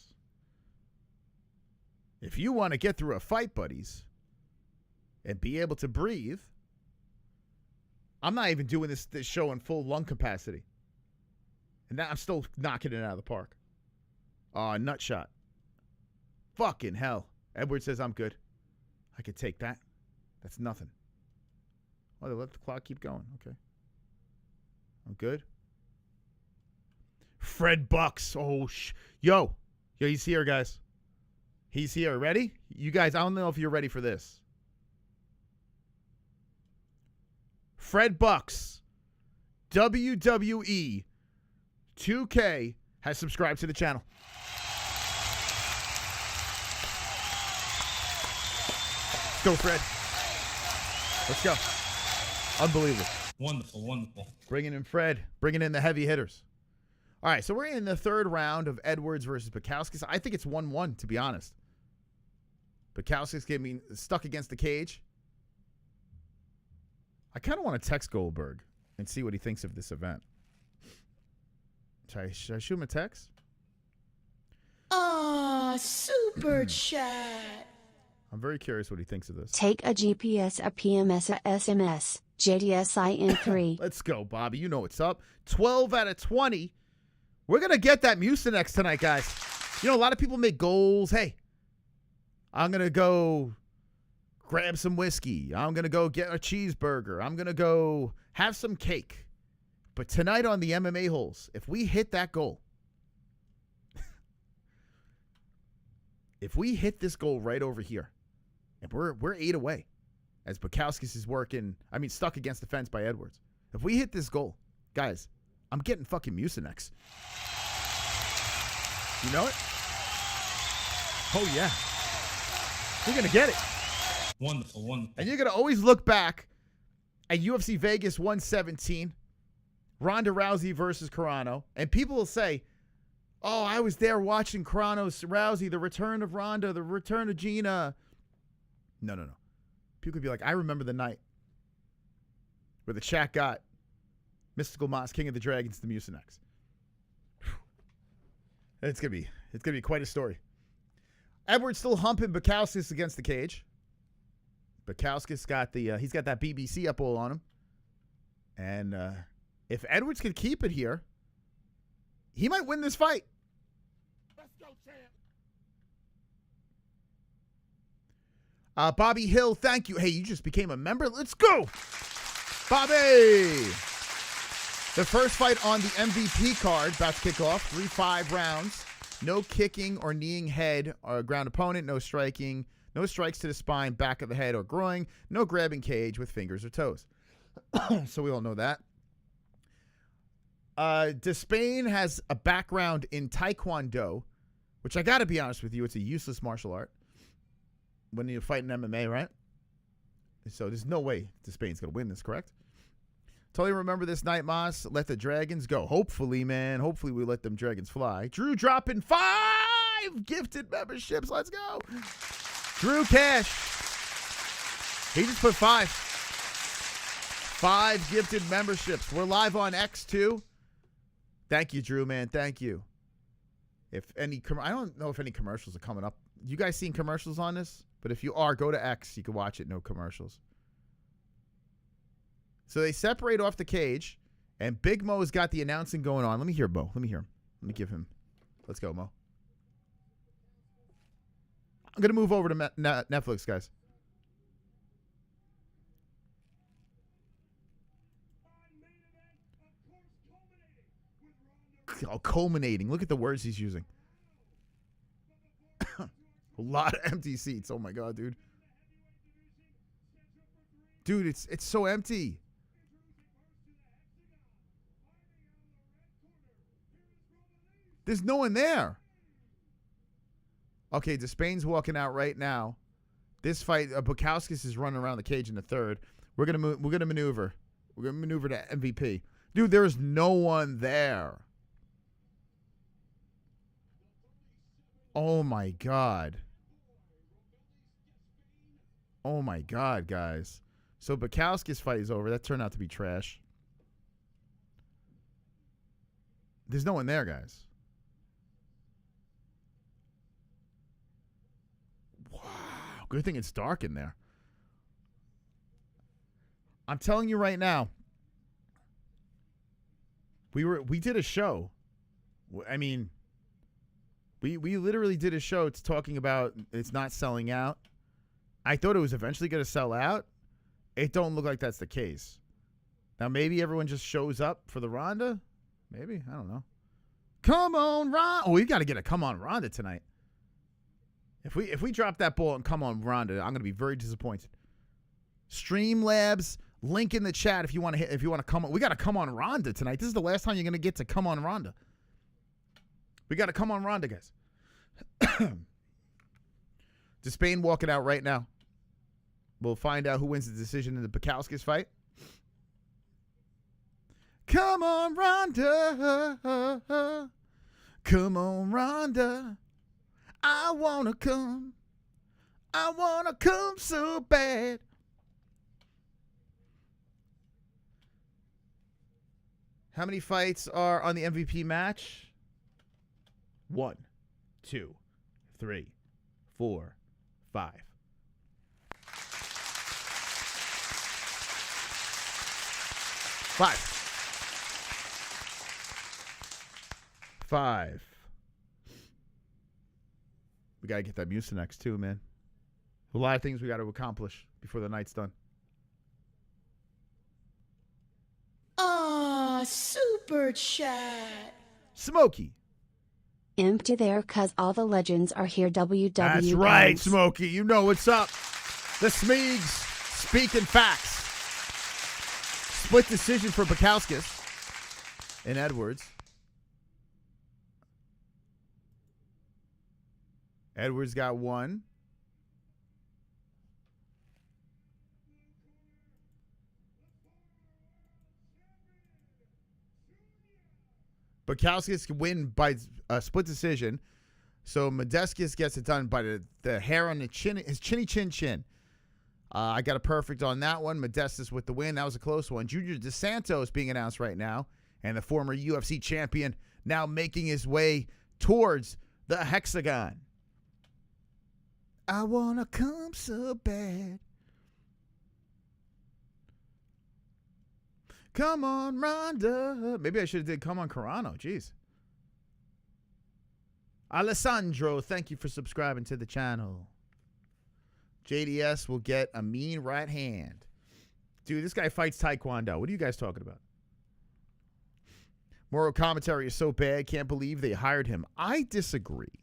If you want to get through a fight, buddies, and be able to breathe, I'm not even doing this show in full lung capacity. And now I'm still knocking it out of the park. Nut shot. Fucking hell. Edward says I'm good. I could take that. That's nothing. Oh, they let the clock keep going. Okay. I'm good. Fred Bucks. Oh, Yo, he's here, guys. He's here. Ready? You guys, I don't know if you're ready for this. Fred Bucks, WWE 2K, has subscribed to the channel. Let's go, Fred. Let's go. Unbelievable.
Wonderful, wonderful.
Bringing in Fred. Bringing in the heavy hitters. All right, so we're in the third round of Edwards versus Bukowski. I think it's 1-1, to be honest. Bukowski's getting stuck against the cage. I kind of want to text Goldberg and see what he thinks of this event. Should I shoot him a text?
Super chat.
I'm very curious what he thinks of this.
Take a GPS, a PMS, a SMS, JDSIN3.
Let's go, Bobby. You know what's up. 12 out of 20. We're going to get that Mucinex tonight, guys. You know, a lot of people make goals. Hey, I'm going to go grab some whiskey. I'm going to go get a cheeseburger. I'm going to go have some cake. But tonight on the MMA-Holes, if we hit that goal, if we hit this goal right over here, and we're 8 away, as Bukowski is stuck against the fence by Edwards. If we hit this goal, guys, I'm getting fucking Mucinex. You know it? Oh, yeah. We're going to get it.
Wonderful, wonderful.
And you're going to always look back at UFC Vegas 117, Ronda Rousey versus Carano, and people will say, oh, I was there watching Rousey, the return of Ronda, the return of Gina. No. People could be like, I remember the night where the chat got Mystical Moss, King of the Dragons, the Mucinex. It's gonna be quite a story. Edwards still humping Bukowski against the cage. Bukowski's got he's got that BBC up all on him, and If Edwards could keep it here, he might win this fight.
Let's go, champ.
Bobby Hill, thank you. Hey, you just became a member. Let's go, Bobby. The first fight on the MVP card, about to kick off. 3-5 rounds. No kicking or kneeing head or ground opponent. No striking. No strikes to the spine, back of the head, or groin. No grabbing cage with fingers or toes. So we all know that. Despain has a background in Taekwondo, which I got to be honest with you, it's a useless martial art when you fight in MMA, right? So there's no way Despain's going to win this, correct? Totally remember this night, Moss. Let the dragons go. Hopefully, man. Hopefully we let them dragons fly. Drew dropping 5 gifted memberships. Let's go. Drew Cash. He just put 5. 5 gifted memberships. We're live on X too. Thank you, Drew, man. Thank you. If any, I don't know if any commercials are coming up. You guys seen commercials on this? But if you are, go to X. You can watch it. No commercials. So they separate off the cage, and Big Mo's got the announcing going on. Let me hear Mo. Let me hear him. Let me give him. Let's go, Mo. I'm going to move over to Netflix, guys. Oh, culminating. Look at the words he's using. A lot of empty seats. Oh, my God, dude. Dude, it's so empty. There's no one there. Okay, Despain's walking out right now. This fight, Bukowskis is running around the cage in the third. We're gonna move. We're gonna maneuver. We're gonna maneuver to MVP. Dude, there's no one there. Oh my God. Oh my God, guys. So Bukowskis' fight is over. That turned out to be trash. There's no one there, guys. Good thing it's dark in there. I'm telling you right now. We did a show. I mean, we literally did a show. It's talking about it's not selling out. I thought it was eventually going to sell out. It don't look like that's the case. Now maybe everyone just shows up for the Ronda. Maybe, I don't know. Come on, Ronda. Oh, we got to get a come on Ronda tonight. If we drop that ball and come on Ronda, I'm going to be very disappointed. Streamlabs, link in the chat if you want to come on. We got to come on Ronda tonight. This is the last time you're going to get to come on Ronda. We got to come on Ronda, guys. Despain walking out right now. We'll find out who wins the decision in the Bukowskis fight. Come on, Ronda. Come on, Ronda. I wanna come so bad. How many fights are on the MVP match? 1, 2, 3, 4, 5. 5. We got to get that Mucinex too, man. A lot of things we got to accomplish before the night's done.
Ah, super chat.
Smokey.
Empty there cause all the legends are here. WW.
That's right, Smokey. You know what's up. The Smeegs speaking facts. Split decision for Bukowskis and Edwards. Edwards got 1. Bukowskis can win by a split decision. So Modeskis gets it done by the hair on the chin, his chinny chin. I got a perfect on that one. Modestus with the win. That was a close one. Junior DeSantos being announced right now. And the former UFC champion now making his way towards the hexagon. I want to come so bad. Come on, Ronda. Maybe I should have did Come on, Carano. Jeez. Alessandro, thank you for subscribing to the channel. JDS will get a mean right hand. Dude, this guy fights Taekwondo. What are you guys talking about? Moro commentary is so bad, can't believe they hired him. I disagree.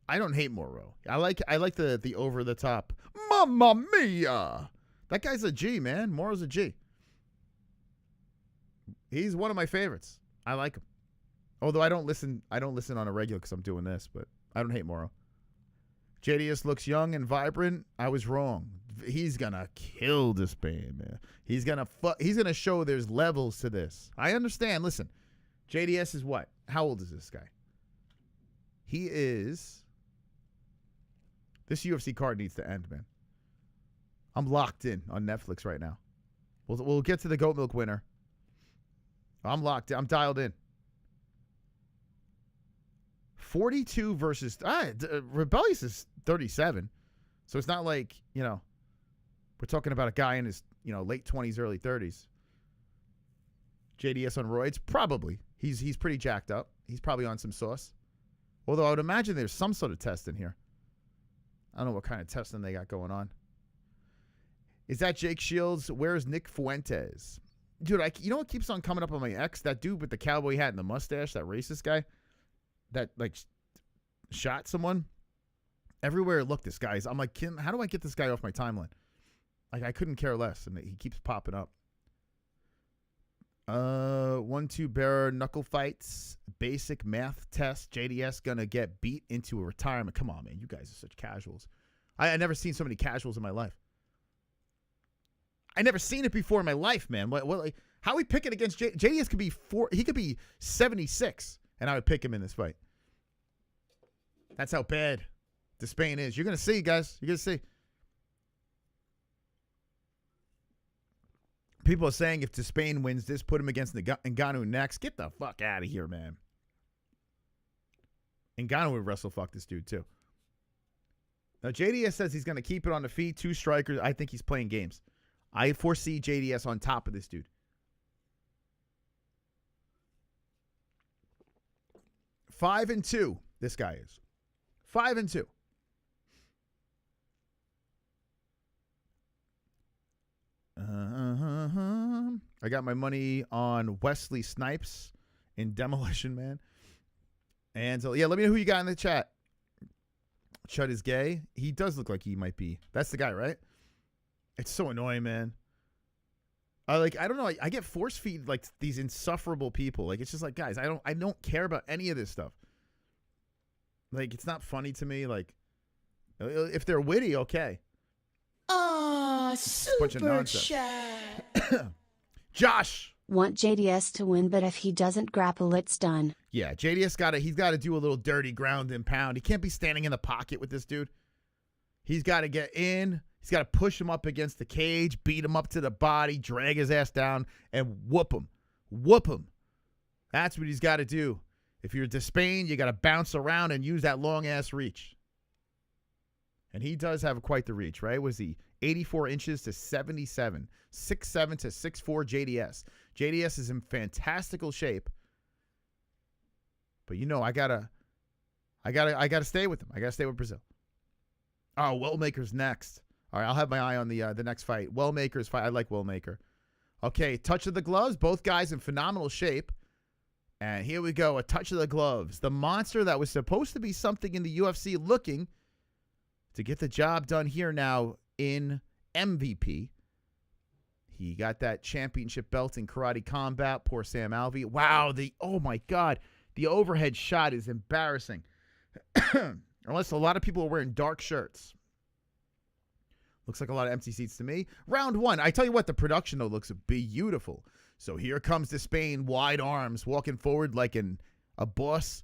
I don't hate Moro. I like the over the top. Mamma mia! That guy's a G, man. Moro's a G. He's one of my favorites. I like him. Although I don't listen on a regular because I'm doing this, but I don't hate Moro. JDS looks young and vibrant. I was wrong. He's gonna kill this band, man. He's gonna show there's levels to this. I understand. Listen. JDS is what? How old is this guy? He is... This UFC card needs to end, man. I'm locked in on Netflix right now. We'll get to the goat milk winner. I'm locked in. I'm dialed in. 42 versus... Rebellious is 37. So it's not like, we're talking about a guy in his, late 20s, early 30s. JDS on roids? Probably. He's pretty jacked up. He's probably on some sauce. Although I would imagine there's some sort of test in here. I don't know what kind of testing they got going on. Is that Jake Shields? Where's Nick Fuentes? Dude, you know what keeps on coming up on my ex? That dude with the cowboy hat and the mustache, that racist guy that, shot someone. Everywhere I look, this guy's... I'm like, how do I get this guy off my timeline? I couldn't care less, and he keeps popping up. 1-2 bearer knuckle fights, basic math test. JDS gonna get beat into a retirement. Come on, man, you guys are such casuals. I never seen so many casuals in my life. I never seen it before in my life, man. How are we picking against JDS? Could be he could be 76, and I would pick him in this fight. That's how bad Despain is. You're gonna see, guys. You're gonna see. People are saying if Despain wins this, put him against Ngannou next. Get the fuck out of here, man. Ngannou would wrestle fuck this dude, too. Now, JDS says he's going to keep it on the feet. 2 strikers. I think he's playing games. I foresee JDS on top of this dude. 5-2, this guy is. 5-2. I got my money on Wesley Snipes in Demolition Man. And so, yeah, let me know who you got in the chat. Chud is gay. He does look like he might be. That's the guy, right? It's so annoying, man. I don't know. I get force feed like these insufferable people. Like, it's just like, guys, I don't care about any of this stuff. Like, it's not funny to me. Like, if they're witty, okay.
Super chat.
Josh.
Want JDS to win, but if he doesn't grapple, it's done.
Yeah, JDS he's got to do a little dirty ground and pound. He can't be standing in the pocket with this dude. He's got to get in. He's got to push him up against the cage, beat him up to the body, drag his ass down, and whoop him. Whoop him. That's what he's got to do. If you're Despain, you got to bounce around and use that long-ass reach. And he does have quite the reach, right? Was he 84 inches to 77, 6'7" to 6'4" JDS. JDS is in fantastical shape. But I gotta stay with him. I gotta stay with Brazil. Oh, Wellmaker's next. All right, I'll have my eye on the next fight. Wellmaker's fight. I like Wellmaker. Okay, touch of the gloves. Both guys in phenomenal shape. And here we go. A touch of the gloves. The monster that was supposed to be something in the UFC looking to get the job done here now in MVP. He got that championship belt in karate combat. Poor Sam Alvey. Wow, oh my God. The overhead shot is embarrassing. Unless a lot of people are wearing dark shirts. Looks like a lot of empty seats to me. Round 1. I tell you what, the production, though, looks beautiful. So here comes Despain, wide arms, walking forward like a boss.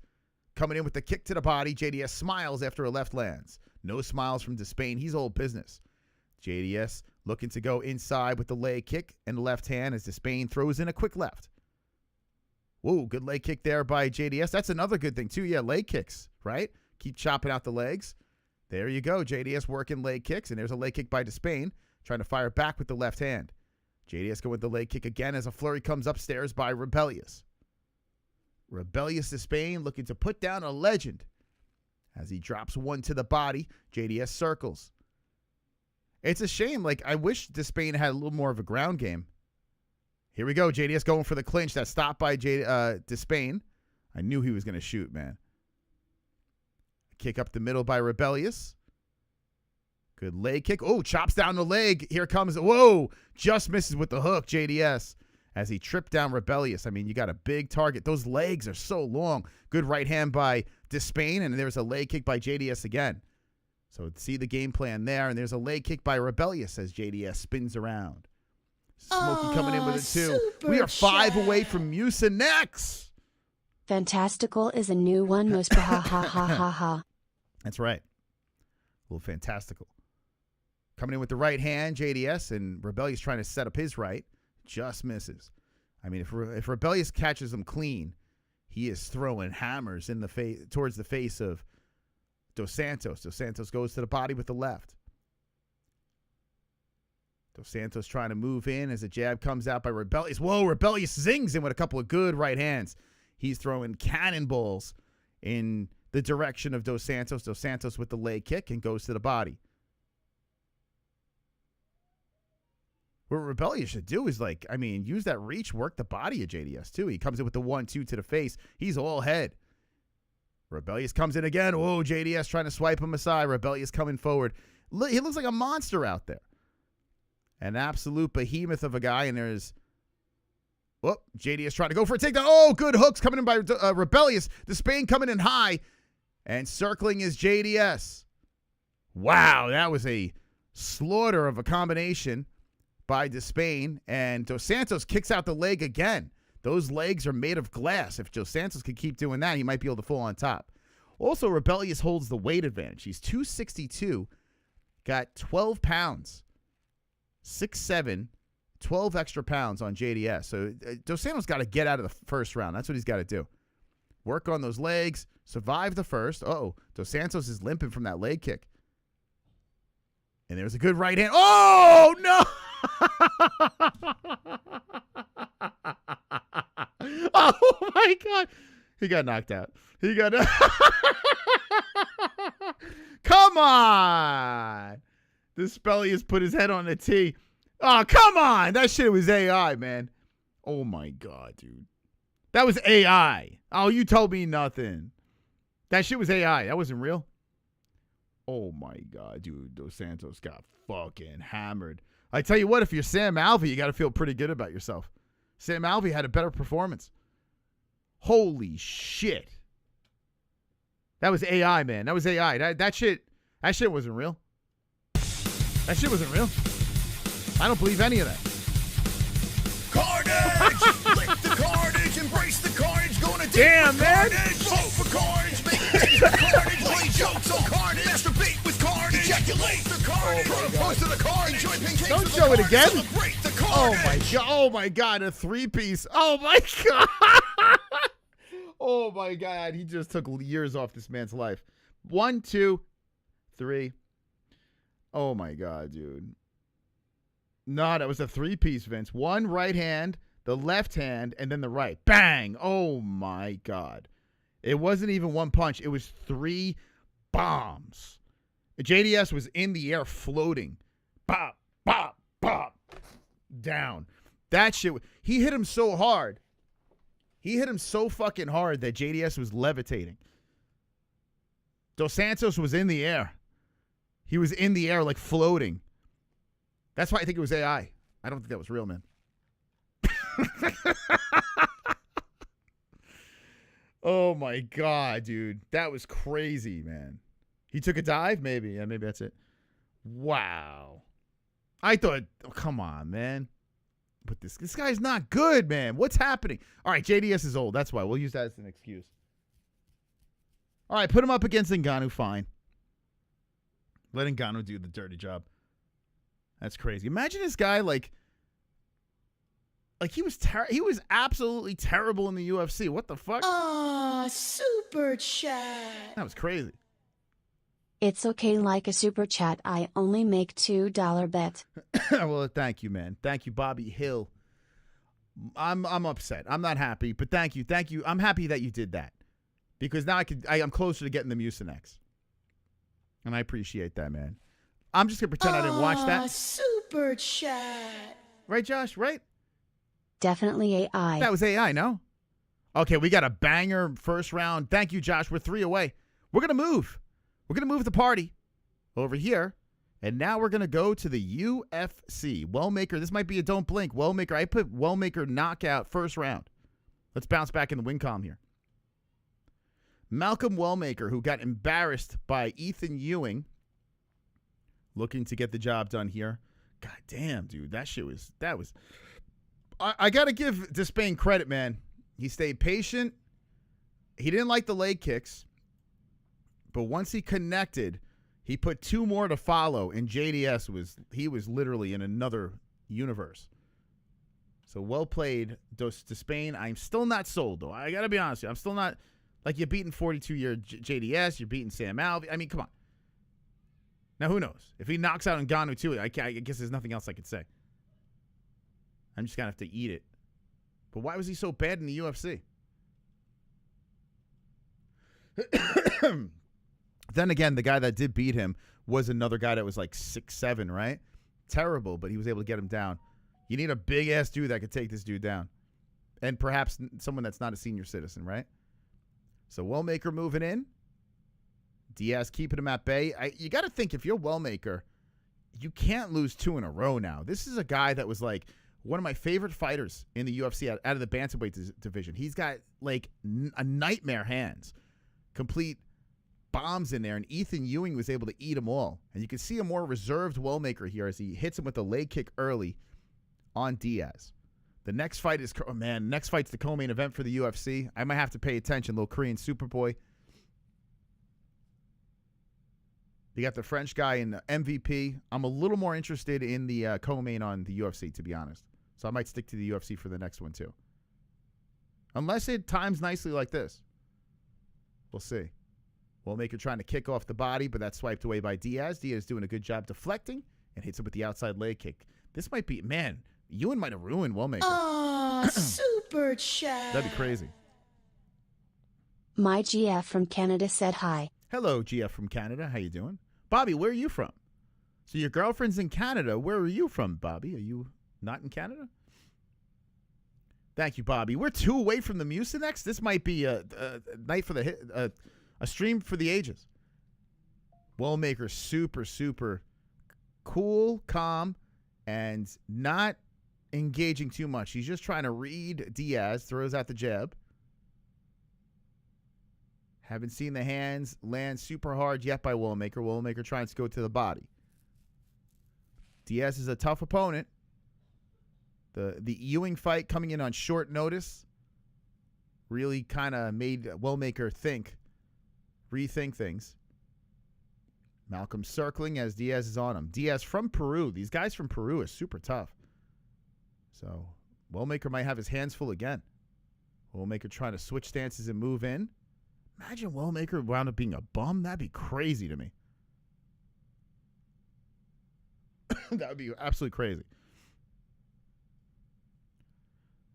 Coming in with the kick to the body. JDS smiles after a left lands. No smiles from Despain. He's old business. JDS looking to go inside with the leg kick and the left hand as Despain throws in a quick left. Whoa, good leg kick there by JDS. That's another good thing, too. Yeah, leg kicks, right? Keep chopping out the legs. There you go. JDS working leg kicks, and there's a leg kick by Despain, trying to fire back with the left hand. JDS going with the leg kick again as a flurry comes upstairs by Rebellious. Rebellious Despain looking to put down a legend. As he drops one to the body, JDS circles. It's a shame. Like, I wish Despain had a little more of a ground game. Here we go. JDS going for the clinch. That stopped by Despain. I knew he was going to shoot, man. Kick up the middle by Rebellious. Good leg kick. Oh, chops down the leg. Here comes. Whoa. Just misses with the hook, JDS. As he tripped down Rebellious. I mean, you got a big target. Those legs are so long. Good right hand by Despain, and there's a leg kick by JDS again. So see the game plan there, and there's a leg kick by Rebellious as JDS spins around. Smokey coming in with a 2. We are 5 away from Mucinex.
Fantastical is a new one, most ha ha ha ha ha.
That's right. A little fantastical. Coming in with the right hand, JDS, and Rebellious trying to set up his right. Just misses. I mean, if Rebellious catches him clean, he is throwing hammers in the face towards the face of Dos Santos. Dos Santos goes to the body with the left. Dos Santos trying to move in as a jab comes out by Rebellious. Whoa, Rebellious zings in with a couple of good right hands. He's throwing cannonballs in the direction of Dos Santos. Dos Santos with the leg kick and goes to the body. What Rebellious should do is, like, I mean, use that reach, work the body of JDS, too. He comes in with the 1-2 to the face. He's all head. Rebellious comes in again. Whoa, JDS trying to swipe him aside. Rebellious coming forward. He looks like a monster out there. An absolute behemoth of a guy, and there's... Oh, JDS trying to go for a takedown. Oh, good hooks coming in by Rebellious. Despain coming in high, and circling is JDS. Wow, that was a slaughter of a combination by Despain, and Dos Santos kicks out the leg again. Those legs are made of glass. If Dos Santos could keep doing that, he might be able to fall on top. Also, Rebellious holds the weight advantage. He's 262, got 12 pounds, 6'7", 12 extra pounds on JDS. So Dos Santos got to get out of the first round. That's what he's got to do. Work on those legs, survive the first. Uh-oh, Dos Santos is limping from that leg kick. And there's a good right hand. Oh, no! Oh, my God. He got knocked out. He got... Come on! This Spelly has put his head on the tee. Oh, come on! That shit was AI, man. Oh, my God, dude. That was AI. Oh, you told me nothing. That shit was AI. That wasn't real. Oh, my God, dude. Dos Santos got fucking hammered. I tell you what, if you're Sam Alvey, you got to feel pretty good about yourself. Sam Alvey had a better performance. Holy shit. That was AI, man. That was AI. That shit wasn't real. That shit wasn't real. I don't believe any of that.
Carnage! Lick the carnage, embrace the carnage, gonna
damn, man.
Carnage, vote for carnage, make babies with carnage, play jokes on carnage, masturbate with carnage, ejaculate the carnage, propose to the carnage, enjoy pancakes
don't
with
show
the
it again.
Celebrate the carnage.
Oh my God. Oh my God. A 3-piece. Oh my God. Oh my God. He just took years off this man's life. 1, 2, 3. Oh my God, dude. No, that was a 3-piece, Vince. One right hand, the left hand, and then the right. Bang! Oh, my God. It wasn't even one punch. It was 3 bombs. JDS was in the air floating. Bop, bop, bop. Down. That shit. He hit him so hard. He hit him so fucking hard that JDS was levitating. Dos Santos was in the air. He was in the air like floating. That's why I think it was AI. I don't think that was real, man. Oh, my God, dude. That was crazy, man. He took a dive? Maybe. Yeah, maybe that's it. Wow. I thought, oh, come on, man. But this guy's not good, man. What's happening? All right, JDS is old. That's why. We'll use that as an excuse. All right, put him up against Ngannou, fine. Let Ngannou do the dirty job. That's crazy. Imagine this guy like he was absolutely terrible in the UFC. What the fuck?
Ah, super chat.
That was crazy.
It's okay, like a super chat. I only make $2 bet.
Well, thank you, man. Thank you, Bobby Hill. I'm upset. I'm not happy, but thank you. I'm happy that you did that because now I'm closer to getting the Mucinex. And I appreciate that, man. I'm just going to pretend I didn't watch that.
Super chat.
Right, Josh? Right?
Definitely AI.
That was AI, no? Okay, we got a banger first round. Thank you, Josh. We're 3 away. We're going to move. We're going to move the party over here. And now we're going to go to the UFC. Wellmaker, this might be a don't blink. Wellmaker, I put Wellmaker knockout first round. Let's bounce back in the win column here. Malcolm Wellmaker, who got embarrassed by Ethan Ewing, looking to get the job done here. God damn, dude, that was. I got to give Despain credit, man. He stayed patient. He didn't like the leg kicks. But once he connected, he put 2 more to follow, and JDS was literally in another universe. So well played, Despain. I'm still not sold, though. I got to be honest with you. I'm still not, like, you're beating 42-year JDS. You're beating Sam Alvey. I mean, come on. Now, who knows? If he knocks out Ngannou, too, I guess there's nothing else I could say. I'm just going to have to eat it. But why was he so bad in the UFC? Then again, the guy that did beat him was another guy that was like 6'7", right? Terrible, but he was able to get him down. You need a big-ass dude that could take this dude down. And perhaps someone that's not a senior citizen, right? So Wellmaker moving in. Diaz keeping him at bay. You got to think, if you're Wellmaker, you can't lose 2 in a row now. This is a guy that was like one of my favorite fighters in the UFC out of the bantamweight division. He's got like a nightmare hands. Complete bombs in there, and Ethan Ewing was able to eat them all. And you can see a more reserved Wellmaker here as he hits him with a leg kick early on Diaz. The next fight is, next fight's the co-main event for the UFC. I might have to pay attention, little Korean Superboy. You got the French guy in the MVP. I'm a little more interested in the co-main on the UFC, to be honest. So I might stick to the UFC for the next one, too. Unless it times nicely like this. We'll see. Wellmaker trying to kick off the body, but that's swiped away by Diaz. Diaz doing a good job deflecting and hits him with the outside leg kick. This might be, man, Ewan might have ruined Wellmaker.
Super chat.
That'd be crazy.
My GF from Canada said hi.
Hello, GF from Canada. How you doing? Bobby, where are you from? So your girlfriend's in Canada. Where are you from, Bobby? Are you not in Canada? Thank you, Bobby. We're 2 away from the Mucinex. This might be a night for the hit, a stream for the ages. Wellmaker, super, super cool, calm, and not engaging too much. He's just trying to read Diaz, throws out the jab. Haven't seen the hands land super hard yet by Wellmaker. Wellmaker trying to go to the body. Diaz is a tough opponent. The Ewing fight coming in on short notice really kind of made Wellmaker rethink things. Malcolm circling as Diaz is on him. Diaz from Peru. These guys from Peru are super tough. So Wellmaker might have his hands full again. Wellmaker trying to switch stances and move in. Imagine Wellmaker wound up being a bum. That'd be crazy to me. That would be absolutely crazy.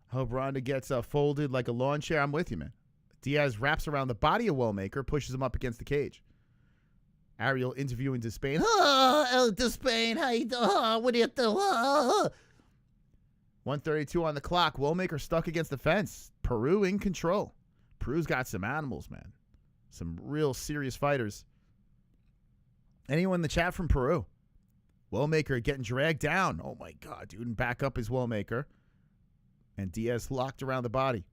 Hope Ronda gets folded like a lawn chair. I'm with you, man. Diaz wraps around the body of Wellmaker, pushes him up against the cage. Ariel interviewing Despain. Oh, Despain, how you doing? What do you do? 1:32 on the clock. Wellmaker stuck against the fence. Peru in control. Peru's got some animals, man. Some real serious fighters. Anyone in the chat from Peru? Wellmaker getting dragged down. Oh, my God, dude. And back up is Wellmaker. And Diaz locked around the body.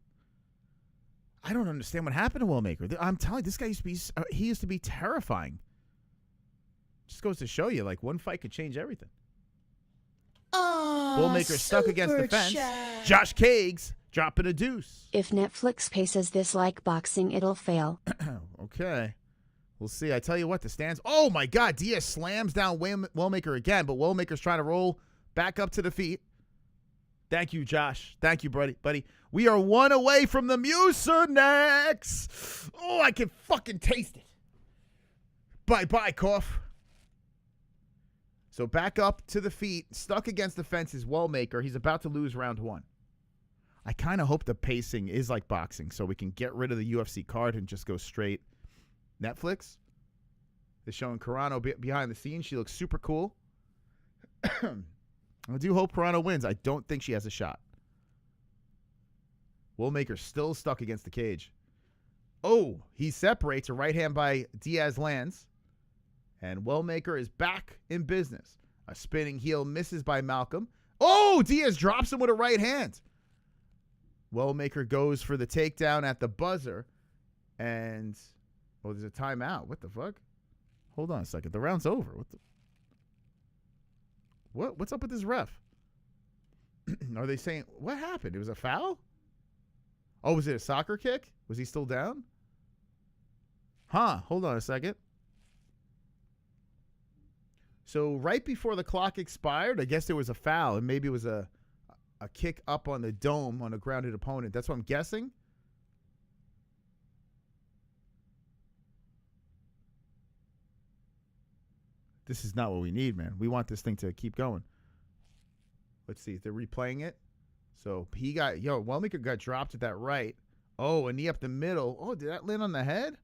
I don't understand what happened to Wellmaker. I'm telling you, this guy used to be terrifying. Just goes to show you, like, one fight could change everything. Wellmaker stuck against the fence.
Chat.
Josh Cags dropping a deuce.
If Netflix paces this like boxing, it'll fail.
Okay. We'll see. I tell you what, the stands. Oh, my God. Diaz slams down Wellmaker again, but Wellmaker's trying to roll back up to the feet. Thank you, Josh. Thank you, buddy. We are 1 away from the Mucinex. Oh, I can fucking taste it. Bye, cough. So back up to the feet, stuck against the fence is WellMaker. He's about to lose round 1. I kind of hope the pacing is like boxing so we can get rid of the UFC card and just go straight Netflix. They're showing Carano behind the scenes. She looks super cool. I do hope Carano wins. I don't think she has a shot. WellMaker still stuck against the cage. Oh, he separates. A right hand by Diaz lands. And WellMaker is back in business. A spinning heel misses by Malcolm. Oh, Diaz drops him with a right hand. WellMaker goes for the takedown at the buzzer. And, oh, there's a timeout. What the fuck? Hold on a second. The round's over. What's up with this ref? Are they saying, what happened? It was a foul? Oh, was it a soccer kick? Was he still down? Huh. Hold on a second. So right before the clock expired, I guess there was a foul, and maybe it was a kick up on the dome on a grounded opponent. That's what I'm guessing. This is not what we need, man. We want this thing to keep going. Let's see. They're replaying it. So he got, WellMaker got dropped at that right. Oh, a knee up the middle. Oh, did that land on the head?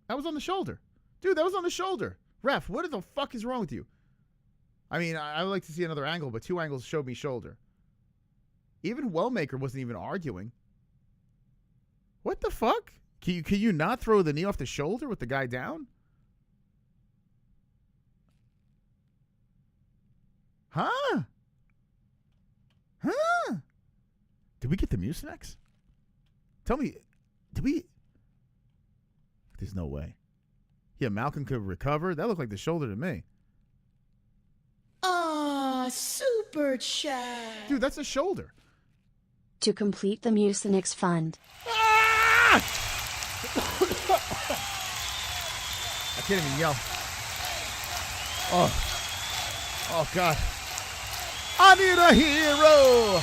That was on the shoulder. Dude, that was on the shoulder. Ref, what the fuck is wrong with you? I mean, I would like to see another angle, but 2 angles showed me shoulder. Even WellMaker wasn't even arguing. What the fuck? Can you not throw the knee off the shoulder with the guy down? Huh? Did we get the Mucinex? Tell me, did we? There's no way. Yeah, Malcolm could recover. That looked like the shoulder to me.
Super chat.
Dude, that's a shoulder.
To complete the Mucinex fund.
Ah! I can't even yell. Oh, God. I need a hero.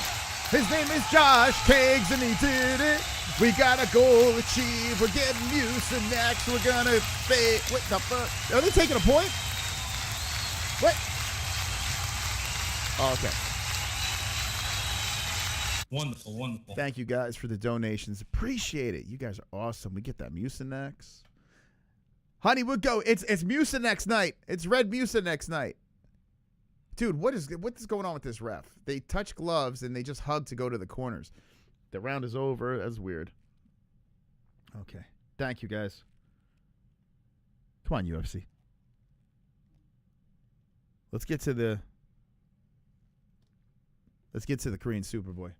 His name is Josh Keggs, and he did it. We got a goal achieved. We're getting Mucinex. We're going to fade. What the fuck? Are they taking a point? What? Oh, okay.
Wonderful.
Thank you guys for the donations. Appreciate it. You guys are awesome. We get that Mucinex. Honey, we'll go. It's Mucinex night. It's red Mucinex night. Dude, what is going on with this ref? They touch gloves and they just hug to go to the corners. The round is over. That's weird. Okay. Thank you, guys. Come on, UFC. Let's get to the Korean Superboy.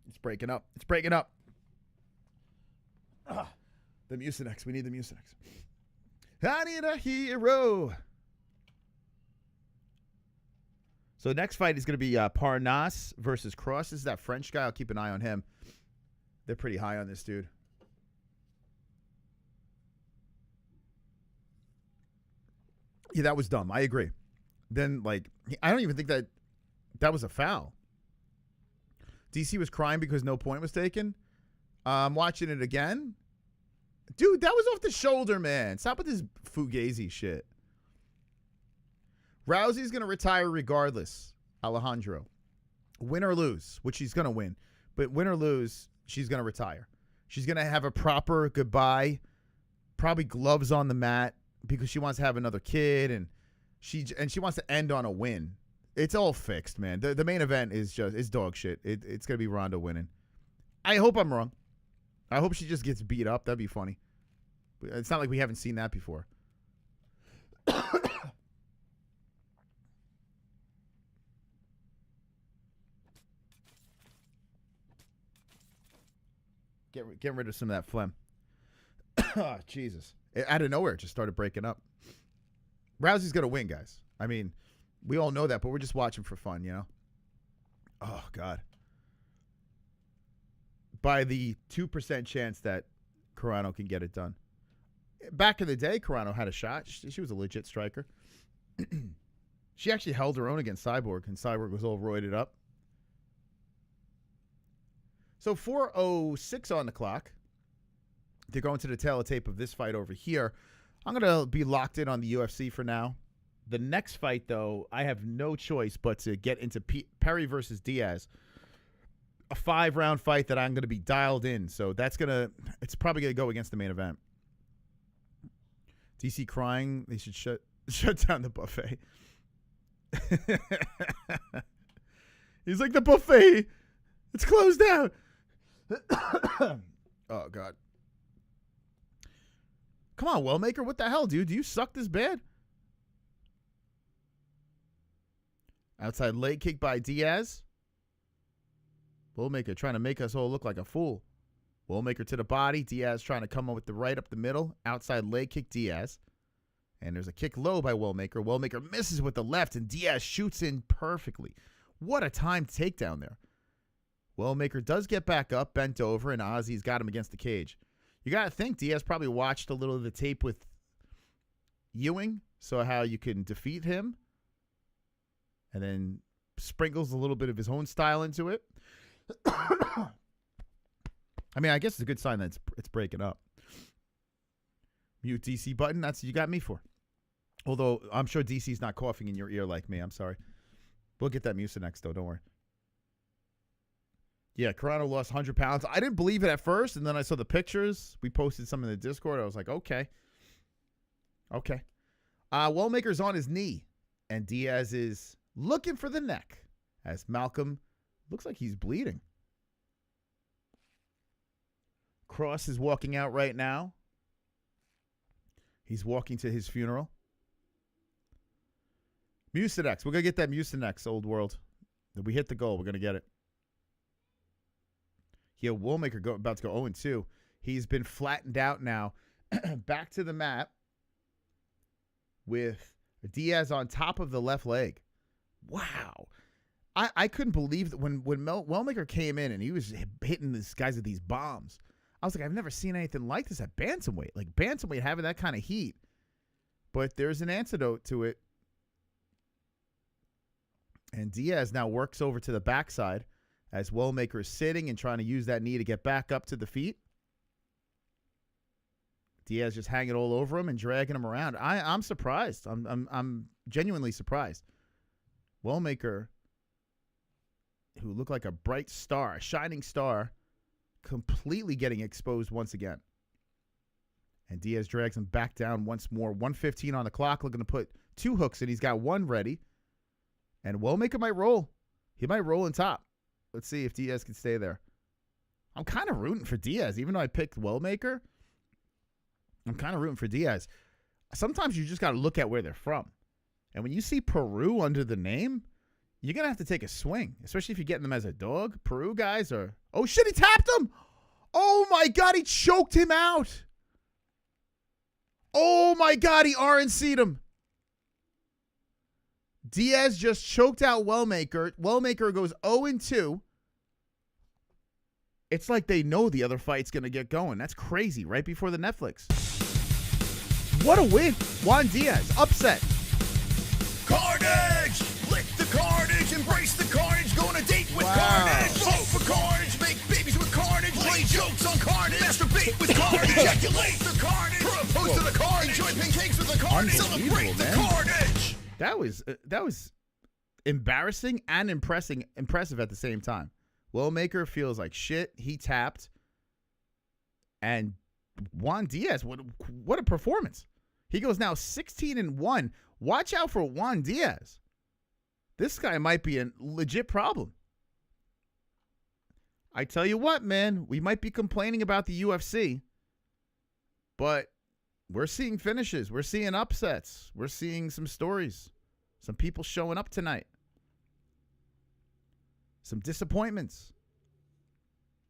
It's breaking up. The Mucinex. We need the Mucinex. I need a hero. So the next fight is going to be Parnas versus Cross. This is that French guy. I'll keep an eye on him. They're pretty high on this dude. Yeah, that was dumb. I agree. Then, I don't even think that was a foul. DC was crying because no point was taken. I'm watching it again. Dude, that was off the shoulder, man. Stop with this Fugazi shit. Rousey's going to retire regardless, Alejandro. Win or lose, which she's going to win. But win or lose, she's going to retire. She's going to have a proper goodbye, probably gloves on the mat, because she wants to have another kid, and she wants to end on a win. It's all fixed, man. The main event is dog shit. It's going to be Ronda winning. I hope I'm wrong. I hope she just gets beat up. That'd be funny. It's not like we haven't seen that before. Get rid of some of that phlegm. Oh, Jesus. Out of nowhere, it just started breaking up. Rousey's going to win, guys. I mean, we all know that, but we're just watching for fun, you know? Oh, God. By the 2% chance that Carano can get it done. Back in the day, Carano had a shot. She was a legit striker. She actually held her own against Cyborg, and Cyborg was all roided up. So 4:06 on the clock. They're going to the tape of this fight over here. I'm going to be locked in on the UFC for now. The next fight, though, I have no choice but to get into Perry versus Diaz. A 5-round fight that I'm going to be dialed in. So it's probably going to go against the main event. DC crying. They should shut down the buffet. He's like, the buffet, it's closed down. Oh, God. Come on, Wellmaker. What the hell, dude? Do you suck this bad? Outside leg kick by Diaz. Wellmaker trying to make us all look like a fool. Wellmaker to the body. Diaz trying to come up with the right up the middle. Outside leg kick, Diaz. And there's a kick low by Wellmaker. Wellmaker misses with the left, and Diaz shoots in perfectly. What a timed takedown there. Wellmaker does get back up, bent over, and Ozzy's got him against the cage. You got to think Diaz probably watched a little of the tape with Ewing, so how you can defeat him, and then sprinkles a little bit of his own style into it. I mean, I guess it's a good sign that it's breaking up. Mute DC button, that's what you got me for. Although, I'm sure DC's not coughing in your ear like me. I'm sorry. We'll get that Mucinex, though. Don't worry. Yeah, Carano lost 100 pounds. I didn't believe it at first, and then I saw the pictures. We posted some in the Discord. I was like, okay. Okay. Wellmaker's on his knee, and Diaz is looking for the neck as Malcolm looks like he's bleeding. Cross is walking out right now. He's walking to his funeral. Mucinex. We're going to get that Mucinex, old world. If we hit the goal, we're going to get it. Yeah, Wellmaker about to go 0-2. He's been flattened out now. Back to the mat with Diaz on top of the left leg. Wow. I couldn't believe that when Wellmaker came in and he was hitting these guys with these bombs. I was like, I've never seen anything like this at bantamweight. Like, bantamweight having that kind of heat. But there's an antidote to it. And Diaz now works over to the backside as Wellmaker is sitting and trying to use that knee to get back up to the feet. Diaz just hanging all over him and dragging him around. I'm surprised. I'm genuinely surprised. Wellmaker, who looked like a bright star, a shining star, completely getting exposed once again. And Diaz drags him back down once more. 1:15 on the clock, looking to put 2 hooks in. He's got 1 ready. And Wellmaker might roll. He might roll in top. Let's see if Diaz can stay there. I'm kind of rooting for Diaz. Even though I picked Wellmaker, I'm kind of rooting for Diaz. Sometimes you just got to look at where they're from. And when you see Peru under the name, you're going to have to take a swing, especially if you're getting them as a dog. Peru guys are... Oh, shit, he tapped him! Oh, my God, he choked him out! Oh, my God, he RNC'd him! Diaz just choked out Wellmaker. Wellmaker goes 0-2. It's like they know the other fight's going to get going. That's crazy, right before the Netflix. What a win. Juan Diaz, upset.
Carnage! Lick the carnage, embrace the carnage, go on a date with carnage. Vote for carnage, make babies with carnage, play jokes on carnage, masturbate with carnage, ejaculate the carnage, propose to the carnage, enjoy pancakes with the carnage, celebrate the carnage.
That was embarrassing and impressive at the same time. Wellmaker feels like shit. He tapped. And Juan Diaz, what a performance. He goes now 16-1. Watch out for Juan Diaz. This guy might be a legit problem. I tell you what, man, we might be complaining about the UFC, but we're seeing finishes. We're seeing upsets. We're seeing some stories. Some people showing up tonight. Some disappointments.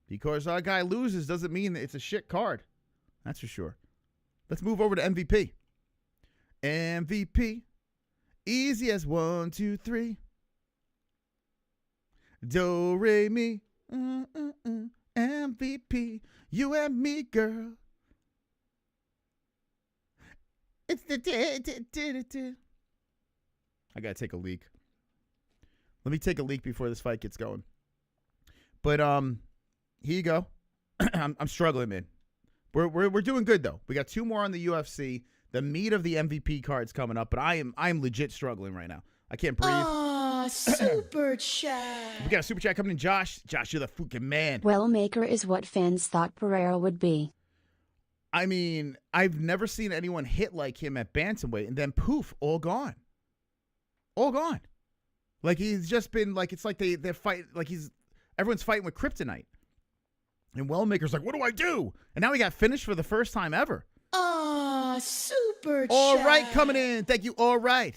Because our guy loses doesn't mean that it's a shit card. That's for sure. Let's move over to MVP. MVP. Easy as 1, 2, 3. Do, re, mi. MVP. You and me, girl. It's the... I got to take a leak. Let me take a leak before this fight gets going. But, Here you go. I'm struggling, man. We're doing good though. We got 2 more on the UFC. The meat of the MVP card's coming up, but I am legit struggling right now. I can't breathe.
Super chat.
We got a super chat coming in, Josh. Josh, you're the fucking man.
Well, Maker is what fans thought Pereira would be.
I mean, I've never seen anyone hit like him at bantamweight, and then poof, all gone. All gone. Like he's just been like, it's like they're fighting, like everyone's fighting with kryptonite. And Wellmaker's like, what do I do? And now he got finished for the first time ever.
Super chat.
All right, coming in. Thank you. All right.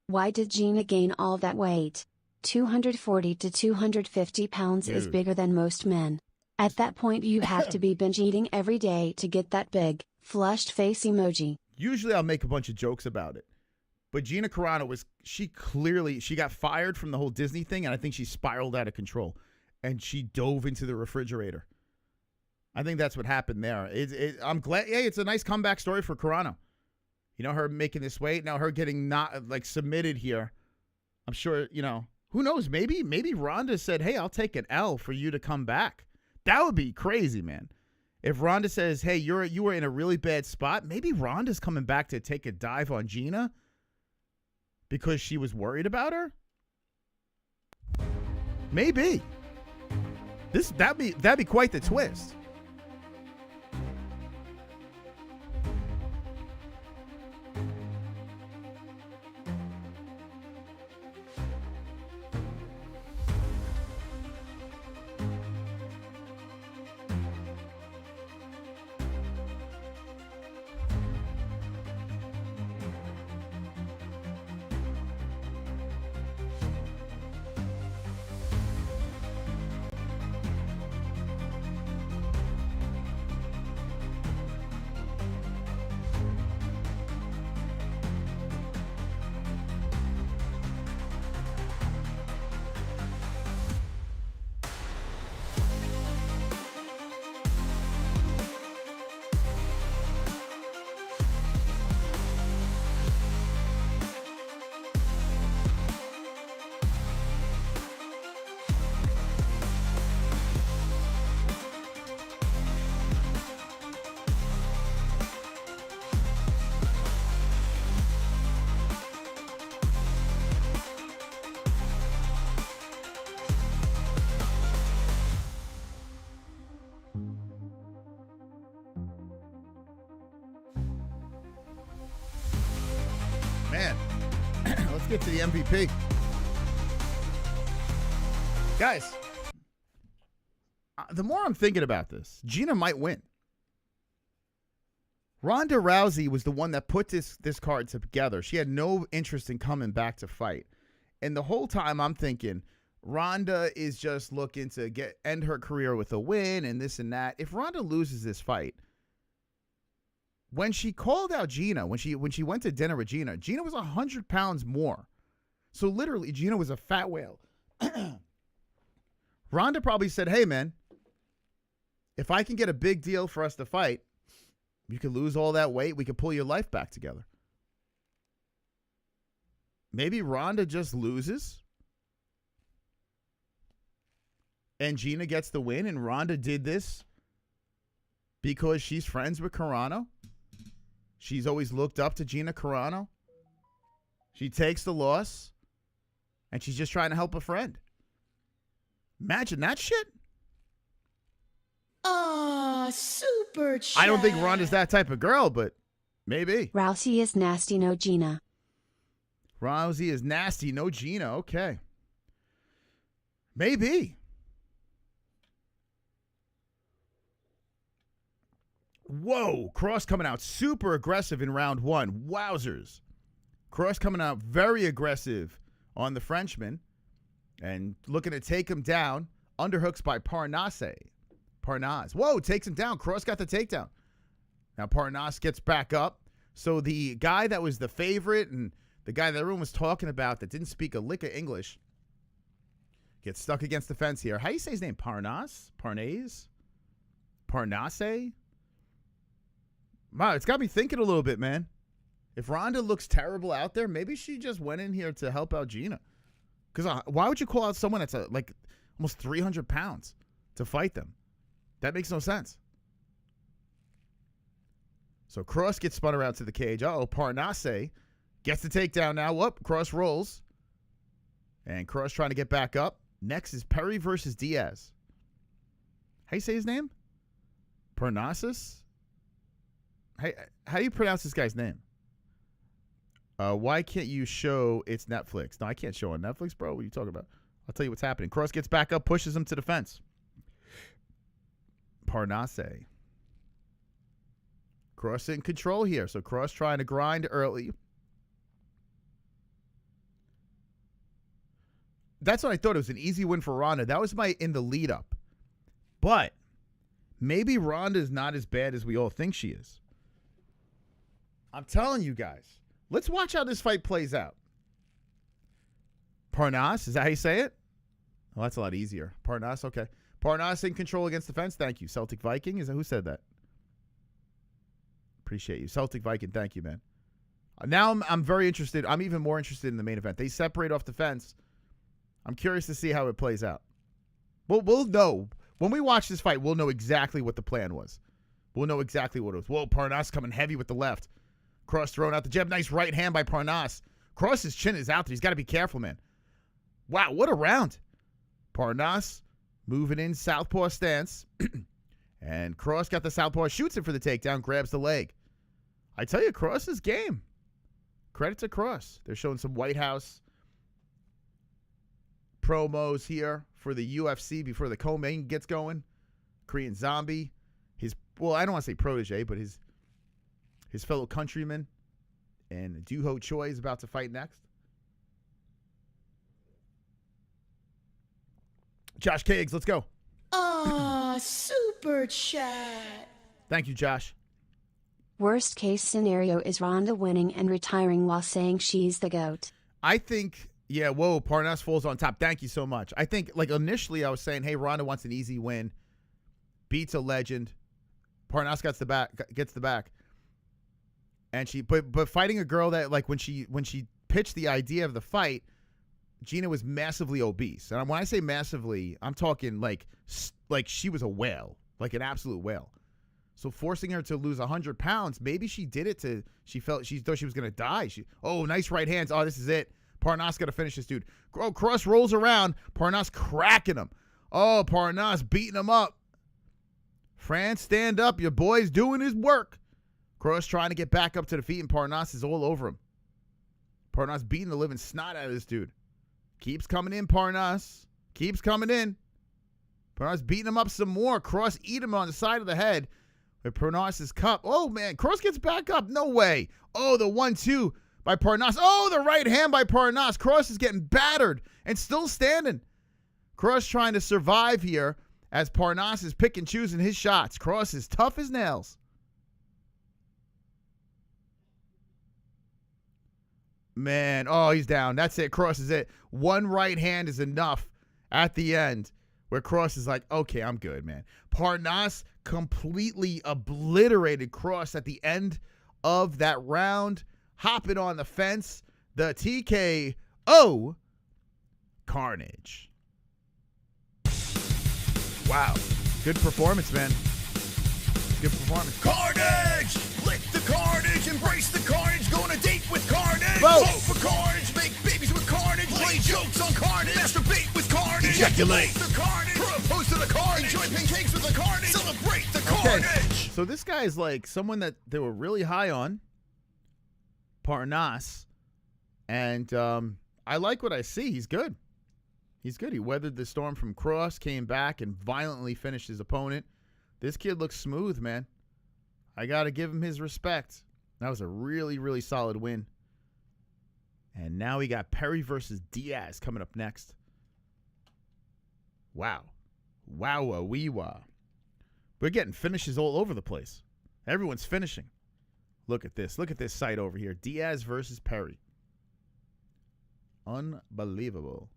Why did Gina gain all that weight? 240 to 250 pounds is
Dude.
bigger than most men. At that point, you have to be binge eating every day to get that big. Flushed face emoji.
Usually I'll make a bunch of jokes about it. But Gina Carano she got fired from the whole Disney thing, and I think she spiraled out of control. And she dove into the refrigerator. I think that's what happened there. I'm glad. Hey, it's a nice comeback story for Carano. You know, her making this weight, now her getting not like submitted here. I'm sure, you know, who knows? Maybe Ronda said, hey, I'll take an L for you to come back. That would be crazy, man. If Ronda says, hey, you were in a really bad spot, maybe Ronda's coming back to take a dive on Gina because she was worried about her. Maybe. That'd be quite the twist. Man, let's get to the MVP. Guys, the more I'm thinking about this, Gina might win. Ronda Rousey was the one that put this card together. She had no interest in coming back to fight. And the whole time I'm thinking, Ronda is just looking to end her career with a win and this and that. If Ronda loses this fight, when she called out Gina, when she went to dinner with Gina was 100 pounds more. So literally, Gina was a fat whale. Ronda probably said, hey, man, if I can get a big deal for us to fight, you can lose all that weight. We can pull your life back together. Maybe Ronda just loses and Gina gets the win, and Ronda did this because she's friends with Carano. She's always looked up to Gina Carano. She takes the loss, and she's just trying to help a friend. Imagine that shit.
Super chat.
I don't think Ronda's that type of girl, but maybe.
Rousey is nasty, no Gina.
Rousey is nasty, no Gina. Okay. Maybe. Whoa, Cross coming out super aggressive in round 1. Wowzers. Cross coming out very aggressive on the Frenchman and looking to take him down. Underhooks by Parnasse. Whoa, takes him down. Cross got the takedown. Now Parnasse gets back up. So the guy that was the favorite and the guy that everyone was talking about that didn't speak a lick of English gets stuck against the fence here. How do you say his name? Parnasse? Wow, it's got me thinking a little bit, man. If Ronda looks terrible out there, maybe she just went in here to help out Gina. Because why would you call out someone that's like almost 300 pounds? to fight them. That makes no sense. So Cross gets spun around to the cage. Uh-oh, Parnasse gets the takedown now. Whoop, Cross rolls. And Cross trying to get back up. Next is Perry versus Diaz. How you say his name? Parnassus? Hey, how do you pronounce this guy's name? Why can't you show it's Netflix? No, I can't show on Netflix, bro. What are you talking about? I'll tell you what's happening. Cross gets back up, pushes him to the fence. Parnasse. Cross in control here. So Cross trying to grind early. That's what I thought. It was an easy win for Ronda. That was in the lead up. But maybe Ronda's not as bad as we all think she is. I'm telling you guys. Let's watch how this fight plays out. Parnasse, is that how you say it? Oh, that's a lot easier. Parnasse, okay. Parnasse in control against the fence. Thank you. Celtic Viking, is that who said that? Appreciate you. Celtic Viking, thank you, man. Now I'm very interested. I'm even more interested in the main event. They separate off the fence. I'm curious to see how it plays out. We'll know. When we watch this fight, we'll know exactly what the plan was. We'll know exactly what it was. Whoa, Parnasse coming heavy with the left. Cross throwing out the jab. Nice right hand by Parnasse. Cross's chin is out there. He's got to be careful, man. Wow, what a round. Parnasse moving in southpaw stance. And Cross got the southpaw, shoots it for the takedown, grabs the leg. I tell you, Cross is game. Credit to Cross. They're showing some White House promos here for the UFC before the co-main gets going. Korean Zombie. I don't want to say protege, but his fellow countryman. And Doo-Ho Choi is about to fight next. Josh Kiggs, let's go.
Super chat.
Thank you, Josh.
Worst case scenario is Ronda winning and retiring while saying she's the GOAT.
I think, Parnasse falls on top. Thank you so much. I think, initially I was saying, hey, Ronda wants an easy win. Beats a legend. Parnasse gets the back. And but fighting a girl that, when she pitched the idea of the fight, Gina was massively obese. And when I say massively, I'm talking like she was a whale, like an absolute whale. So forcing her to lose 100 pounds, maybe she did it she thought she was going to die. Nice right hands. Oh, this is it. Parnasse got to finish this dude. Cross rolls around. Parnasse cracking him. Oh, Parnasse beating him up. France, stand up. Your boy's doing his work. Cross trying to get back up to the feet, and Parnasse is all over him. Parnasse beating the living snot out of this dude. Keeps coming in, Parnasse. Keeps coming in. Parnasse beating him up some more. Cross eat him on the side of the head with Parnasse's cup. Oh, man. Cross gets back up. No way. Oh, the 1-2 by Parnasse. Oh, the right hand by Parnasse. Cross is getting battered and still standing. Cross trying to survive here as Parnasse is pick and choosing his shots. Cross is tough as nails. Man, he's down. That's it. Cross is it. One right hand is enough at the end where Cross is like, okay, I'm good, man. Parnasse completely obliterated Cross at the end of that round. Hopping on the fence. The TKO carnage. Wow. Good performance, man. Good performance.
Carnage! Lick the carnage, embrace the carnage, go on a date with carnage.
Vote
for carnage, make babies with carnage, play jokes on carnage, masturbate with carnage,
ejaculate
the carnage, propose to the carnage, enjoy pancakes with the carnage, celebrate the carnage.
Okay. So this guy is like someone that they were really high on, Parnasse, and I like what I see. He's good. He's good. He weathered the storm from Cross, came back, and violently finished his opponent. This kid looks smooth, man. I got to give him his respect. That was a really, really solid win. And now we got Perry versus Diaz coming up next. Wow. Wow-a-wee-wah. We're getting finishes all over the place. Everyone's finishing. Look at this. Look at this site over here. Diaz versus Perry. Unbelievable.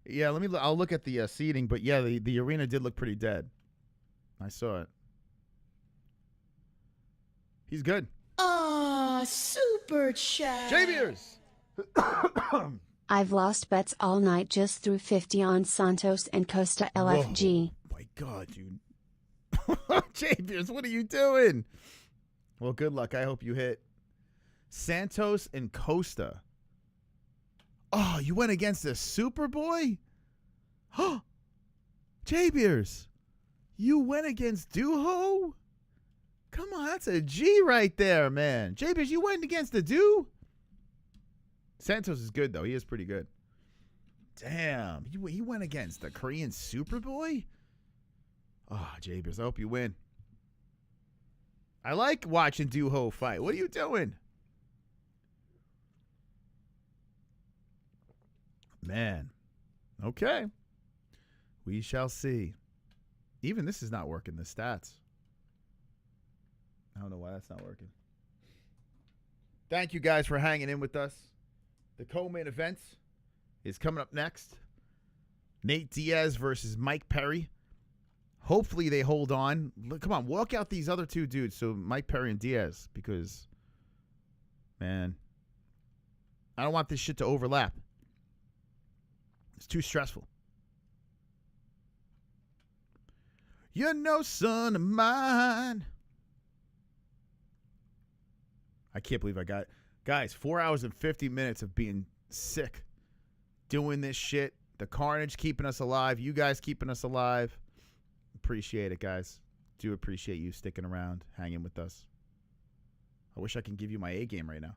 Yeah, I'll look at the seating, but yeah, the arena did look pretty dead. I saw it. He's good.
Super chat.
J-Beers.
I've lost bets all night just threw 50 on Santos and Costa LFG.
Whoa, my God, dude. Javiers, what are you doing? Well, good luck. I hope you hit. Santos and Costa. Oh, you went against the Superboy? Huh? Javiers, you went against Duho? Come on, that's a G right there, man. Javiers, you went against the Du? Santos is good, though. He is pretty good. Damn, he went against the Korean Superboy? Oh, Javiers, I hope you win. I like watching Duho fight. What are you doing? Man. Okay. We shall see. Even this is not working, the stats. I don't know why that's not working. Thank you guys for hanging in with us. The co-main event is coming up next. Nate Diaz versus Mike Perry. Hopefully they hold on. Look, come on, walk out these other two dudes. So Mike Perry and Diaz, because, man, I don't want this shit to overlap. It's too stressful. You're no son of mine. I can't believe I got, guys, 4 hours and 50 minutes of being sick, doing this shit. The carnage keeping us alive. You guys keeping us alive. Appreciate it, guys. Do appreciate you sticking around, hanging with us. I wish I can give you my A game right now.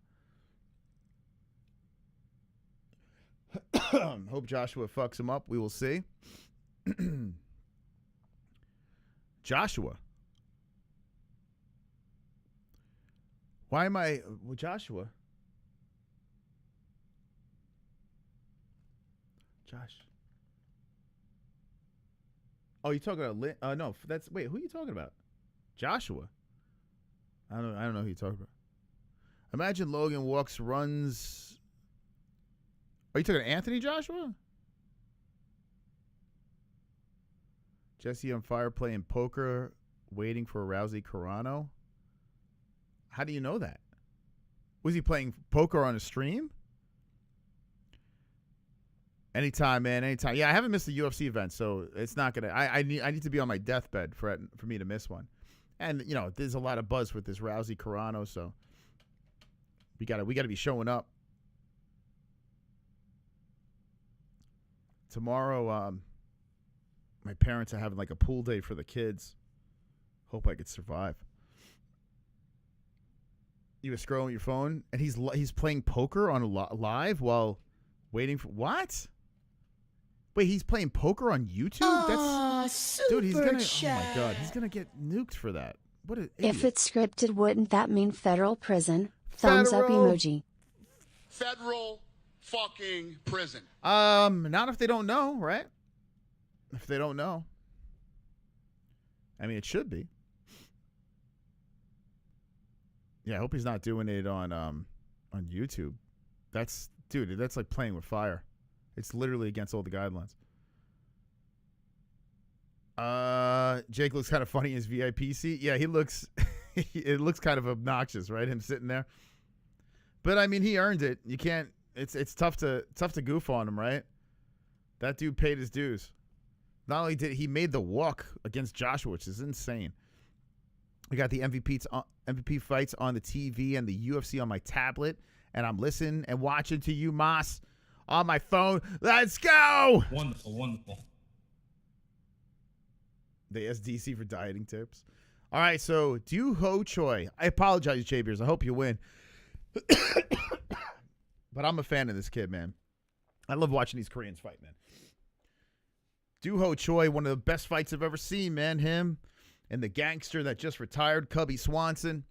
Hope Joshua fucks him up. We will see. Joshua. Why am I... Well, Joshua. Josh. Oh, you talking about... no, that's... Wait, who are you talking about? Joshua. I don't know who you're talking about. Imagine Logan walks, runs... Are you talking to Anthony Joshua? Jesse on fire playing poker, waiting for Rousey Carano. How do you know that? Was he playing poker on a stream? Anytime, man. Anytime. Yeah, I haven't missed a UFC event, so it's not gonna. I need to be on my deathbed for me to miss one. And you know, there's a lot of buzz with this Rousey Carano, so we gotta be showing up. Tomorrow, my parents are having like a pool day for the kids. Hope I could survive. You were scrolling your phone, and he's playing poker on live while waiting for what? Wait, he's playing poker on YouTube? That's dude. He's gonna.
Chat.
Oh my god, he's gonna get nuked for that. What an
If
idiot.
it's scripted, wouldn't that mean federal prison? Thumbs up emoji.
Federal fucking prison.
Not if they don't know, right? If they don't know. I mean, it should be. Yeah, I hope he's not doing it on YouTube. That's like playing with fire. It's literally against all the guidelines. Jake looks kind of funny in his VIP seat. Yeah, he looks it looks kind of obnoxious, right? Him sitting there. But I mean, he earned it. You can't it's tough to goof on him, right? That dude paid his dues. Not only did he made the walk against Joshua, which is insane. I got the MVP fights on the TV and the UFC on my tablet, and I'm listening and watching to you, Moss, on my phone. Let's go!
Wonderful, wonderful.
They asked DC for dieting tips. All right, so Du Ho Choi. I apologize, J-Beers. I hope you win. But I'm a fan of this kid, man. I love watching these Koreans fight, man. Du Ho Choi, one of the best fights I've ever seen, man. Him and the gangster that just retired, Cubby Swanson.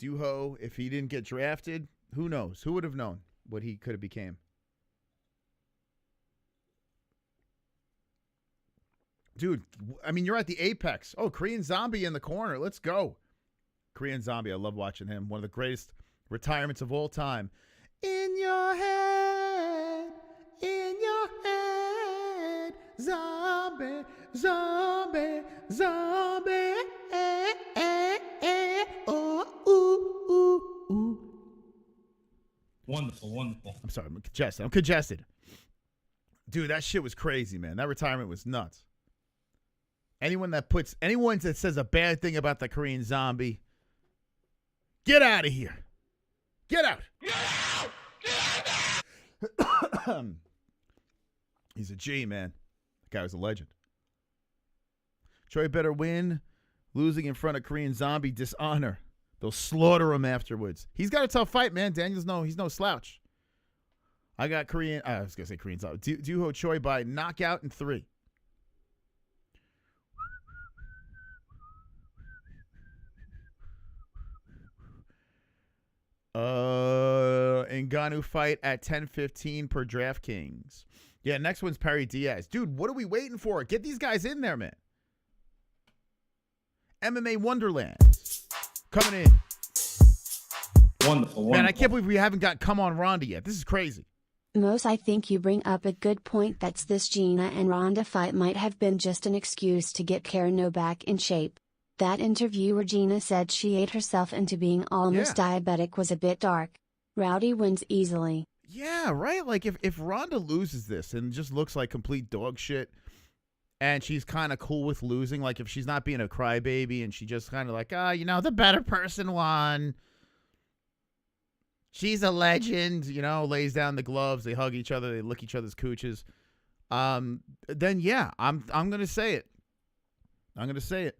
Du Ho, if he didn't get drafted, who knows? Who would have known what he could have became? Dude, I mean, you're at the apex. Oh, Korean Zombie in the corner. Let's go. Korean Zombie, I love watching him. One of the greatest retirements of all time. In your head, zombie, zombie, zombie, oh, ooh, ooh, ooh.
Wonderful, wonderful.
I'm sorry, I'm congested. Dude, that shit was crazy, man. That retirement was nuts. Anyone that says a bad thing about the Korean Zombie, get out of here. Get out. Get out. Get out. He's a G, man. That guy was a legend. Choi better win. Losing in front of Korean Zombie, dishonor. They'll slaughter him afterwards. He's got a tough fight, man. He's no slouch. I got Korean. I was gonna say Korean Zombie. Duho Choi by knockout in 3. Ngannou fight at 10:15 per DraftKings. Yeah, next one's Perry Diaz. Dude, what are we waiting for? Get these guys in there, man. MMA Wonderland coming in.
Wonderful.
Man, I can't believe we haven't got Come On Ronda yet. This is crazy.
Mos, I think you bring up a good point. That's this Gina and Ronda fight might have been just an excuse to get Carano back in shape. That interview where Gina said she ate herself into being almost diabetic was a bit dark. Rowdy wins easily.
Yeah, right? Like, if Ronda loses this and just looks like complete dog shit, and she's kind of cool with losing, like if she's not being a crybaby and she just kind of like, the better person won. She's a legend, lays down the gloves, they hug each other, they lick each other's cooches. Then yeah, I'm gonna say it. I'm gonna say it.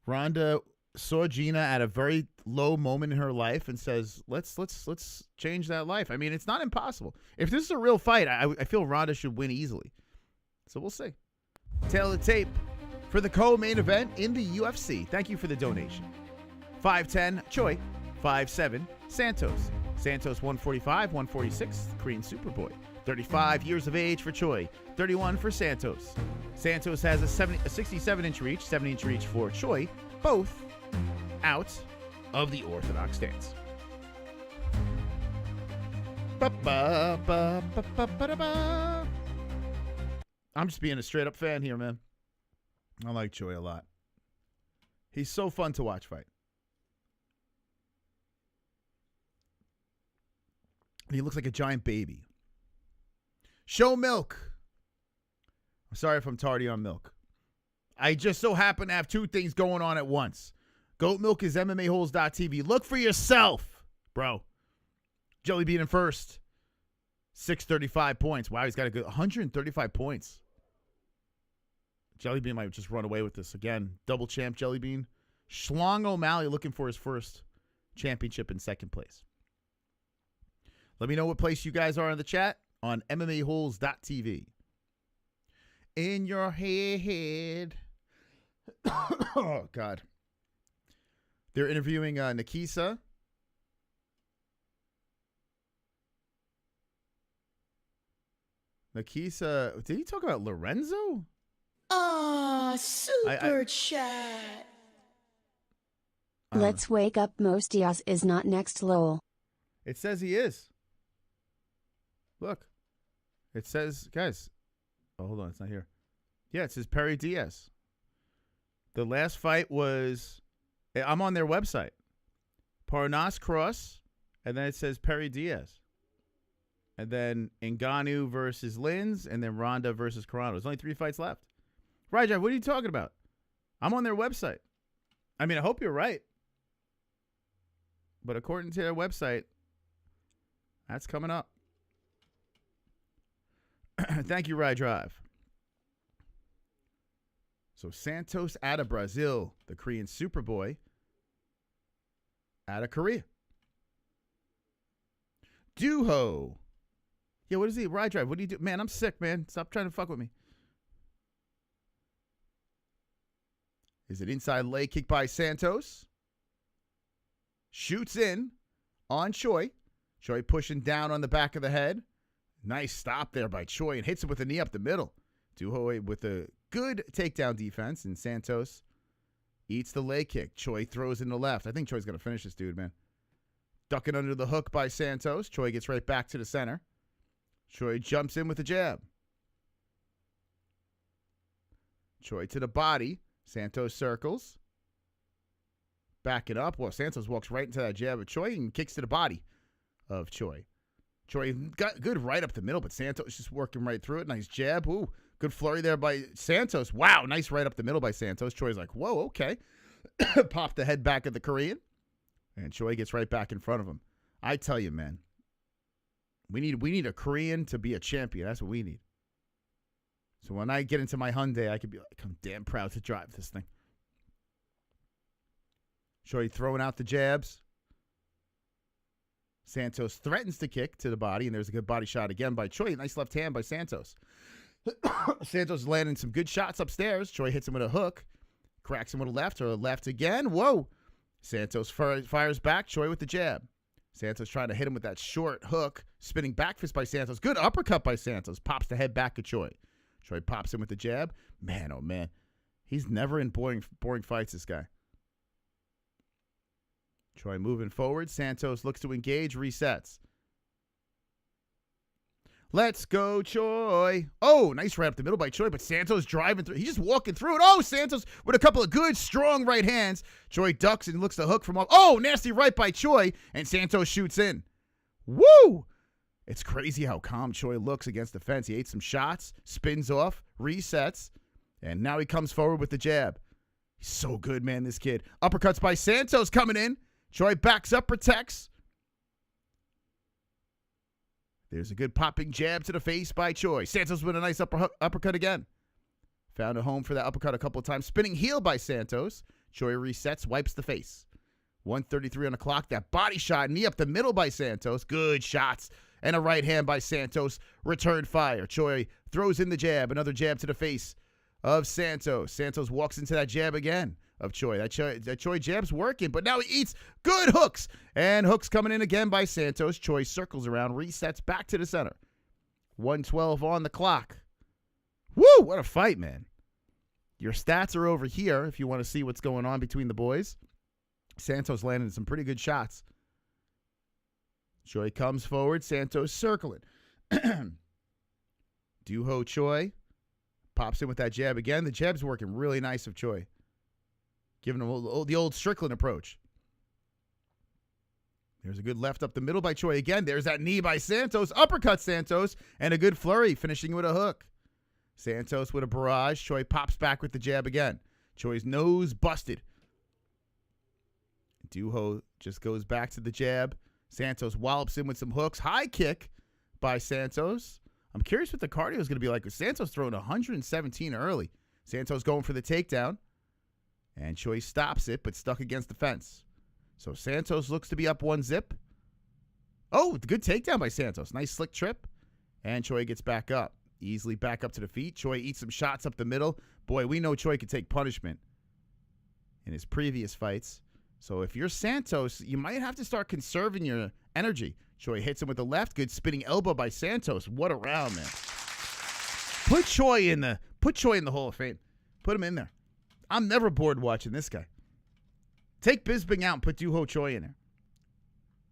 Ronda saw Gina at a very low moment in her life and says, let's change that life. I mean, it's not impossible. If this is a real fight, I feel Ronda should win easily. So we'll see. Tail of the tape for the co-main event in the UFC. Thank you for the donation. 5'10", Choi. 5'7", Santos. Santos 145, 146, Korean Superboy. 35 years of age for Choi. 31 for Santos. Santos has a 67-inch reach, 70-inch reach for Choi. Both out of the orthodox stance. I'm just being a straight-up fan here, man. I like Choi a lot. He's so fun to watch fight. He looks like a giant baby. Show milk. I'm sorry if I'm tardy on milk. I just so happen to have two things going on at once. Goat milk is MMAHoles.tv. Look for yourself, bro. Jelly Bean in first. 635 points. Wow, he's got a good 135 points. Jelly Bean might just run away with this again. Double champ Jelly Bean. Schlong O'Malley looking for his first championship in second place. Let me know what place you guys are in the chat on MMAHoles.tv. In your head. Oh, God. They're interviewing Nikisa. Nikisa, did he talk about Lorenzo?
Super chat.
Let's wake up. Mos Diaz is not next, lol.
It says he is. Look. It says, guys. Oh, hold on. It's not here. Yeah, it says Perry Diaz. The last fight was, I'm on their website. Parnas Cross, and then it says Perry Diaz. And then Ngannou versus Lins, and then Ronda versus Carano. There's only 3 fights left. Rajai, what are you talking about? I'm on their website. I mean, I hope you're right. But according to their website, that's coming up. Thank you, Ride Drive. So Santos out of Brazil, the Korean Superboy out of Korea. Duho. Yeah, what is he? Ride Drive. What do you do? Man, I'm sick, man. Stop trying to fuck with me. Is it inside leg kick by Santos? Shoots in on Choi. Choi pushing down on the back of the head. Nice stop there by Choi and hits him with a knee up the middle. Duho with a good takedown defense, and Santos eats the leg kick. Choi throws in the left. I think Choi's going to finish this dude, man. Ducking under the hook by Santos. Choi gets right back to the center. Choi jumps in with a jab. Choi to the body. Santos circles. Backing up. Well, Santos walks right into that jab of Choi and kicks to the body of Choi. Choi got good right up the middle, but Santos just working right through it. Nice jab. Ooh, Good flurry there by Santos. Wow, nice right up the middle by Santos. Choi's like, whoa, okay. Popped the head back of the Korean. And Choi gets right back in front of him. I tell you, man, we need a Korean to be a champion. That's what we need. So when I get into my Hyundai, I could be like, I'm damn proud to drive this thing. Choi throwing out the jabs. Santos threatens to kick to the body, and there's a good body shot again by Choi. Nice left hand by Santos. Santos landing some good shots upstairs. Choi hits him with a hook. Cracks him with a left, or a left again. Whoa. Santos fires back. Choi with the jab. Santos trying to hit him with that short hook. Spinning back fist by Santos. Good uppercut by Santos. Pops the head back at Choi. Choi pops him with the jab. Man, oh man. He's never in boring fights, this guy. Choi moving forward. Santos looks to engage. Resets. Let's go, Choi. Oh, nice right up the middle by Choi, but Santos driving through. He's just walking through it. Oh, Santos with a couple of good, strong right hands. Choi ducks and looks to hook from off. Oh, nasty right by Choi, and Santos shoots in. Woo! It's crazy how calm Choi looks against the fence. He ate some shots, spins off, resets, and now he comes forward with the jab. He's so good, man, this kid. Uppercuts by Santos coming in. Choi backs up, protects. There's a good popping jab to the face by Choi. Santos with a nice uppercut again. Found a home for that uppercut a couple of times. Spinning heel by Santos. Choi resets, wipes the face. 1:33 on the clock. That body shot, knee up the middle by Santos. Good shots. And a right hand by Santos. Return fire. Choi throws in the jab. Another jab to the face of Santos. Santos walks into that jab again of Choi. That Choi jab's working, but now he eats good hooks. And hooks coming in again by Santos. Choi circles around, resets back to the center. 1:12 on the clock. Woo! What a fight, man. Your stats are over here if you want to see what's going on between the boys. Santos landed some pretty good shots. Choi comes forward. Santos circling. Duho Choi pops in with that jab again. The jab's working really nice of Choi. Giving him the old Strickland approach. There's a good left up the middle by Choi again. There's that knee by Santos. Uppercut Santos. And a good flurry, finishing with a hook. Santos with a barrage. Choi pops back with the jab again. Choi's nose busted. Duho just goes back to the jab. Santos wallops in with some hooks. High kick by Santos. I'm curious what the cardio is going to be like with Santos throwing 117 early. Santos going for the takedown. And Choi stops it, but stuck against the fence. So Santos looks to be up 1-0. Oh, good takedown by Santos. Nice slick trip. And Choi gets back up. Easily back up to the feet. Choi eats some shots up the middle. Boy, we know Choi could take punishment in his previous fights. So if you're Santos, you might have to start conserving your energy. Choi hits him with the left. Good spinning elbow by Santos. What a round, man. Put Choi in the Hall of Fame. Put him in there. I'm never bored watching this guy. Take Bisping out and put Duho Choi in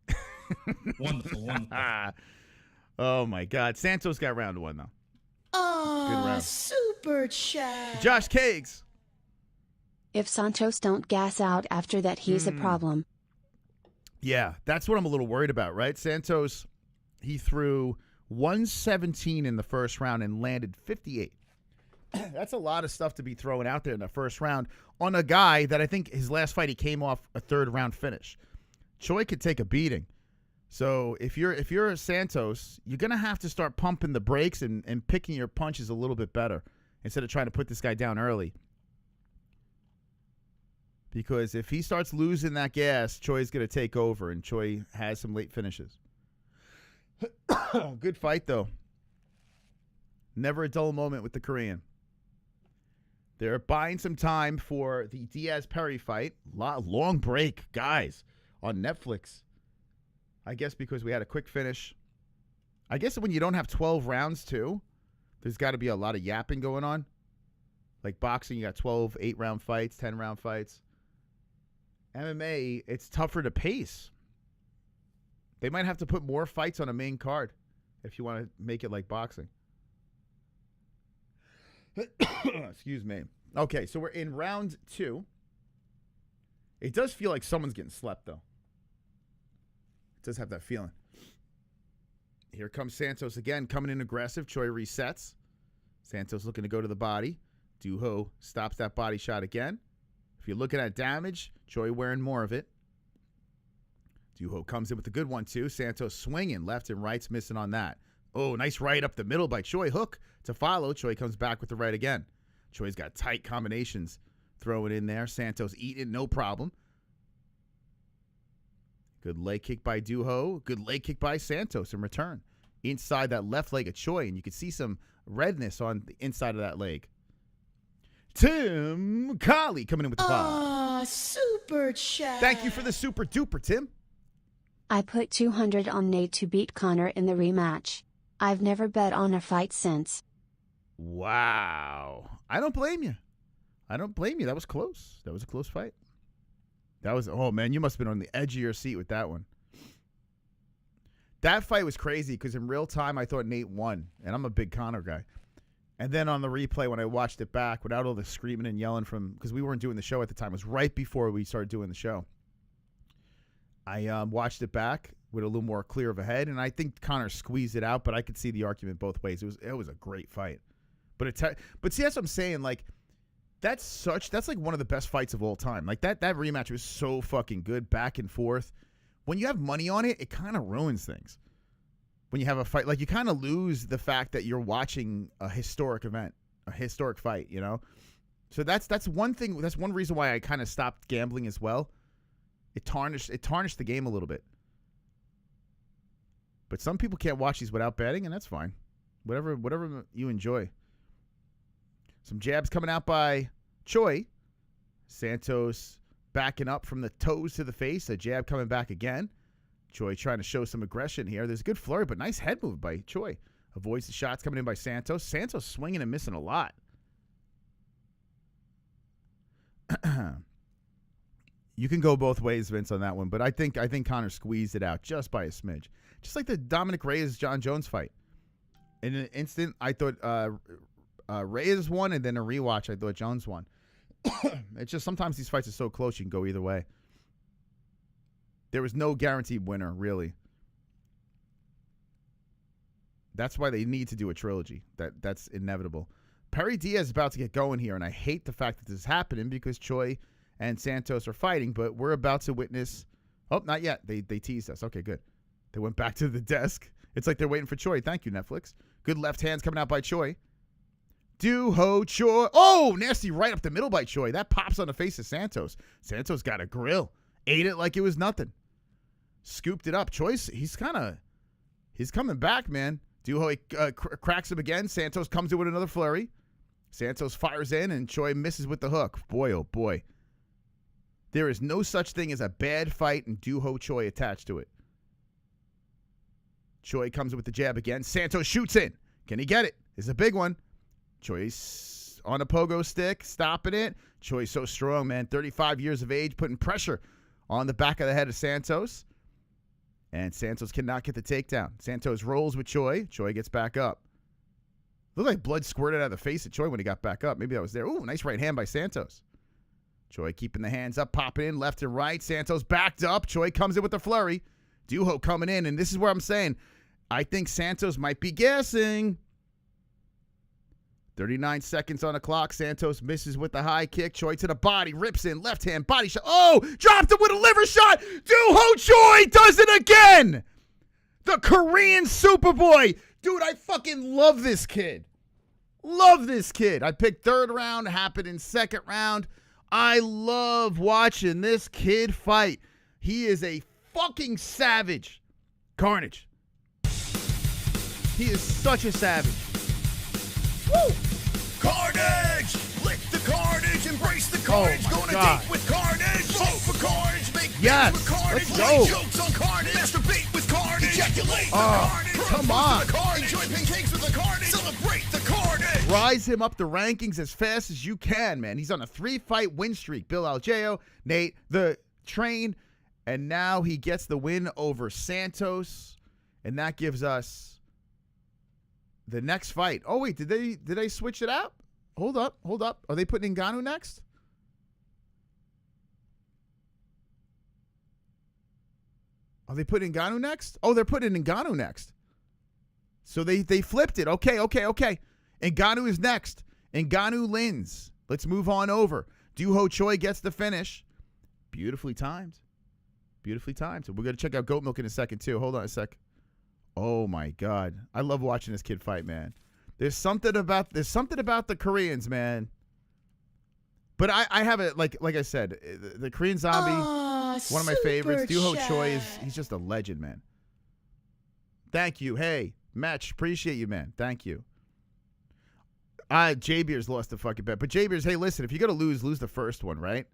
there.
Wonderful.
Oh, my God. Santos got round one, though.
Oh,
good round.
super chat.
Josh Caggs.
If Santos don't gas out after that, he's a problem.
Yeah, that's what I'm a little worried about, right? Santos, he threw 117 in the first round and landed 58. That's a lot of stuff to be thrown out there in the first round on a guy that I think his last fight he came off a third-round finish. Choi could take a beating. So if you're Santos, you're going to have to start pumping the brakes and picking your punches a little bit better instead of trying to put this guy down early. Because if he starts losing that gas, Choi's going to take over, and Choi has some late finishes. Good fight, though. Never a dull moment with the Korean. They're buying some time for the Diaz-Perry fight. Long break, guys, on Netflix. I guess because we had a quick finish. I guess when you don't have 12 rounds, too, there's got to be a lot of yapping going on. Like boxing, you got 12 8-round fights, 10-round fights. MMA, it's tougher to pace. They might have to put more fights on a main card if you want to make it like boxing. Excuse me. Okay, so we're in round 2. It does feel like someone's getting slept, though. It does have that feeling. Here comes Santos again, coming in aggressive. Choi resets. Santos looking to go to the body. Duho stops that body shot again. If you're looking at damage, Choi wearing more of it. Duho comes in with a good one, too. Santos swinging left and right's missing on that. Oh, nice right up the middle by Choi. Hook to follow. Choi comes back with the right again. Choi's got tight combinations. Throw it in there. Santos eating, no problem. Good leg kick by Duho. Good leg kick by Santos in return. Inside that left leg of Choi, and you can see some redness on the inside of that leg. Tim Colley coming in with the five.
Super chat.
Thank you for the super duper, Tim.
I put 200 on Nate to beat Connor in the rematch. I've never bet on a fight since.
Wow. I don't blame you. I don't blame you. That was close. That was a close fight. Oh, man, you must have been on the edge of your seat with that one. That fight was crazy because in real time, I thought Nate won, and I'm a big Connor guy. And then on the replay, when I watched it back, without all the screaming and yelling because we weren't doing the show at the time, it was right before we started doing the show. I watched it back with a little more clear of a head, and I think Connor squeezed it out, but I could see the argument both ways. It was a great fight. But see, that's what I'm saying. Like, that's like one of the best fights of all time. Like, that rematch was so fucking good, back and forth. When you have money on it, it kind of ruins things. When you have a fight, like, you kind of lose the fact that you're watching a historic event, a historic fight, you know? So that's one thing. That's one reason why I kind of stopped gambling as well. It tarnished the game a little bit. But some people can't watch these without betting, and that's fine. Whatever you enjoy. Some jabs coming out by Choi. Santos backing up from the toes to the face. A jab coming back again. Choi trying to show some aggression here. There's a good flurry, but nice head move by Choi. Avoids the shots coming in by Santos. Santos swinging and missing a lot. You can go both ways, Vince, on that one, but I think Connor squeezed it out just by a smidge. Just like the Dominic Reyes-John Jones fight. In an instant, I thought Reyes won, and then a rewatch, I thought Jones won. It's just sometimes these fights are so close, you can go either way. There was no guaranteed winner, really. That's why they need to do a trilogy. That's inevitable. Perry Diaz is about to get going here, and I hate the fact that this is happening because Choi and Santos are fighting, but we're about to witness. Oh, not yet. They teased us. Okay, good. They went back to the desk. It's like they're waiting for Choi. Thank you, Netflix. Good left hands coming out by Choi. Duho Choi. Oh, nasty right up the middle by Choi. That pops on the face of Santos. Santos got a grill. Ate it like it was nothing. Scooped it up. Choi, he's coming back, man. Duho cracks him again. Santos comes in with another flurry. Santos fires in, and Choi misses with the hook. Boy, oh boy. There is no such thing as a bad fight and Duho Choi attached to it. Choi comes in with the jab again. Santos shoots in. Can he get it? It's a big one. Choi's on a pogo stick, stopping it. Choi's so strong, man. 35 years of age, putting pressure on the back of the head of Santos. And Santos cannot get the takedown. Santos rolls with Choi. Choi gets back up. Looked like blood squirted out of the face of Choi when he got back up. Maybe that was there. Ooh, nice right hand by Santos. Choi keeping the hands up, popping in left and right. Santos backed up. Choi comes in with the flurry. Duho coming in, and this is where I'm saying I think Santos might be gassing. 39 seconds on the clock. Santos misses with the high kick. Choi to the body, rips in, left hand, body shot. Oh, dropped him with a liver shot. Duho Choi does it again. The Korean Superboy. Dude, I fucking love this kid. Love this kid. I picked third round, happened in second round. I love watching this kid fight. He is a fucking savage. Carnage. He is such a savage. Woo!
Carnage! Lick the carnage, embrace the carnage.
Oh
Go on a date with carnage. Vote for carnage, make
yes,
with carnage.
Let's go.
Jokes on carnage. Masturbate with carnage. Ejaculate the
Oh,
carnage.
come on.
The carnage. Enjoy pancakes with the carnage. Celebrate the carnage.
Rise him up the rankings as fast as you can, man. He's on a 3-fight win streak. Bill Algeo, Nate, the Train, and now he gets the win over Santos, and that gives us the next fight. Oh, wait, did they switch it out? Hold up. Are they putting Ngannou next? Are they putting Ngannou next? Oh, they're putting Ngannou next. So they flipped it. Okay. Ngannou is next. Ngannou Lins. Let's move on over. Duho Choi gets the finish. Beautifully timed. Beautifully timed. So we're going to check out Goat Milk in a second, too. Hold on a sec. Oh, my God. I love watching this kid fight, man. There's something about the Koreans, man. But I have it, like I said, the Korean Zombie, one of my favorites. Duho Choi, he's just a legend, man. Thank you. Hey, Match, appreciate you, man. Thank you. J-Beers lost the fucking bet. But J-Beers, hey, listen, if you're going to lose the first one, right?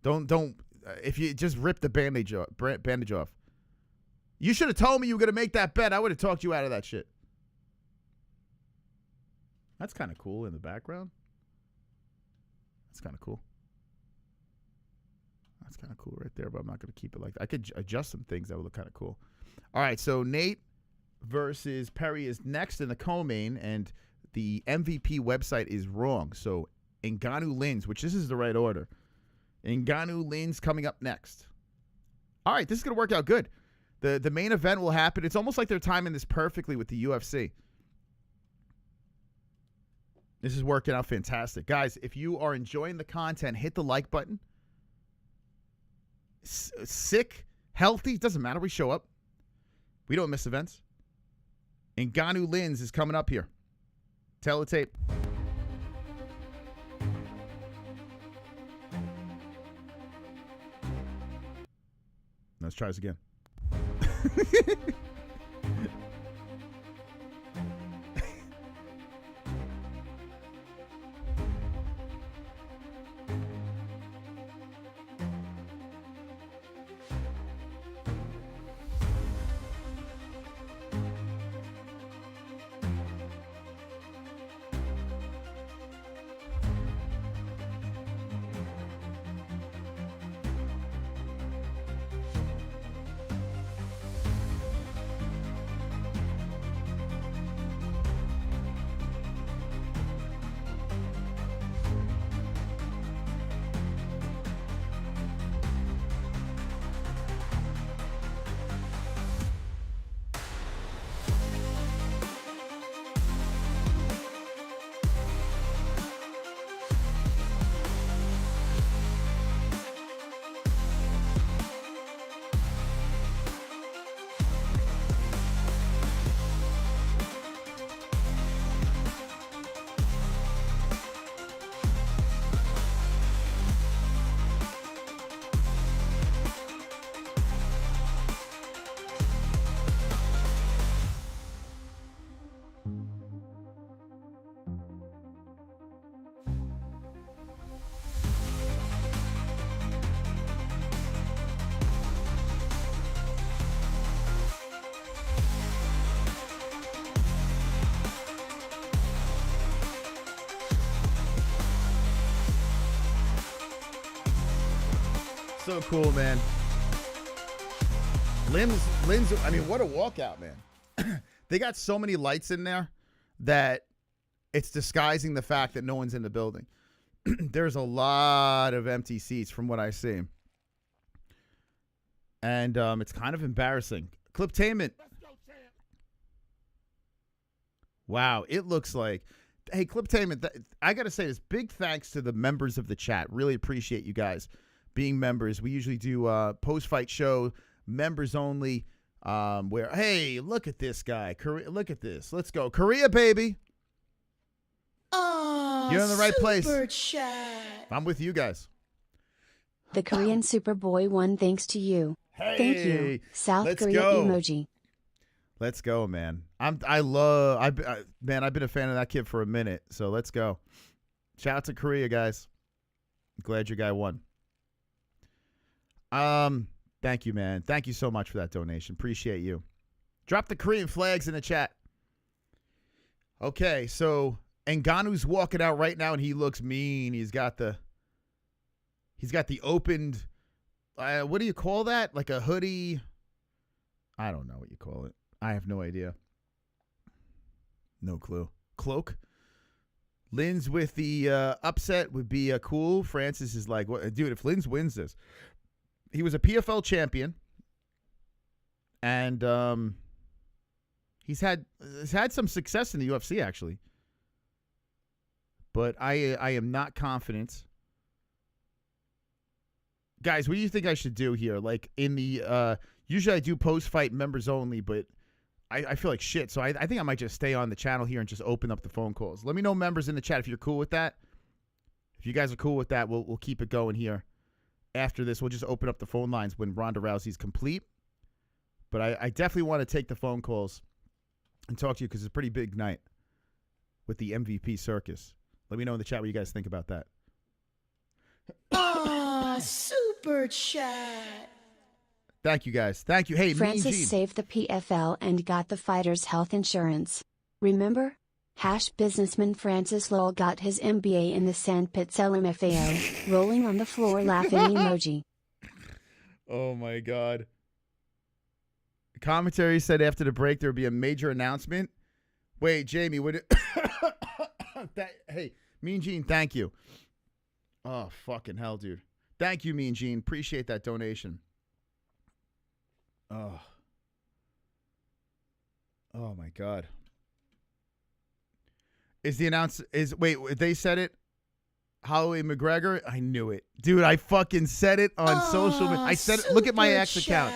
Don't if you just rip the bandage off. You should have told me you were going to make that bet. I would have talked you out of that shit. That's kind of cool in the background. That's kind of cool. That's kind of cool right there, but I'm not going to keep it like that. I could adjust some things that would look kind of cool. All right, so Nate versus Perry is next in the co-main, and the MVP website is wrong. So Ngannou Lins, which this is the right order. Ngannou Lins coming up next. All right, this is going to work out good. The main event will happen. It's almost like they're timing this perfectly with the UFC. This is working out fantastic. Guys, if you are enjoying the content, hit the like button. Sick, healthy, doesn't matter. We show up. We don't miss events. Ngannou Lins is coming up here. Teletape. Let's try this again. So cool, man. Limbs, I mean, what a walkout, man. They got so many lights in there that it's disguising the fact that no one's in the building. There's a lot of empty seats from what I see. And it's kind of embarrassing. Cliptainment. Wow, it looks like. Hey, Cliptainment, I got to say this. Big thanks to the members of the chat. Really appreciate you guys being members. We usually do post-fight show, members only, where, hey, look at this guy. Korea, look at this. Let's go. Korea, baby.
Oh,
you're in the right place.
Chat.
I'm with you guys.
The Korean Superboy won thanks to you.
Hey,
thank you. South
let's
Korea
go.
emoji.
Let's go, man. I've been a fan of that kid for a minute, so let's go. Shout out to Korea, guys. Glad your guy won. Thank you, man. Thank you so much for that donation. Appreciate you. Drop the Korean flags in the chat. Okay, so Ngannou's walking out right now, and he looks mean. He's got the opened, what do you call that? Like a hoodie? I don't know what you call it. I have no idea. No clue. Cloak? Lins with the upset would be cool. Francis is like, what, dude, if Lins wins this. He was a PFL champion. And he's had some success in the UFC, actually. but I am not confident. Guys, what do you think I should do here? Like in the usually I do post-fight members only, but I feel like shit. So I think I might just stay on the channel here and just open up the phone calls. Let me know, members in the chat, if you're cool with that. If you guys are cool with that, we'll keep it going here. After this, we'll just open up the phone lines when Ronda Rousey's complete. But I definitely want to take the phone calls and talk to you because it's a pretty big night with the MVP circus. Let me know in the chat what you guys think about that.
Ah, super chat.
Thank you, guys. Thank you. Hey,
Francis
Mean Gene.
saved the PFL and got the fighters' health insurance. Remember? Businessman Francis Lowell got his MBA in the sandpits LMFAO, rolling on the floor laughing emoji.
Oh, my God. The commentary said after the break there would be a major announcement. Wait, Jamie, would it... Hey, Mean Gene, thank you. Oh, fucking hell, dude. Thank you, Mean Gene. Appreciate that donation. Oh. Oh, my God. Wait, they said it? Holloway McGregor? I knew it. Dude, I fucking said it on social media. I said it. Look at my X account.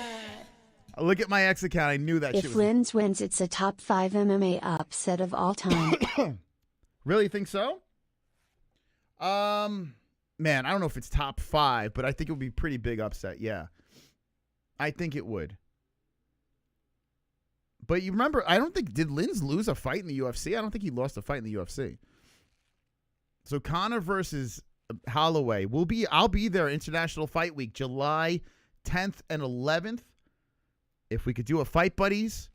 Look at my X account. I knew that shit
If
was...
Lynn's wins, it's a top 5 MMA upset of all time.
Really think so? Man, I don't know if it's top 5, but I think it would be a pretty big upset. Yeah. I think it would. But you remember, I don't think, did Lynn's lose a fight in the UFC? I don't think he lost a fight in the UFC. So Conor versus Holloway I'll be there International Fight Week, July 10th and 11th. If we could do a Fight Buddies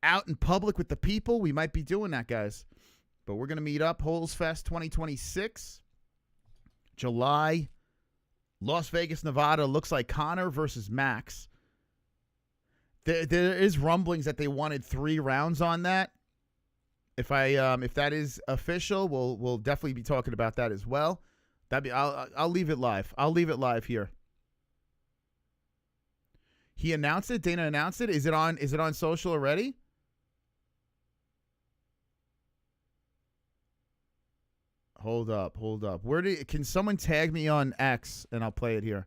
out in public with the people, we might be doing that, guys. But we're going to meet up, Holes Fest 2026, July, Las Vegas, Nevada. Looks like Conor versus Max. There is rumblings that they wanted 3 rounds on that. If that is official, we'll definitely be talking about that as well. I'll leave it live. I'll leave it live here. He announced it. Dana announced it. Is it on social already? Hold up. Can someone tag me on X and I'll play it here?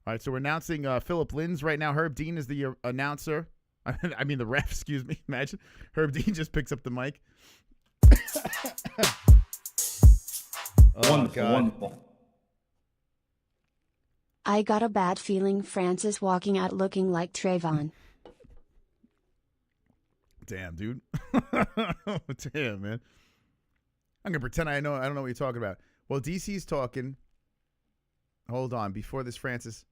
All right, so we're announcing Philip Linz right now. Herb Dean is the announcer. I mean the ref, excuse me. Imagine. Herb Dean just picks up the mic.
Wonderful.
I got a bad feeling Francis walking out looking like Trayvon.
Damn, dude. Damn, man. I'm going to pretend I don't know what you're talking about. Well, DC's talking. Hold on. Before this, Francis.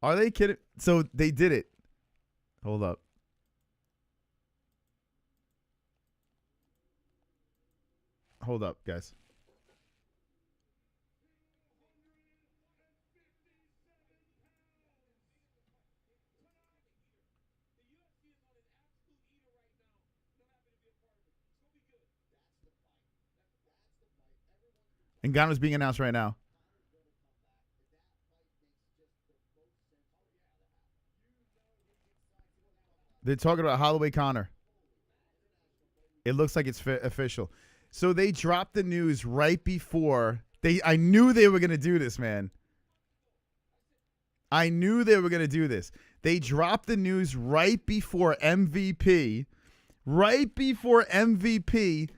Are they kidding? So they did it. Hold up. Hold up, guys. And Gantt was being announced right now. They're talking about Holloway Conor. It looks like it's official. So they dropped the news right before I knew they were going to do this, man. I knew they were going to do this. They dropped the news right before MVP. Right before MVP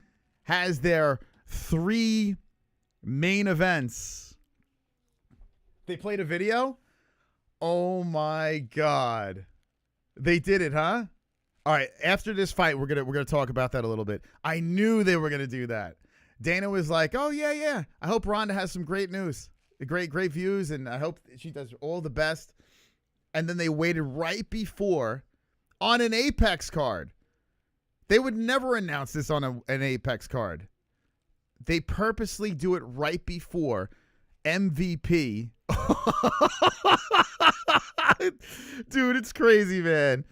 has their 3 main events. They played a video? Oh my God. They did it, huh? All right, after this fight, we're gonna talk about that a little bit. I knew they were gonna do that. Dana was like, "Oh yeah. I hope Ronda has some great news, great views, and I hope she does all the best." And then they waited right before on an Apex card. They would never announce this on an Apex card. They purposely do it right before MVP. Dude, it's crazy, man.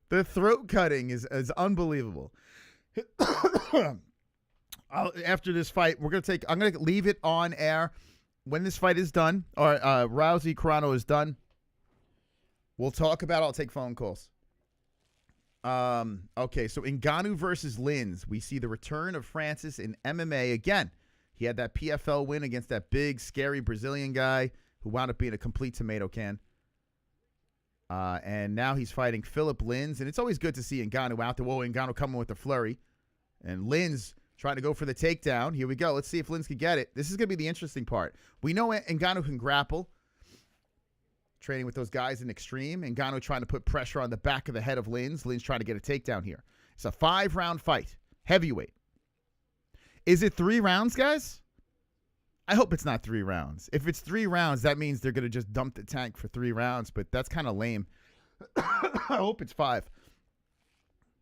The throat cutting is unbelievable. After this fight, I'm going to leave it on air. When this fight is done, or Rousey Carano is done, we'll talk about it. I'll take phone calls. Okay, so Ngannou versus Lins. We see the return of Francis in MMA again. He had that PFL win against that big, scary Brazilian guy who wound up being a complete tomato can. And now he's fighting Philip Lins. And it's always good to see Ngannou out there. Whoa, Ngannou coming with a flurry. And Lins trying to go for the takedown. Here we go. Let's see if Lins can get it. This is going to be the interesting part. We know Ngannou can grapple. Training with those guys in Extreme. Ngannou trying to put pressure on the back of the head of Lins. Lins trying to get a takedown here. It's a 5-round fight. Heavyweight. Is it 3 rounds, guys? I hope it's not 3 rounds. If it's 3 rounds, that means they're going to just dump the tank for 3 rounds, but that's kind of lame. I hope it's 5.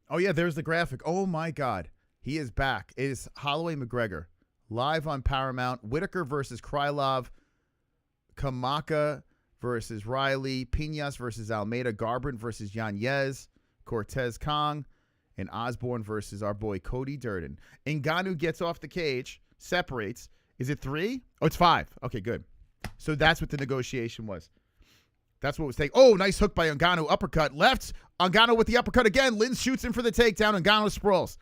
Oh, yeah, there's the graphic. Oh, my God. He is back. It is Holloway McGregor. Live on Paramount. Whitaker versus Krylov. Kamaka versus Riley, Piñas versus Almeida, Garbrandt versus Yanez, Cortez Kong, and Osborne versus our boy Cody Durden. Ngannou gets off the cage, separates. Is it 3? Oh, it's 5. Okay, good. So that's what the negotiation was. That's what was taken. Oh, nice hook by Ngannou, uppercut. Left, Ngannou with the uppercut again. Lins shoots him for the takedown. Ngannou sprawls.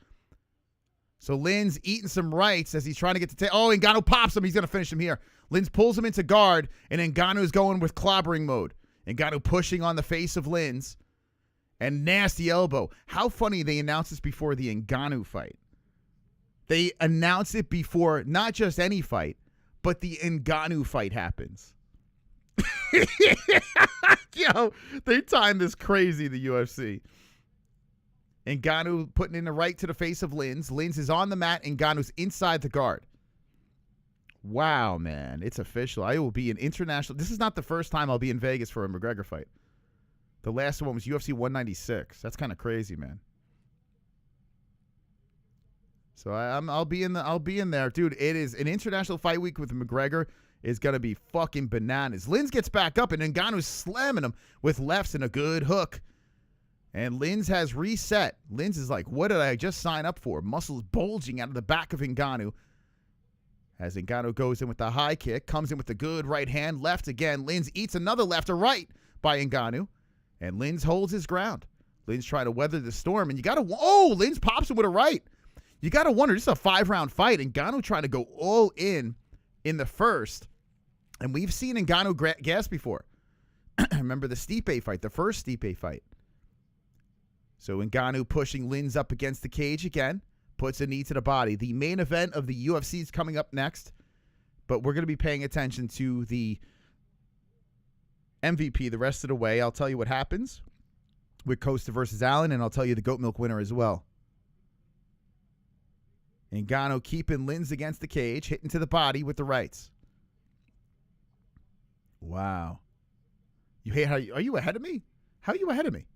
So Lins eating some rights as he's trying to get to oh, Ngannou pops him. He's going to finish him here. Lins pulls him into guard, and Ngannou's going with clobbering mode. Ngannou pushing on the face of Lins, and nasty elbow. How funny they announced this before the Ngannou fight. They announced it before not just any fight, but the Ngannou fight happens. Yo, they timed this crazy, the UFC. Ngannou putting in a right to the face of Lins. Lins is on the mat. Ngannou's inside the guard. Wow, man. It's official. I will be an international. This is not the first time I'll be in Vegas for a McGregor fight. The last one was UFC 196. That's kind of crazy, man. So I'll be in there. Dude, it is an international fight week with McGregor is going to be fucking bananas. Lins gets back up, and Ngannou's slamming him with lefts and a good hook. And Lins has reset. Lins is like, what did I just sign up for? Muscles bulging out of the back of Ngannou. As Ngannou goes in with the high kick, comes in with the good right hand, left again. Lins eats another left or right by Ngannou. And Lins holds his ground. Lins trying to weather the storm. And you got to, oh, Lins pops him with a right. You got to wonder, this is a 5-round fight. Ngannou trying to go all in the first. And we've seen Ngannou gas before. Remember the Stipe fight, the first Stipe fight. So Ngannou pushing Lins up against the cage again. Puts a knee to the body. The main event of the UFC is coming up next. But we're going to be paying attention to the MVP the rest of the way. I'll tell you what happens with Costa versus Allen, and I'll tell you the goat milk winner as well. Ngannou keeping Lins against the cage, hitting to the body with the rights. Wow. You hate how are you ahead of me? How are you ahead of me?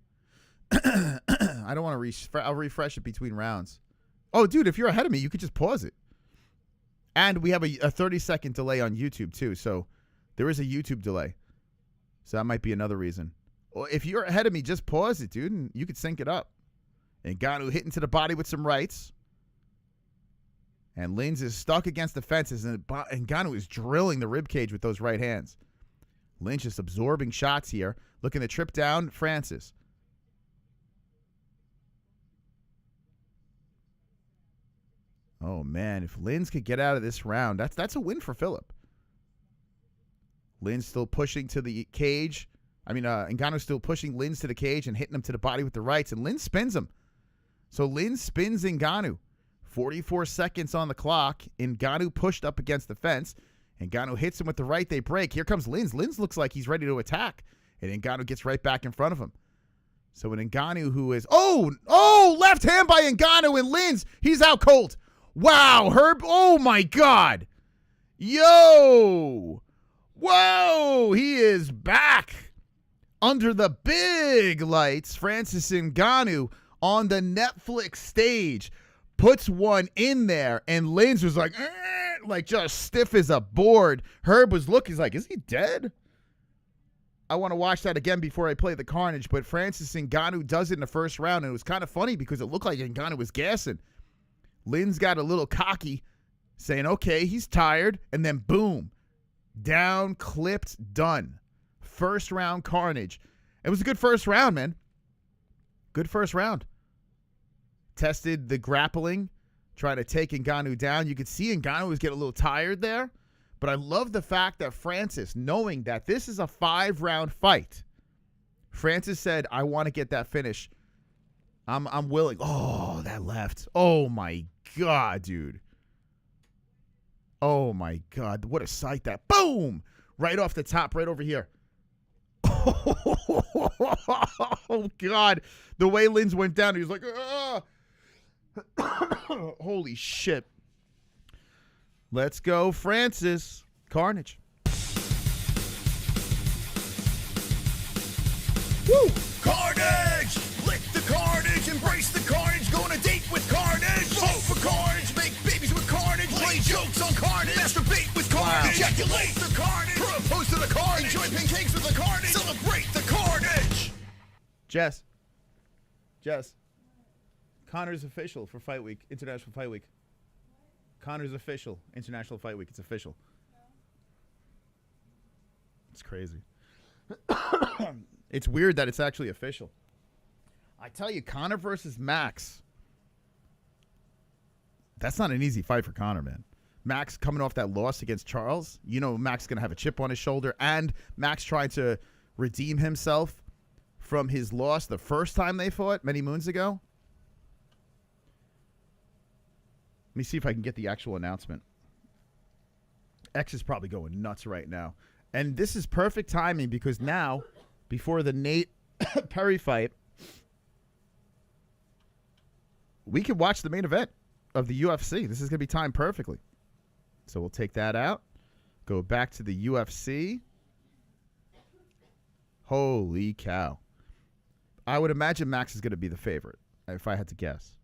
I don't want to I'll refresh it between rounds. Oh, dude, if you're ahead of me, you could just pause it. And we have a 30-second delay on YouTube, too. So there is a YouTube delay. So that might be another reason. Well, if you're ahead of me, just pause it, dude, and you could sync it up. Ngannou hitting to the body with some rights. And Lins is stuck against the fences, and Ngannou is drilling the ribcage with those right hands. Lins just absorbing shots here. Looking to trip down Francis. Oh, man, if Lins could get out of this round, that's a win for Philip. Lins still pushing to the cage. Ngannou's still pushing Lins to the cage and hitting him to the body with the rights, and Lins spins him. So Lins spins Ngannou. 44 seconds on the clock. Ngannou pushed up against the fence. Ngannou hits him with the right. They break. Here comes Lins. Lins looks like he's ready to attack, and Ngannou gets right back in front of him. So an Ngannou who is, left hand by Ngannou, and Lins, he's out cold. Wow, Herb. Oh, my God. Yo. Whoa. He is back under the big lights. Francis Ngannou on the Netflix stage puts one in there, and Lins was like just stiff as a board. Herb was looking, he's like, is he dead? I want to watch that again before I play the carnage, but Francis Ngannou does it in the first round, and it was kind of funny because it looked like Ngannou was gassing. Lins got a little cocky, saying, okay, he's tired, and then boom, down, clipped, done. First round carnage. It was a good first round, man. Good first round. Tested the grappling, trying to take Ngannou down. You could see Ngannou was getting a little tired there. But I love the fact that Francis, knowing that this is a 5-round fight, Francis said, I want to get that finish. I'm willing. Oh, that left. Oh, my God, dude. Oh, my God. What a sight that. Boom! Right off the top, right over here. Oh, God. The way Linz went down, he was like, holy shit. Let's go, Francis. Carnage.
Woo! Carnage! Lick the carnage, embrace the carnage, go on a date with carnage. Vote for carnage, make babies with carnage, play jokes on carnage, masturbate with carnage, ejaculate the carnage, propose to the carnage, enjoy pancakes with the carnage, celebrate the carnage.
Jess. Connor's official for Fight Week, International Fight Week. Connor's official, International Fight Week. It's official. It's crazy. It's weird that it's actually official. I tell you, Connor versus Max. That's not an easy fight for Connor, man. Max coming off that loss against Charles. You know Max going to have a chip on his shoulder. And Max trying to redeem himself from his loss the first time they fought many moons ago. Let me see if I can get the actual announcement. X is probably going nuts right now. And this is perfect timing because now, before the Nate Perry fight, we can watch the main event of the UFC. This is going to be timed perfectly. So we'll take that out. Go back to the UFC. Holy cow. I would imagine Max is going to be the favorite, if I had to guess.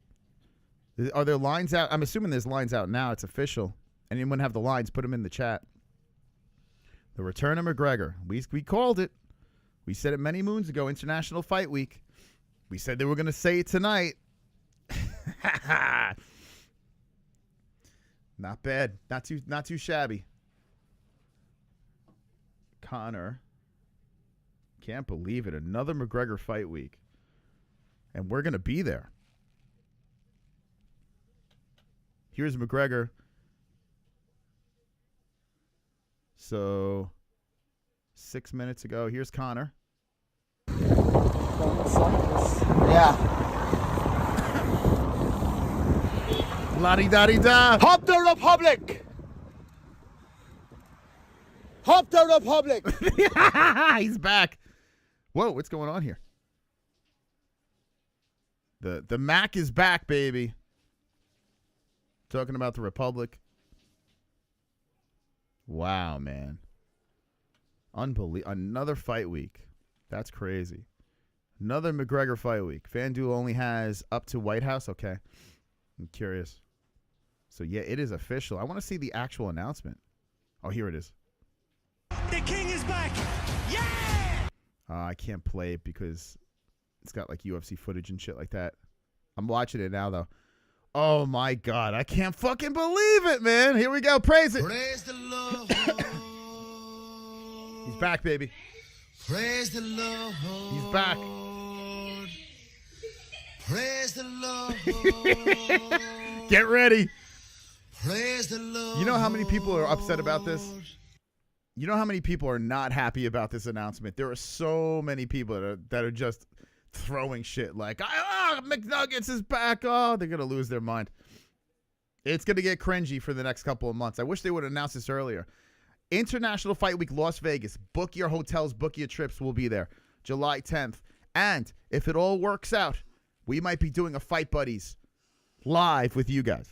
Are there lines out? I'm assuming there's lines out now. It's official. Anyone have the lines? Put them in the chat. The return of McGregor. We called it. We said it many moons ago, International Fight Week. We said they were going to say it tonight. Not bad. Not too shabby. Connor. Can't believe it. Another McGregor Fight Week. And we're going to be there. Here's McGregor. So, 6 minutes ago, here's Connor.
Yeah.
La-di-da-di-da.
Hop the Republic! Hop the Republic!
He's back. Whoa, what's going on here? The Mac is back, baby. Talking about the Republic. Wow, man. Unbelievable. Another fight week. That's crazy. Another McGregor fight week. FanDuel only has up to White House. Okay. I'm curious. So, yeah, it is official. I want to see the actual announcement. Oh, here it is.
The king is back! Yeah!
I can't play it because it's got like UFC footage and shit like that. I'm watching it now, though. Oh, my God. I can't fucking believe it, man. Here we go. Praise it.
Praise the Lord.
He's back, baby.
Praise the Lord.
He's back.
Praise the Lord.
Get ready.
Praise the Lord.
You know how many people are upset about this? You know how many people are not happy about this announcement? There are so many people that are just throwing shit like, McNuggets is back. Oh, they're going to lose their mind. It's going to get cringy for the next couple of months. I wish they would announce this earlier. International Fight Week, Las Vegas. Book your hotels, book your trips. We'll be there July 10th. And if it all works out, we might be doing a Fight Buddies live with you guys.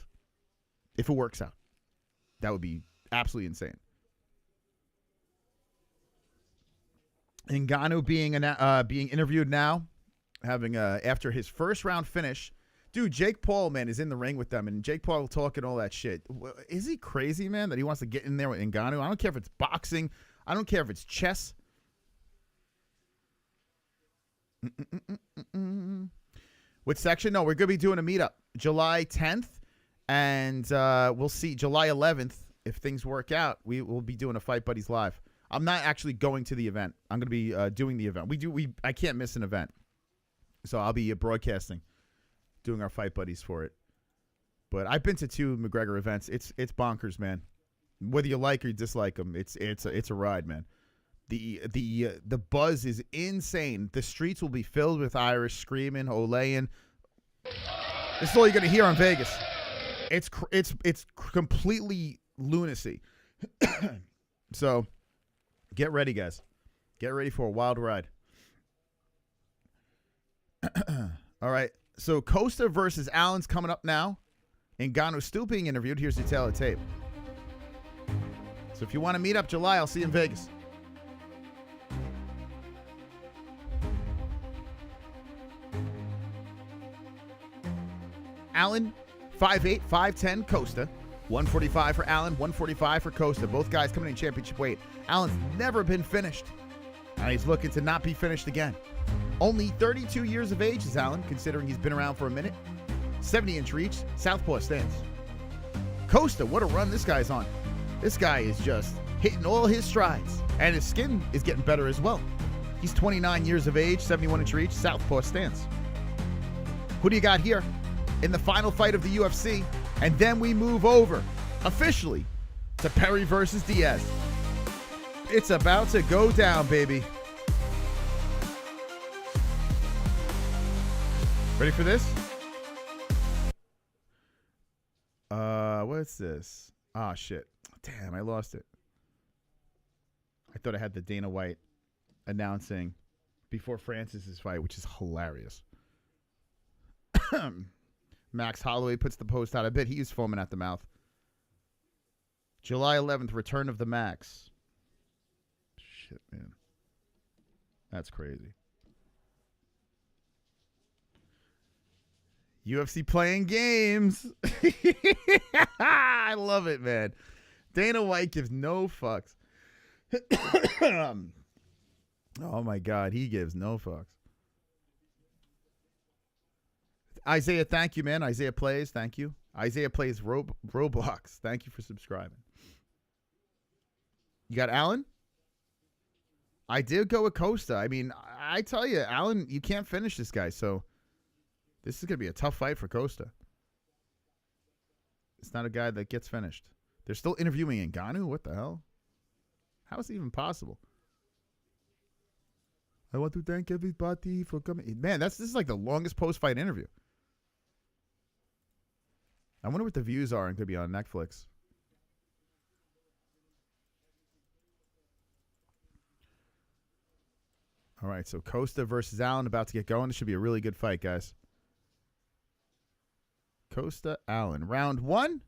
If it works out. That would be absolutely insane. Ngannou being interviewed now, having after his first round finish. Dude, Jake Paul, man, is in the ring with them, and Jake Paul talking all that shit. Is he crazy, man, that he wants to get in there with Ngannou? I don't care if it's boxing. I don't care if it's chess. What section? No, we're going to be doing a meetup July 10th, and we'll see July 11th. If things work out, we will be doing a Fight Buddies live. I'm not actually going to the event. I'm going to be doing the event. I can't miss an event. So I'll be broadcasting, doing our fight buddies for it. But I've been to 2 McGregor events. It's bonkers, man. Whether you like or you dislike them, it's a ride, man. The buzz is insane. The streets will be filled with Irish screaming, olaying. This is all you're gonna hear on Vegas. It's completely lunacy. So get ready, guys. Get ready for a wild ride. All right. So Costa versus Allen's coming up now. Ngannou's still being interviewed. Here's the tail of tape. So if you want to meet up July, I'll see you in Vegas. Allen, 5'8", 5'10", Costa. 145 for Allen, 145 for Costa. Both guys coming in championship weight. Allen's never been finished, and he's looking to not be finished again. Only 32 years of age is Allen, considering he's been around for a minute. 70-inch reach, southpaw stance. Costa, what a run this guy's on. This guy is just hitting all his strides, and his skin is getting better as well. He's 29 years of age, 71-inch reach, southpaw stance. Who do you got here in the final fight of the UFC? And then we move over, officially, to Perry versus Diaz. It's about to go down, baby. Ready for this? What's this? Ah, shit. Damn, I lost it. I thought I had the Dana White announcing before Francis's fight, which is hilarious. Max Holloway puts the post out. I bet he's foaming at the mouth. July 11th, return of the Max. Shit, man. That's crazy. UFC playing games. I love it, man. Dana White gives no fucks. Oh, my God. He gives no fucks. Isaiah, thank you, man. Isaiah plays, thank you. Isaiah plays Roblox. Thank you for subscribing. You got Allen? I did go with Costa. I mean, I tell you, Allen, you can't finish this guy, so this is going to be a tough fight for Costa. It's not a guy that gets finished. They're still interviewing Ngannou? What the hell? How is it even possible? I want to thank everybody for coming. Man, this is like the longest post-fight interview. I wonder what the views are and could be on Netflix. All right, so Costa versus Allen about to get going. This should be a really good fight, guys. Costa, Allen. Round 1.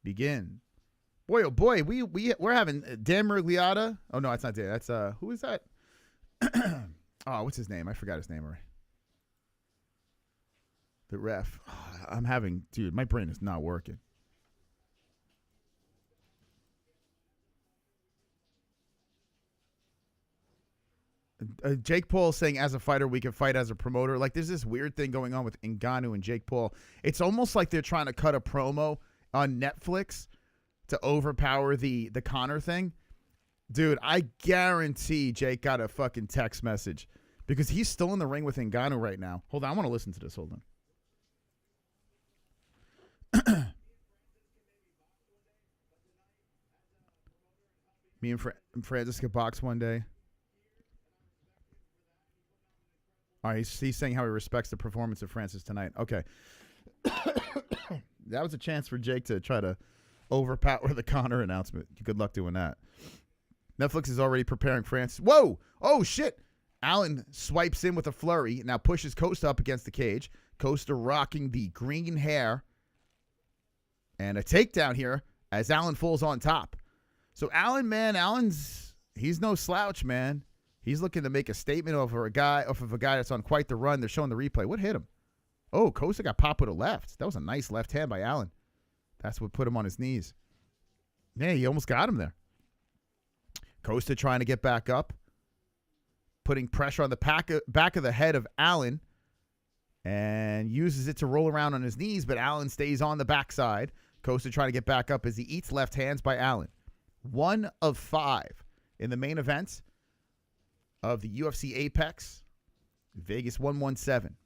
Begin. Boy, oh boy, we're having Dan Mergliata. Oh, no, it's not Dan. That's, who is that? Oh, what's his name? I forgot his name already. The ref. Oh, I'm having, dude, my brain is not working. Jake Paul saying, as a fighter, we can fight as a promoter. Like, there's this weird thing going on with Ngannou and Jake Paul. It's almost like they're trying to cut a promo on Netflix to overpower the Conor thing. Dude, I guarantee Jake got a fucking text message because he's still in the ring with Ngannou right now. Hold on, I want to listen to this. Hold on. Me and Francis could box one day. All right, he's saying how he respects the performance of Francis tonight. Okay. That was a chance for Jake to try to overpower the Conor announcement. Good luck doing that. Netflix is already preparing Francis. Whoa! Oh, shit! Allen swipes in with a flurry. Now pushes Costa up against the cage. Costa rocking the green hair. And a takedown here as Allen falls on top. So Allen, man, he's no slouch, man. He's looking to make a statement off of a guy that's on quite the run. They're showing the replay. What hit him? Oh, Costa got popped with a left. That was a nice left hand by Allen. That's what put him on his knees. Yeah, he almost got him there. Costa trying to get back up. Putting pressure on the back of the head of Allen. And uses it to roll around on his knees, but Allen stays on the backside. Costa trying to get back up as he eats left hands by Allen. 1 of 5 in the main event of the UFC Apex. Vegas 117.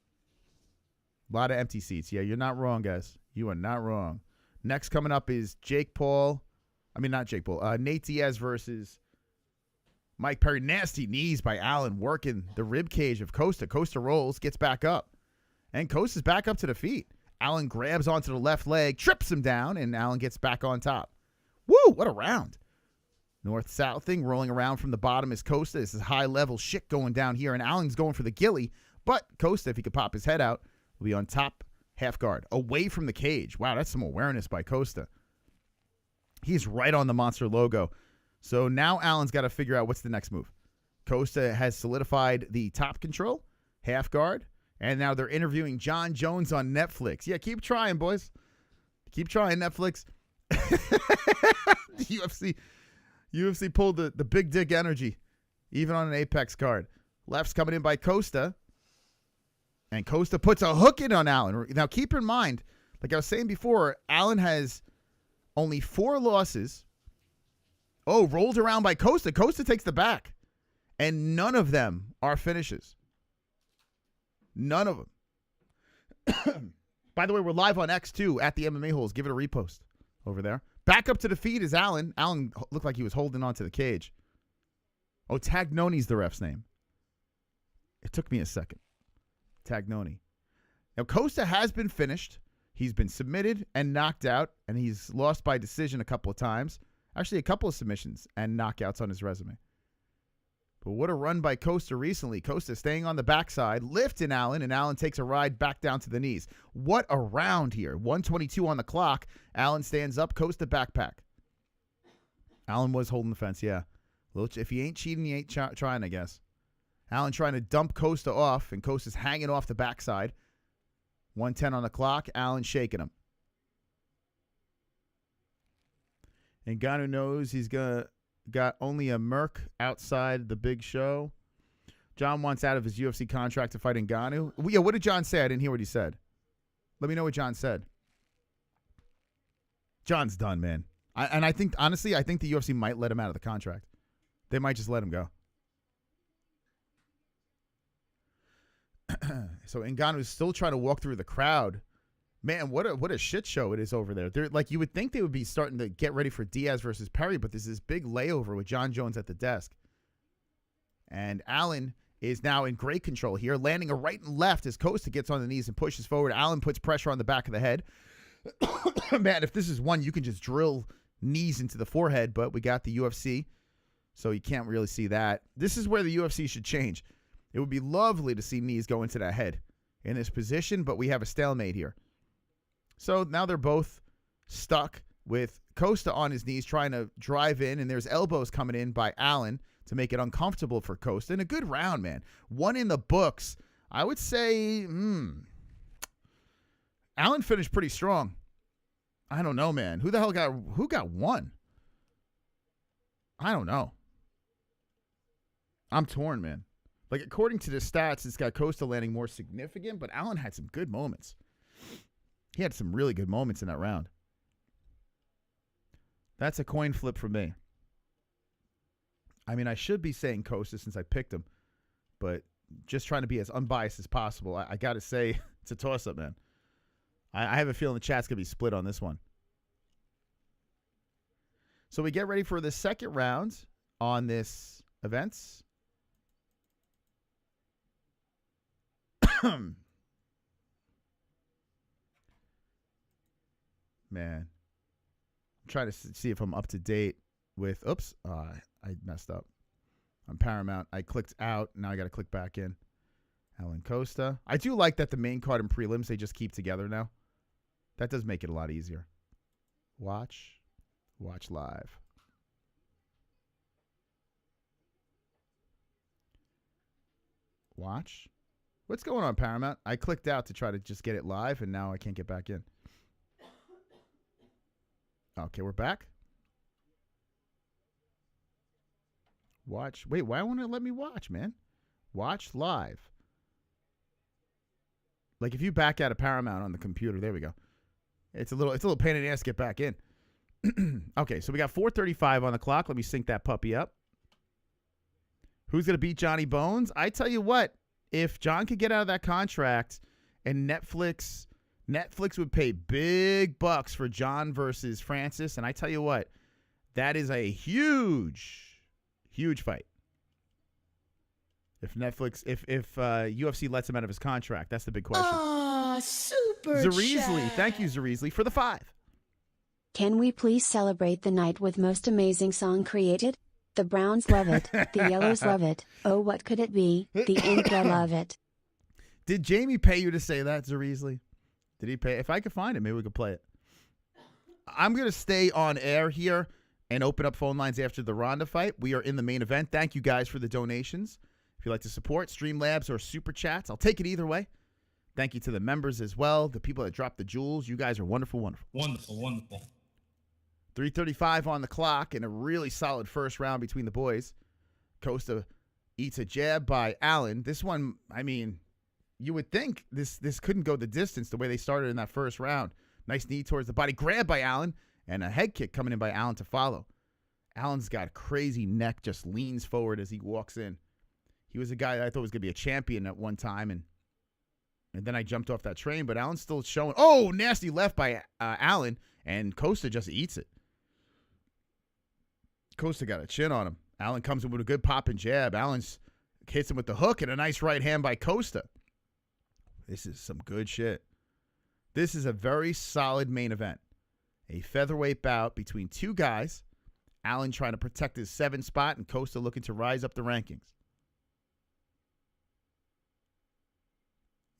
A lot of empty seats. Yeah, you're not wrong, guys. You are not wrong. Next coming up is Nate Diaz versus Mike Perry. Nasty knees by Allen working the rib cage of Costa. Costa rolls, gets back up. And Costa's back up to the feet. Allen grabs onto the left leg, trips him down, and Allen gets back on top. Woo, what a round. North-south thing, rolling around from the bottom is Costa. This is high-level shit going down here, and Allen's going for the ghillie. But Costa, if he could pop his head out, will be on top, half guard, away from the cage. Wow, that's some awareness by Costa. He's right on the monster logo. So now Allen's got to figure out what's the next move. Costa has solidified the top control, half guard, and now they're interviewing John Jones on Netflix. Yeah, keep trying, boys. Keep trying, Netflix. The UFC pulled the big dick energy, even on an Apex card. Left's coming in by Costa. And Costa puts a hook in on Allen. Now, keep in mind, like I was saying before, Allen has only 4 losses. Oh, rolled around by Costa. Costa takes the back. And none of them are finishes. None of them. By the way, we're live on X, too, at the MMA-Holes. Give it a repost over there. Back up to the feet is Allen. Allen looked like he was holding on to the cage. Oh, Tagnoni's the ref's name. It took me a second. Tagnoni. Now, Costa has been finished. He's been submitted and knocked out, and he's lost by decision a couple of times. Actually, a couple of submissions and knockouts on his resume. But what a run by Costa recently. Costa staying on the backside, lifting Allen, and Allen takes a ride back down to the knees. What a round here. 1:22 on the clock. Allen stands up, Costa backpack. Allen was holding the fence, yeah. If he ain't cheating, he ain't trying, I guess. Allen trying to dump Costa off, and Costa's hanging off the backside. 1:10 on the clock. Allen shaking him. And Ngannou knows he's got only a MaRkY outside the big show. John wants out of his UFC contract to fight Ngannou. Yeah, what did John say? I didn't hear what he said. Let me know what John said. John's done, man. I think, honestly, I think the UFC might let him out of the contract. They might just let him go. So Ngannou's still trying to walk through the crowd. Man, what a shit show it is over there. They're like, you would think they would be starting to get ready for Diaz versus Perry, but there's this big layover with John Jones at the desk. And Allen is now in great control here, landing a right and left as Costa gets on the knees and pushes forward. Allen puts pressure on the back of the head. Man, if this is one, you can just drill knees into the forehead, but we got the UFC, so you can't really see that. This is where the UFC should change. It would be lovely to see knees go into that head in this position, but we have a stalemate here. So now they're both stuck with Costa on his knees trying to drive in, and there's elbows coming in by Allen to make it uncomfortable for Costa. And a good round, man. One in the books. I would say, Allen finished pretty strong. I don't know, man. Who got one? I don't know. I'm torn, man. Like, according to the stats, it's got Costa landing more significant, but Allen had some good moments. He had some really good moments in that round. That's a coin flip for me. I mean, I should be saying Costa since I picked him, but just trying to be as unbiased as possible. I got to say, it's a toss-up, man. I have a feeling the chat's going to be split on this one. So we get ready for the second round on this event. Man, I'm trying to see if I'm up to date with, I messed up. On Paramount, I clicked out. Now I got to click back in. Allen Costa. I do like that the main card and prelims, they just keep together now. That does make it a lot easier. Watch live. Watch. What's going on, Paramount? I clicked out to try to just get it live, and now I can't get back in. Okay, we're back. Watch. Wait, why won't it let me watch, man? Watch live. Like, if you back out of Paramount on the computer, there we go. It's a little pain in the ass to get back in. Okay, so we got 4:35 on the clock. Let me sync that puppy up. Who's going to beat Johnny Bones? I tell you what, if John could get out of that contract and Netflix would pay big bucks for John versus Francis, and I tell you what, that is a huge fight. If UFC lets him out of his contract, that's the big question.
Ah, super
Zariesli,
chat.
thank you, Zariesli, for the 5.
Can we please celebrate the night with most amazing song created? The Browns love it. The Yellows love it. Oh, what could it be? The Inca love it.
Did Jamie pay you to say that, Zariesli? Did he pay? If I could find it, maybe we could play it. I'm going to stay on air here and open up phone lines after the Ronda fight. We are in the main event. Thank you guys for the donations. If you'd like to support Streamlabs or Super Chats, I'll take it either way. Thank you to the members as well, the people that dropped the jewels. You guys are wonderful, wonderful.
Wonderful.
3:35 on the clock in a really solid first round between the boys. Costa eats a jab by Allen. This one, I mean, you would think this couldn't go the distance the way they started in that first round. Nice knee towards the body, grab by Allen, and a head kick coming in by Allen to follow. Allen's got a crazy neck, just leans forward as he walks in. He was a guy that I thought was going to be a champion at one time, and then I jumped off that train, but Allen's still showing. Oh, nasty left by Allen, and Costa just eats it. Costa got a chin on him. Allen comes in with a good pop and jab. Allen hits him with the hook and a nice right hand by Costa. This is some good shit. This is a very solid main event. A featherweight bout between two guys. Allen trying to protect his 7 spot and Costa looking to rise up the rankings.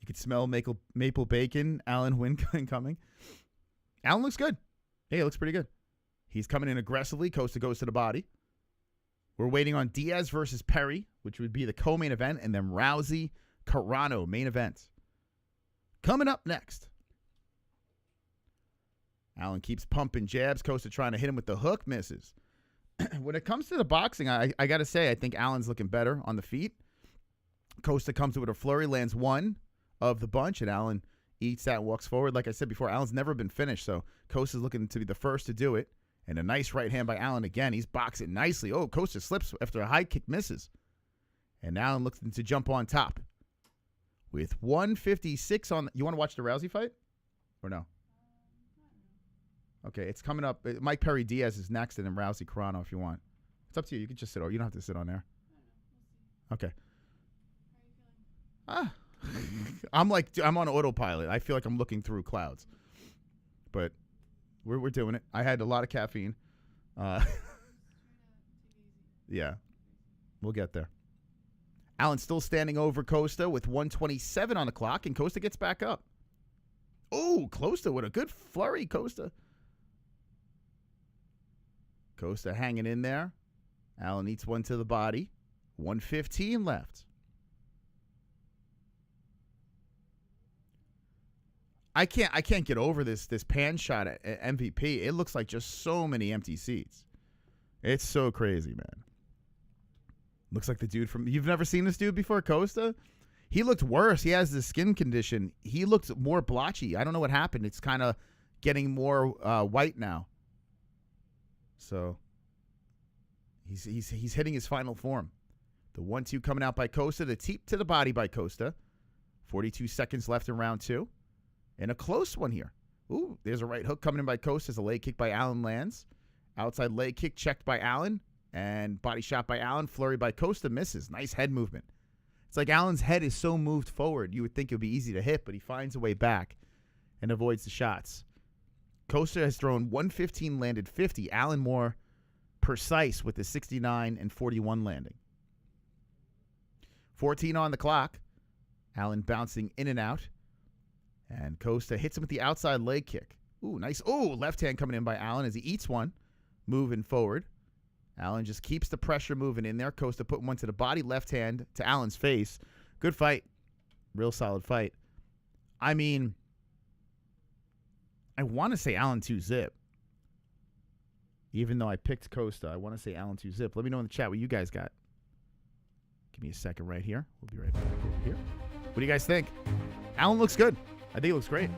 You could smell maple bacon. Allen win coming. Allen looks good. Hey, it looks pretty good. He's coming in aggressively. Costa goes to the body. We're waiting on Diaz versus Perry, which would be the co-main event, and then Rousey, Carano, main event. Coming up next. Allen keeps pumping jabs. Costa trying to hit him with the hook, misses. When it comes to the boxing, I got to say, I think Allen's looking better on the feet. Costa comes with a flurry, lands one of the bunch, and Allen eats that and walks forward. Like I said before, Allen's never been finished, so Costa's looking to be the first to do it. And a nice right hand by Allen again. He's boxing nicely. Oh, Costa slips after a high kick misses. And Allen looks to jump on top. With 156 on... You want to watch the Rousey fight? Or no? Okay, it's coming up. Mike Perry Diaz is next, and then Rousey Carano if you want. It's up to you. You can just sit over. You don't have to sit on there. Okay. I'm on autopilot. I feel like I'm looking through clouds. But... We're doing it. I had a lot of caffeine. Yeah. We'll get there. Allen still standing over Costa with 1:27 on the clock, and Costa gets back up. Oh, Costa with a good flurry, Costa. Costa hanging in there. Allen eats one to the body. 1:15 left. I can't get over this pan shot at MVP. It looks like just so many empty seats. It's so crazy, man. Looks like the dude from... You've never seen this dude before, Costa? He looked worse. He has the skin condition. He looked more blotchy. I don't know what happened. It's kind of getting more white now. So he's hitting his final form. The 1-2 coming out by Costa. The teep to the body by Costa. 42 seconds left in round 2. And a close one here. Ooh, there's a right hook coming in by Costa as a leg kick by Allen lands. Outside leg kick checked by Allen. And body shot by Allen. Flurry by Costa misses. Nice head movement. It's like Allen's head is so moved forward. You would think it would be easy to hit, but he finds a way back and avoids the shots. Costa has thrown 115, landed 50. Allen more precise with the 69 and 41 landing. 14 on the clock. Allen bouncing in and out. And Costa hits him with the outside leg kick. Ooh, nice. Ooh, left hand coming in by Allen as he eats one. Moving forward. Allen just keeps the pressure moving in there. Costa putting one to the body. Left hand to Allen's face. Good fight. Real solid fight. I mean, I want to say Allen 2-zip. Even though I picked Costa, I want to say Allen 2-zip. Let me know in the chat what you guys got. Give me a second right here. We'll be right back over here. What do you guys think? Allen looks good. I think he looks great.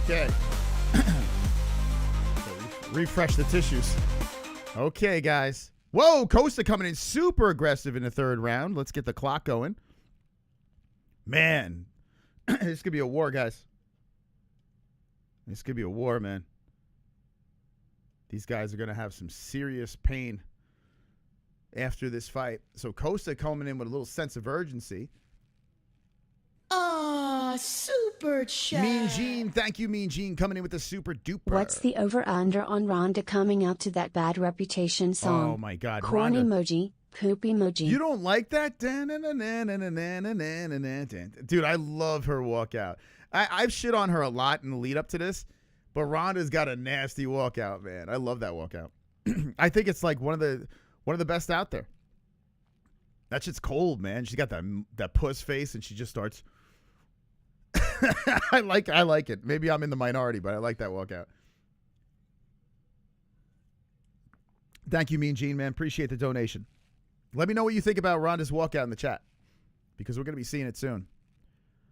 Okay. Refresh the tissues. Okay, guys. Whoa, Costa coming in super aggressive in the third round. Let's get the clock going. Man, this could be a war, guys. This could be a war, man. These guys are going to have some serious pain after this fight. So Costa coming in with a little sense of urgency.
Super chat.
Mean Gene, thank you, Mean Gene, coming in with the super duper.
What's the over-under on Ronda coming out to that bad reputation song?
Oh, my God.
Corn
Ronda.
emoji, poop emoji.
You don't like that? Dude, I love her walkout. I've shit on her a lot in the lead up to this, but Ronda's got a nasty walkout, man. I love that walkout. I think it's like one of the best out there. That shit's cold, man. She's got that puss face, and she just starts. I like it. Maybe I'm in the minority, but I like that walkout. Thank you, Mean Gene, man. Appreciate the donation. Let me know what you think about Ronda's walkout in the chat, because we're going to be seeing it soon.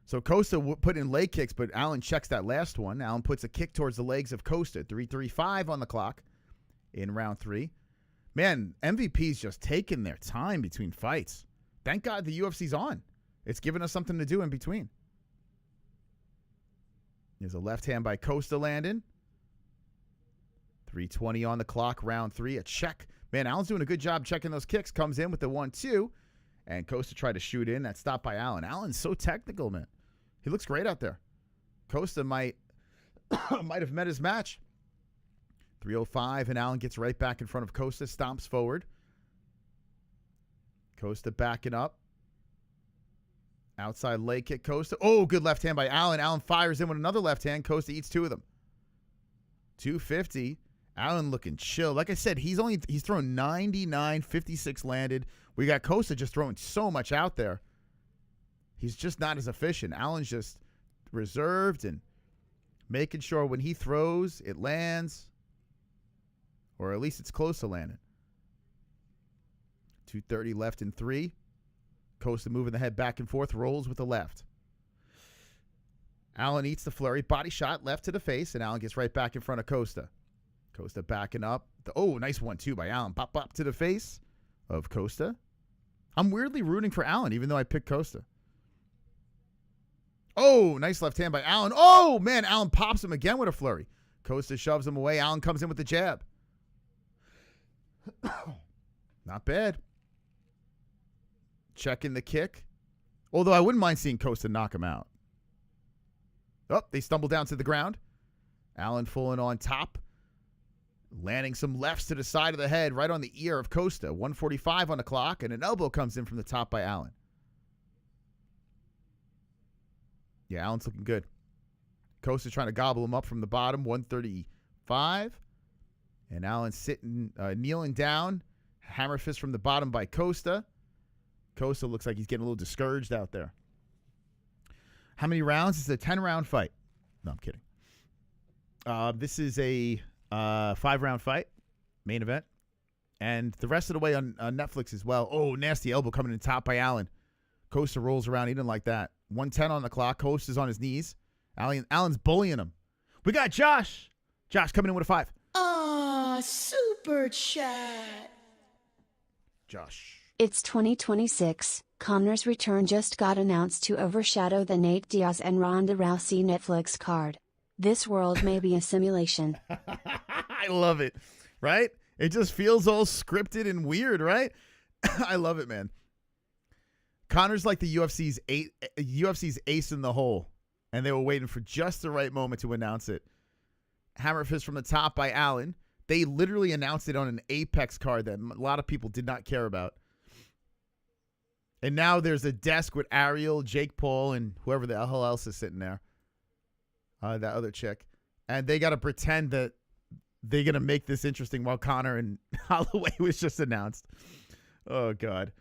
So Costa put in leg kicks, but Allen checks that last one. Allen puts a kick towards the legs of Costa. 3:35 on the clock in round 3. Man, MVP's just taking their time between fights. Thank God the UFC's on. It's giving us something to do in between. There's a left hand by Costa landing. 3:20 on the clock, round 3. A check. Man, Allen's doing a good job checking those kicks. Comes in with the 1-2. And Costa tried to shoot in. That stopped by Allen. Allen's so technical, man. He looks great out there. Costa might have met his match. 3:05, and Allen gets right back in front of Costa. Stomps forward. Costa backing up. Outside leg kick, Costa. Oh, good left hand by Allen. Allen fires in with another left hand. Costa eats 2 of them. 250. Allen looking chill. Like I said, he's thrown 99, 56 landed. We got Costa just throwing so much out there. He's just not as efficient. Allen's just reserved and making sure when he throws, it lands. Or at least it's close to landing. 2:30 left in 3. Costa moving the head back and forth, rolls with the left. Allen eats the flurry, body shot left to the face, and Allen gets right back in front of Costa. Costa backing up. Nice 1-2 by Allen. Pop to the face of Costa. I'm weirdly rooting for Allen, even though I picked Costa. Oh, nice left hand by Allen. Oh, man, Allen pops him again with a flurry. Costa shoves him away. Allen comes in with the jab. Not bad. Checking the kick. Although I wouldn't mind seeing Costa knock him out. Oh, they stumble down to the ground. Allen falling on top. Landing some lefts to the side of the head, right on the ear of Costa. 1:45 on the clock, and an elbow comes in from the top by Allen. Yeah, Allen's looking good. Costa's trying to gobble him up from the bottom. 135. And Allen sitting, kneeling down. Hammer fist from the bottom by Costa. Costa looks like he's getting a little discouraged out there. How many rounds? It's a 10-round fight. No, I'm kidding. This is a 5-round fight, main event. And the rest of the way on Netflix as well. Oh, nasty elbow coming in top by Allen. Costa rolls around. He didn't like that. 1:10 on the clock. Costa's on his knees. Allen's bullying him. We got Josh. Josh coming in with a 5.
Super chat.
Josh.
It's 2026. Connor's return just got announced to overshadow the Nate Diaz and Ronda Rousey Netflix card. This world may be a simulation.
I love it, right? It just feels all scripted and weird, right? I love it, man. Connor's like the UFC's ace in the hole, and they were waiting for just the right moment to announce it. Hammer fist from the top by Allen. They literally announced it on an Apex card that a lot of people did not care about. And now there's a desk with Ariel, Jake Paul, and whoever the hell else is sitting there. That other chick. And they got to pretend that they're going to make this interesting while Connor and Holloway was just announced. Oh, God.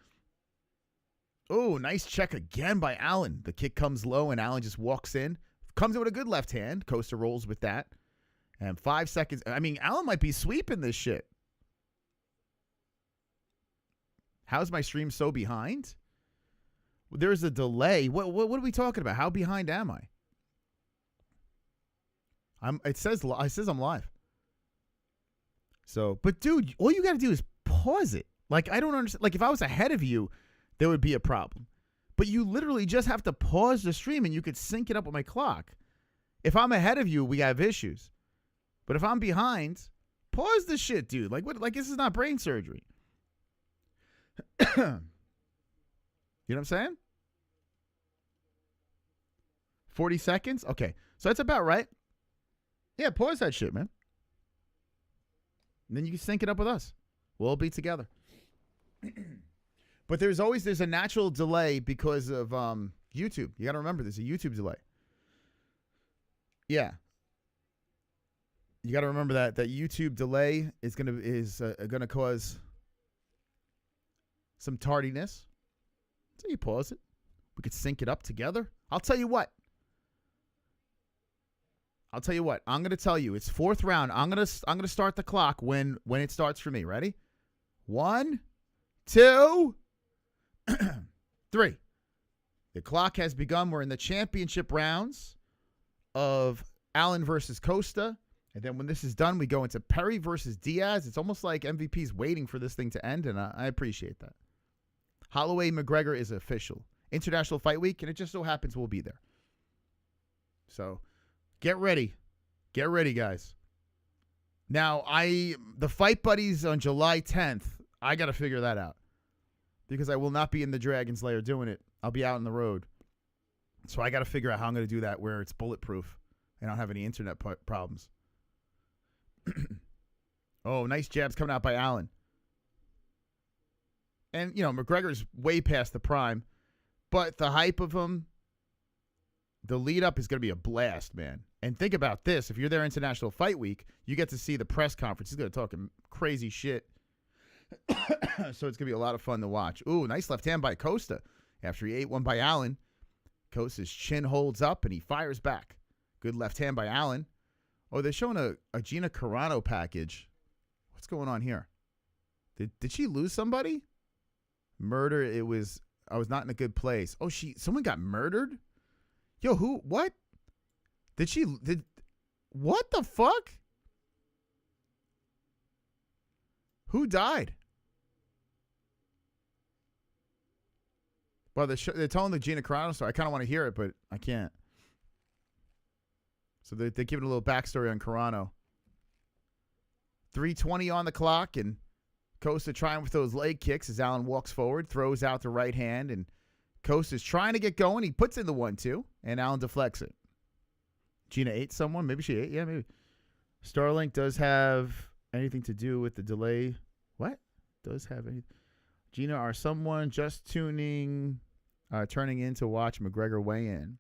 Oh, nice check again by Allen. The kick comes low, and Allen just walks in. Comes in with a good left hand. Costa rolls with that. And 5 seconds. I mean, Allen might be sweeping this shit. How's my stream so behind? There's a delay. What are we talking about? How behind am I? It says I'm live. So, but dude, all you got to do is pause it. Like, I don't understand. Like, if I was ahead of you, there would be a problem. But you literally just have to pause the stream and you could sync it up with my clock. If I'm ahead of you, we have issues. But if I'm behind, pause the shit, dude. Like, what? Like, this is not brain surgery. You know what I'm saying? 40 seconds? Okay. So that's about right. Yeah, pause that shit, man. And then you can sync it up with us. We'll all be together. But there's a natural delay because of YouTube. You got to remember there's a YouTube delay. Yeah. You got to remember that YouTube delay is gonna cause some tardiness. So you pause it. We could sync it up together. I'll tell you what. I'm gonna tell you. It's fourth round. I'm gonna start the clock when it starts for me. Ready? 1, 2, 3. The clock has begun. We're in the championship rounds of Allen versus Costa. And then when this is done, we go into Perry versus Diaz. It's almost like MVP's waiting for this thing to end, and I appreciate that. Holloway McGregor is official. International Fight Week, and it just so happens we'll be there. So get ready. Get ready, guys. Now, the Fight Buddies on July 10th, I got to figure that out. Because I will not be in the Dragon's Lair doing it. I'll be out on the road. So I got to figure out how I'm going to do that where it's bulletproof and I don't have any internet problems. Oh, nice jabs coming out by Allen. And, McGregor's way past the prime. But the hype of him, the lead-up is going to be a blast, man. And think about this. If you're there International Fight Week, you get to see the press conference. He's going to talk crazy shit. So it's going to be a lot of fun to watch. Ooh, nice left hand by Costa. After he ate one by Allen, Costa's chin holds up and he fires back. Good left hand by Allen. Oh, they're showing a Gina Carano package. What's going on here? Did she lose somebody? Murder. I was not in a good place. Oh, someone got murdered? Yo, who? What? What the fuck? Who died? Well, they're telling the Gina Carano story. I kind of want to hear it, but I can't. So they're giving a little backstory on Carano. 3:20 on the clock, and Costa trying with those leg kicks as Allen walks forward, throws out the right hand, and Costa's trying to get going. He puts in the 1-2, and Allen deflects it. Gina ate someone. Maybe she ate. Yeah, maybe. Starlink does have anything to do with the delay. What? Does have anything? Gina, are someone just turning in to watch McGregor weigh in?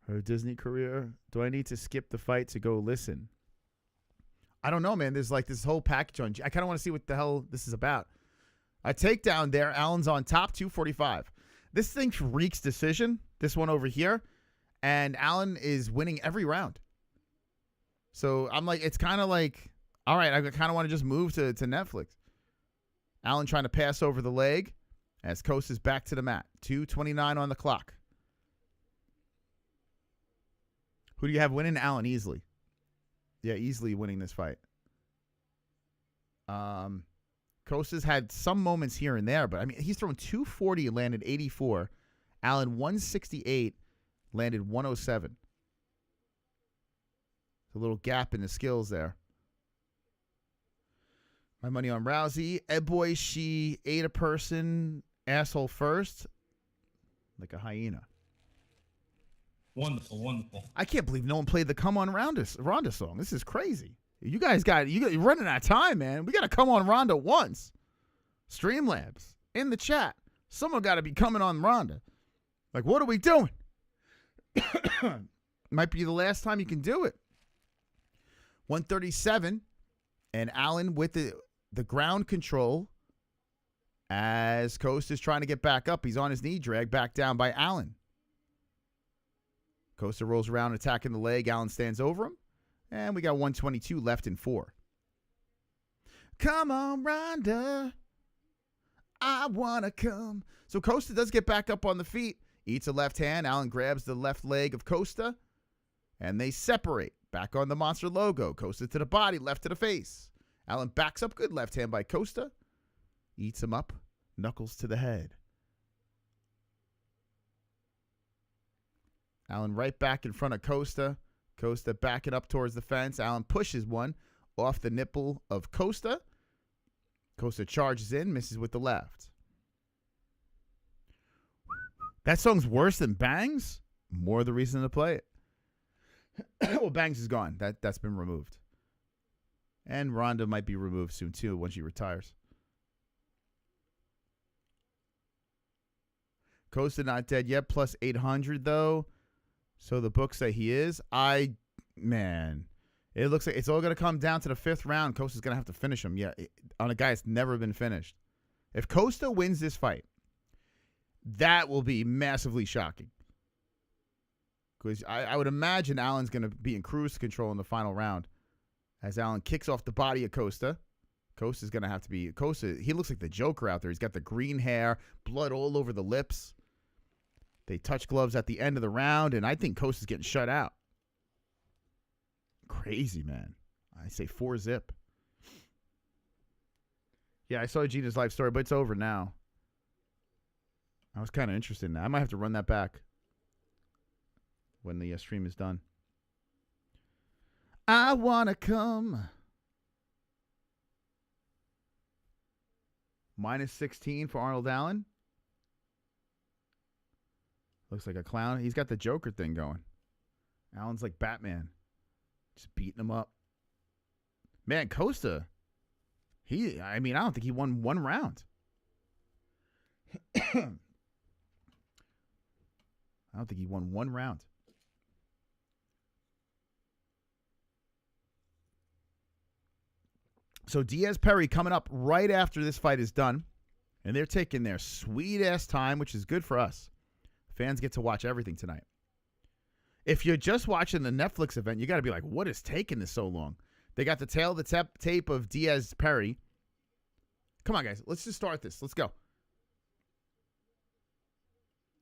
Her Disney career. Do I need to skip the fight to go listen? I don't know, man. There's like this whole package on. I kind of want to see what the hell this is about. A takedown there. Allen's on top, 245. This thing reeks decision. This one over here. And Allen is winning every round. So I'm like, it's kind of like, all right, I kind of want to just move to Netflix. Allen trying to pass over the leg as Costa's back to the mat. 2:29 on the clock. Who do you have winning? Allen, easily. Yeah, easily winning this fight. Costa's had some moments here and there, but I mean, he's thrown 240, landed 84. Allen 168, landed 107. A little gap in the skills there. My money on Rousey. Boy, she ate a person, asshole first, like a hyena.
Wonderful, wonderful.
I can't believe no one played the "Come On Ronda" song. This is crazy. You're running out of time, man. We got to come on Ronda once. Streamlabs in the chat. Someone got to be coming on Ronda. Like, what are we doing? Might be the last time you can do it. 137, and Allen with the ground control as Costa's trying to get back up. He's on his knee drag, back down by Allen. Costa rolls around, attacking the leg. Allen stands over him. And we got 122 left in 4. Come on, Ronda. I want to come. So Costa does get back up on the feet. Eats a left hand. Allen grabs the left leg of Costa. And they separate. Back on the monster logo. Costa to the body, left to the face. Allen backs up good. Left hand by Costa. Eats him up. Knuckles to the head. Allen right back in front of Costa. Costa backing up towards the fence. Allen pushes one off the nipple of Costa. Costa charges in, misses with the left. That song's worse than Bangs? More the reason to play it. Well, Bangs is gone. That's been removed. And Ronda might be removed soon, too, when she retires. Costa not dead yet, plus 800, though. So the books say he is. Man, it looks like it's all going to come down to the 5th round. Costa's going to have to finish him. Yeah, on a guy that's never been finished. If Costa wins this fight, that will be massively shocking. Because I would imagine Allen's going to be in cruise control in the final round. As Allen kicks off the body of Costa. Costa's going to have to be... Costa, he looks like the Joker out there. He's got the green hair, blood all over the lips. They touch gloves at the end of the round, and I think Costa's getting shut out. Crazy, man. I say 4-zip. Yeah, I saw Gina's life story, but it's over now. I was kind of interested in that. I might have to run that back when the stream is done. I want to come. Minus 16 for Arnold Allen. Looks like a clown. He's got the Joker thing going. Allen's like Batman. Just beating him up. Man, Costa. I don't think he won one round. I don't think he won one round. So Diaz Perry coming up right after this fight is done. And they're taking their sweet-ass time, which is good for us. Fans get to watch everything tonight. If you're just watching the Netflix event, you got to be like, what is taking this so long? They got the tail of the tape of Diaz Perry. Come on, guys. Let's just start this. Let's go.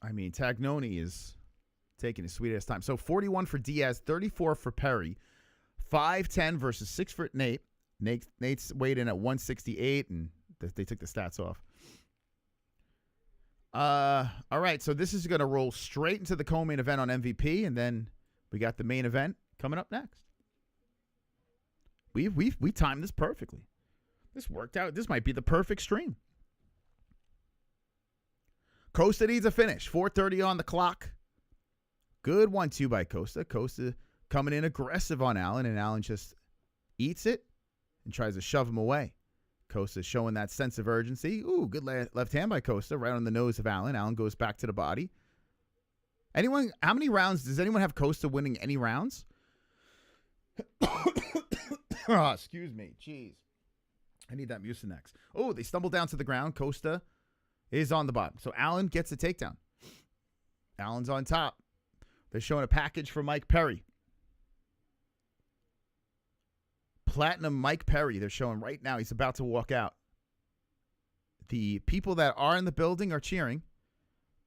Tagnoni is taking his sweet-ass time. So 41 for Diaz, 34 for Perry. 5'10 versus 6' Nate. Nate's weighed in at 168, and they took the stats off. All right, so this is going to roll straight into the co-main event on MVP, and then we got the main event coming up next. We timed this perfectly. This worked out. This might be the perfect stream. Costa needs a finish. 4:30 on the clock. Good 1-2 by Costa. Costa coming in aggressive on Allen, and Allen just eats it and tries to shove him away. Costa showing that sense of urgency. Ooh, good left hand by Costa, right on the nose of Allen. Allen goes back to the body. How many rounds? Does anyone have Costa winning any rounds? Oh, excuse me. Jeez. I need that Mucinex. Oh, they stumble down to the ground. Costa is on the bottom. So Allen gets a takedown. Allen's on top. They're showing a package for Mike Perry. Platinum Mike Perry, they're showing right now. He's about to walk out. The people that are in the building are cheering,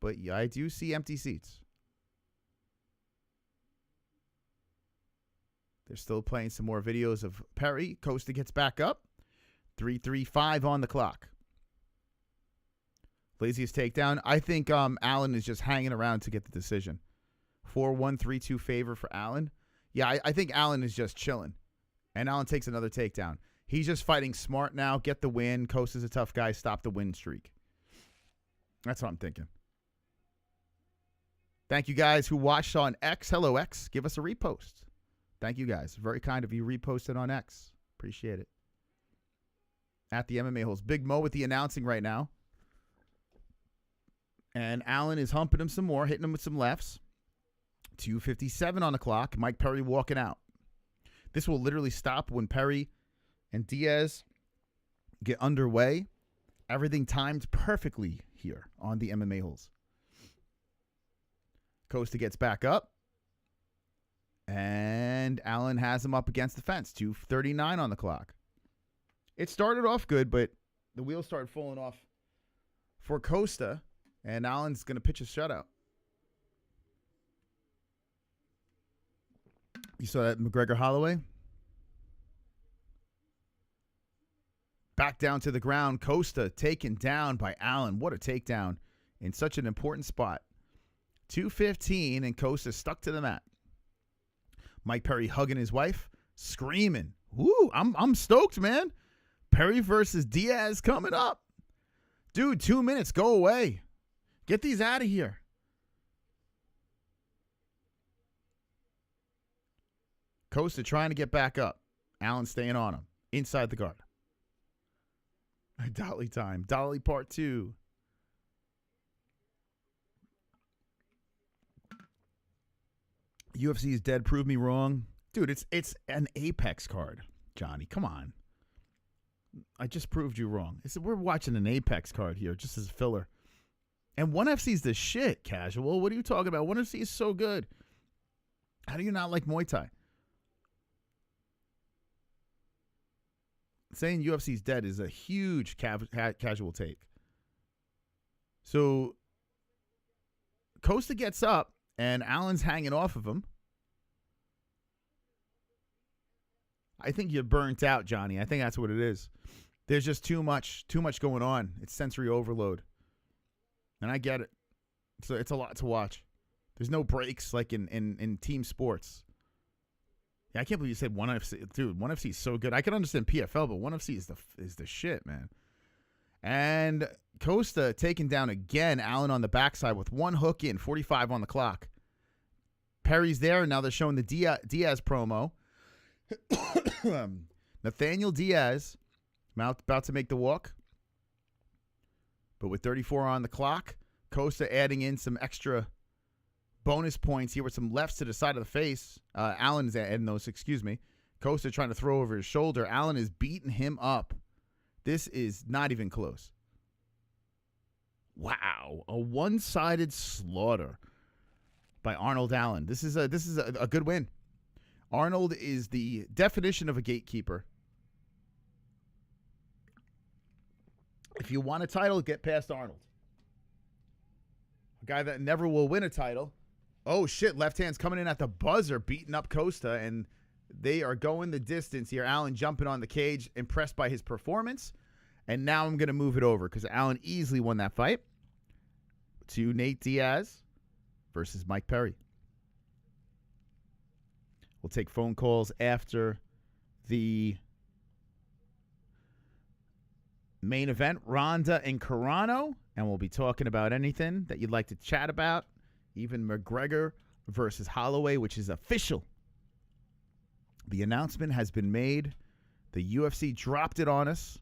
but yeah, I do see empty seats. They're still playing some more videos of Perry. Costa gets back up. 3:35 on the clock. Laziest takedown. I think Allen is just hanging around to get the decision. 4-1, 3-2 favor for Allen. Yeah, I think Allen is just chilling. And Allen takes another takedown. He's just fighting smart now. Get the win. Costa's a tough guy. Stop the win streak. That's what I'm thinking. Thank you guys who watched on X. Hello, X. Give us a repost. Thank you guys. Very kind of you reposted on X. Appreciate it. At the MMA-Holes. Big Mo with the announcing right now. And Allen is humping him some more, hitting him with some lefts. 2:57 on the clock. Mike Perry walking out. This will literally stop when Perry and Diaz get underway. Everything timed perfectly here on the MMA-Holes. Costa gets back up. And Allen has him up against the fence. 2:39 on the clock. It started off good, but the wheels started falling off for Costa. And Allen's going to pitch a shutout. You saw that McGregor-Holloway? Back down to the ground. Costa taken down by Allen. What a takedown in such an important spot. 2:15 and Costa stuck to the mat. Mike Perry hugging his wife, screaming. Woo, I'm stoked, man. Perry versus Diaz coming up. Dude, 2 minutes. Go away. Get these out of here. Costa trying to get back up. Allen staying on him. Inside the guard. Dolly time. Dolly part 2. UFC is dead. Prove me wrong. Dude, it's an Apex card, Johnny. Come on. I just proved you wrong. We're watching an Apex card here just as a filler. And 1FC is the shit, Casual. What are you talking about? 1FC is so good. How do you not like Muay Thai? Saying UFC's dead is a huge casual take. So Costa gets up and Allen's hanging off of him. I think you're burnt out, Johnny. I think that's what it is. There's just too much going on. It's sensory overload. And I get it. It's a lot to watch. There's no breaks like in team sports. I can't believe you said 1FC. Dude, 1FC is so good. I can understand PFL, but 1FC is the shit, man. And Costa taken down again. Allen on the backside with one hook in, 45 on the clock. Perry's there, and now they're showing the Diaz promo. Nathaniel Diaz about to make the walk. But with 34 on the clock, Costa adding in some extra bonus points here with some lefts to the side of the face. Allen is adding those, excuse me. Costa trying to throw over his shoulder. Allen is beating him up. This is not even close. Wow. A one-sided slaughter by Arnold Allen. This is a good win. Arnold is the definition of a gatekeeper. If you want a title, get past Arnold. A guy that never will win a title. Oh, shit. Left hand's coming in at the buzzer, beating up Costa, and they are going the distance here. Allen jumping on the cage, impressed by his performance. And now I'm going to move it over because Allen easily won that fight to Nate Diaz versus Mike Perry. We'll take phone calls after the main event, Ronda and Carano, and we'll be talking about anything that you'd like to chat about. Even McGregor versus Holloway, which is official. The announcement has been made. The UFC dropped it on us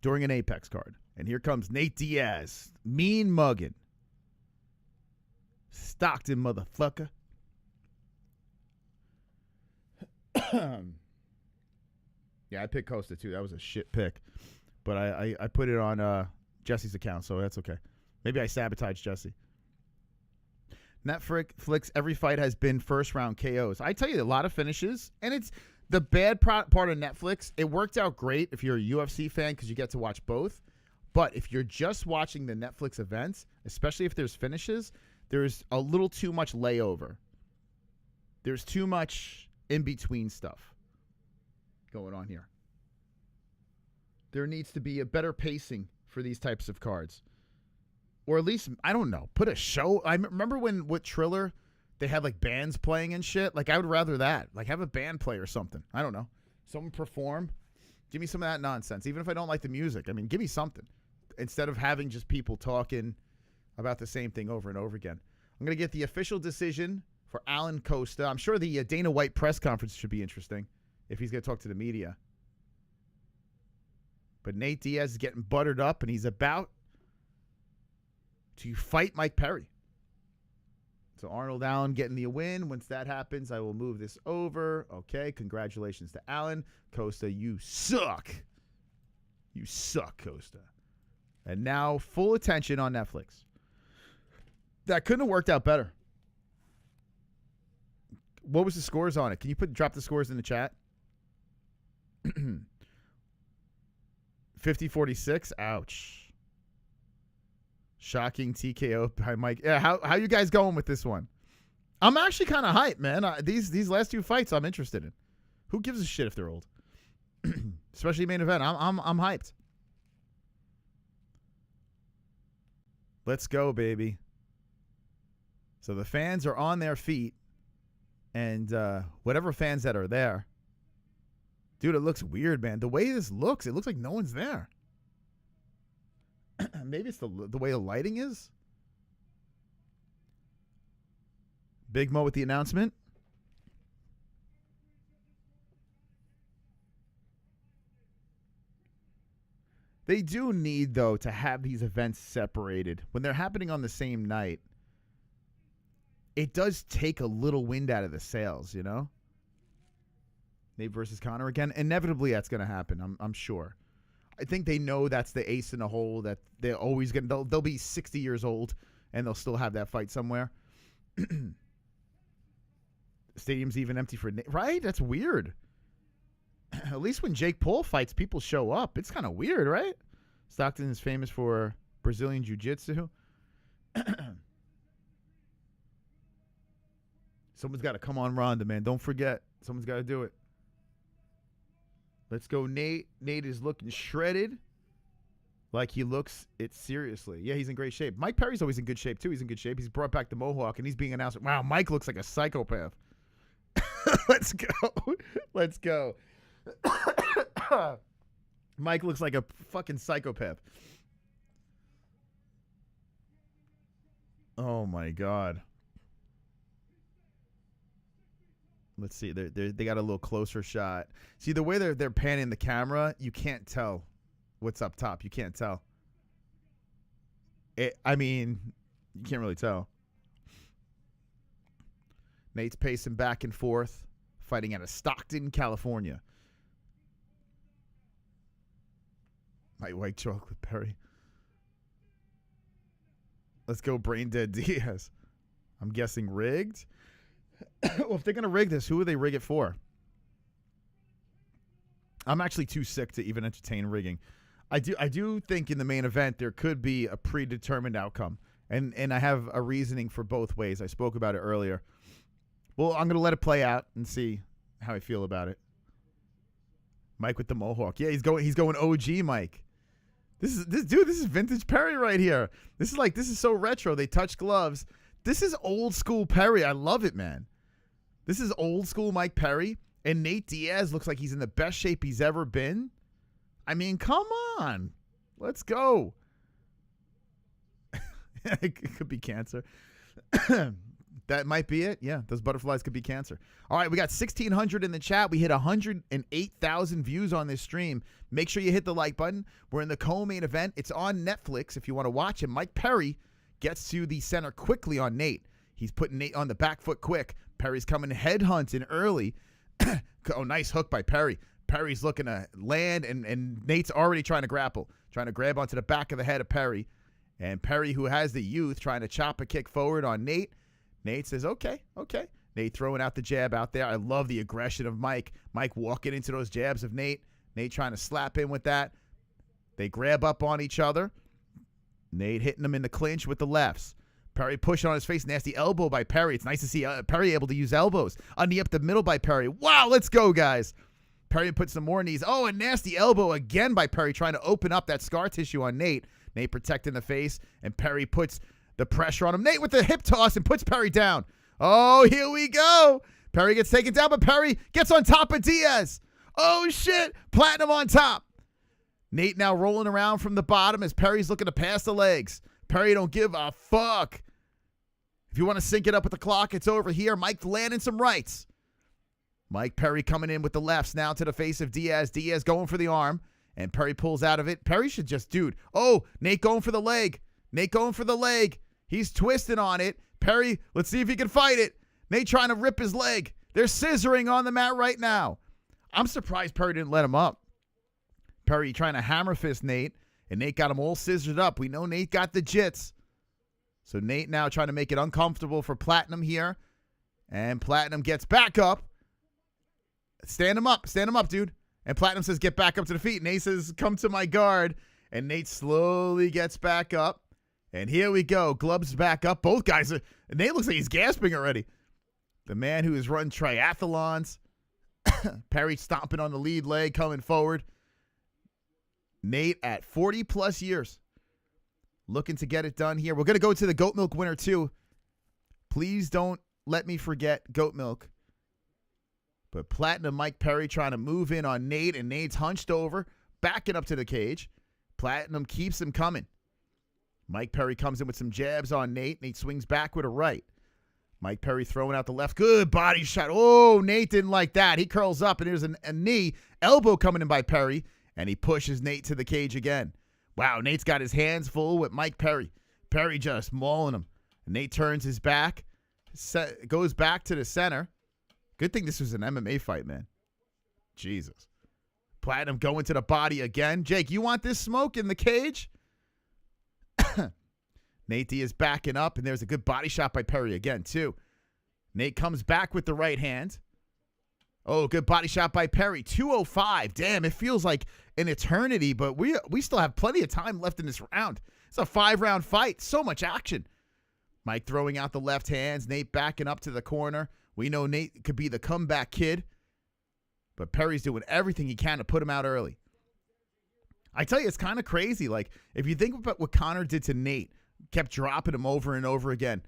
during an Apex card. And here comes Nate Diaz. Mean mugging. Stockton, motherfucker. Yeah, I picked Costa, too. That was a shit pick. But I put it on Jesse's account, so that's okay. Maybe I sabotaged Jesse. Netflix, every fight has been first-round KOs. I tell you, a lot of finishes, and it's the bad part of Netflix. It worked out great if you're a UFC fan because you get to watch both. But if you're just watching the Netflix events, especially if there's finishes, there's a little too much layover. There's too much in-between stuff going on here. There needs to be a better pacing for these types of cards. Or at least, I don't know, put a show. I remember when with Triller, they had like bands playing and shit. Like, I would rather that. Like, have a band play or something. I don't know. Someone perform. Give me some of that nonsense. Even if I don't like the music. I mean, give me something. Instead of having just people talking about the same thing over and over again. I'm going to get the official decision for Allen Costa. I'm sure the Dana White press conference should be interesting if he's going to talk to the media. But Nate Diaz is getting buttered up, and he's about to fight Mike Perry. So Arnold Allen getting the win. Once that happens, I will move this over. Okay, congratulations to Allen. Costa, you suck. You suck, Costa. And now full attention on Netflix. That couldn't have worked out better. What was the scores on it? Can you drop the scores in the chat? 50-46. Ouch. Shocking TKO by Mike. Yeah, how you guys going with this one? I'm actually kind of hyped, man. These last 2 fights I'm interested in. Who gives a shit if they're old? Especially main event. I'm hyped. Let's go, baby. So the fans are on their feet, and whatever fans that are there, dude, it looks weird, man. The way this looks, it looks like no one's there. Maybe it's the way the lighting is. Big Mo with the announcement. They do need, though, to have these events separated. When they're happening on the same night, it does take a little wind out of the sails, you know? Nate versus Conor again. Inevitably, that's going to happen, I'm sure. I think they know that's the ace in the hole, that they're always going to... They'll be 60 years old, and they'll still have that fight somewhere. Stadium's even empty for... Right? That's weird. At least when Jake Paul fights, people show up. It's kind of weird, right? Stockton is famous for Brazilian Jiu-Jitsu. Someone's got to come on Ronda, man. Don't forget. Someone's got to do it. Let's go, Nate. Nate is looking shredded. Like he looks it seriously. Yeah, he's in great shape. Mike Perry's always in good shape, too. He's in good shape. He's brought back the Mohawk, and he's being announced. Wow, Mike looks like a psychopath. Let's go. Let's go. Mike looks like a fucking psychopath. Oh, my God. Let's see. They got a little closer shot. See, the way they're panning the camera, you can't tell what's up top. You can't tell. I mean, you can't really tell. Nate's pacing back and forth, fighting out of Stockton, California. My white chocolate Perry. Let's go, brain dead Diaz. I'm guessing rigged. Well, if they're going to rig this, who would they rig it for? I'm actually too sick to even entertain rigging. I do think in the main event there could be a predetermined outcome. And I have a reasoning for both ways. I spoke about it earlier. Well, I'm going to let it play out and see how I feel about it. Mike with the Mohawk. Yeah, he's going OG Mike. This is vintage Perry right here. This is so retro. They touch gloves. This is old school Perry. I love it, man. This is old school Mike Perry, and Nate Diaz looks like he's in the best shape he's ever been. I mean, come on. Let's go. It could be cancer. That might be it. Yeah, those butterflies could be cancer. All right, we got 1,600 in the chat. We hit 108,000 views on this stream. Make sure you hit the like button. We're in the co-main event. It's on Netflix if you want to watch it. Mike Perry gets to the center quickly on Nate. He's putting Nate on the back foot quick. Perry's coming headhunting early. Oh, nice hook by Perry. Perry's looking to land, and Nate's already trying to grapple, trying to grab onto the back of the head of Perry. And Perry, who has the youth, trying to chop a kick forward on Nate. Nate says, okay. Nate throwing out the jab out there. I love the aggression of Mike. Mike walking into those jabs of Nate. Nate trying to slap in with that. They grab up on each other. Nate hitting him in the clinch with the lefts. Perry pushing on his face. Nasty elbow by Perry. It's nice to see Perry able to use elbows. A knee up the middle by Perry. Wow, let's go, guys. Perry puts some more knees. Oh, a nasty elbow again by Perry, trying to open up that scar tissue on Nate. Nate protecting the face, and Perry puts the pressure on him. Nate with the hip toss and puts Perry down. Oh, here we go. Perry gets taken down, but Perry gets on top of Diaz. Oh, shit. Platinum on top. Nate now rolling around from the bottom as Perry's looking to pass the legs. Perry don't give a fuck. If you want to sync it up with the clock, it's over here. Mike landing some rights. Mike Perry coming in with the lefts now to the face of Diaz. Diaz going for the arm, and Perry pulls out of it. Perry should just, dude. Oh, Nate going for the leg. Nate going for the leg. He's twisting on it. Perry, let's see if he can fight it. Nate trying to rip his leg. They're scissoring on the mat right now. I'm surprised Perry didn't let him up. Perry trying to hammer fist Nate, and Nate got him all scissored up. We know Nate got the jits. So Nate now trying to make it uncomfortable for Platinum here. And Platinum gets back up. Stand him up, dude. And Platinum says, get back up to the feet. Nate says, come to my guard. And Nate slowly gets back up. And here we go. Gloves back up. Both guys are. Nate looks like he's gasping already. The man who has run triathlons. Perry stomping on the lead leg, coming forward. Nate at 40-plus years. Looking to get it done here. We're going to go to the goat milk winner, too. Please don't let me forget goat milk. But Platinum Mike Perry trying to move in on Nate, and Nate's hunched over, backing up to the cage. Platinum keeps him coming. Mike Perry comes in with some jabs on Nate. Nate swings back with a right. Mike Perry throwing out the left. Good body shot. Oh, Nate didn't like that. He curls up, and there's a knee. Elbow coming in by Perry, and he pushes Nate to the cage again. Wow, Nate's got his hands full with Mike Perry. Perry just mauling him. Nate turns his back, goes back to the center. Good thing this was an MMA fight, man. Jesus. Platinum going to the body again. Jake, you want this smoke in the cage? Nate Diaz backing up, and there's a good body shot by Perry again, too. Nate comes back with the right hand. Oh, good body shot by Perry. 2:05. Damn, it feels like an eternity, but we still have plenty of time left in this round. It's a 5-round fight. So much action. Mike throwing out the left hands. Nate backing up to the corner. We know Nate could be the comeback kid, but Perry's doing everything he can to put him out early. I tell you, it's kind of crazy. Like, if you think about what Conor did to Nate, kept dropping him over and over again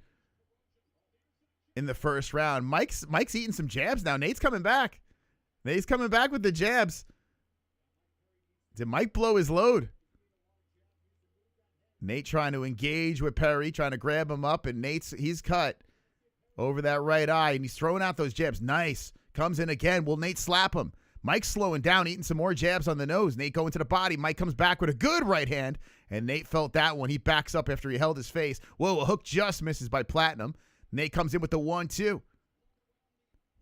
in the first round. Mike's eating some jabs now. Nate's coming back. Nate's coming back with the jabs. Did Mike blow his load? Nate trying to engage with Perry, trying to grab him up, and he's cut over that right eye, and he's throwing out those jabs. Nice. Comes in again. Will Nate slap him? Mike's slowing down, eating some more jabs on the nose. Nate going to the body. Mike comes back with a good right hand, and Nate felt that one. He backs up after he held his face. Whoa, a hook just misses by Platinum. Nate comes in with the 1-2.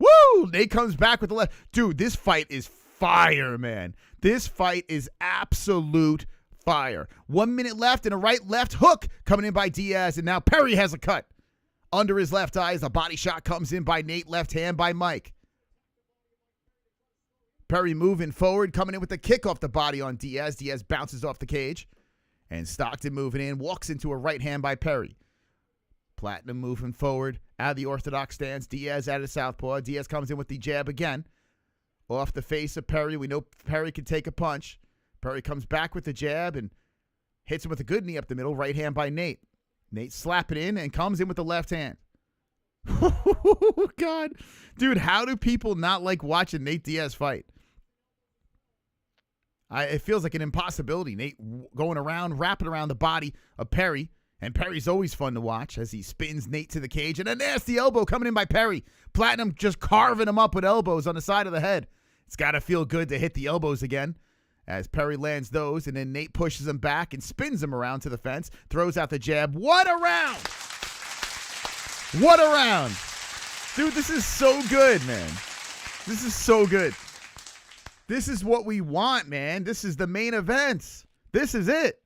Woo! Nate comes back with the left. Dude, this fight is fire, man. This fight is absolute fire. 1 minute left and a right-left hook coming in by Diaz, and now Perry has a cut. Under his left eye as a body shot comes in by Nate, left hand by Mike. Perry moving forward, coming in with the kick off the body on Diaz. Diaz bounces off the cage. And Stockton moving in, walks into a right hand by Perry. Platinum moving forward, out of the orthodox stance. Diaz out of southpaw. Diaz comes in with the jab again. Off the face of Perry. We know Perry can take a punch. Perry comes back with the jab and hits him with a good knee up the middle. Right hand by Nate. Nate slapping in and comes in with the left hand. Oh, God. Dude, how do people not like watching Nate Diaz fight? It feels like an impossibility. Nate going around, wrapping around the body of Perry. And Perry's always fun to watch as he spins Nate to the cage. And a nasty elbow coming in by Perry. Platinum just carving him up with elbows on the side of the head. It's got to feel good to hit the elbows again as Perry lands those. And then Nate pushes him back and spins him around to the fence. Throws out the jab. What a round! What a round! Dude, this is so good, man. This is so good. This is what we want, man. This is the main event. This is it.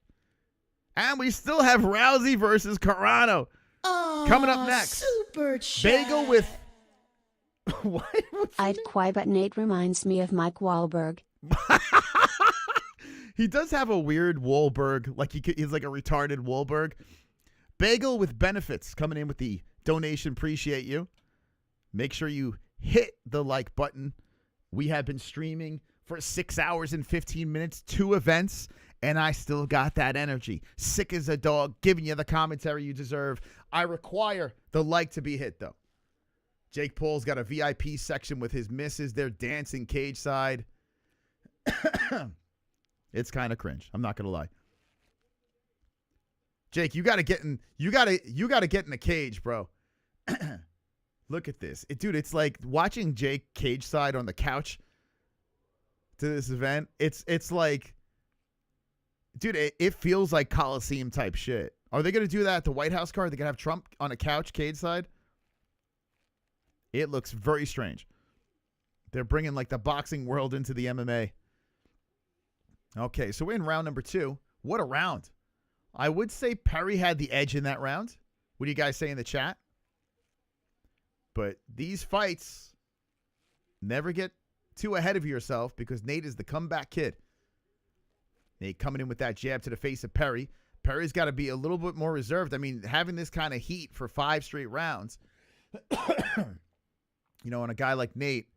And we still have Rousey versus Carano coming up next.
Super chat.
Bagel with... What? I'd cry, but Nate reminds me of Mike Wahlberg.
He does have a weird Wahlberg. Like he's like a retarded Wahlberg. Bagel with benefits coming in with the donation. Appreciate you. Make sure you hit the like button. We have been streaming for 6 hours and 15 minutes, 2 events, and I still got that energy. Sick as a dog, giving you the commentary you deserve. I require the like to be hit, though. Jake Paul's got a VIP section with his missus. They're dancing cage side. It's kind of cringe. I'm not gonna lie. Jake, you gotta get in the cage, bro. Look at this. Dude, it's like watching Jake cage side on the couch to this event. It's like, dude, it feels like Coliseum type shit. Are they going to do that at the White House card? Are they going to have Trump on a couch cage side? It looks very strange. They're bringing like the boxing world into the MMA. Okay, so we're in round number 2. What a round. I would say Perry had the edge in that round. What do you guys say in the chat? But these fights, never get too ahead of yourself because Nate is the comeback kid. Nate coming in with that jab to the face of Perry. Perry's got to be a little bit more reserved. I mean, having this kind of heat for 5 straight rounds, you know, on a guy like Nate.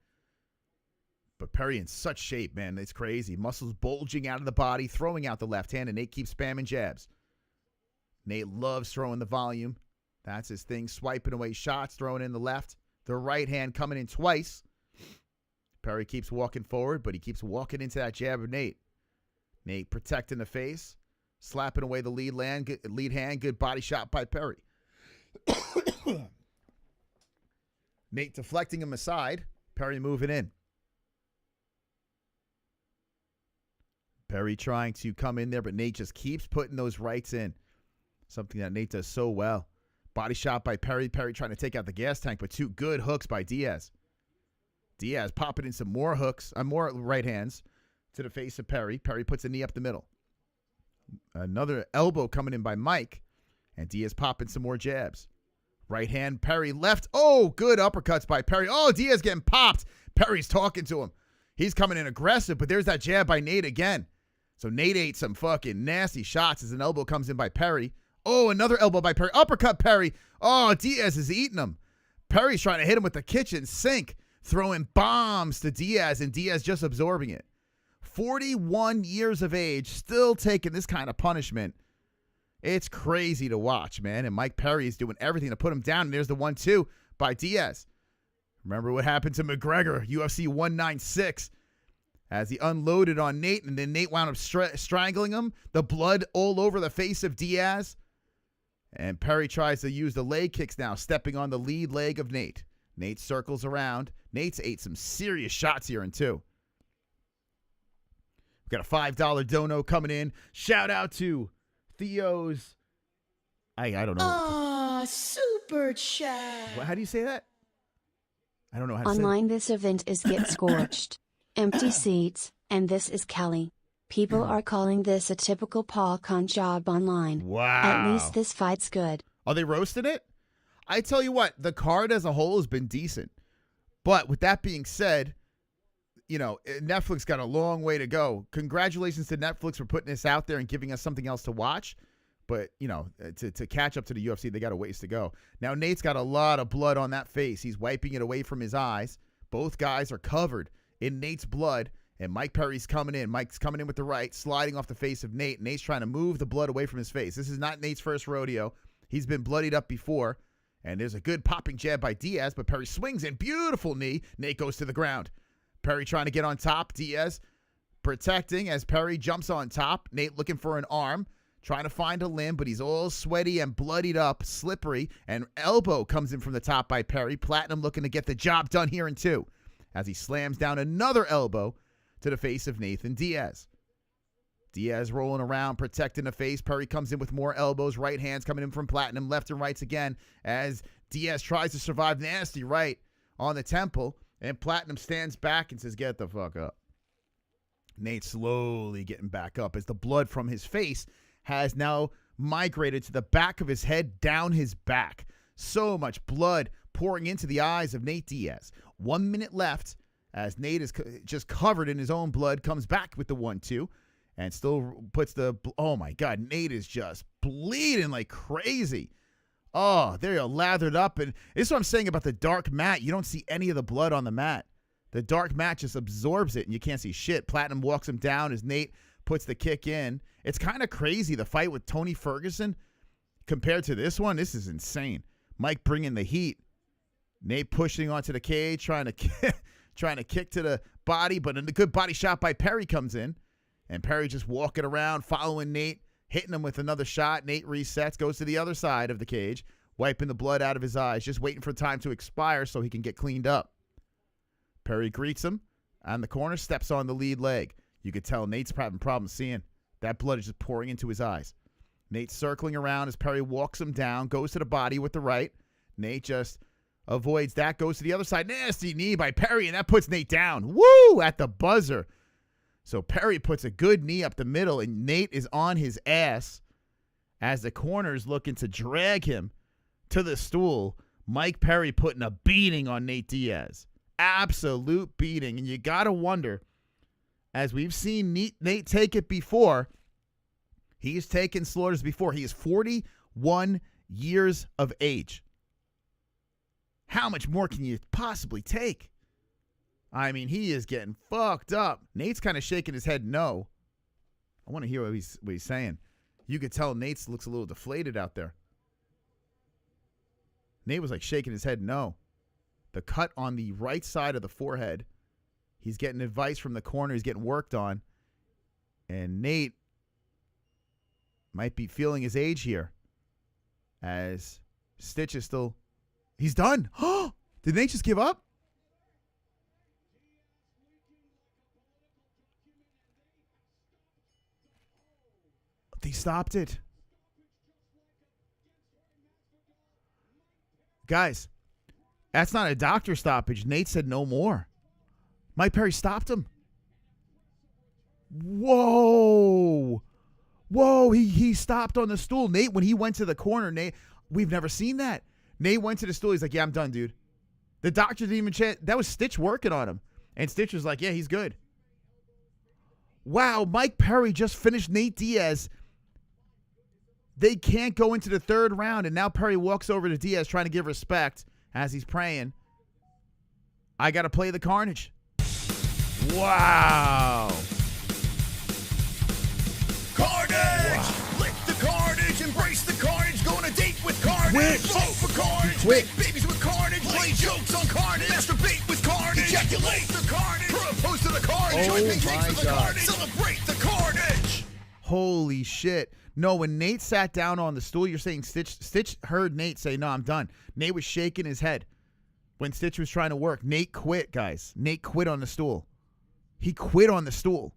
But Perry in such shape, man. It's crazy. Muscles bulging out of the body, throwing out the left hand, and Nate keeps spamming jabs. Nate loves throwing the volume. That's his thing. Swiping away shots, throwing in the left. The right hand coming in twice. Perry keeps walking forward, but he keeps walking into that jab of Nate. Nate protecting the face, slapping away the lead hand. Good body shot by Perry. Nate deflecting him aside. Perry moving in. Perry trying to come in there, but Nate just keeps putting those rights in. Something that Nate does so well. Body shot by Perry. Perry trying to take out the gas tank, but 2 good hooks by Diaz. Diaz popping in some more hooks, more right hands to the face of Perry. Perry puts a knee up the middle. Another elbow coming in by Mike, and Diaz popping some more jabs. Right hand, Perry left. Oh, good uppercuts by Perry. Oh, Diaz getting popped. Perry's talking to him. He's coming in aggressive, but there's that jab by Nate again. So Nate ate some fucking nasty shots as an elbow comes in by Perry. Oh, another elbow by Perry. Uppercut Perry. Oh, Diaz is eating him. Perry's trying to hit him with the kitchen sink, throwing bombs to Diaz, and Diaz just absorbing it. 41 years of age, still taking this kind of punishment. It's crazy to watch, man. And Mike Perry is doing everything to put him down. And there's the 1-2 by Diaz. Remember what happened to McGregor, UFC 196, as he unloaded on Nate, and then Nate wound up strangling him. The blood all over the face of Diaz. And Perry tries to use the leg kicks now, stepping on the lead leg of Nate. Nate circles around. Nate's ate some serious shots here in 2. We've got a $5 dono coming in. Shout out to Theo's. I don't know.
Oh, super chat.
How do you say that? I don't know how to say
Online, this event is Get Scorched. Empty seats, and this is Kelly. People are calling this a typical Paul Con job online.
Wow.
At least this fight's good.
Are they roasting it? I tell you what, the card as a whole has been decent. But with that being said, you know, Netflix got a long way to go. Congratulations to Netflix for putting this out there and giving us something else to watch. But, you know, to catch up to the UFC, they got a ways to go. Now, Nate's got a lot of blood on that face. He's wiping it away from his eyes. Both guys are covered in Nate's blood, and Mike Perry's coming in. Mike's coming in with the right, sliding off the face of Nate. Nate's trying to move the blood away from his face. This is not Nate's first rodeo. He's been bloodied up before, and there's a good popping jab by Diaz, but Perry swings in. Beautiful knee. Nate goes to the ground. Perry trying to get on top. Diaz protecting as Perry jumps on top. Nate looking for an arm. Trying to find a limb, but he's all sweaty and bloodied up, slippery, and elbow comes in from the top by Perry. Platinum looking to get the job done here in 2 as he slams down another elbow to the face of Nathan Diaz. Diaz rolling around, protecting the face. Perry comes in with more elbows, right hands coming in from Platinum, left and rights again as Diaz tries to survive. Nasty right on the temple, and Platinum stands back and says, "Get the fuck up." Nate slowly getting back up as the blood from his face has now migrated to the back of his head, down his back. So much blood pouring into the eyes of Nate Diaz. 1 minute left as Nate is just covered in his own blood, comes back with the 1-2 and still puts the, oh my God, Nate is just bleeding like crazy. Oh, they're lathered up. And this is what I'm saying about the dark mat. You don't see any of the blood on the mat. The dark mat just absorbs it and you can't see shit. Platinum walks him down as Nate puts the kick in. It's kind of crazy, the fight with Tony Ferguson compared to this one. This is insane. Mike bringing the heat. Nate pushing onto the cage, trying to kick to the body, but a good body shot by Perry comes in. And Perry just walking around, following Nate, hitting him with another shot. Nate resets, goes to the other side of the cage, wiping the blood out of his eyes, just waiting for time to expire so he can get cleaned up. Perry greets him on the corner, steps on the lead leg. You could tell Nate's having problems seeing. That blood is just pouring into his eyes. Nate circling around as Perry walks him down, goes to the body with the right. Nate just avoids that, goes to the other side. Nasty knee by Perry, and that puts Nate down. Woo! At the buzzer. So Perry puts a good knee up the middle, and Nate is on his ass as the corner's looking to drag him to the stool. Mike Perry putting a beating on Nate Diaz. Absolute beating. And you got to wonder, as we've seen Nate take it before, he's taken slaughters before. He is 41 years of age. How much more can you possibly take? I mean, he is getting fucked up. Nate's kind of shaking his head no. I want to hear what he's saying. You could tell Nate looks a little deflated out there. Nate was like shaking his head no. The cut on the right side of the forehead. He's getting advice from the corner. He's getting worked on. And Nate might be feeling his age here. As Stitch is still... He's done. Did Nate just give up? They stopped it. Guys, that's not a doctor stoppage. Nate said no more. Mike Perry stopped him. Whoa. Whoa, he stopped on the stool. Nate, when he went to the corner, Nate, we've never seen that. Nate went to the stool. He's like, yeah, I'm done, dude. The doctor didn't even check. That was Stitch working on him. And Stitch was like, yeah, he's good. Wow, Mike Perry just finished Nate Diaz. They can't go into the third round, and now Perry walks over to Diaz trying to give respect as he's praying. I got to play the carnage. Wow.
Carnage! Wow. Lick the carnage, embrace the carnage, go on a date with carnage. Vote for carnage, make babies with carnage, play jokes on carnage, masturbate with carnage, ejaculate the carnage, propose to the carnage, join pancakes with the carnage, celebrate the carnage.
Holy shit. No, when Nate sat down on the stool, you're saying Stitch heard Nate say, no, I'm done. Nate was shaking his head when Stitch was trying to work. Nate quit, guys. Nate quit on the stool. He quit on the stool.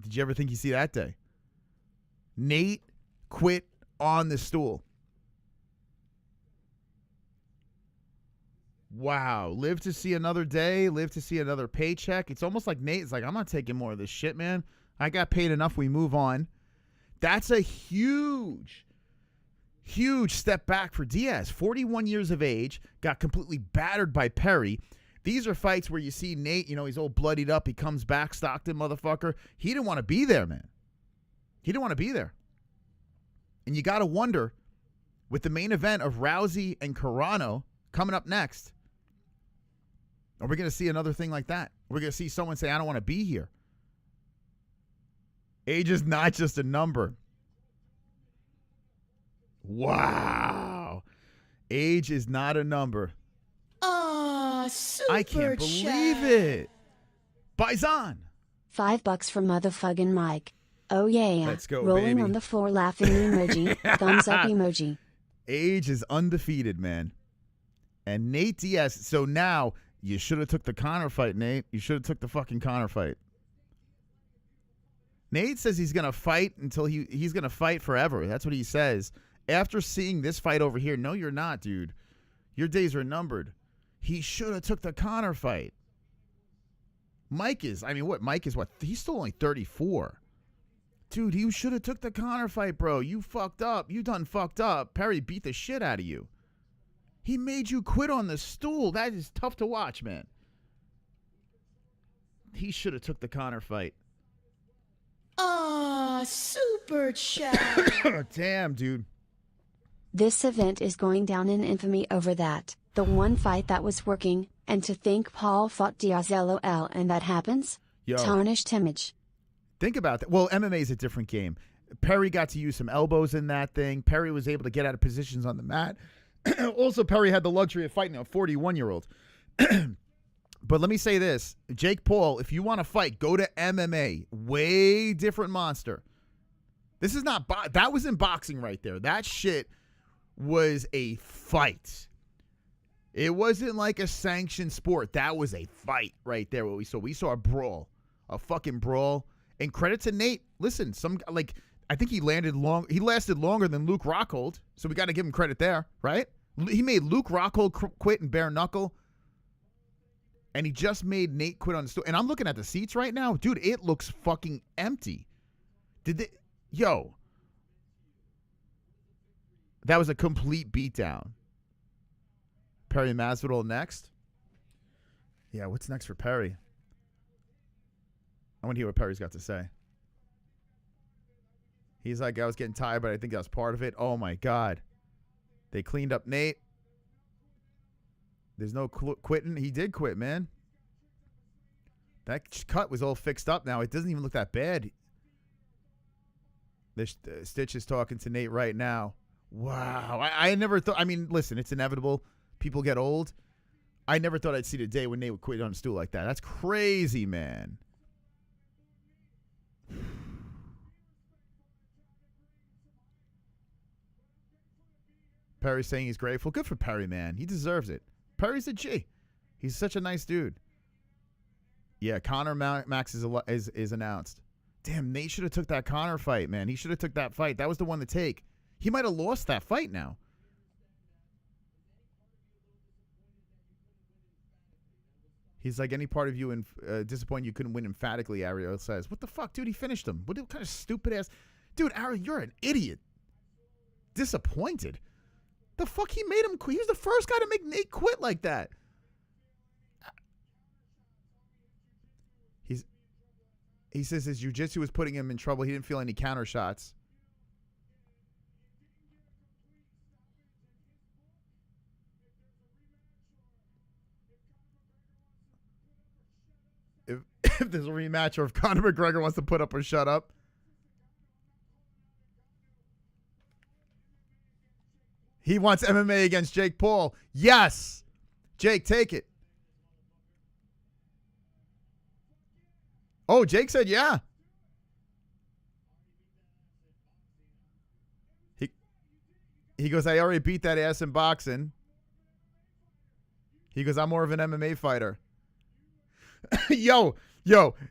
Did you ever think you'd see that day? Nate quit on the stool. Wow. Live to see another day. Live to see another paycheck. It's almost like Nate's like, I'm not taking more of this shit, man. I got paid enough. We move on. That's a huge step back for Diaz. 41 years of age. Got completely battered by Perry. These are fights where you see Nate, he's all bloodied up. He comes back, Stockton, motherfucker. He didn't want to be there, man. He didn't want to be there. And you got to wonder, with the main event of Rousey and Carano coming up next, are we going to see another thing like that? We're going to see someone say, I don't want to be here. Age is not just a number. Wow. Age is not a number.
Super
I can't believe it. Bison.
$5 for motherfucking Mike. Oh yeah.
Let's go,
Rolling
baby.
on the floor laughing emoji. Thumbs up emoji.
Age is undefeated, man. And Nate Diaz. So now you should have took the Conor fight, Nate. You should have took the fucking Conor fight. Nate says he's gonna fight until he's gonna fight forever. That's what he says. After seeing this fight over here, no, you're not, dude. Your days are numbered. He should have took the Conor fight. Mike is what? He's still only 34. Dude, you should have took the Conor fight, bro. You fucked up. You done fucked up. Perry beat the shit out of you. He made you quit on the stool. That is tough to watch, man. He should have took the Conor fight.
Super chat.
Damn, dude.
This event is going down in infamy over that. The one fight that was working, and to think Paul fought Diaz LOL and that happens?
Yo.
Tarnished image.
Think about that. Well, MMA is a different game. Perry got to use some elbows in that thing. Perry was able to get out of positions on the mat. Also, Perry had the luxury of fighting a 41-year-old. But let me say this. Jake Paul, if you want to fight, go to MMA. Way different monster. This is not... that was in boxing right there. That shit was a fight. It wasn't like a sanctioned sport. That was a fight right there. What we saw. We saw a brawl. A fucking brawl. And credit to Nate. Listen, I think he lasted longer than Luke Rockhold. So we got to give him credit there, right? He made Luke Rockhold quit and bare knuckle. And he just made Nate quit on the stool. And I'm looking at the seats right now. Dude, it looks fucking empty. Yo. That was a complete beatdown. Perry Masvidal next. Yeah, what's next for Perry? I want to hear what Perry's got to say. He's like, I was getting tired, but I think that was part of it. Oh, my God. They cleaned up Nate. There's no quitting. He did quit, man. That cut was all fixed up now. It doesn't even look that bad. Stitch is talking to Nate right now. Wow. I never thought. I mean, listen, it's inevitable. People get old. I never thought I'd see the day when Nate would quit on a stool like that. That's crazy, man. Perry's saying he's grateful. Good for Perry, man. He deserves it. Perry's a G. He's such a nice dude. Yeah, Conor Max is announced. Damn, Nate should have took that Conor fight, man. He should have took that fight. That was the one to take. He might have lost that fight now. He's like, any part of you disappointed you couldn't win emphatically, Ariel says. What the fuck, dude? He finished him. What kind of stupid ass... Dude, Ariel, you're an idiot. Disappointed. The fuck, he made him quit. He was the first guy to make Nate quit like that. He says his jiu-jitsu was putting him in trouble. He didn't feel any counter shots. If there's a rematch or if Conor McGregor wants to put up or shut up. He wants MMA against Jake Paul. Yes. Jake, take it. Oh, Jake said yeah. He goes, I already beat that ass in boxing. He goes, I'm more of an MMA fighter. Yo,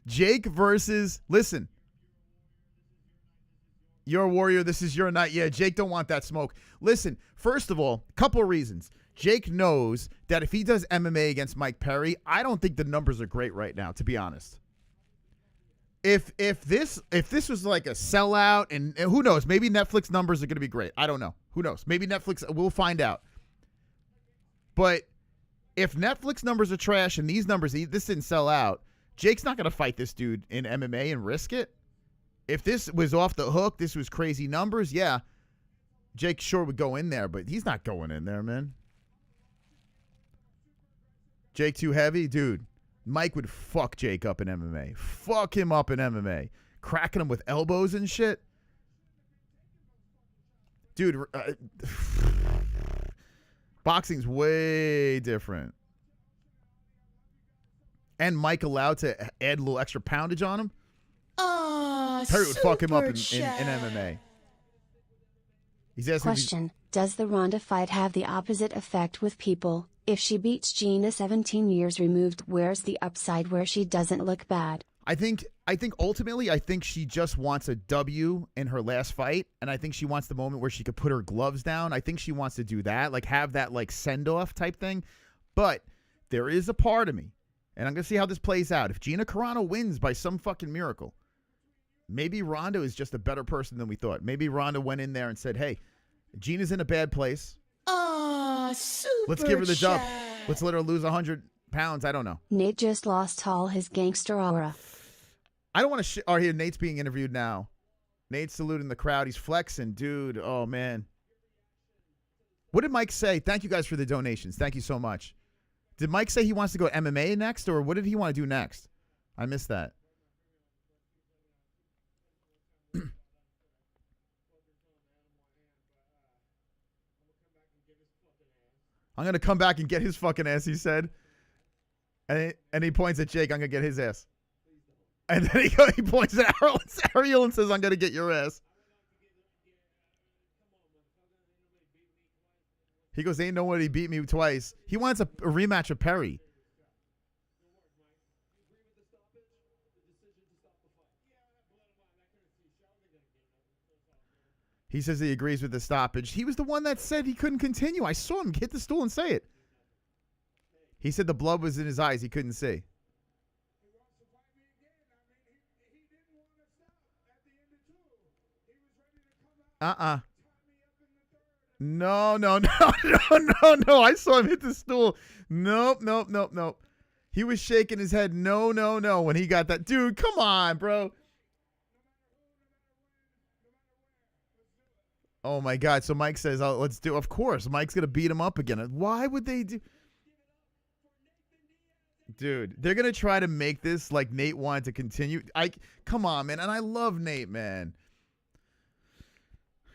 Jake versus, listen. You're a warrior. This is your night. Yeah, Jake don't want that smoke. Listen, first of all, couple of reasons. Jake knows that if he does MMA against Mike Perry, I don't think the numbers are great right now, to be honest. If this was like a sellout, and who knows, maybe Netflix numbers are going to be great. I don't know. Who knows? Maybe Netflix, we'll find out. But if Netflix numbers are trash and these numbers, this didn't sell out, Jake's not going to fight this dude in MMA and risk it. If this was off the hook, this was crazy numbers, yeah, Jake sure would go in there, but he's not going in there, man. Jake too heavy? Dude, Mike would fuck Jake up in MMA. Fuck him up in MMA. Cracking him with elbows and shit. Dude, boxing's way different. And Mike allowed to add a little extra poundage on him. Perry would fuck him up in MMA. He's asking
Question, does the Ronda fight have the opposite effect with people? If she beats Gina 17 years removed, where's the upside where she doesn't look bad?
I think ultimately, I think she just wants a W in her last fight, and I think she wants the moment where she could put her gloves down. I think she wants to do that, like have that like send-off type thing. But there is a part of me, and I'm going to see how this plays out. If Gina Carano wins by some fucking miracle, maybe Ronda is just a better person than we thought. Maybe Ronda went in there and said, hey, Gina's in a bad place. Let's give her the dub. Let's let her lose 100 pounds. I don't know.
Nate just lost all his gangster aura.
I don't want to oh, here, Nate's being interviewed now. Nate's saluting the crowd. He's flexing. Dude, oh, man. What did Mike say? Thank you guys for the donations. Thank you so much. Did Mike say he wants to go MMA next, or what did he want to do next? I missed that. I'm going to come back and get his fucking ass, he said. And he points at Jake, I'm going to get his ass. And then he points at Ariel and says, I'm going to get your ass. He goes, ain't nobody beat me twice. He wants a rematch of Perry. He says he agrees with the stoppage. He was the one that said he couldn't continue. I saw him hit the stool and say it. He said the blood was in his eyes. He couldn't see. No. I saw him hit the stool. Nope. He was shaking his head. No. When he got that. Dude, come on, bro. Oh my God. So Mike says, oh, let's do, of course, Mike's going to beat him up again. Why would they do? Dude, they're going to try to make this like Nate wanted to continue. Come on, man. And I love Nate, man.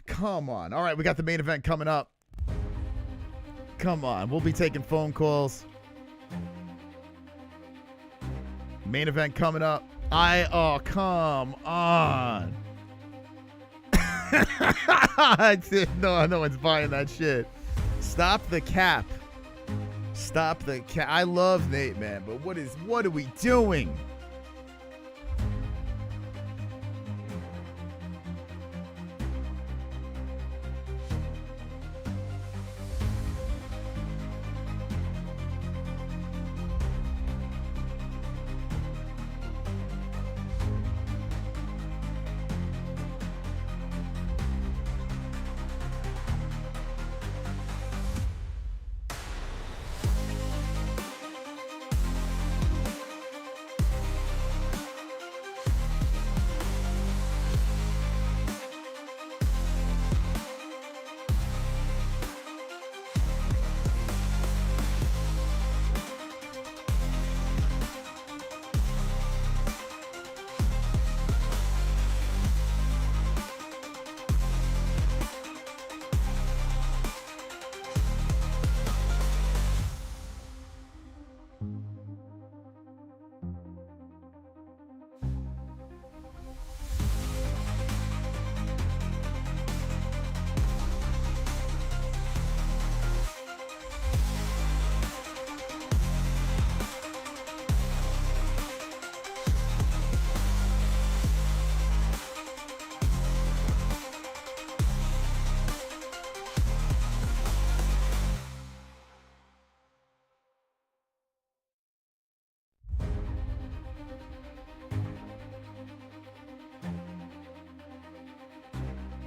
Come on. All right, we got the main event coming up. Come on. We'll be taking phone calls. Main event coming up. Oh, come on. No one's buying that shit. Stop the cap. Stop the cap. I love Nate, man, but what are we doing?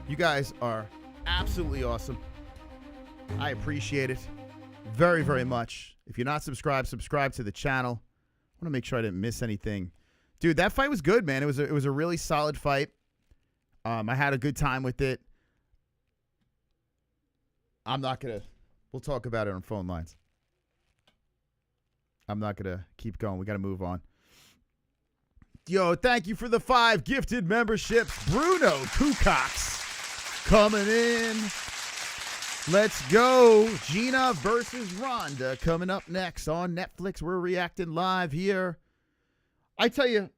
You guys are absolutely awesome. I appreciate it very, very much. If you're not subscribed, subscribe to the channel. I want to make sure I didn't miss anything. Dude, that fight was good, man. It was a really solid fight. I had a good time with it. I'm not going to... We'll talk about it on phone lines. I'm not going to keep going. We got to move on. Yo, thank you for the 5 gifted memberships. Bruno Kukox coming in. Let's go. Gina versus Ronda coming up next on Netflix. We're reacting live here. I tell you,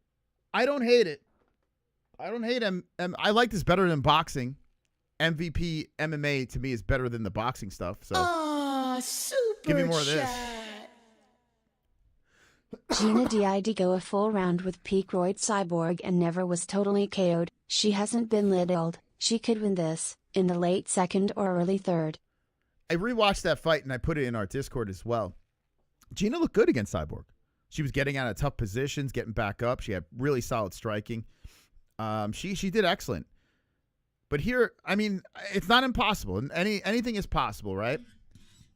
I don't hate it. I don't hate him. I like this better than boxing. MVP MMA to me is better than the boxing stuff. So
super
give me more of this.
Gina did go a full round with Peakroyd Cyborg and never was totally KO'd. She hasn't been lidled. She could win this in the late second or early third.
I rewatched that fight and I put it in our Discord as well. Gina looked good against Cyborg. She was getting out of tough positions, getting back up. She had really solid striking. She did excellent. But here, I mean, it's not impossible. Anything is possible, right?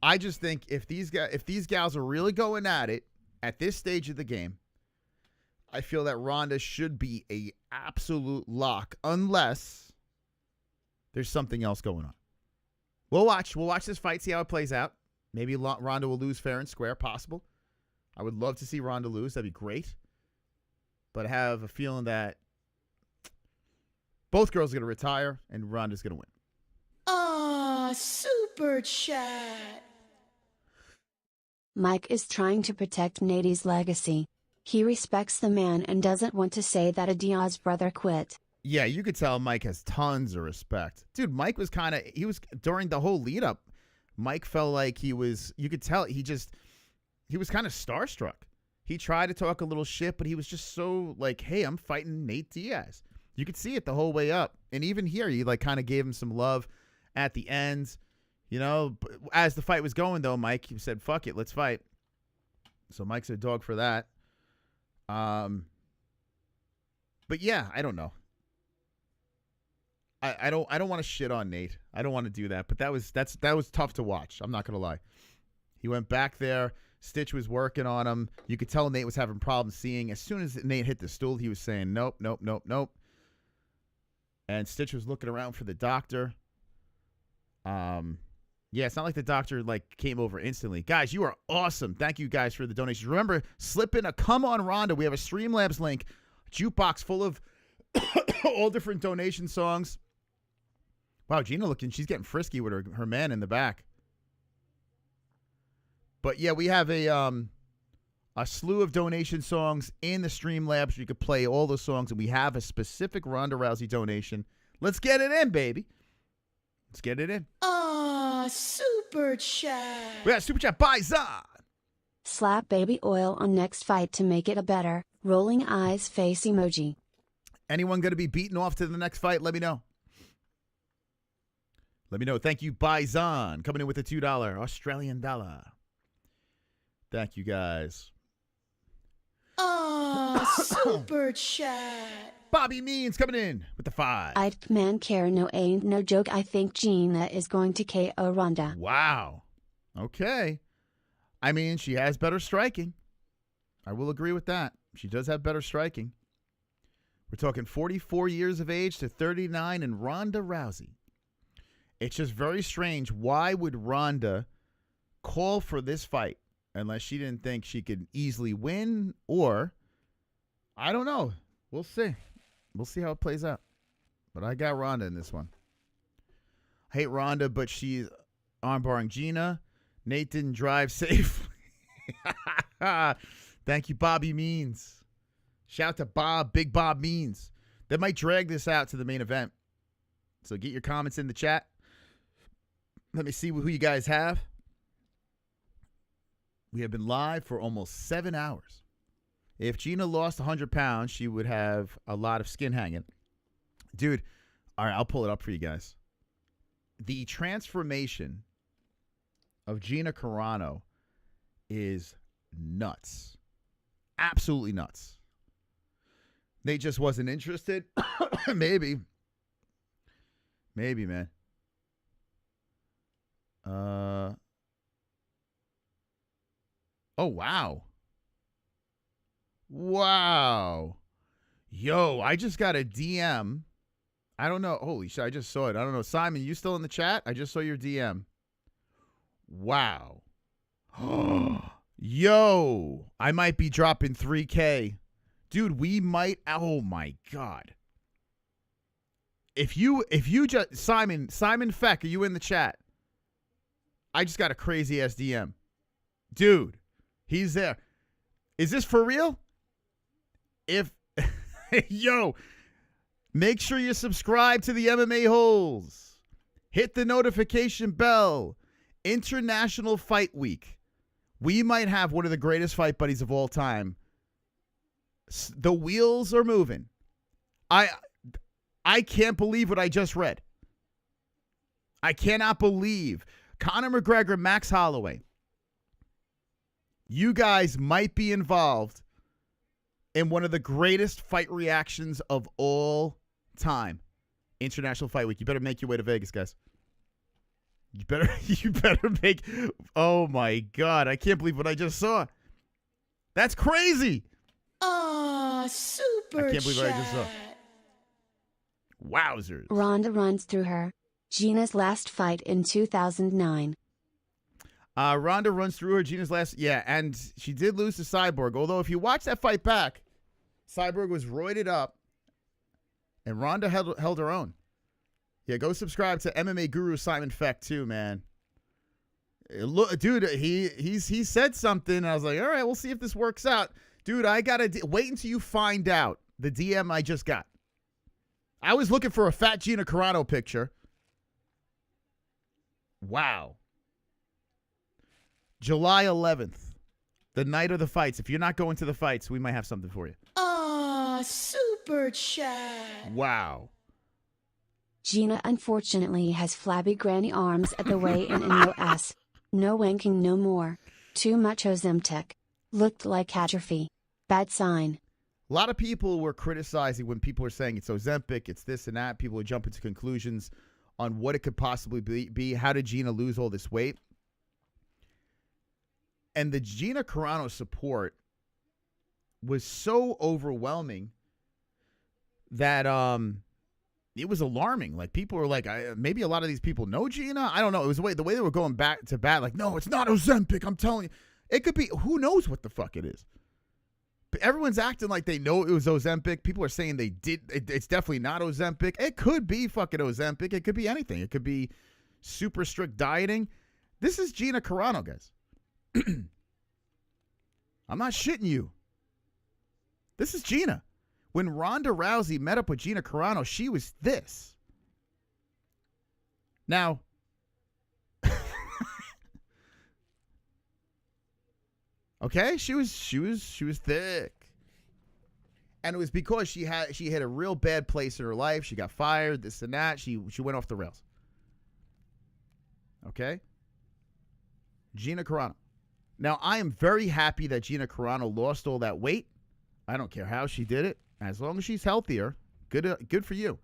I just think if these gals are really going at it at this stage of the game, I feel that Ronda should be a absolute lock unless there's something else going on. We'll watch this fight, see how it plays out. Maybe Ronda will lose fair and square, possible. I would love to see Ronda lose. That'd be great. But I have a feeling that both girls are going to retire and Ronda's going to win.
Super chat.
Mike is trying to protect Nate's legacy. He respects the man and doesn't want to say that a Diaz brother quit.
Yeah, you could tell Mike has tons of respect. Dude, Mike was during the whole lead up, Mike felt like you could tell he was kind of starstruck. He tried to talk a little shit, but he was just so like, hey, I'm fighting Nate Diaz. You could see it the whole way up. And even here, you like kind of gave him some love at the end. You know, as the fight was going, though, Mike said, fuck it, let's fight. So Mike's a dog for that. But yeah, I don't know. I don't want to shit on Nate. I don't want to do that. But that was tough to watch. I'm not gonna lie. He went back there. Stitch was working on him. You could tell Nate was having problems seeing. As soon as Nate hit the stool, he was saying nope, nope, nope, nope. And Stitch was looking around for the doctor. Yeah, it's not like the doctor came over instantly. Guys, you are awesome. Thank you guys for the donations. Remember, slip in a Come On Ronda. We have a Streamlabs link, jukebox full of all different donation songs. Wow, Gina she's getting frisky with her man in the back. But yeah, we have a slew of donation songs in the Streamlabs. You could play all those songs, and we have a specific Ronda Rousey donation. Let's get it in, baby. Let's get it in.
Super chat.
We got super chat by Zon.
Slap baby oil on next fight to make it a better. Rolling eyes face emoji.
Anyone going to be beaten off to the next fight? Let me know. Let me know. Thank you, Bison, coming in with a $2 Australian dollar. Thank you, guys.
Super chat.
Bobby Means coming in with the 5.
Man Carano ain't no joke. I think Gina is going to KO Ronda.
Wow. Okay. I mean, she has better striking. I will agree with that. She does have better striking. We're talking 44 years of age to 39 and Ronda Rousey. It's just very strange. Why would Ronda call for this fight unless she didn't think she could easily win? Or, I don't know. We'll see. We'll see how it plays out. But I got Ronda in this one. I hate Ronda, but she's armbarring Gina. Nate didn't drive safe. Thank you, Bobby Means. Shout out to Bob, Big Bob Means. They might drag this out to the main event. So get your comments in the chat. Let me see who you guys have. We have been live for almost 7 hours. If Gina lost 100 pounds, she would have a lot of skin hanging. Dude, all right, I'll pull it up for you guys. The transformation of Gina Carano is nuts. Absolutely nuts. They just wasn't interested. Maybe. Maybe, man. Oh, wow. Wow. Yo, I just got a DM. I don't know. Holy shit, I just saw it. I don't know. Simon, you still in the chat? I just saw your DM. Wow. Yo, I might be dropping 3K. Dude, we might. Oh, my God. If you just, Simon Feck, are you in the chat? I just got a crazy ass DM. Dude, he's there. Is this for real? Yo, make sure you subscribe to the MMA-Holes. Hit the notification bell. International Fight Week. We might have one of the greatest fight buddies of all time. The wheels are moving. I can't believe what I just read. I cannot believe. Conor McGregor, Max Holloway. You guys might be involved in one of the greatest fight reactions of all time. International Fight Week. You better make your way to Vegas, guys. You better make. Oh my God. I can't believe what I just saw. That's crazy.
Super
I can't believe what I just saw. Wowzers.
Ronda runs through her. Gina's last fight in 2009.
Ronda runs through her. Gina's last. Yeah, and she did lose to Cyborg. Although, if you watch that fight back, Cyborg was roided up, and Ronda held her own. Yeah, go subscribe to MMA Guru Simon Feck, too, man. Look, dude, he said something, and I was like, all right, we'll see if this works out. Dude, I got to wait until you find out the DM I just got. I was looking for a fat Gina Carano picture. Wow. July 11th, the night of the fights. If you're not going to the fights, we might have something for you.
Super chat.
Wow.
Gina unfortunately has flabby granny arms at the weigh-in and no ass. No wanking no more. Too much Ozempic. Looked like atrophy. Bad sign.
A lot of people were criticizing when people were saying it's Ozempic, it's this and that. People would jump into conclusions on what it could possibly be. How did Gina lose all this weight? And the Gina Carano support was so overwhelming that it was alarming. Like, people were like, maybe a lot of these people know Gina. I don't know. It was the way they were going back to bat. Like, no, it's not Ozempic. I'm telling you. It could be. Who knows what the fuck it is? But everyone's acting like they know it was Ozempic. People are saying they did. It's definitely not Ozempic. It could be fucking Ozempic. It could be anything. It could be super strict dieting. This is Gina Carano, guys. I'm not shitting you. This is Gina. When Ronda Rousey met up with Gina Carano, she was this. Now, okay, she was thick. And it was because she hit a real bad place in her life. She got fired, this and that. She went off the rails. Okay? Gina Carano. Now, I am very happy that Gina Carano lost all that weight. I don't care how she did it. As long as she's healthier, good for you.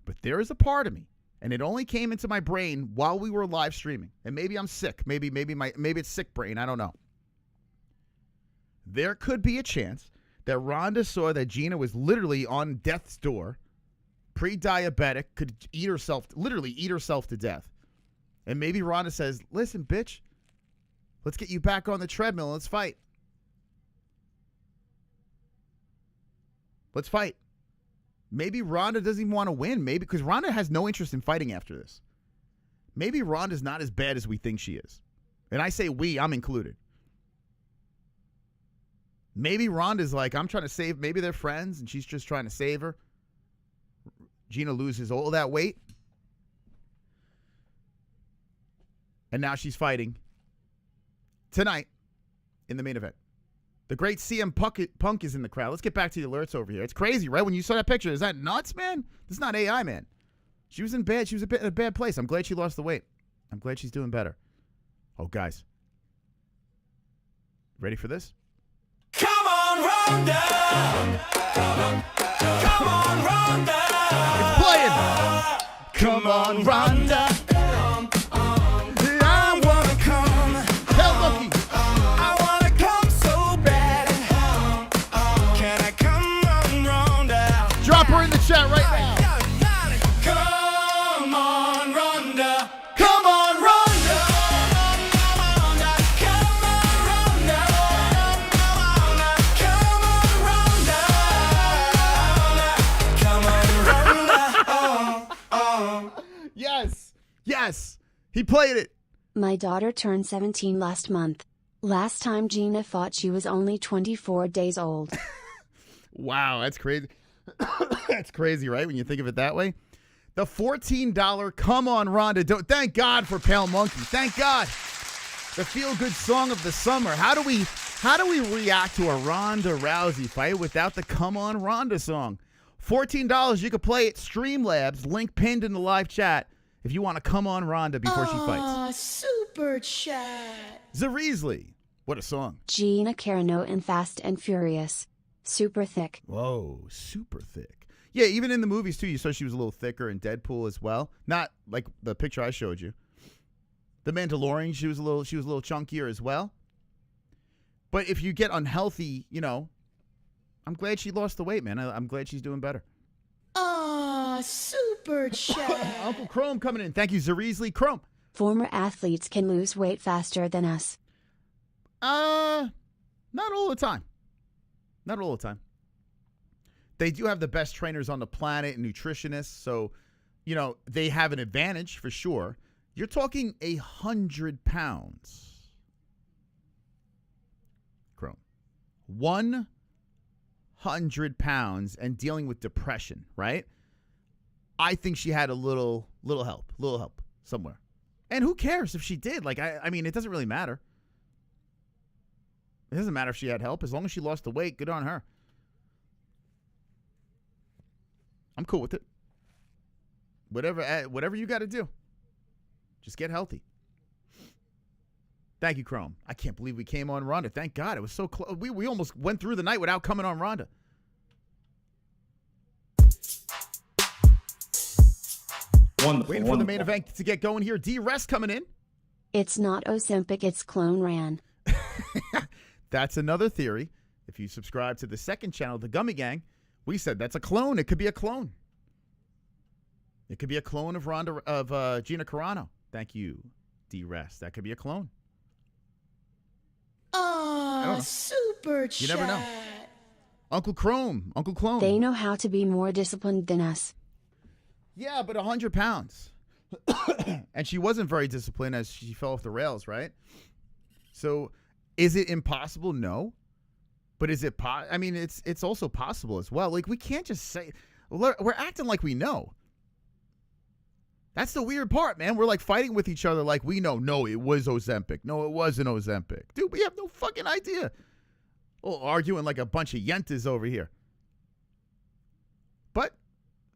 But there is a part of me, and it only came into my brain while we were live streaming. And maybe I'm sick. Maybe it's sick brain. I don't know. There could be a chance that Ronda saw that Gina was literally on death's door, pre-diabetic, could literally eat herself to death. And maybe Ronda says, listen, bitch, let's get you back on the treadmill and let's fight. Let's fight. Maybe Ronda doesn't even want to win. Maybe because Ronda has no interest in fighting after this. Maybe Ronda's not as bad as we think she is. And I say we, I'm included. Maybe Ronda's like, I'm trying to save. Maybe they're friends and she's just trying to save her. Gina loses all that weight. And now she's fighting tonight in the main event. The great CM Punk is in the crowd. Let's get back to the alerts over here. It's crazy, right? When you saw that picture, is that nuts, man? This is not AI, man. She was in a bad place. I'm glad she lost the weight. I'm glad she's doing better. Oh, guys. Ready for this?
Come on, Ronda! Come on, Ronda!
It's playing!
Come on, Ronda! I wanna come.
Tell Lucky.
I wanna come so bad. Can I come on, Ronda?
Drop her in the chat right now.
Come on, Ronda. Come on, Ronda. Come on, Ronda. Come on, Ronda. Come on, Ronda.
Yes. He played it.
My daughter turned 17 last month. Last time Gina fought, she was only 24 days old.
Wow, that's crazy. That's crazy, right? When you think of it that way. The $14 Come On Ronda. Thank God for Pale Monkey. Thank God. The feel-good song of the summer. How do we react to a Ronda Rousey fight without the Come On Ronda song? $14. You can play it. Streamlabs. Link pinned in the live chat if you want to come on Ronda before she fights.
Super chat.
Zarisley. What a song.
Gina Carano in Fast and Furious. Super thick.
Whoa, super thick. Yeah, even in the movies, too, you saw she was a little thicker in Deadpool as well. Not like the picture I showed you. The Mandalorian, she was a little chunkier as well. But if you get unhealthy, I'm glad she lost the weight, man. I'm glad she's doing better.
Super chat.
Uncle Chrome coming in. Thank you, Zarisley. Chrome.
Former athletes can lose weight faster than us.
Not all the time. Not all the time. They do have the best trainers on the planet and nutritionists, so, they have an advantage for sure. You're talking 100 pounds. Chrome. 100 pounds and dealing with depression, right? I think she had a little help somewhere. And who cares if she did? Like, I mean, it doesn't really matter. It doesn't matter if she had help. As long as she lost the weight, good on her. I'm cool with it. Whatever you got to do. Just get healthy. Thank you, Chrome. I can't believe we came on Ronda. Thank God. It was so close. We almost went through the night without coming on Ronda.
Wonderful.
Waiting for the main event to get going here. D-Rest coming in.
It's not Ozempic, it's Clone Ran.
That's another theory. If you subscribe to the second channel, The Gummy Gang, we said that's a clone. It could be a clone. Waiting for the main event to get going here. D-Rest coming in. It's not Ozempic, it's Clone Ran. That's another theory. If you subscribe to the second channel, The Gummy Gang, we said that's a clone. It could be a clone. It could be a clone of Gina Carano. Thank you, D-Rest. That could be a clone.
Oh, super chat.
You never know. Uncle Chrome. Uncle Clone.
They know how to be more disciplined than us.
Yeah, but 100 pounds. And she wasn't very disciplined as she fell off the rails, right? So is it impossible? No. But is it I mean, it's also possible as well. Like, we can't just say, we're acting like we know. That's the weird part, man. We're like fighting with each other like we know. No, it was Ozempic. No, it wasn't Ozempic. Dude, we have no fucking idea. Well, arguing like a bunch of yentas over here. But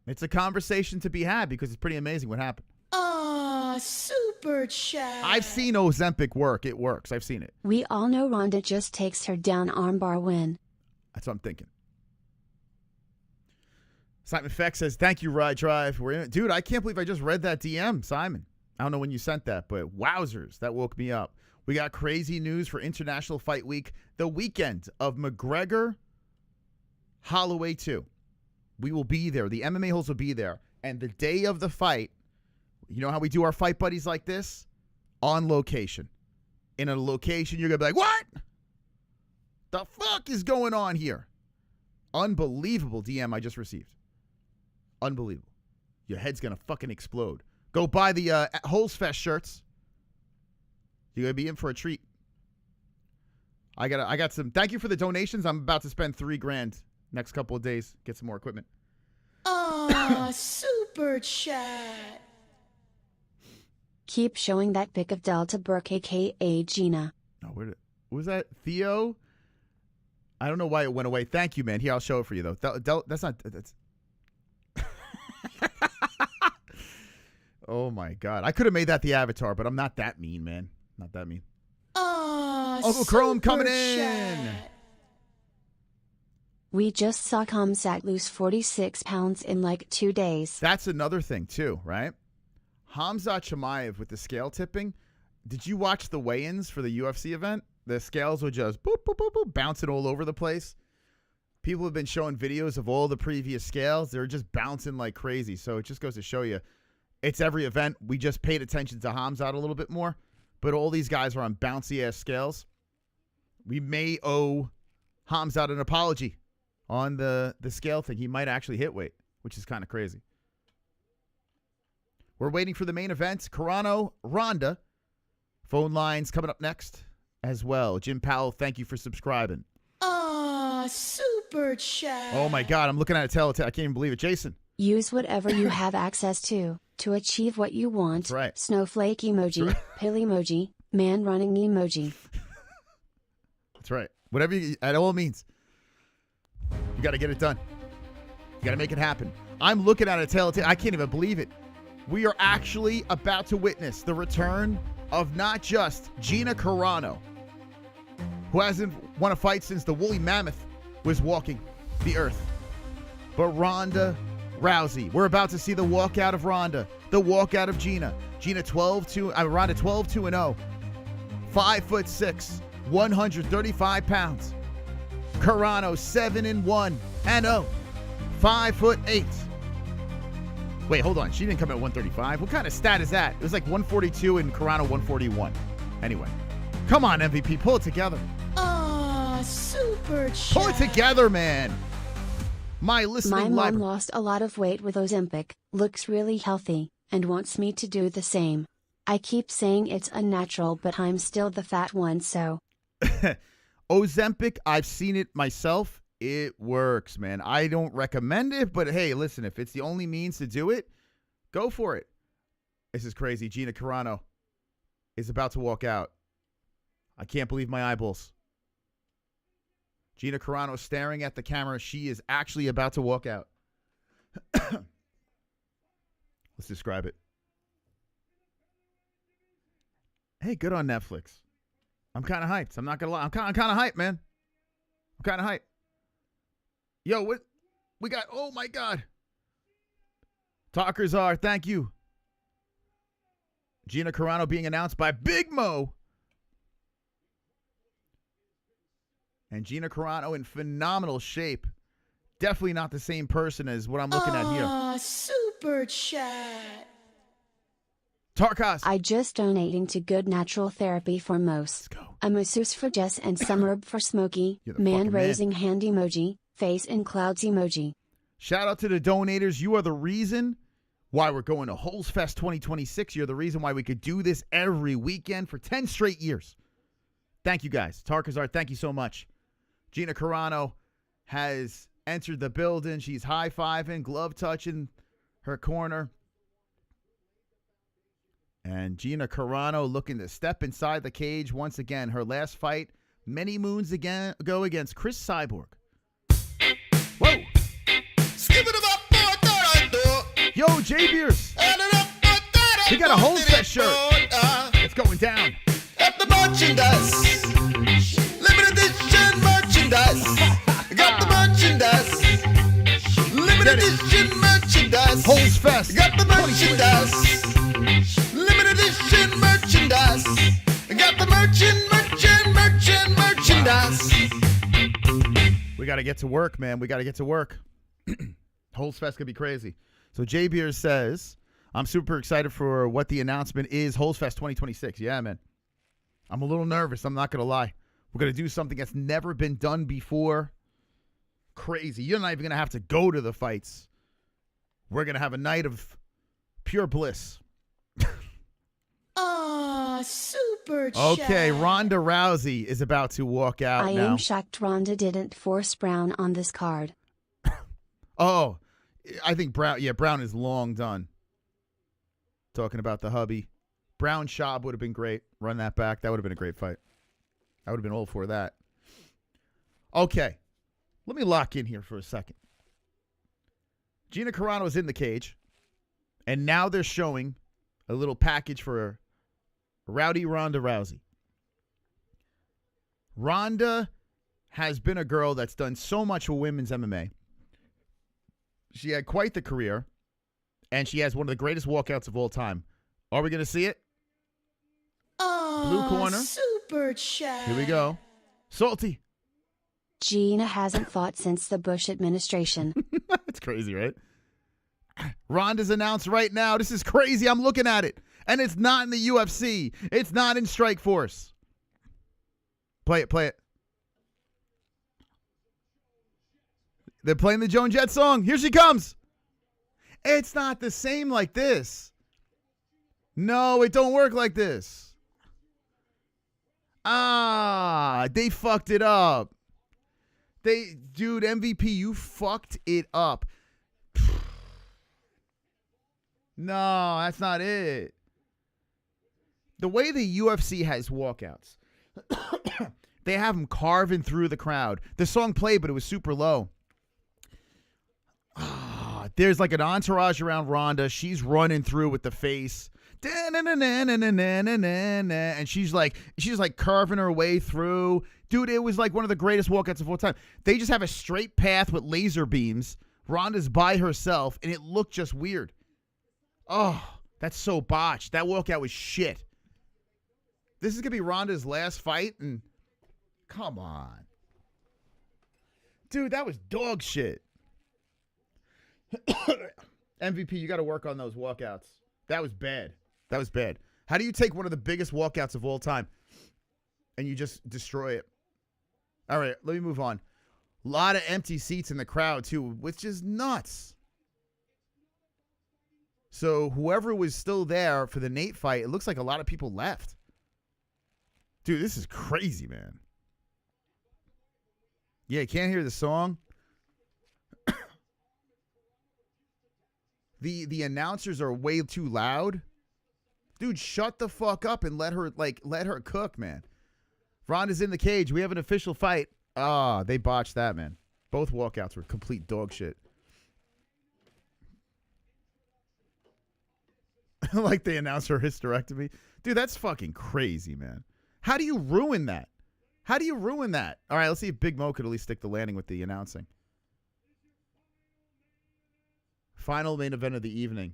it's a conversation to be had because it's pretty amazing what happened.
Oh, super chat.
I've seen Ozempic work. It works. I've seen it.
We all know Ronda just takes her down armbar win.
That's what I'm thinking. Simon Feck says, thank you, Ride Drive. Dude, I can't believe I just read that DM, Simon. I don't know when you sent that, but wowzers, that woke me up. We got crazy news for International Fight Week, the weekend of McGregor Holloway 2. We will be there. The MMA-Holes will be there. And the day of the fight, you know how we do our fight buddies like this? On location. In a location, you're going to be like, what? The fuck is going on here? Unbelievable DM I just received. Unbelievable. Your head's going to fucking explode. Go buy the Holes Fest shirts. You're going to be in for a treat. I got some. Thank you for the donations. I'm about to spend $3,000 next couple of days. Get some more equipment.
Oh, super chat.
Keep showing that pic of Delta Burke, a.k.a. Gina.
Oh, what was that? Theo? I don't know why it went away. Thank you, man. Here, I'll show it for you, though. That's not... That's... Oh, my God. I could have made that the avatar, but I'm not that mean, man. Not that mean.
Oh,
Uncle Chrome coming in.
chat.
We just saw Khamzat lose 46 pounds in like 2 days.
That's another thing, too, right? Khamzat Chimaev with the scale tipping. Did you watch the weigh-ins for the UFC event? The scales were just boop, boop, boop, boop, bouncing all over the place. People have been showing videos of all the previous scales. They're just bouncing like crazy. So it just goes to show you, it's every event. We just paid attention to Khamzat a little bit more. But all these guys are on bouncy-ass scales. We may owe Khamzat an apology on the scale thing. He might actually hit weight, which is kind of crazy. We're waiting for the main event. Carano, Ronda. Phone lines coming up next as well. Jim Powell, thank you for subscribing.
Oh, super chat.
Oh, my God. I'm looking at a telltale. I can't even believe it. Jason.
Use whatever you have access to achieve what you want.
That's right.
Snowflake emoji,
That's right.
pill emoji, man running emoji.
That's right. Whatever you, at all means. You got to get it done. You got to make it happen. I'm looking at a telltale. I can't even believe it. We are actually about to witness the return of not just Gina Carano, who hasn't won a fight since the woolly mammoth was walking the earth, but Ronda Rousey. We're about to see the walkout of Ronda, the walkout of Gina. Ronda 12-2-0, 5'6", 135 pounds. Carano 7-1-0, 5'8". Wait, hold on. She didn't come at 135. What kind of stat is that? It was like 142 and Carano 141. Anyway, come on, MVP, pull it together.
Oh, super chat.
Pull it together, man. My listening
My mom
library.
lost a lot of weight with Ozempic, looks really healthy, and wants me to do the same. I keep saying it's unnatural, but I'm still the fat one, so.
Ozempic, I've seen it myself. It works, man. I don't recommend it, but hey, listen, if it's the only means to do it, go for it. This is crazy. Gina Carano is about to walk out. I can't believe my eyeballs. Gina Carano staring at the camera. She is actually about to walk out. Let's describe it. Hey, good on Netflix. I'm kind of hyped. I'm not going to lie. I'm kind of hyped, man. I'm kind of hyped. Yo, what? We got, oh my God. Talkers are, thank you. Gina Carano being announced by Big Mo. And Gina Carano in phenomenal shape. Definitely not the same person as what I'm looking at here.
Oh, super super chat.
Tarkas.
I just donating to Good Natural Therapy for Mos. A masseuse for Jess and Summerb for Smokey. Man raising hand emoji. Face in clouds emoji.
Shout out to the donators. You are the reason why we're going to Holes Fest 2026. You're the reason why we could do this every weekend for 10 straight years. Thank you guys. Tarkazar, thank you so much. Gina Carano has entered the building. She's high-fiving, glove touching her corner. And Gina Carano looking to step inside the cage once again. Her last fight many moons ago against Chris Cyborg. Whoa!
Skip it up, boy, thought I'd do it.
Yo, J Beers. We got a Holes Fest shirt. It's going down.
At the merchandise. Limited edition merchandise. Got the merchandise. Limited edition merchandise.
Holes Fest.
Got the merchandise. Limited edition merchandise. Got the merchandise.
We got to get to work, man. We got to get to work. Holes Fest could be crazy. So J Beers says, I'm super excited for what the announcement is. Holes Fest 2026. Yeah, man. I'm a little nervous. I'm not going to lie. We're going to do something that's never been done before. Crazy. You're not even going to have to go to the fights. We're going to have a night of pure bliss.
Super chat.
Okay, Ronda Rousey is about to walk out
I
now.
am shocked Ronda didn't force Brown on this card.
Oh, I think Brown, Brown is long done. Talking about the hubby. Brown Schaub would have been great. Run that back. That would have been a great fight. I would have been all for that. Okay, let me lock in here for a second. Gina Carano is in the cage, and now they're showing a little package for Rowdy Ronda Rousey. Ronda has been a girl that's done so much for women's MMA. She had quite the career, and she has one of the greatest walkouts of all time. Are we going to see it? Blue corner.
Super chat.
Here we go. Salty.
Gina hasn't fought since the Bush administration.
That's crazy, right? Ronda's announced right now. This is crazy. I'm looking at it. And it's not in the UFC. It's not in Strikeforce. Play it, play it. They're playing the Joan Jett song. Here she comes. It's not the same like this. No, it don't work like this. They fucked it up. Dude, MVP, you fucked it up. No, that's not it. The way the UFC has walkouts, they have them carving through the crowd. The song played, but it was super low. There's like an entourage around Ronda. She's running through with the face. And she's like carving her way through. Dude, it was like one of the greatest walkouts of all time. They just have a straight path with laser beams. Ronda's by herself, and it looked just weird. Oh, that's so botched. That walkout was shit. This is going to be Ronda's last fight, and come on. Dude, that was dog shit. MVP, you got to work on those walkouts. That was bad. That was bad. How do you take one of the biggest walkouts of all time and you just destroy it? All right, let me move on. A lot of empty seats in the crowd, too, which is nuts. So whoever was still there for the Nate fight, it looks like a lot of people left. Dude, this is crazy, man. Yeah, you can't hear the song. The announcers are way too loud. Dude, shut the fuck up and let her cook, man. Ronda's in the cage. We have an official fight. They botched that, man. Both walkouts were complete dog shit. Like they announced her hysterectomy. Dude, that's fucking crazy, man. How do you ruin that? How do you ruin that? All right, let's see if Big Mo could at least stick the landing with the announcing. Final main event of the evening.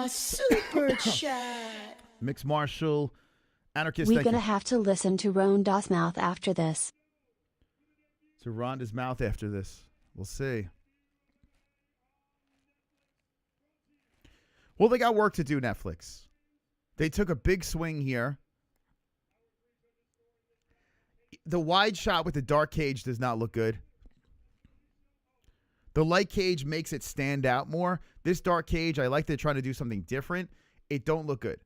Super chat.
Mixed martial, anarchist.
We're gonna have to listen to Ronda's mouth after this.
To Ronda's mouth after this. We'll see. Well, they got work to do, Netflix. They took a big swing here. The wide shot with the dark cage does not look good. The light cage makes it stand out more. This dark cage, I like they're trying to do something different. It don't look good.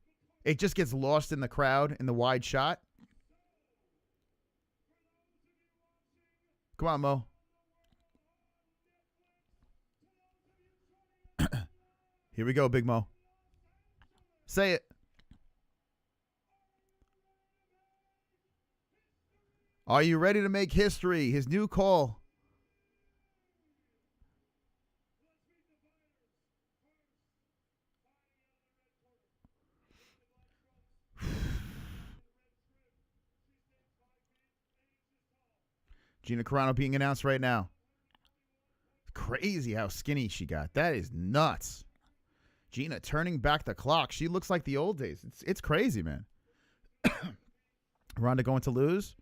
It just gets lost in the crowd in the wide shot. Come on, Mo. Here we go, Big Mo. Say it. Are you ready to make history? His new call. Gina Carano being announced right now. Crazy how skinny she got. That is nuts. Gina turning back the clock. She looks like the old days. It's crazy, man. Ronda going to lose.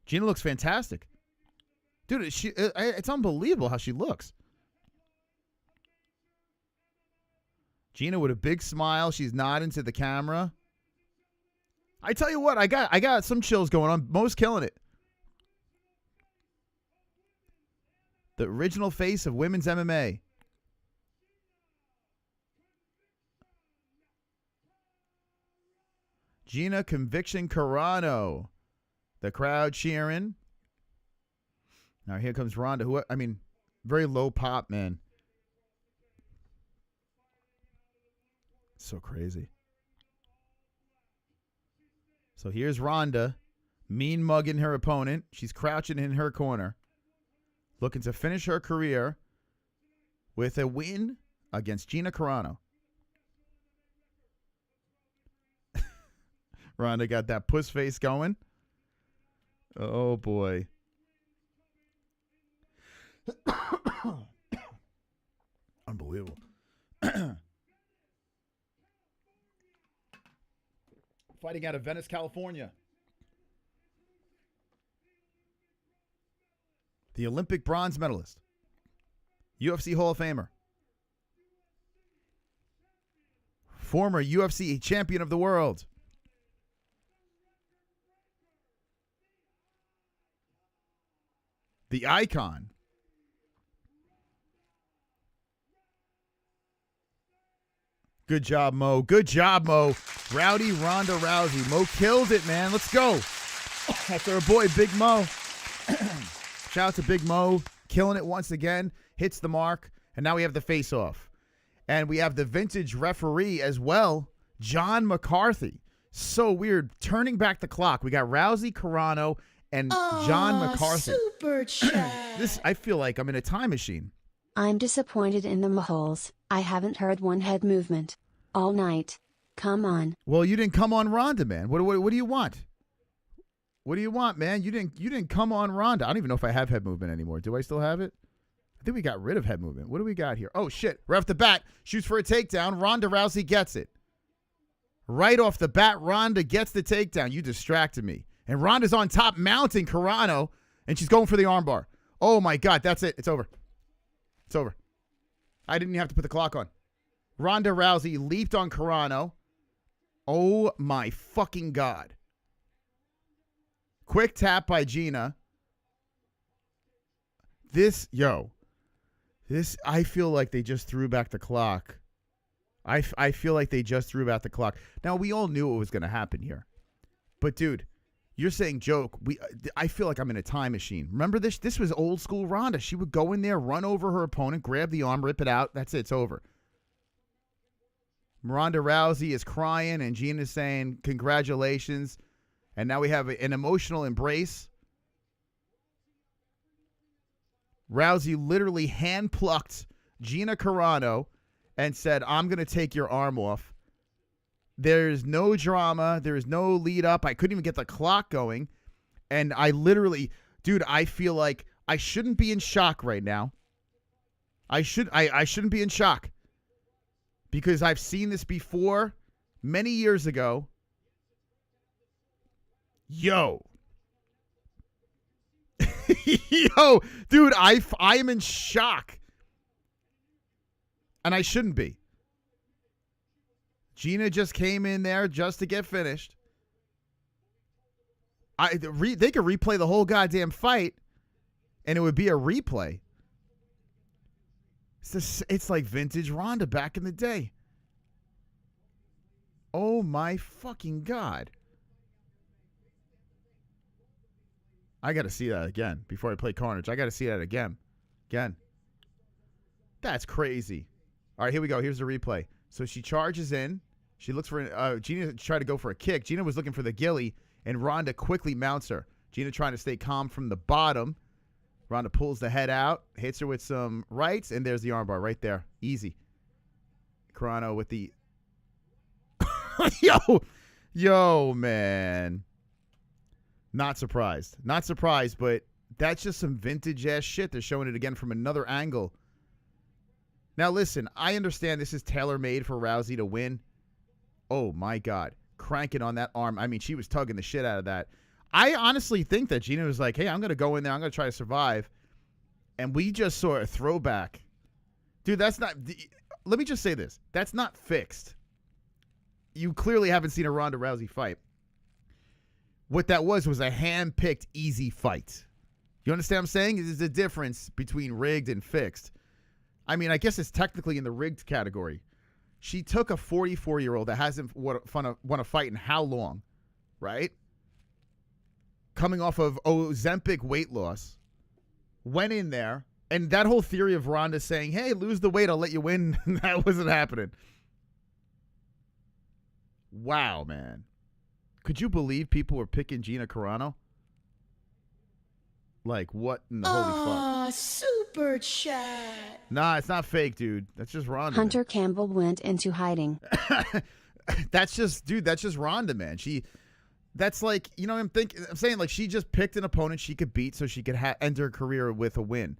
Gina looks fantastic. Dude, it's unbelievable how she looks. Gina with a big smile. She's nodding to the camera. I tell you what, I got some chills going on. Mo's killing it. The original face of women's MMA. Gina Conviction Carano. The crowd cheering. Now here comes Ronda. Very low pop, man. So crazy. So here's Ronda, mean mugging her opponent. She's crouching in her corner, looking to finish her career with a win against Gina Carano. Ronda got that puss face going. Oh, boy. Unbelievable. Fighting out of Venice, California. The Olympic bronze medalist. UFC Hall of Famer. Former UFC champion of the world. The icon. Good job, Mo. Good job, Mo. Rowdy Ronda Rousey. Mo killed it, man. Let's go. That's our boy, Big Mo. Shout out to Big Mo. Killing it once again. Hits the mark. And now we have the face-off. And we have the vintage referee as well, John McCarthy. So weird. Turning back the clock. We got Rousey, Carano, and John McCarthy.
Super chat.
I feel like I'm in a time machine.
I'm disappointed in the MA-Holes. I haven't heard one head movement all night. Come on.
Well, you didn't come on Ronda, man. What do you want? What do you want, man? You didn't come on Ronda. I don't even know if I have head movement anymore. Do I still have it? I think we got rid of head movement. What do we got here? Oh, shit. Right off the bat, shoots for a takedown. Ronda Rousey gets it. Right off the bat, Ronda gets the takedown. You distracted me. And Ronda's on top, mounting Carano, and she's going for the armbar. Oh, my God. That's it. It's over. It's over. I didn't even have to put the clock on. Ronda Rousey leaped on Carano. Oh, my fucking God. Quick tap by Gina. I feel like they just threw back the clock. I feel like they just threw back the clock. Now, we all knew what was going to happen here. But, dude, you're saying joke. I feel like I'm in a time machine. Remember this? This was old school Ronda. She would go in there, run over her opponent, grab the arm, rip it out. That's it. It's over. Ronda Rousey is crying, and Gina's saying, congratulations. And now we have an emotional embrace. Rousey literally hand-plucked Gina Carano and said, I'm going to take your arm off. There's no drama. There's no lead up. I couldn't even get the clock going. And I literally, dude, I feel like I shouldn't be in shock right now. I shouldn't be in shock. Because I've seen this before many years ago. Yo. Yo, dude, I am in shock. And I shouldn't be. Gina just came in there just to get finished. They could replay the whole goddamn fight, and it would be a replay. It's like vintage Ronda back in the day. Oh my fucking God. I got to see that again before I play Carnage. I got to see that again. That's crazy. All right, here we go. Here's the replay. So she charges in. She looks for Gina tried to go for a kick. Gina was looking for the ghillie, and Ronda quickly mounts her. Gina trying to stay calm from the bottom. Ronda pulls the head out, hits her with some rights, and there's the armbar right there. Easy. Carano with the... Yo, man. Not surprised. Not surprised, but that's just some vintage-ass shit. They're showing it again from another angle. Now, listen, I understand this is tailor-made for Rousey to win. Oh, my God. Cranking on that arm. I mean, she was tugging the shit out of that. I honestly think that Gina was like, hey, I'm going to go in there. I'm going to try to survive. And we just saw a throwback. Dude, that's not... Let me just say this. That's not fixed. You clearly haven't seen a Ronda Rousey fight. What that was a hand-picked, easy fight. You understand what I'm saying? There's a difference between rigged and fixed. I mean, I guess it's technically in the rigged category. She took a 44-year-old that hasn't won a fight in how long, right? Coming off of Ozempic weight loss, went in there, and that whole theory of Ronda saying, hey, lose the weight, I'll let you win, that wasn't happening. Wow, man. Could you believe people were picking Gina Carano? Like, what in the holy fuck?
Super chat.
Nah, it's not fake, dude. That's just Ronda.
Hunter Campbell went into hiding.
That's just Ronda, man. That's like, you know what I'm saying? Like, she just picked an opponent she could beat so she could end her career with a win.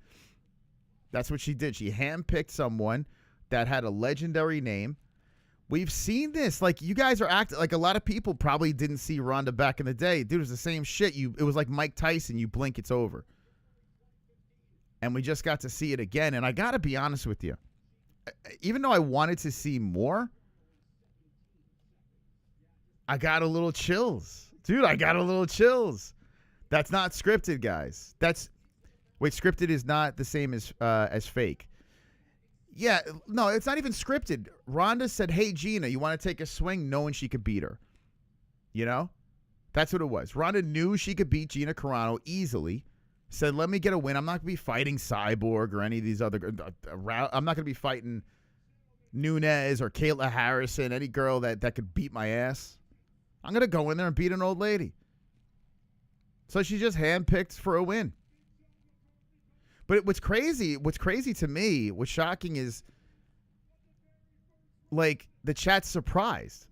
That's what she did. She handpicked someone that had a legendary name. We've seen this. Like, you guys are acting like a lot of people probably didn't see Ronda back in the day. Dude, it was the same shit. It was like Mike Tyson. You blink, it's over. And we just got to see it again. And I got to be honest with you. Even though I wanted to see more, I got a little chills. Dude, I got a little chills. That's not scripted, guys. Scripted is not the same as fake. Yeah, no, it's not even scripted. Ronda said, hey, Gina, you want to take a swing, knowing she could beat her? You know? That's what it was. Ronda knew she could beat Gina Carano easily. Said, let me get a win. I'm not going to be fighting Cyborg or any of these other... I'm not going to be fighting Nunes or Kayla Harrison, any girl that could beat my ass. I'm going to go in there and beat an old lady. So she just handpicked for a win. But what's crazy to me, what's shocking is, like, the chat's surprised.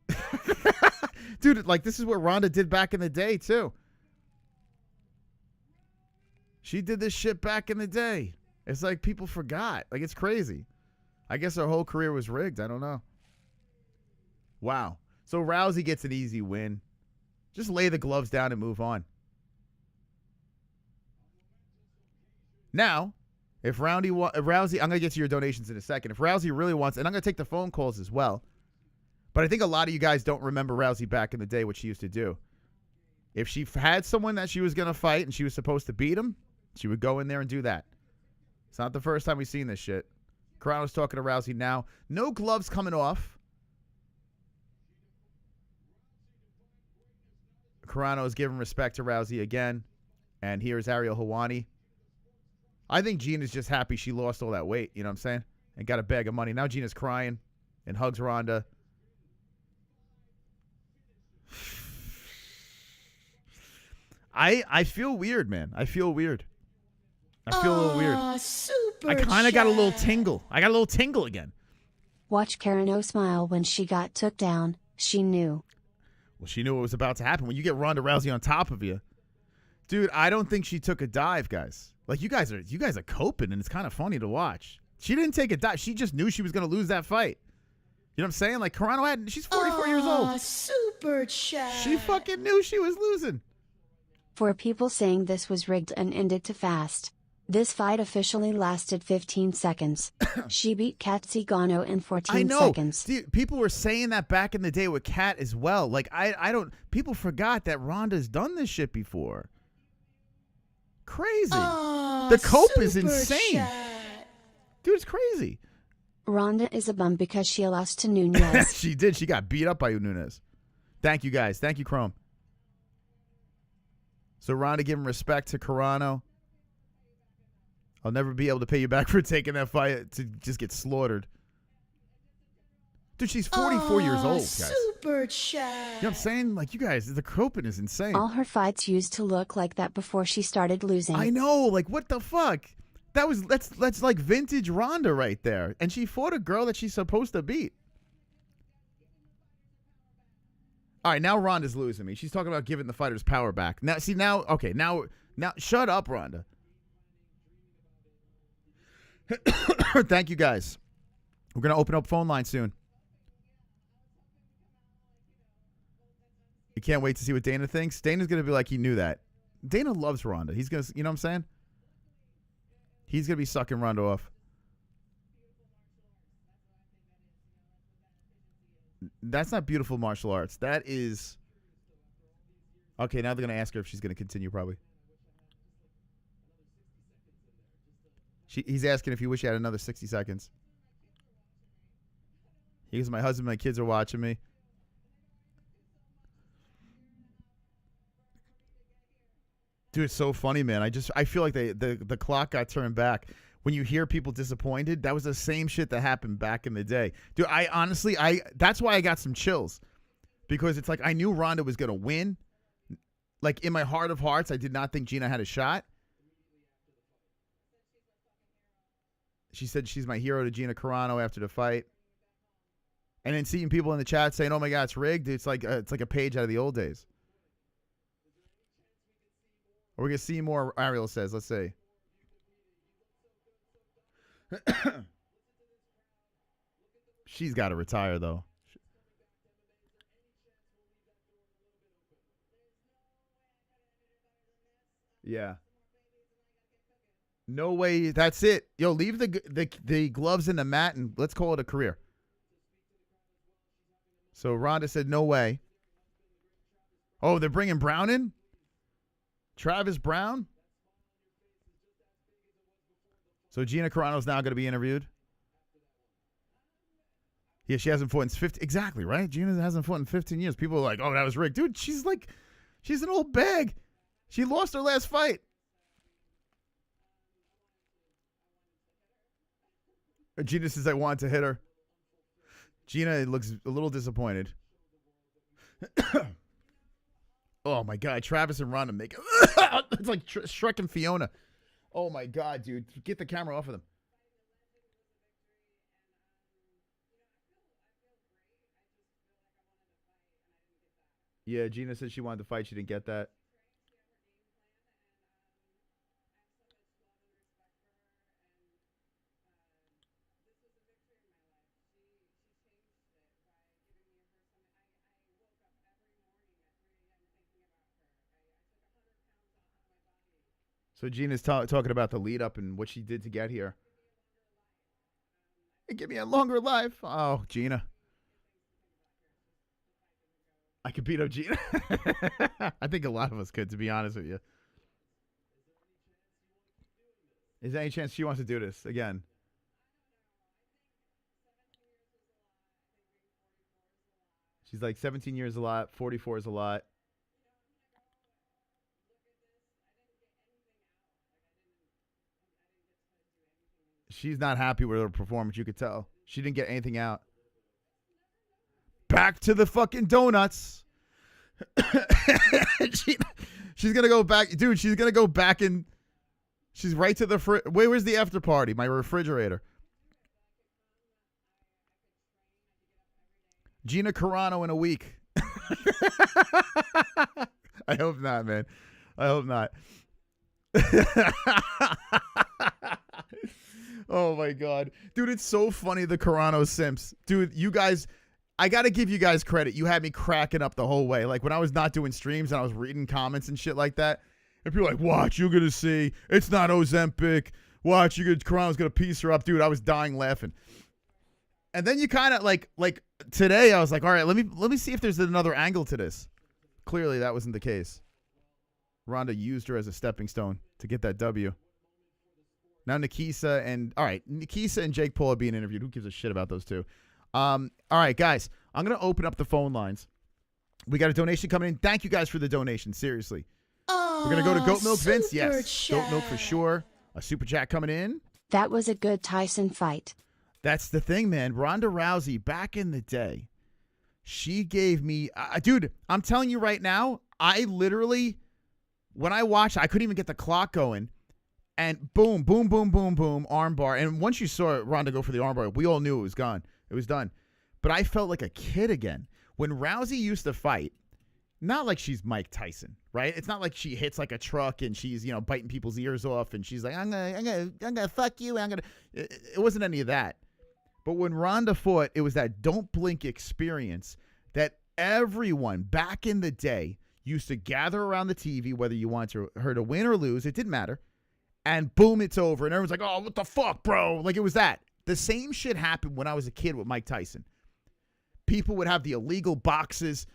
Dude, like, this is what Ronda did back in the day, too. She did this shit back in the day. It's like people forgot. Like, it's crazy. I guess her whole career was rigged. I don't know. Wow. So Rousey gets an easy win. Just lay the gloves down and move on. Now, if Rousey, I'm going to get to your donations in a second. If Rousey really wants, and I'm going to take the phone calls as well, but I think a lot of you guys don't remember Rousey back in the day, what she used to do. If she had someone that she was going to fight and she was supposed to beat him, she would go in there and do that. It's not the first time we've seen this shit. Carano's talking to Rousey now. No gloves coming off. Carano is giving respect to Rousey again. And here's Ariel Helwani. I think Gina's just happy she lost all that weight, you know what I'm saying? And got a bag of money. Now Gina's crying and hugs Ronda. I feel weird, man. I feel weird. I feel a little weird.
Super
I kind of got a little tingle. I got a little tingle again.
Watch Carano smile when she got took down. She knew.
Well, she knew what was about to happen. When you get Ronda Rousey on top of you. Dude, I don't think she took a dive, guys. Like, you guys are coping, and it's kind of funny to watch. She didn't take a dive. She just knew she was going to lose that fight. You know what I'm saying? Like, Carano she's 44 years old.
Super chat.
She fucking knew she was losing.
For people saying this was rigged and ended too fast. This fight officially lasted 15 seconds. She beat Kat Zingano in 14
I know.
seconds.
Dude, people were saying that back in the day with Kat as well. Like, I don't. People forgot that Ronda's done this shit before. Crazy. The cope is insane.
Chat.
Dude, it's crazy.
Ronda is a bum because she lost to Nunez.
She did. She got beat up by Nunez. Thank you, guys. Thank you, Chrome. So Ronda giving respect to Carano. I'll never be able to pay you back for taking that fight to just get slaughtered. Dude, she's 44 years old, guys.
Super chat.
You know what I'm saying? Like, you guys, the coping is insane.
All her fights used to look like that before she started losing.
I know. Like, what the fuck? That's like vintage Ronda right there. And she fought a girl that she's supposed to beat. All right, now Ronda's losing me. She's talking about giving the fighters power back. Now, see, now, shut up, Ronda. Thank you, guys. We're going to open up phone line soon. You can't wait to see what Dana thinks. Dana's going to be like, he knew that. Dana loves Ronda. He's going to, you know what I'm saying? He's going to be sucking Ronda off. That's not beautiful martial arts. That is... Okay, now they're going to ask her if she's going to continue, probably. He's asking if you wish you had another 60 seconds. He goes, my husband and my kids are watching me. Dude, it's so funny, man. I feel like the clock got turned back. When you hear people disappointed, that was the same shit that happened back in the day. Dude, that's why I got some chills. Because it's like I knew Ronda was going to win. Like, in my heart of hearts, I did not think Gina had a shot. She said she's my hero to Gina Carano after the fight. And then seeing people in the chat saying, oh my God, it's rigged. It's like a page out of the old days. We're going to see more, Ariel says. Let's see. She's got to retire, though. Yeah. No way. That's it. Yo, leave the gloves in the mat and let's call it a career. So Ronda said, no way. Oh, they're bringing Brown in? Travis Brown? So Gina Carano's now going to be interviewed? Yeah, she hasn't fought in 15. Exactly, right? Gina hasn't fought in 15 years. People are like, oh, that was rigged. Dude, she's an old bag. She lost her last fight. Gina says I wanted to hit her. Gina looks a little disappointed. Oh, my God. Travis and Ronda make it. It's like Shrek and Fiona. Oh, my God, dude. Get the camera off of them. Yeah, Gina said she wanted to fight. She didn't get that. So Gina's talking about the lead up and what she did to get here. Hey, give me a longer life. Oh, Gina. I could beat up Gina. I think a lot of us could, to be honest with you. Is there any chance she wants to do this again? She's like 17 years a lot, 44 is a lot. She's not happy with her performance, you could tell. She didn't get anything out. Back to the fucking donuts. She's going to go back. Dude, she's going to go back in. She's right to the where's the after party? My refrigerator. Gina Carano in a week. I hope not, man. I hope not. Oh, my God. Dude, it's so funny, the Carano simps. Dude, you guys, I got to give you guys credit. You had me cracking up the whole way. Like, when I was not doing streams and I was reading comments and shit like that, And people are like, watch, you're going to see. It's not Ozempic. Watch, Carano's going to piece her up. Dude, I was dying laughing. And then you kind of like today I was like, all right, let me see if there's another angle to this. Clearly that wasn't the case. Ronda used her as a stepping stone to get that W. Now Nicolle and Jake Paul are being interviewed. Who gives a shit about those two? All right, guys, I'm going to open up the phone lines. We got a donation coming in. Thank you guys for the donation. Seriously. We're going to go to Goat Milk, Vince. Yes. Goat Milk for sure. A super chat coming in.
That was a good Tyson fight.
That's the thing, man. Ronda Rousey, back in the day, she gave me... dude, I'm telling you right now, I literally, when I watched, I couldn't even get the clock going. And boom, boom, boom, boom, boom, armbar. And once you saw Ronda go for the armbar, we all knew it was gone. It was done. But I felt like a kid again. When Rousey used to fight, not like she's Mike Tyson, right? It's not like she hits like a truck and she's, biting people's ears off and she's like, I'm gonna fuck you. It wasn't any of that. But when Ronda fought, it was that don't blink experience that everyone back in the day used to gather around the TV, whether you wanted her to win or lose, it didn't matter. And boom, it's over. And everyone's like, oh, what the fuck, bro? Like it was that. The same shit happened when I was a kid with Mike Tyson. People would have the illegal boxes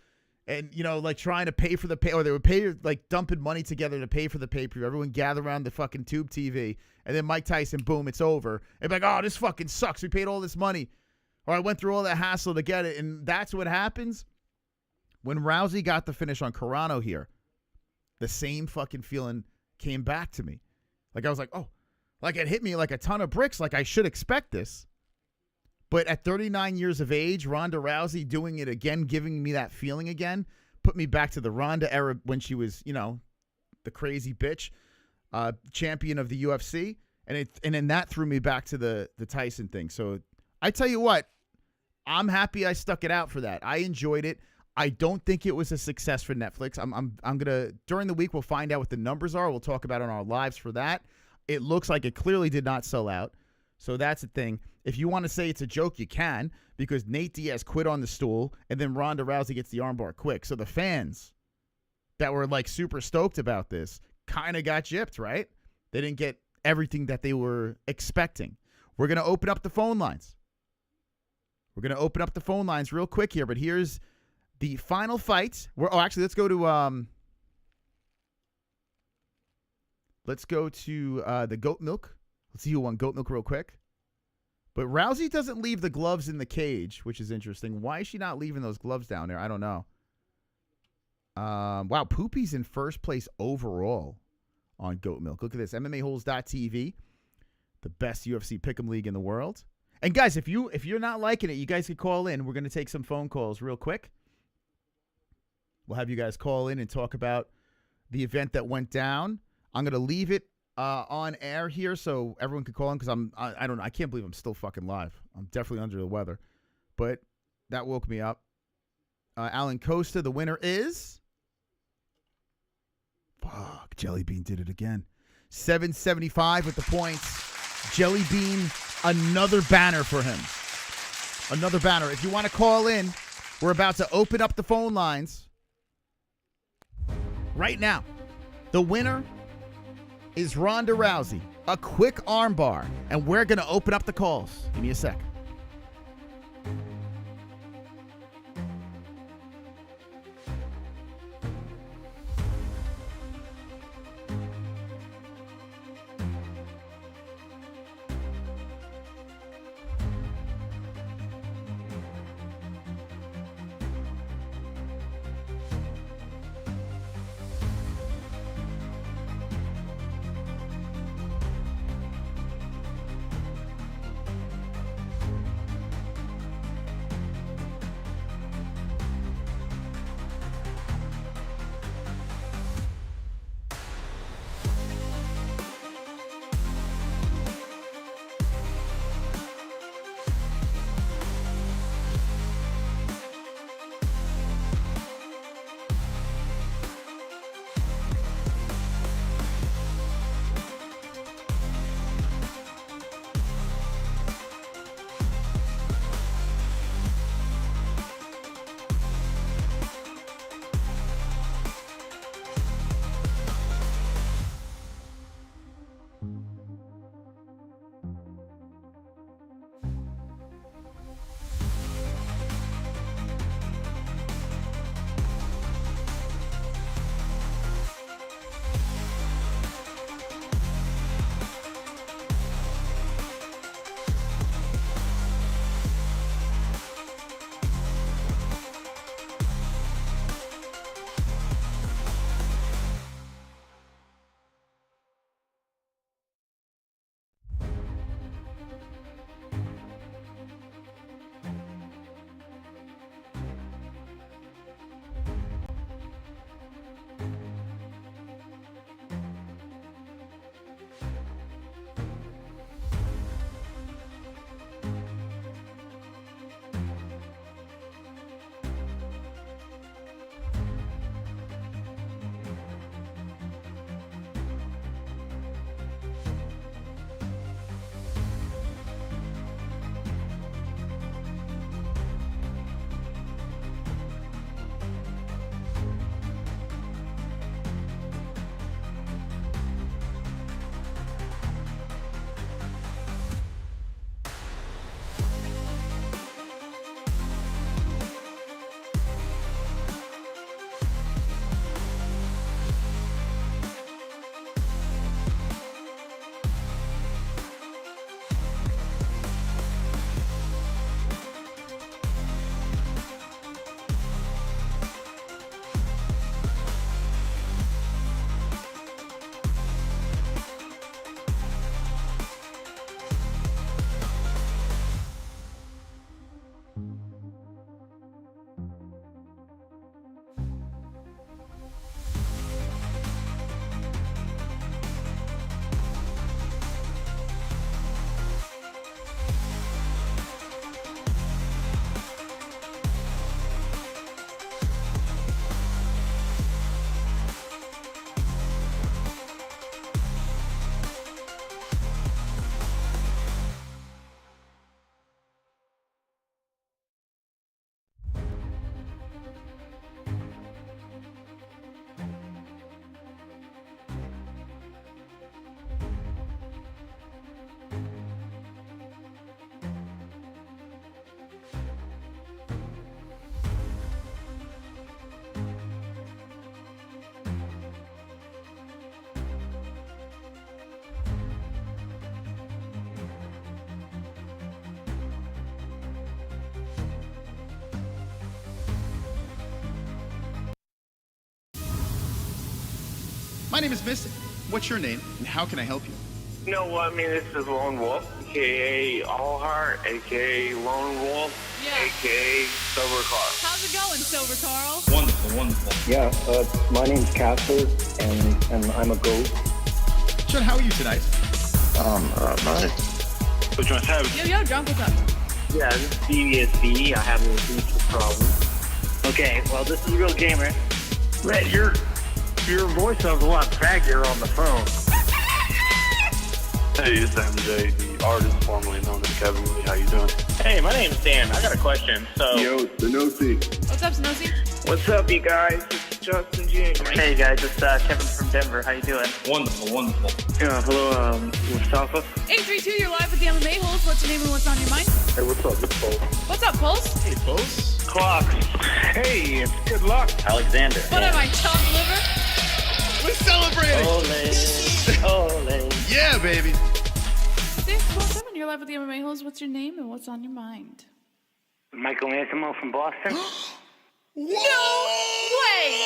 and, like trying to pay for the pay, or they would pay, like dumping money together to pay for the pay-per-view. Everyone gathered around the fucking tube TV. And then Mike Tyson, boom, it's over. And be like, oh, this fucking sucks. We paid all this money. Or I went through all that hassle to get it. And that's what happens when Rousey got the finish on Carano here. The same fucking feeling came back to me. Like I was like, oh, like it hit me like a ton of bricks. Like I should expect this. But at 39 years of age, Ronda Rousey doing it again, giving me that feeling again, put me back to the Ronda era when she was, the crazy bitch, champion of the UFC. And then that threw me back to the Tyson thing. So I tell you what, I'm happy I stuck it out for that. I enjoyed it. I don't think it was a success for Netflix. I'm gonna, during the week, we'll find out what the numbers are. We'll talk about it on our lives for that. It looks like it clearly did not sell out. So that's the thing. If you want to say it's a joke, you can, because Nate Diaz quit on the stool, and then Ronda Rousey gets the armbar quick. So the fans that were like super stoked about this kind of got gypped, right? They didn't get everything that they were expecting. We're going to open up the phone lines. We're going to open up the phone lines real quick here, but here's the final fight. Actually, let's go to the Goat Milk. Let's see who won Goat Milk real quick. But Rousey doesn't leave the gloves in the cage, which is interesting. Why is she not leaving those gloves down there? I don't know. Wow, Poopy's in first place overall on Goat Milk. Look at this, MMA-Holes.tv, the best UFC pick'em league in the world. And guys, if you're not liking it, you guys can call in. We're going to take some phone calls real quick. We'll have you guys call in and talk about the event that went down. I'm going to leave it on air here so everyone can call in, because I don't know. I can't believe I'm still fucking live. I'm definitely under the weather, but that woke me up. Alan Costa, the winner is... Fuck, Jelly Bean did it again. 775 with the points. Jelly Bean, another banner for him. Another banner. If you want to call in, we're about to open up the phone lines right now. The winner is Ronda Rousey. A quick armbar. And we're going to open up the calls. Give me a sec.
My name is Missing. What's your name, and how can I help you?
You know what? I mean, this is Lone Wolf, a.k.a. Allheart, a.k.a. Lone Wolf, a.k.a. Silver Carl.
How's it going, Silver Carl?
Wonderful, wonderful.
Yeah, my name's Casper, and I'm a goat.
Sean, how are you tonight?
Nice. Which one's having?
Yo, drunk, what's up?
Yeah, this is DVSB. I have a speech problem.
Okay, well, this is a real gamer.
Man, your voice sounds a lot faggier on the phone. Hey, it's MJ, the artist formerly known as Kevin Lee. How you doing? Hey, my name's Dan. I got a question.
Yo, Sanosi.
What's up, Snozy?
What's up, you guys? It's Justin James.
Hey, guys, it's Kevin from Denver. How you doing?
Wonderful, wonderful.
Yeah, hello, Mustafa.
832, you're live with the MMA-Holes. What's your name and what's on your mind?
Hey, what's up? It's Pulse.
What's up, Pulse?
Hey, Pulse.
Clocks. Hey, it's good luck.
Alexander.
What am I, chopped liver?
We're celebrating.
Ole.
Yeah, baby.
617, you're live with the MMA-Holes. What's your name and what's on your mind?
Michael Ansimo from Boston.
No way!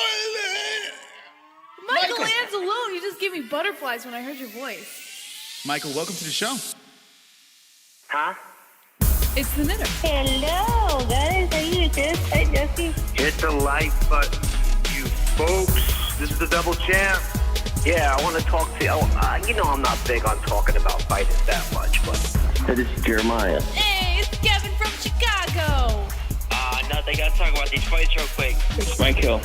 Michael Anzalone, you just gave me butterflies when I heard your voice.
Michael, welcome to the show.
Huh?
It's the knitter.
Hello, guys. How you doing? Hi, Jesse.
Hit the like button, you folks. This is the double champ. Yeah, I want to talk to you. You know I'm not big on talking about fighters that much, but...
This is Jeremiah.
Hey, it's Kevin from Chicago.
Nothing. Gotta talk about these fights real quick.
It's my kill.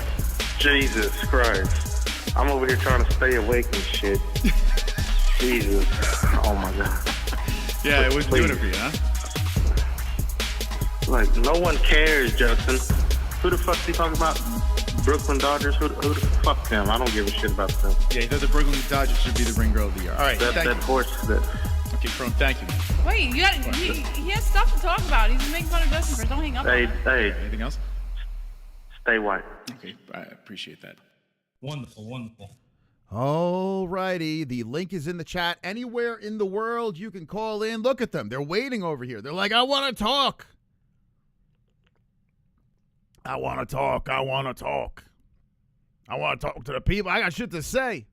Jesus Christ. I'm over here trying to stay awake and shit. Jesus. Oh, my God.
Yeah, it was doing it for you, huh?
Like, no one cares, Justin. Who the fuck's he talking about? Brooklyn Dodgers? Who the fuck them? I don't give a shit about them.
Yeah, he thought the Brooklyn Dodgers should be the ring girl of the year. All right,
that horse that...
Okay, Crone, thank you.
Wait, he has stuff to talk about. He's making fun of Justin for. Don't hang up.
Hey.
Anything else?
Stay white.
Okay, I appreciate that. Wonderful, wonderful.
All righty. The link is in the chat. Anywhere in the world you can call in. Look at them. They're waiting over here. They're like, I want to talk. I want to talk. I want to talk. I want to talk to the people. I got shit to say.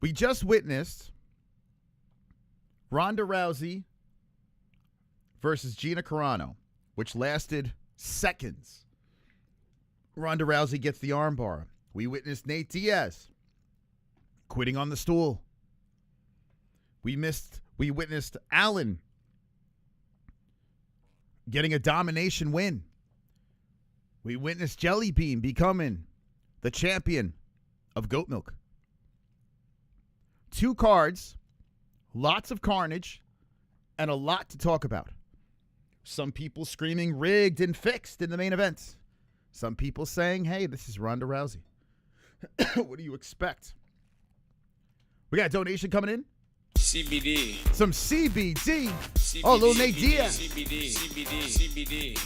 We just witnessed Ronda Rousey versus Gina Carano, which lasted seconds. Ronda Rousey gets the armbar. We witnessed Nate Diaz quitting on the stool. We witnessed Allen getting a domination win. We witnessed Jelly Bean becoming the champion of goat milk. 2 cards, lots of carnage, and a lot to talk about. Some people screaming rigged and fixed in the main event. Some people saying, hey, this is Ronda Rousey. What do you expect? We got a donation coming in.
CBD.
Some CBD. Oh, little Nate Diaz.
CBD.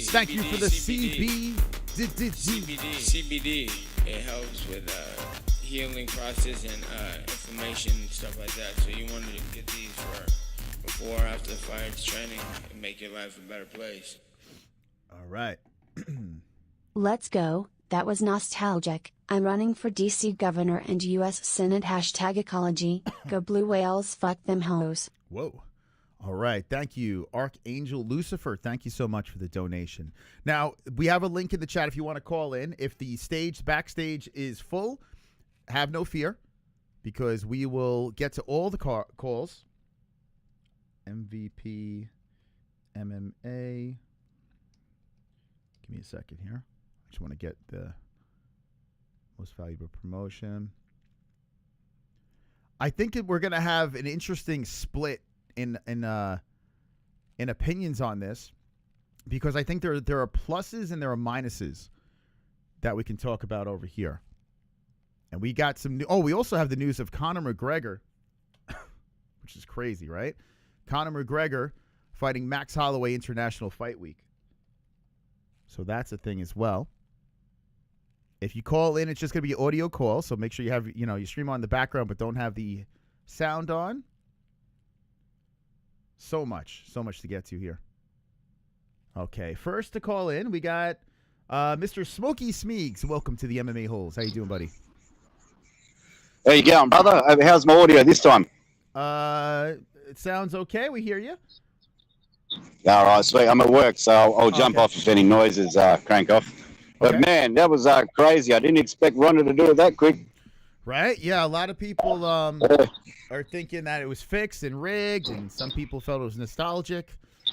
Thank you for the CBD.
CBD. It helps with healing process and inflammation and stuff like that. So you want to get these for before or after the fight training and make your life a better place.
All right.
Let's go. That was nostalgic. I'm running for DC governor and US Senate #ecology. Go blue whales, fuck them hoes.
Whoa. All right. Thank you, Archangel Lucifer. Thank you so much for the donation. Now, we have a link in the chat if you want to call in. If the backstage is full, have no fear, because we will get to all the calls. MVP, MMA. Give me a second here. I just want to get the most valuable promotion. I think we're going to have an interesting split in opinions on this, because I think there are pluses and there are minuses that we can talk about over here. And we got some new, we also have the news of Conor McGregor, which is crazy, right? Conor McGregor fighting Max Holloway International Fight Week. So that's a thing as well. If you call in, it's just going to be an audio call, so make sure you have, you stream on the background but don't have the sound on. So much to get to here. Okay, first to call in, we got Mr. Smokey Smeegs, welcome to the MMA-Holes. How you doing, buddy?
How you going, brother? How's my audio this time?
It sounds okay. We hear you.
All right, sweet. I'm at work, so I'll jump off if any noises crank off. But, man, that was crazy. I didn't expect Ronda to do it that quick.
Right? Yeah, a lot of people are thinking that it was fixed and rigged, and some people felt it was nostalgic.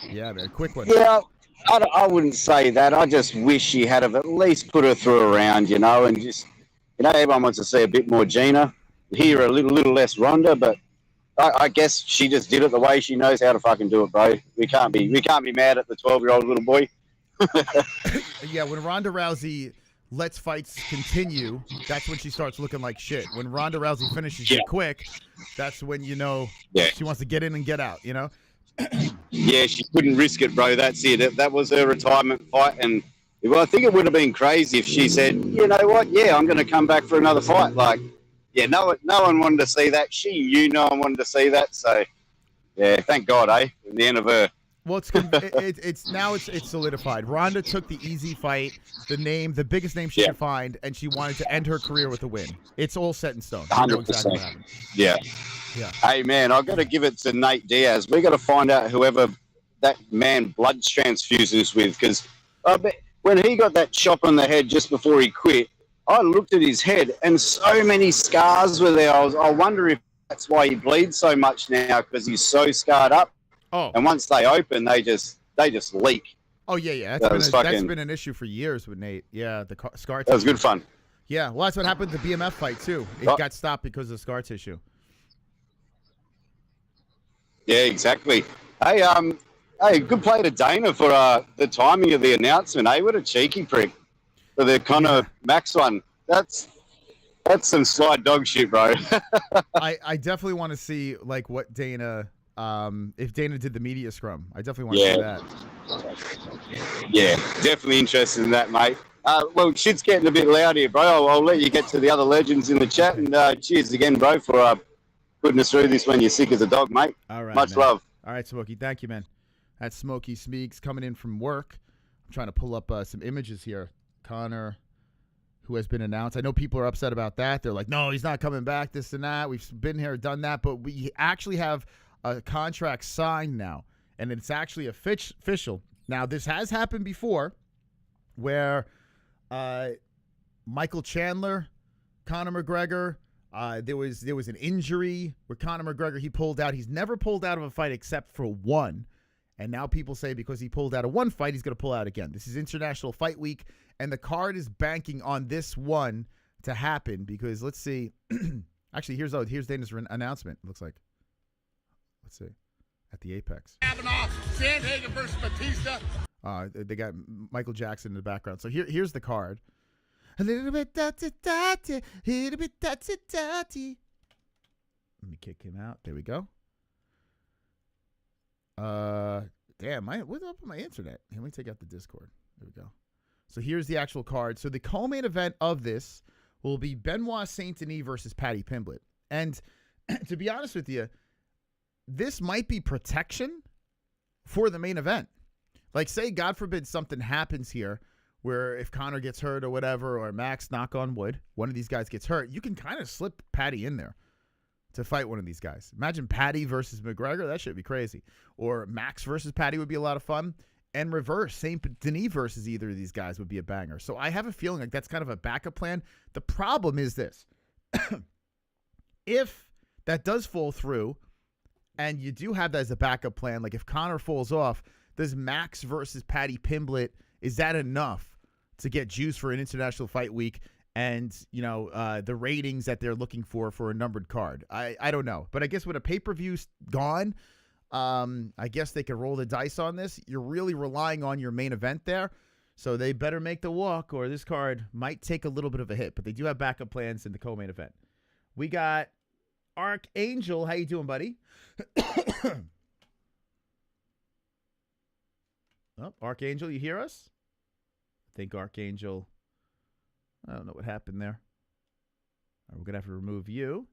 Yeah, man, quick one.
Yeah, I wouldn't say that. I just wish she had have at least put her through a round, and just, everyone wants to see a bit more Gina. Here, a little less Ronda, but I guess she just did it the way she knows how to fucking do it, bro. We can't be mad at the 12-year-old little boy.
Yeah, when Ronda Rousey lets fights continue, that's when she starts looking like shit. When Ronda Rousey finishes you quick, that's when she wants to get in and get out,
Yeah, she couldn't risk it, bro. That's it. That was her retirement fight, and I think it would have been crazy if she said, you know what, yeah, I'm going to come back for another fight. Like, yeah, no one wanted to see that. She knew no one wanted to see that. So, yeah, thank God, at the end of her.
Well, it's solidified. Ronda took the easy fight, the biggest name she could find, and she wanted to end her career with a win. It's all set in stone.
100%.
Exactly what happened.
Yeah. Hey, man, I've got to give it to Nate Diaz. We got to find out whoever that man blood transfuses with, because when he got that chop on the head just before he quit, I looked at his head and so many scars were there. I wonder if that's why he bleeds so much now, because he's so scarred up.
Oh.
And once they open, they just leak.
Oh, yeah. That's been an issue for years with Nate. Yeah, the scar tissue.
That was good fun.
Yeah, well, that's what happened with the BMF fight, too. It got stopped because of scar tissue.
Yeah, exactly. Hey, good play to Dana for the timing of the announcement. Hey, what a cheeky prick for the Conor Max one. That's some slide dog shit, bro.
I definitely want to see what Dana, if Dana did the media scrum. I definitely want to see that.
Yeah, definitely interested in that, mate. Well, shit's getting a bit loud here, bro. I'll let you get to the other legends in the chat, and cheers again, bro, for putting us through this when you're sick as a dog, mate.
All right,
much
man.
love.
All right, Smokey. Thank you, man. That's Smokey Smeegs coming in from work. I'm trying to pull up some images here. Conor, who has been announced. I know people are upset about that. They're like, no, he's not coming back, this and that. We've been here, done that. But we actually have a contract signed now, and it's actually official. Now, this has happened before where Michael Chandler, Conor McGregor, there was an injury where Conor McGregor, he pulled out. He's never pulled out of a fight except for one. And now people say because he pulled out of one fight, he's going to pull out again. This is International Fight Week, and the card is banking on this one to happen because let's see. Actually, here's Dana's announcement, it looks like. Let's see. At the Apex.
Sandhagen versus Batista.
They got Michael Jackson in the background. So here's the card. A little bit da-da-da-da, a little bit da-da-da-da. Let me kick him out. There we go. Damn, what's up with my internet? Let me take out the Discord. There we go. So here's the actual card. So the co-main event of this will be Benoit Saint-Denis versus Paddy Pimblett. And to be honest with you, this might be protection for the main event. Like, say, God forbid, something happens here where if Conor gets hurt or whatever, or Max, knock on wood, one of these guys gets hurt, you can kind of slip Paddy in there to fight one of these guys. Imagine Paddy versus McGregor. That should be crazy. Or Max versus Paddy would be a lot of fun. And reverse, Saint Denis versus either of these guys would be a banger. So I have a feeling like that's kind of a backup plan. The problem is this. If that does fall through and you do have that as a backup plan, like if Conor falls off, does Max versus Paddy Pimblett, is that enough to get juice for an International Fight Week and, the ratings that they're looking for a numbered card? I don't know. But I guess with a pay-per-view gone, I guess they could roll the dice on this. You're really relying on your main event there. So they better make the walk or this card might take a little bit of a hit. But they do have backup plans in the co-main event. We got Archangel. How you doing, buddy? Oh, Archangel, you hear us? I think Archangel, I don't know what happened there. All right, we're going to have to remove you.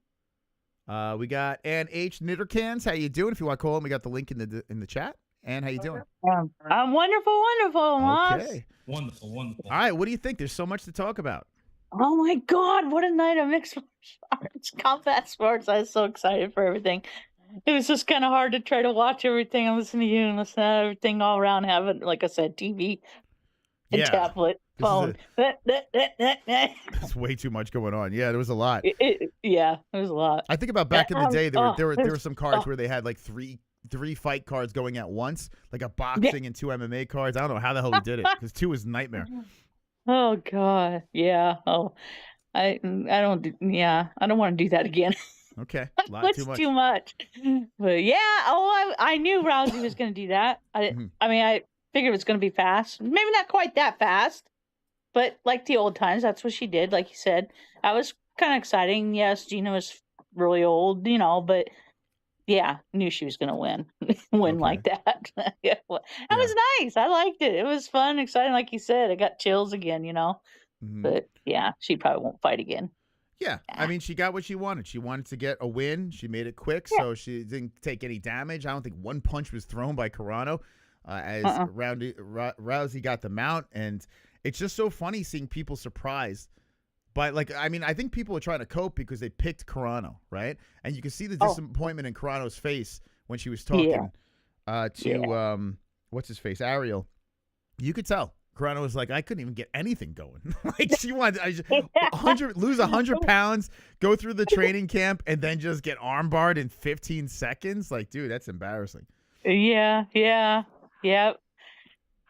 We got Ann H. Knittercans. How you doing? If you want to call him, we got the link in the chat. Ann, how you doing?
I'm wonderful, Moss.
Okay.
Wonderful, wonderful.
All right, what do you think? There's so much to talk about.
Oh my God, what a night of mixed martial arts, combat sports. I was so excited for everything. It was just kind of hard to try to watch everything and listen to you and listen to everything all around, have it, like I said, TV and tablet, phone.
There's way too much going on. Yeah, there was a lot.
It was a lot.
I think about back in the day, there were some cards where they had like three fight cards going at once, like a boxing and 2 MMA cards. I don't know how the hell we did it, because 2 was a nightmare.
Oh God, yeah. Oh, I don't want to do that again.
Okay,
That's too much. But yeah, I knew Rousey was going to do that. I mean, I figured it was going to be fast. Maybe not quite that fast, but like the old times, that's what she did. Like you said, that was kind of exciting. Yes, Gina was really old, but yeah, knew she was going to win like that. It was nice. I liked it. It was fun, exciting. Like you said, I got chills again, But yeah, she probably won't fight again.
Yeah, I mean, she got what she wanted. She wanted to get a win. She made it quick, so she didn't take any damage. I don't think one punch was thrown by Carano as Rousey got the mount. And it's just so funny seeing people surprised. But, I think people are trying to cope because they picked Carano, right? And you can see the disappointment in Carano's face when she was talking to, what's his face, Ariel. You could tell. Carano was like, I couldn't even get anything going. She wanted lose 100 pounds, go through the training camp, and then just get armbarred in 15 seconds. Like, dude, that's embarrassing.
Yeah.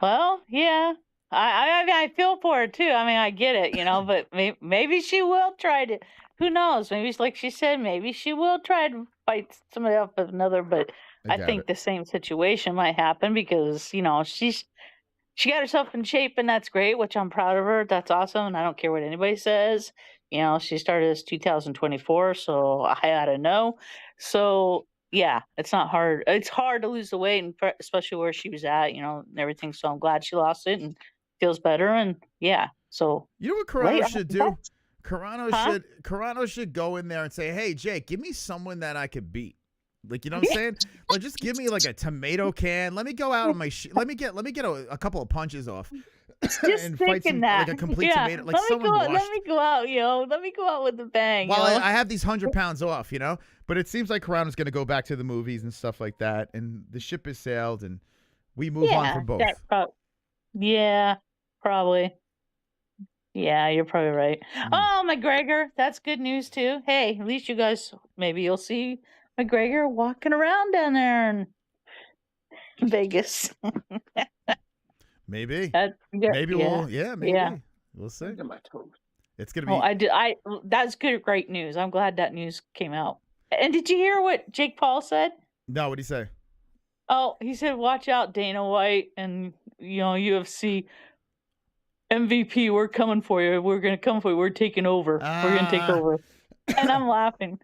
Well, yeah. I feel for her too. I mean, I get it, but maybe she will try to. Who knows? Maybe, like she said, maybe she will try to fight somebody else with another. But I think the same situation might happen because she got herself in shape, and that's great, which I'm proud of her. That's awesome, and I don't care what anybody says. She started as 2024, so I ought to know. So, yeah, it's not hard. It's hard to lose the weight, and especially where she was at, and everything. So I'm glad she lost it and feels better, and yeah. So
you know what Carano should do? Carano should go in there and say, "Hey, Jake, give me someone that I could beat." Like, you know what I'm saying? Like, just give me like a tomato can. Let me go out on my let me get a couple of punches off.
Just
and fight like a complete tomato. Like
let me go out, Let me go out with a bang.
Well, I have these 100 pounds off, But it seems like Carano's going to go back to the movies and stuff like that, and the ship has sailed, and we move on for both.
Probably. Yeah, you're probably right. Oh, McGregor, that's good news too. Hey, at least you guys, maybe you'll see McGregor walking around down there in Vegas.
Maybe. Maybe we'll we'll see. It's gonna be.
That's good, great news. I'm glad that news came out. And did you hear what Jake Paul said?
No, what did he say?
Oh, he said, "Watch out, Dana White and UFC MVP. We're coming for you. We're gonna come for you. We're taking over. We're gonna take over." And I'm laughing.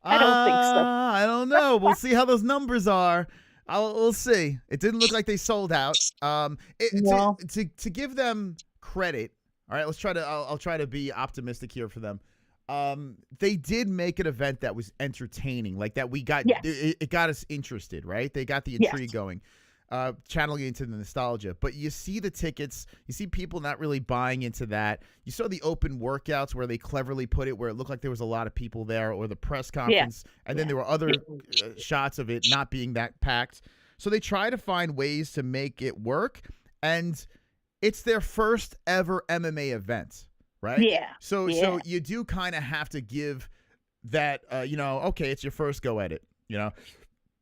I don't think so.
I don't know. We'll see how those numbers are. We'll see. It didn't look like they sold out. To give them credit. All right, I'll try to be optimistic here for them. They did make an event that was entertaining, like that we got. Yes. It got us interested, right? They got the intrigue going. Channeling into the nostalgia. But you see the tickets, you see people not really buying into that. You saw the open workouts where they cleverly put it where it looked like there was a lot of people there, or the press conference, and then there were other shots of it not being that packed. So they try to find ways to make it work, and it's their first ever MMA event, right?
Yeah.
So you do kind of have to give that, okay, it's your first go at it,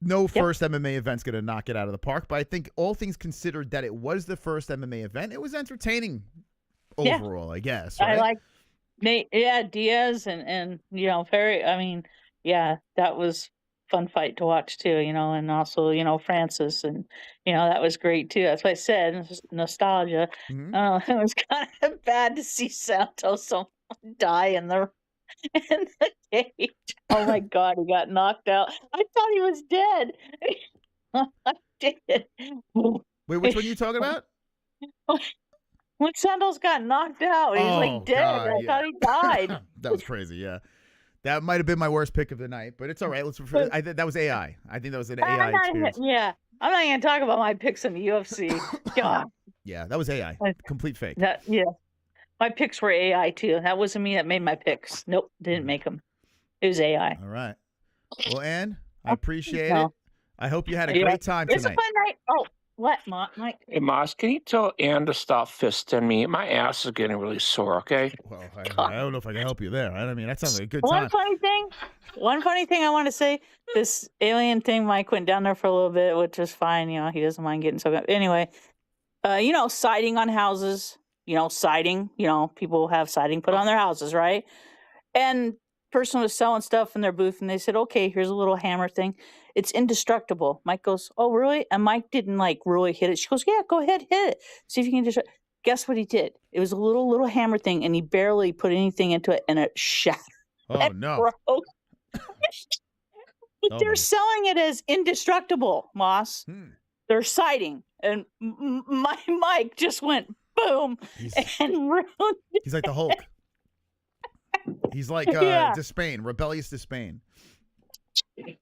No first MMA event's going to knock it out of the park, but I think all things considered that it was the first MMA event, it was entertaining overall, I guess. Right?
I like Diaz and Perry. I mean, that was fun fight to watch too, and also, Francis, and, that was great too. That's what I said, nostalgia. Mm-hmm. It was kind of bad to see Santos die in the cage. Oh my God, he got knocked out. I thought he was dead. I did.
Wait, which one are you talking about?
When Santos got knocked out, he was dead. God, I thought he died.
That was crazy, yeah. That might have been my worst pick of the night, but it's all right. That was AI. I think that was an AI experience.
Yeah. I'm not going to talk about my picks in the UFC. God.
Yeah, that was AI. Complete fake.
Yeah. My picks were AI, too. That wasn't me that made my picks. Nope, didn't make them. It was AI.
All right. Well, Ann, I appreciate it. I hope you had a great time
It's a
tonight.
fun night. Oh, what, Mike?
Hey, Moss, can you tell Ann to stop fisting me? My ass is getting really sore, okay?
Well, I don't know if I can help you there. I mean, that sounds like a good
One
time.
funny thing I want to say, this alien thing, Mike went down there for a little bit, which is fine. You know, he doesn't mind getting so. Anyway, you know, siding on houses, siding, people have siding put on their houses, right? And person was selling stuff in their booth and they said, okay, here's a little hammer thing. It's indestructible. Mike goes, oh, really? And Mike didn't really hit it. She goes, yeah, go ahead, hit it. See if you can just. Guess what he did? It was a little hammer thing and he barely put anything into it and it shattered.
Oh, no.
But they're selling it as indestructible, Moss. They're siding. And my Mike just went boom and ruined it.
He's like the Hulk. He's like Despain, rebellious Despain.
It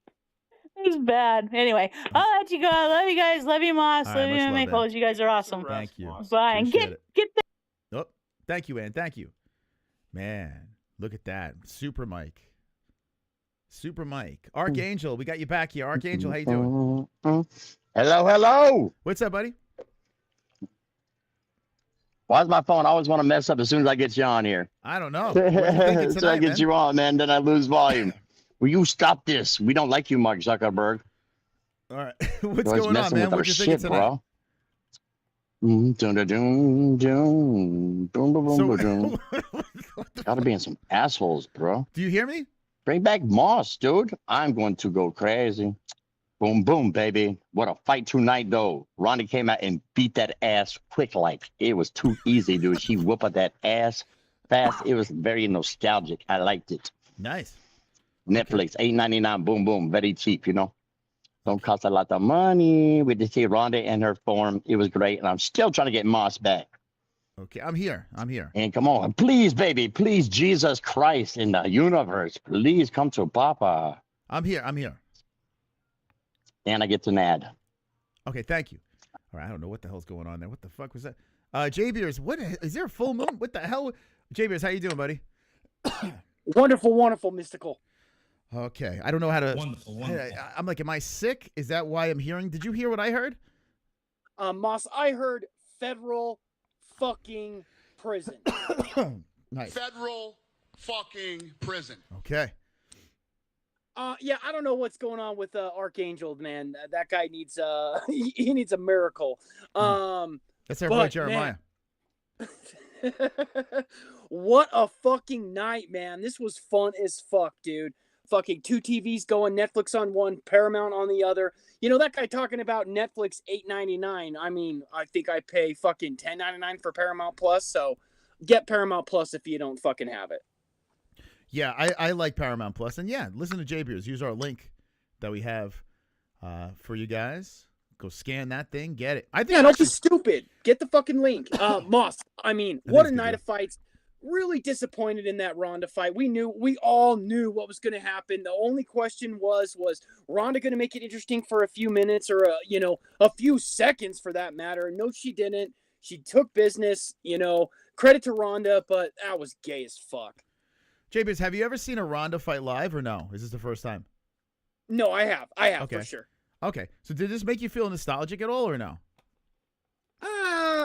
was bad. Anyway, I'll let you go. I love you guys. Love you, Moss. Love you, MMA-Holes. You guys are awesome.
Thank you.
Bye. And get the.
Oh, thank you, Ann. Thank you. Man, look at that. Super Mike. Archangel, we got you back here. Archangel, how you doing?
Hello.
What's up, buddy?
Why's my phone always want to mess up as soon as I get you on here?
I don't know. What do you think
So I get
man?
you on, man. Then I lose volume. Will you stop this? We don't like you, Mark Zuckerberg.
All right. What's going on, man? What do you think tonight?
Bro. Gotta be in some assholes, bro.
Do you hear me?
Bring back Moss, dude. I'm going to go crazy. Boom, boom, baby. What a fight tonight, though. Ronda came out and beat that ass quick like. It was too easy, dude. She whooped that ass fast. It was very nostalgic. I liked it.
Nice.
Netflix, $8.99. Boom, boom. Very cheap, Don't cost a lot of money. We did see Ronda in her form. It was great. And I'm still trying to get Moss back.
Okay, I'm here.
And come on. Please, baby. Please, Jesus Christ in the universe. Please come to Papa.
I'm here.
And I get an ad.
Okay, thank you. All right, I don't know what the hell's going on there. What the fuck was that? J-Beers, what is there a full moon? What the hell? J-Beers, how you doing, buddy?
Wonderful, mystical.
Okay, I don't know how to.
Wonderful.
I'm like, am I sick? Is that why I'm hearing? Did you hear what I heard?
Moss, I heard federal fucking prison.
Nice.
Federal fucking prison.
Okay.
Yeah, I don't know what's going on with Archangel, man. That guy needs he needs a miracle.
That's our boy Jeremiah.
What a fucking night, man. This was fun as fuck, dude. Fucking 2 TVs going, Netflix on one, Paramount on the other. That guy talking about Netflix $8.99. I mean, I think I pay fucking $10.99 for Paramount Plus, so get Paramount Plus if you don't fucking have it.
Yeah, I like Paramount Plus. And yeah, listen to J-Beers. Use our link that we have for you guys. Go scan that thing, get it.
Don't be stupid. Get the fucking link. Moss, I mean, what a night of fights. Really disappointed in that Ronda fight. We all knew what was going to happen. The only question was Ronda going to make it interesting for a few minutes or a few seconds for that matter? No, she didn't. She took business, credit to Ronda, but that was gay as fuck.
J-Biz, have you ever seen a Ronda fight live or no? Is this the first time?
No, I have.
Okay.
For sure.
Okay. So did this make you feel nostalgic at all or no?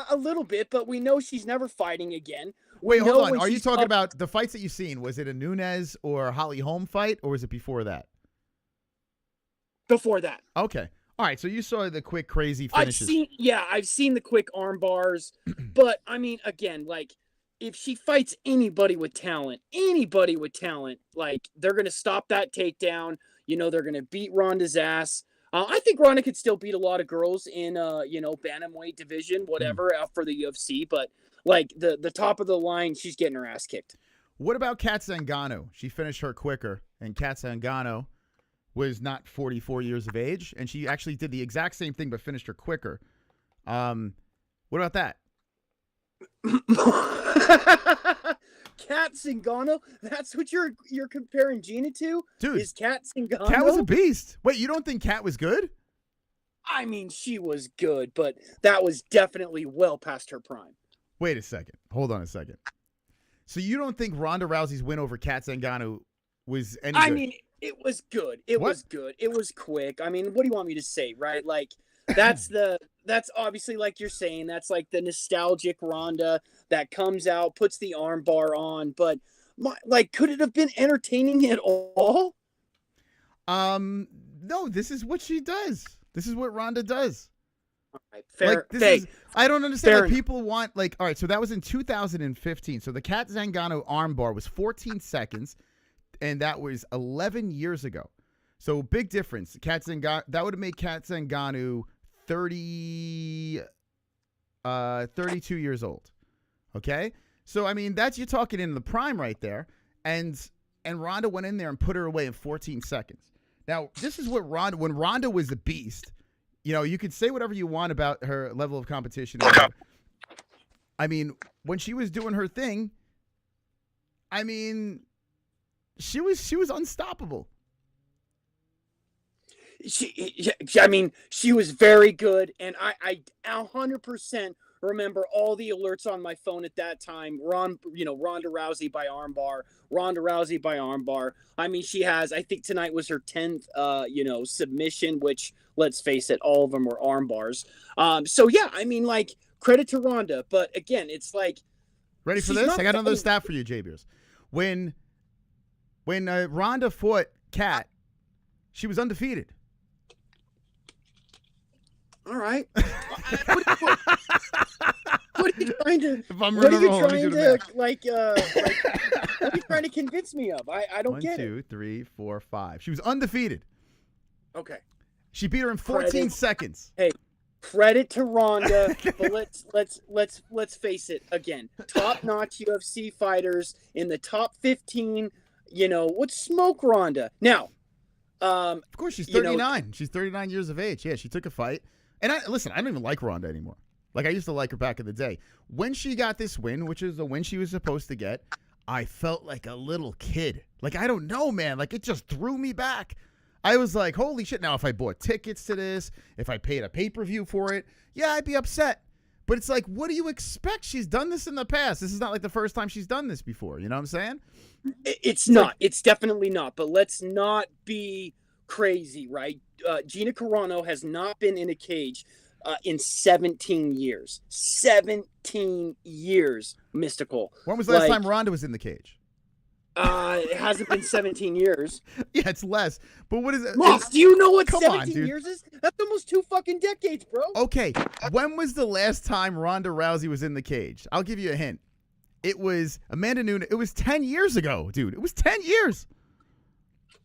A little bit, but we know she's never fighting again.
Wait, hold on. Are you talking about the fights that you've seen? Was it a Nunes or Holly Holm fight, or was it before that?
Before that.
Okay. All right. So you saw the quick, crazy finishes.
I've seen the quick arm bars, but I mean, again, like if she fights anybody with talent, like they're gonna stop that takedown. They're gonna beat Ronda's ass. I think Ronda could still beat a lot of girls in, bantamweight division, whatever, out for the UFC. But, like, the top of the line, she's getting her ass kicked.
What about Kat Zingano? She finished her quicker, and Kat Zingano was not 44 years of age, and she actually did the exact same thing but finished her quicker. What about that?
Kat Zingano? That's what you're comparing Gina to?
Dude,
is Kat Zingano?
Kat was a beast. Wait, you don't think Kat was good?
I mean, she was good, but that was definitely well past her prime.
Wait a second. Hold on a second. So you don't think Ronda Rousey's win over Kat Zingano was any good?
I mean, it was good. It was good. It was quick. I mean, what do you want me to say, right? Like, that's obviously, like you're saying, that's like the nostalgic Ronda that comes out, puts the arm bar on, but could it have been entertaining at all?
No, this is what she does. This is what Ronda does.
All right, fair.
I don't understand. Like, people want, like, all right, so that was in 2015. So the Kat Zingano armbar was 14 seconds, and that was 11 years ago. So big difference. Kat Zingano, that would have made Kat Zingano 32 years old. Okay? So, I mean, you're talking in the prime right there. And Ronda went in there and put her away in 14 seconds. Now, this is what when Ronda was a beast, you know, you could say whatever you want about her level of competition. I mean, when she was doing her thing, I mean, she was unstoppable.
She was very good, and I 100% remember all the alerts on my phone at that time. Ronda Rousey by armbar. Ronda Rousey by armbar. I mean, she has, I think tonight was her 10th, submission, which, let's face it, all of them were armbars. So yeah, I mean, like, credit to Ronda, but again, it's like.
Ready for this? I got another stat for you, J-Beers. When Ronda fought Kat, she was undefeated.
All right. What are you trying to?
What are
you trying to convince me of? I don't get it.
1, 2, 3, 4, 5. She was undefeated.
Okay.
She beat her in 14 seconds.
Hey, credit to Ronda, but let's face it again. Top-notch UFC fighters in the top 15. You know, would smoke Ronda now.
Of course, she's 39. She's 39 years of age. Yeah, she took a fight. And I don't even like Ronda anymore. Like, I used to like her back in the day. When she got this win, which is the win she was supposed to get, I felt like a little kid. Like, I don't know, man. Like, it just threw me back. I was like, holy shit. Now, if I bought tickets to this, if I paid a pay-per-view for it, yeah, I'd be upset. But it's like, what do you expect? She's done this in the past. This is not like the first time she's done this before. You know what I'm saying?
It's not. It's definitely not. But let's not be crazy, right? Gina Carano has not been in a cage in 17 years. 17 years, Mystical.
When was the last time Ronda was in the cage?
It hasn't been 17 years.
Yeah, it's less. But what is it?
Moss, do you know what 17 years is? That's almost 2 fucking decades, bro.
Okay. When was the last time Ronda Rousey was in the cage? I'll give you a hint. It was Amanda Nunes. It was 10 years ago, dude. It was 10 years.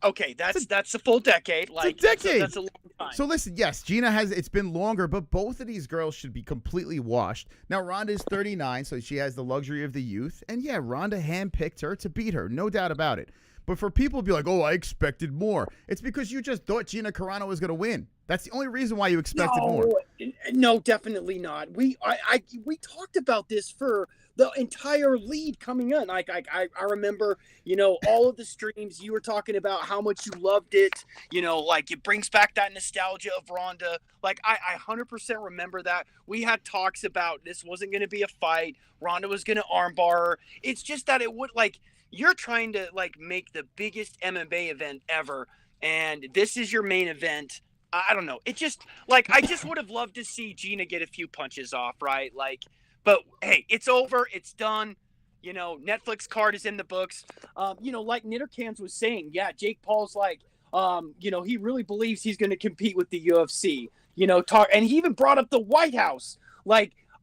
Okay, that's a full decade. Like,
it's a decade.
That's a long time.
So listen, yes, Gina it's been longer, but both of these girls should be completely washed. Now, Ronda is 39, so she has the luxury of the youth. And yeah, Ronda handpicked her to beat her, no doubt about it. But for people to be like, oh, I expected more, it's because you just thought Gina Carano was going to win. That's the only reason why you expected more.
No, definitely not. We talked about this for the entire lead coming in. Like I remember, all of the streams you were talking about how much you loved it. Like it brings back that nostalgia of Ronda. Like I 100% remember that. We had talks about this wasn't going to be a fight. Ronda was going to armbar her. It's just that it would you're trying to make the biggest MMA event ever, and this is your main event. I don't know. It just I just would have loved to see Gina get a few punches off, right? But hey, it's over. It's done. Netflix card is in the books. Like Nittercans was saying, yeah, Jake Paul's he really believes he's going to compete with the UFC. And he even brought up the White House.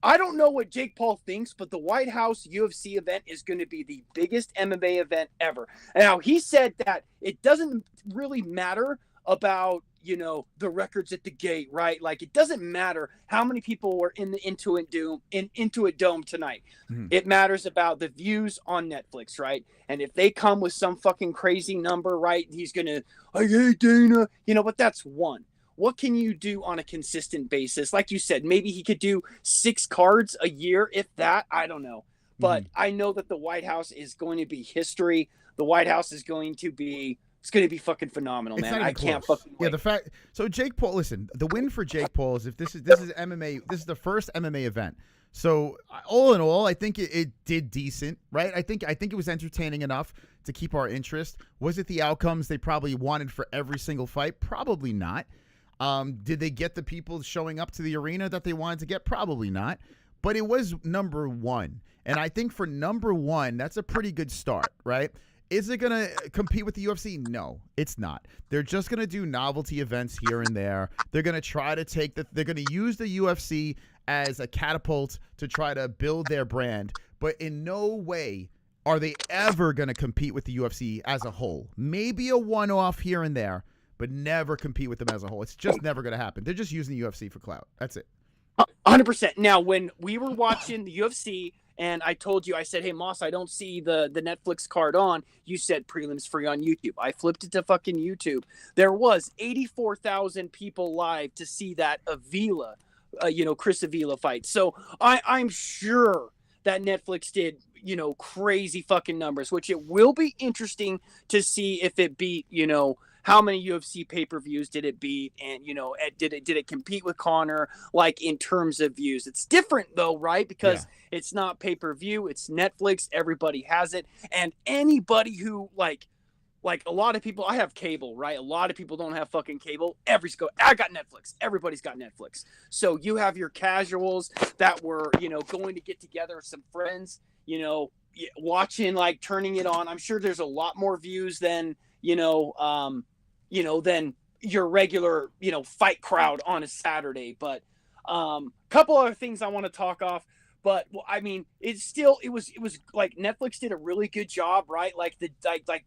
I don't know what Jake Paul thinks, but the White House UFC event is going to be the biggest MMA event ever. Now, he said that it doesn't really matter about the records at the gate, right? It doesn't matter how many people were in the Intuit Dome tonight. Mm-hmm. It matters about the views on Netflix, right? And if they come with some fucking crazy number, right, he's gonna, I hate Dana, but that's one. What can you do on a consistent basis? Like you said, maybe he could do 6 cards a year, if that. I don't know. But I know that the White House is going to be history. The White House is going to be It's going to be fucking phenomenal, man. I can't fucking wait.
Yeah, the fact. So Jake Paul, listen, the win for Jake Paul is if this is MMA. This is the first MMA event. So all in all, I think it did decent, right? I think it was entertaining enough to keep our interest. Was it the outcomes they probably wanted for every single fight? Probably not. Did they get the people showing up to the arena that they wanted to get? Probably not. But it was number one, and I think for number one, that's a pretty good start, right? Is it going to compete with the UFC? No, it's not. They're just going to do novelty events here and there. They're going to try to they're going to use the UFC as a catapult to try to build their brand, but in no way are they ever going to compete with the UFC as a whole. Maybe a one-off here and there, but never compete with them as a whole. It's just never going to happen. They're just using the UFC for clout. That's it.
100%. Now, when we were watching the UFC, and I told you, I said, hey, Moss, I don't see the Netflix card on. You said prelims free on YouTube. I flipped it to fucking YouTube. There was 84,000 people live to see that Avila, Chris Avila fight. So I'm sure that Netflix did, crazy fucking numbers, which it will be interesting to see if it beat, how many UFC pay-per-views did it beat? And, did it compete with Conor, like, in terms of views? It's different, though, right? Because it's not pay-per-view. It's Netflix. Everybody has it. And anybody who, like a lot of people, I have cable, right? A lot of people don't have fucking cable. I got Netflix. Everybody's got Netflix. So you have your casuals that were, going to get together with some friends, watching, like, turning it on. I'm sure there's a lot more views than, than your regular, fight crowd on a Saturday. But couple other things I want to talk off. But I mean, it was like Netflix did a really good job, right? Like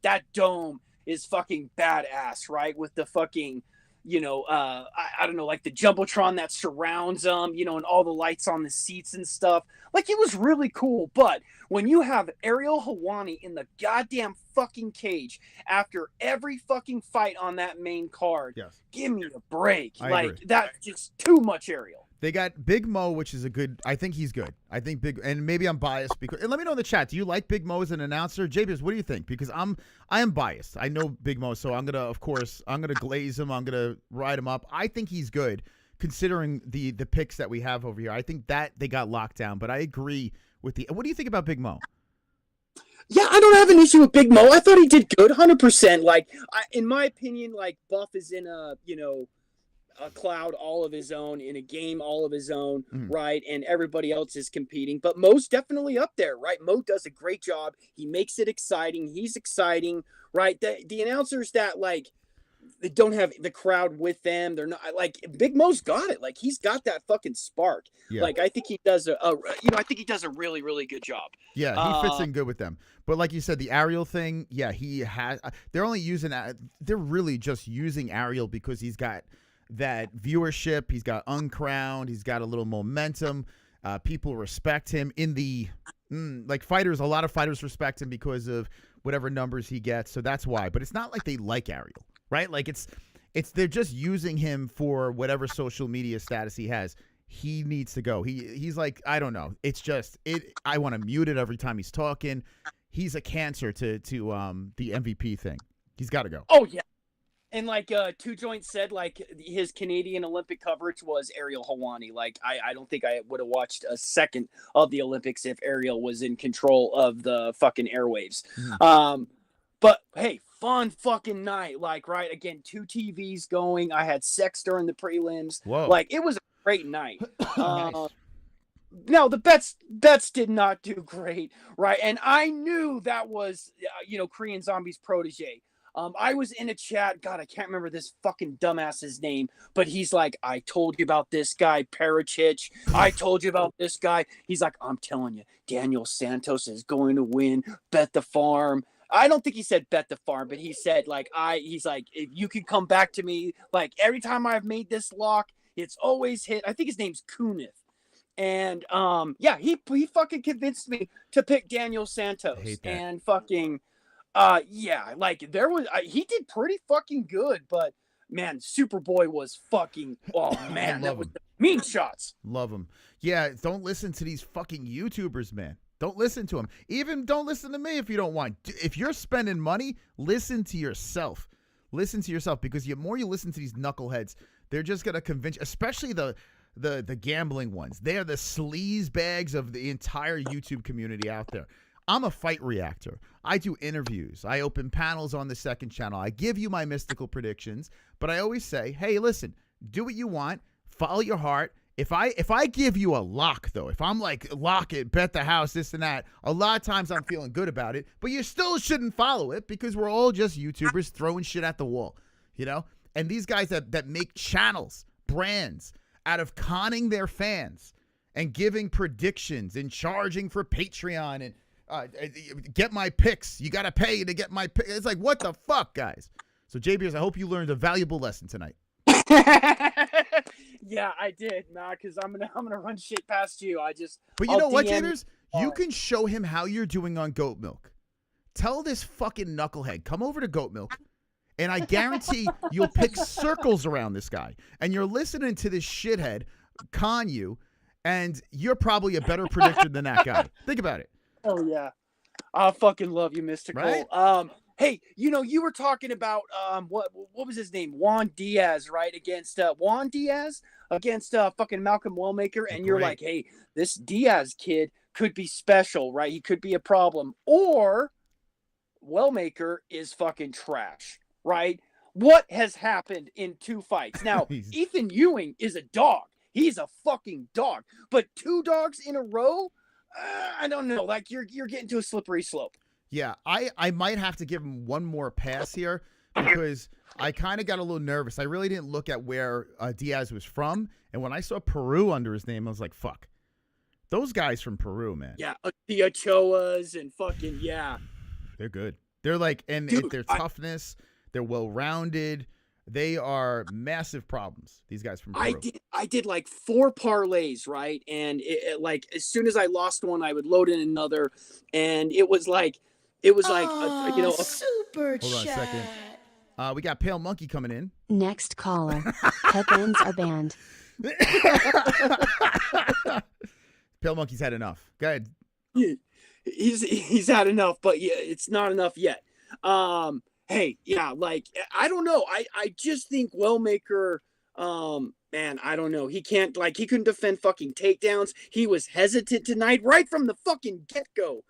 that dome is fucking badass, right? With the fucking, I don't know, like the Jumbotron that surrounds them, and all the lights on the seats and stuff. Like, it was really cool. But when you have Ariel Helwani in the goddamn fucking cage after every fucking fight on that main card, give me a break. I agree. That's just too much Ariel.
They got Big Mo, which is I think he's good. I think and maybe I'm biased and let me know in the chat. Do you like Big Mo as an announcer? JBS, what do you think? Because I am biased. I know Big Mo, so I'm gonna glaze him. I'm gonna ride him up. I think he's good, considering the picks that we have over here. I think that they got locked down, but I agree with what do you think about Big Mo?
Yeah, I don't have an issue with Big Mo. I thought he did good, 100%. Like, in my opinion, like, Buff is in a cloud all of his own, in a game all of his own, right? And everybody else is competing, but Mo's definitely up there, right? Mo does a great job. He makes it exciting. He's exciting, right? The announcers that, like, they don't have the crowd with them, they're not, like, Big Mo's got it. Like, he's got that fucking spark. Yeah. Like, I think he does I think he does a really, really good job.
Yeah, he fits in good with them. But like you said, the Ariel thing, he has. They're really just using Ariel because he's got that viewership. He's got Uncrowned. He's got a little momentum. People respect him in the fighters. A lot of fighters respect him because of whatever numbers he gets. So that's why. But it's not like they like Ariel, right? Like they're just using him for whatever social media status he has. He needs to go. He's like, I don't know. It's just I want to mute it every time he's talking. He's a cancer to the MVP thing. He's got to go.
Oh yeah. And like Two Joints said, like, his Canadian Olympic coverage was Ariel Helwani. Like, I don't think I would have watched a second of the Olympics if Ariel was in control of the fucking airwaves. But hey, fun fucking night. Like, right, again, 2 TVs going. I had sex during the prelims.
Whoa.
Like, it was a great night.
Nice.
Now, the bets did not do great, right? And I knew that was, Korean Zombie's protege. I was in a chat. God, I can't remember this fucking dumbass's name, but he's like, I told you about this guy, Parachich. I told you about this guy. He's like, I'm telling you, Daniel Santos is going to win. Bet the farm. I don't think he said bet the farm, but he said, like, he's like, if you can come back to me, like, every time I've made this lock, it's always hit. I think his name's Kunith. And he fucking convinced me to pick Daniel Santos. And fucking like, there was he did pretty fucking good, but man, Superboy was fucking, oh man, that was the Mean shots.
Love them. Yeah, don't listen to these fucking YouTubers, man. Don't listen to them. Even don't listen to me if you don't want. If you're spending money, listen to yourself. Listen to yourself, because the more you listen to these knuckleheads, they're just going to convince you, especially the gambling ones. They are the sleaze bags of the entire YouTube community out there. I'm a fight reactor. I do interviews. I open panels on the second channel. I give you my mystical predictions, but I always say, hey, listen, do what you want. Follow your heart. If I give you a lock, though, if I'm like, lock it, bet the house, this and that, a lot of times I'm feeling good about it, but you still shouldn't follow it, because we're all just YouTubers throwing shit at the wall, you know? And these guys that make channels, brands, out of conning their fans and giving predictions and charging for Patreon and get my picks. You got to pay to get my picks. It's like, what the fuck, guys? So, JBers, I hope you learned a valuable lesson tonight.
Yeah, I did, because I'm gonna run shit past you.
But you know what, JBers? You can show him how you're doing on Goat Milk. Tell this fucking knucklehead, come over to Goat Milk, and I guarantee you'll pick circles around this guy. And you're listening to this shithead con you, and you're probably a better predictor than that guy. Think about it.
Oh yeah, I fucking love you, Mystical.
Right?
Hey, you were talking about what was his name? Juan Diaz, right? Against Juan Diaz against fucking Malcolm Wellmaker, and you're like, hey, this Diaz kid could be special, right? He could be a problem, or Wellmaker is fucking trash, right? What has happened in 2 fights? Now, Ethan Ewing is a dog. He's a fucking dog, but 2 dogs in a row. I don't know. Like you're getting to a slippery slope.
Yeah, I might have to give him one more pass here, because I kind of got a little nervous. I really didn't look at where Diaz was from, and when I saw Peru under his name, I was like, fuck. Those guys from Peru, man.
Yeah, the Ochoas and fucking, yeah.
They're good. They're like, and their toughness, they're well-rounded. They are massive problems, these guys from Peru.
I did like 4 parlays, right? And it like, as soon as I lost one, I would load in another, and it was like
super
Hold on a second. We got Pale Monkey coming in.
Next caller. Headbands are banned.
Pale Monkey's had enough. Go ahead.
He's had enough, but yeah, it's not enough yet. Hey, yeah, like, I don't know. I just think Wellmaker, man, I don't know. He couldn't defend fucking takedowns. He was hesitant tonight right from the fucking get-go.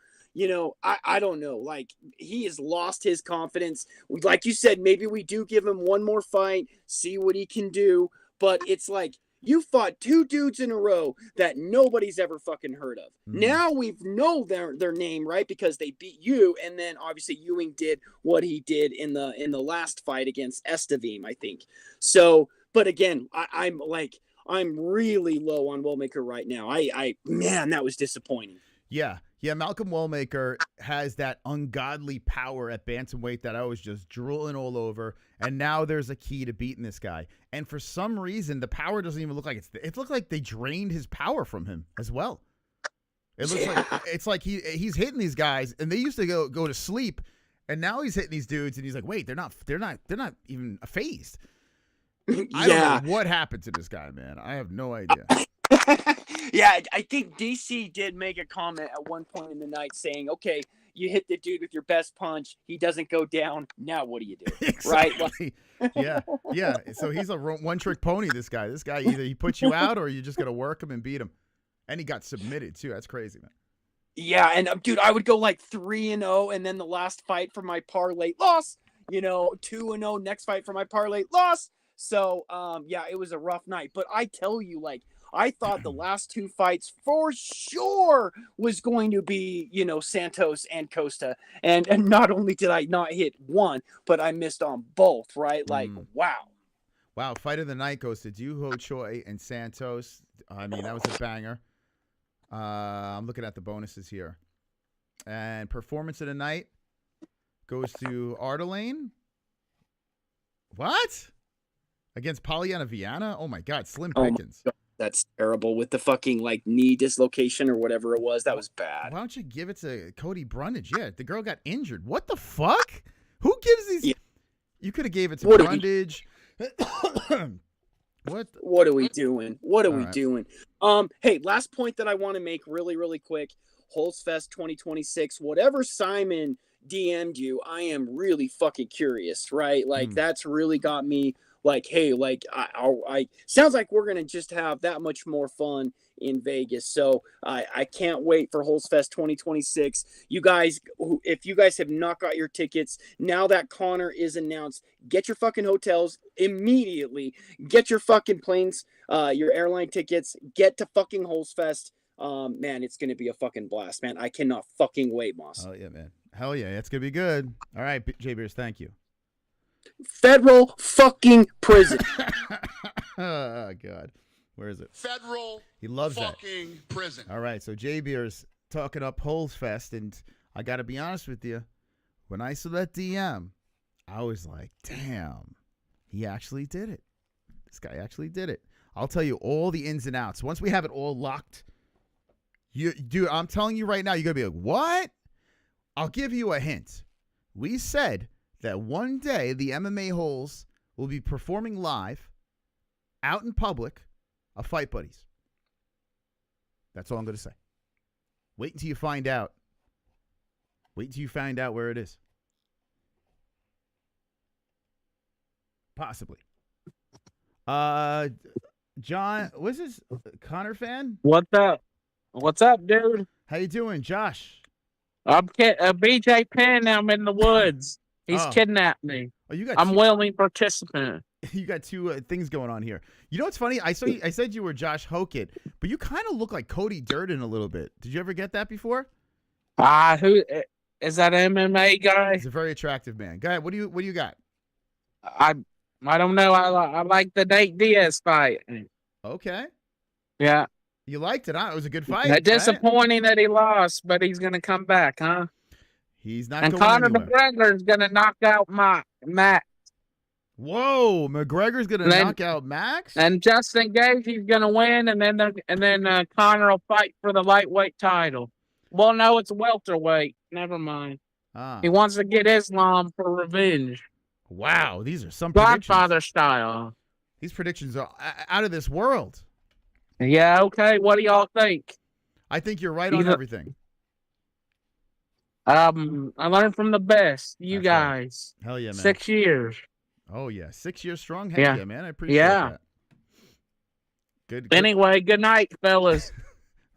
I don't know. Like, he has lost his confidence. Like you said, maybe we do give him one more fight, see what he can do. But it's like, you fought 2 dudes in a row that nobody's ever fucking heard of. Now we know their name, right? Because they beat you, and then obviously Ewing did what he did in the last fight against Estevim, I think. So, but again, I'm really low on Wellmaker right now. Man, that was disappointing.
Yeah, Malcolm Wellmaker has that ungodly power at bantamweight that I was just drooling all over, and now there's a key to beating this guy. And for some reason, the power doesn't even look like it looked like they drained his power from him as well. It looks like it's like he's hitting these guys, and they used to go to sleep, and now he's hitting these dudes, and he's like, wait, they're not even phased. I don't know what happened to this guy, man. I have no idea.
Yeah, I think DC did make a comment at one point in the night saying, okay, you hit the dude with your best punch. He doesn't go down. Now what do you do?
Exactly. Right? Yeah. So he's a one-trick pony, this guy. This guy, either he puts you out or you just got to work him and beat him. And he got submitted, too. That's crazy, man.
Yeah, and dude, I would go like 3-0, and then the last fight for my parlay loss. 2-0, next fight for my parlay loss. So, yeah, it was a rough night. But I tell you, like, I thought the last 2 fights for sure was going to be, Santos and Costa. And not only did I not hit one, but I missed on both, right? Like, wow.
Wow, fight of the night goes to Doo Ho Choi and Santos. I mean, that was a banger. I'm looking at the bonuses here. And performance of the night goes to Ardelean. What? Against Pollyanna Viana? Oh, my God, slim pickings.
Oh, that's terrible with the fucking knee dislocation or whatever it was. That was bad.
Why don't you give it to Cody Brundage? Yeah, the girl got injured. What the fuck? Who gives these? Yeah. You could have gave it to Brundage.
What are we doing? What are
All
we
right.
doing? Hey, last point that I want to make really quick. Holes Fest 2026. Whatever Simon DM'd you, I am really fucking curious, right? Like that's really got me like, hey, like I sounds like we're gonna just have that much more fun in Vegas. So I can't wait for Holes Fest 2026. You guys, if you guys have not got your tickets, now that Conor is announced, get your fucking hotels immediately. Get your fucking planes, your airline tickets. Get to fucking Holes Fest. Man, it's gonna be a fucking blast, man. I cannot fucking wait, Moss.
Oh yeah, man. Hell yeah, it's gonna be good. All right, J Beers, thank you.
Federal fucking prison.
Oh God, where is it?
Federal.
He loves
fucking prison.
All right, so J Beers talking up Holes Fest, and I gotta be honest with you. When I saw that DM, I was like, damn, he actually did it. This guy actually did it. I'll tell you all the ins and outs. Once we have it all locked, dude, I'm telling you right now, you're going to be like, what? I'll give you a hint. We said that one day the MMA-Holes will be performing live out in public of Fight Buddies. That's all I'm going to say. Wait until you find out. Wait until you find out where it is. Possibly. John, what's this? Conor fan?
What's up? What's up, dude?
How you doing, Josh?
I'm BJ Penn. I'm in the woods. He's kidnapped me.
Oh, you got
I'm willing participant.
You got two things going on here. You know what's funny? I said you were Josh Hokett, but you kind of look like Cody Durden a little bit. Did you ever get that before?
Who is that MMA guy?
He's a very attractive man. Go ahead. What do you got?
I don't know. I like the Nate Diaz fight.
Okay.
Yeah.
You liked it, huh? It was a good fight.
Disappointing that he lost, but he's gonna come back, huh?
He's not.
And
going
Conor
anywhere.
McGregor is gonna knock out Matt.
Whoa, McGregor's gonna knock out Max.
And Justin Gage, he's gonna win, and then Conor will fight for the lightweight title. Well, no, it's welterweight. Never mind. He wants to get Islam for revenge.
Wow, these are some
Godfather style.
These predictions are out of this world.
Yeah, okay. What do y'all think?
I think you're right on everything.
I learned from the best. You guys.
Right. Hell yeah, man.
6 years.
Oh yeah, 6 years strong. Heck yeah, man. I appreciate that. Good.
Anyway, good night, fellas.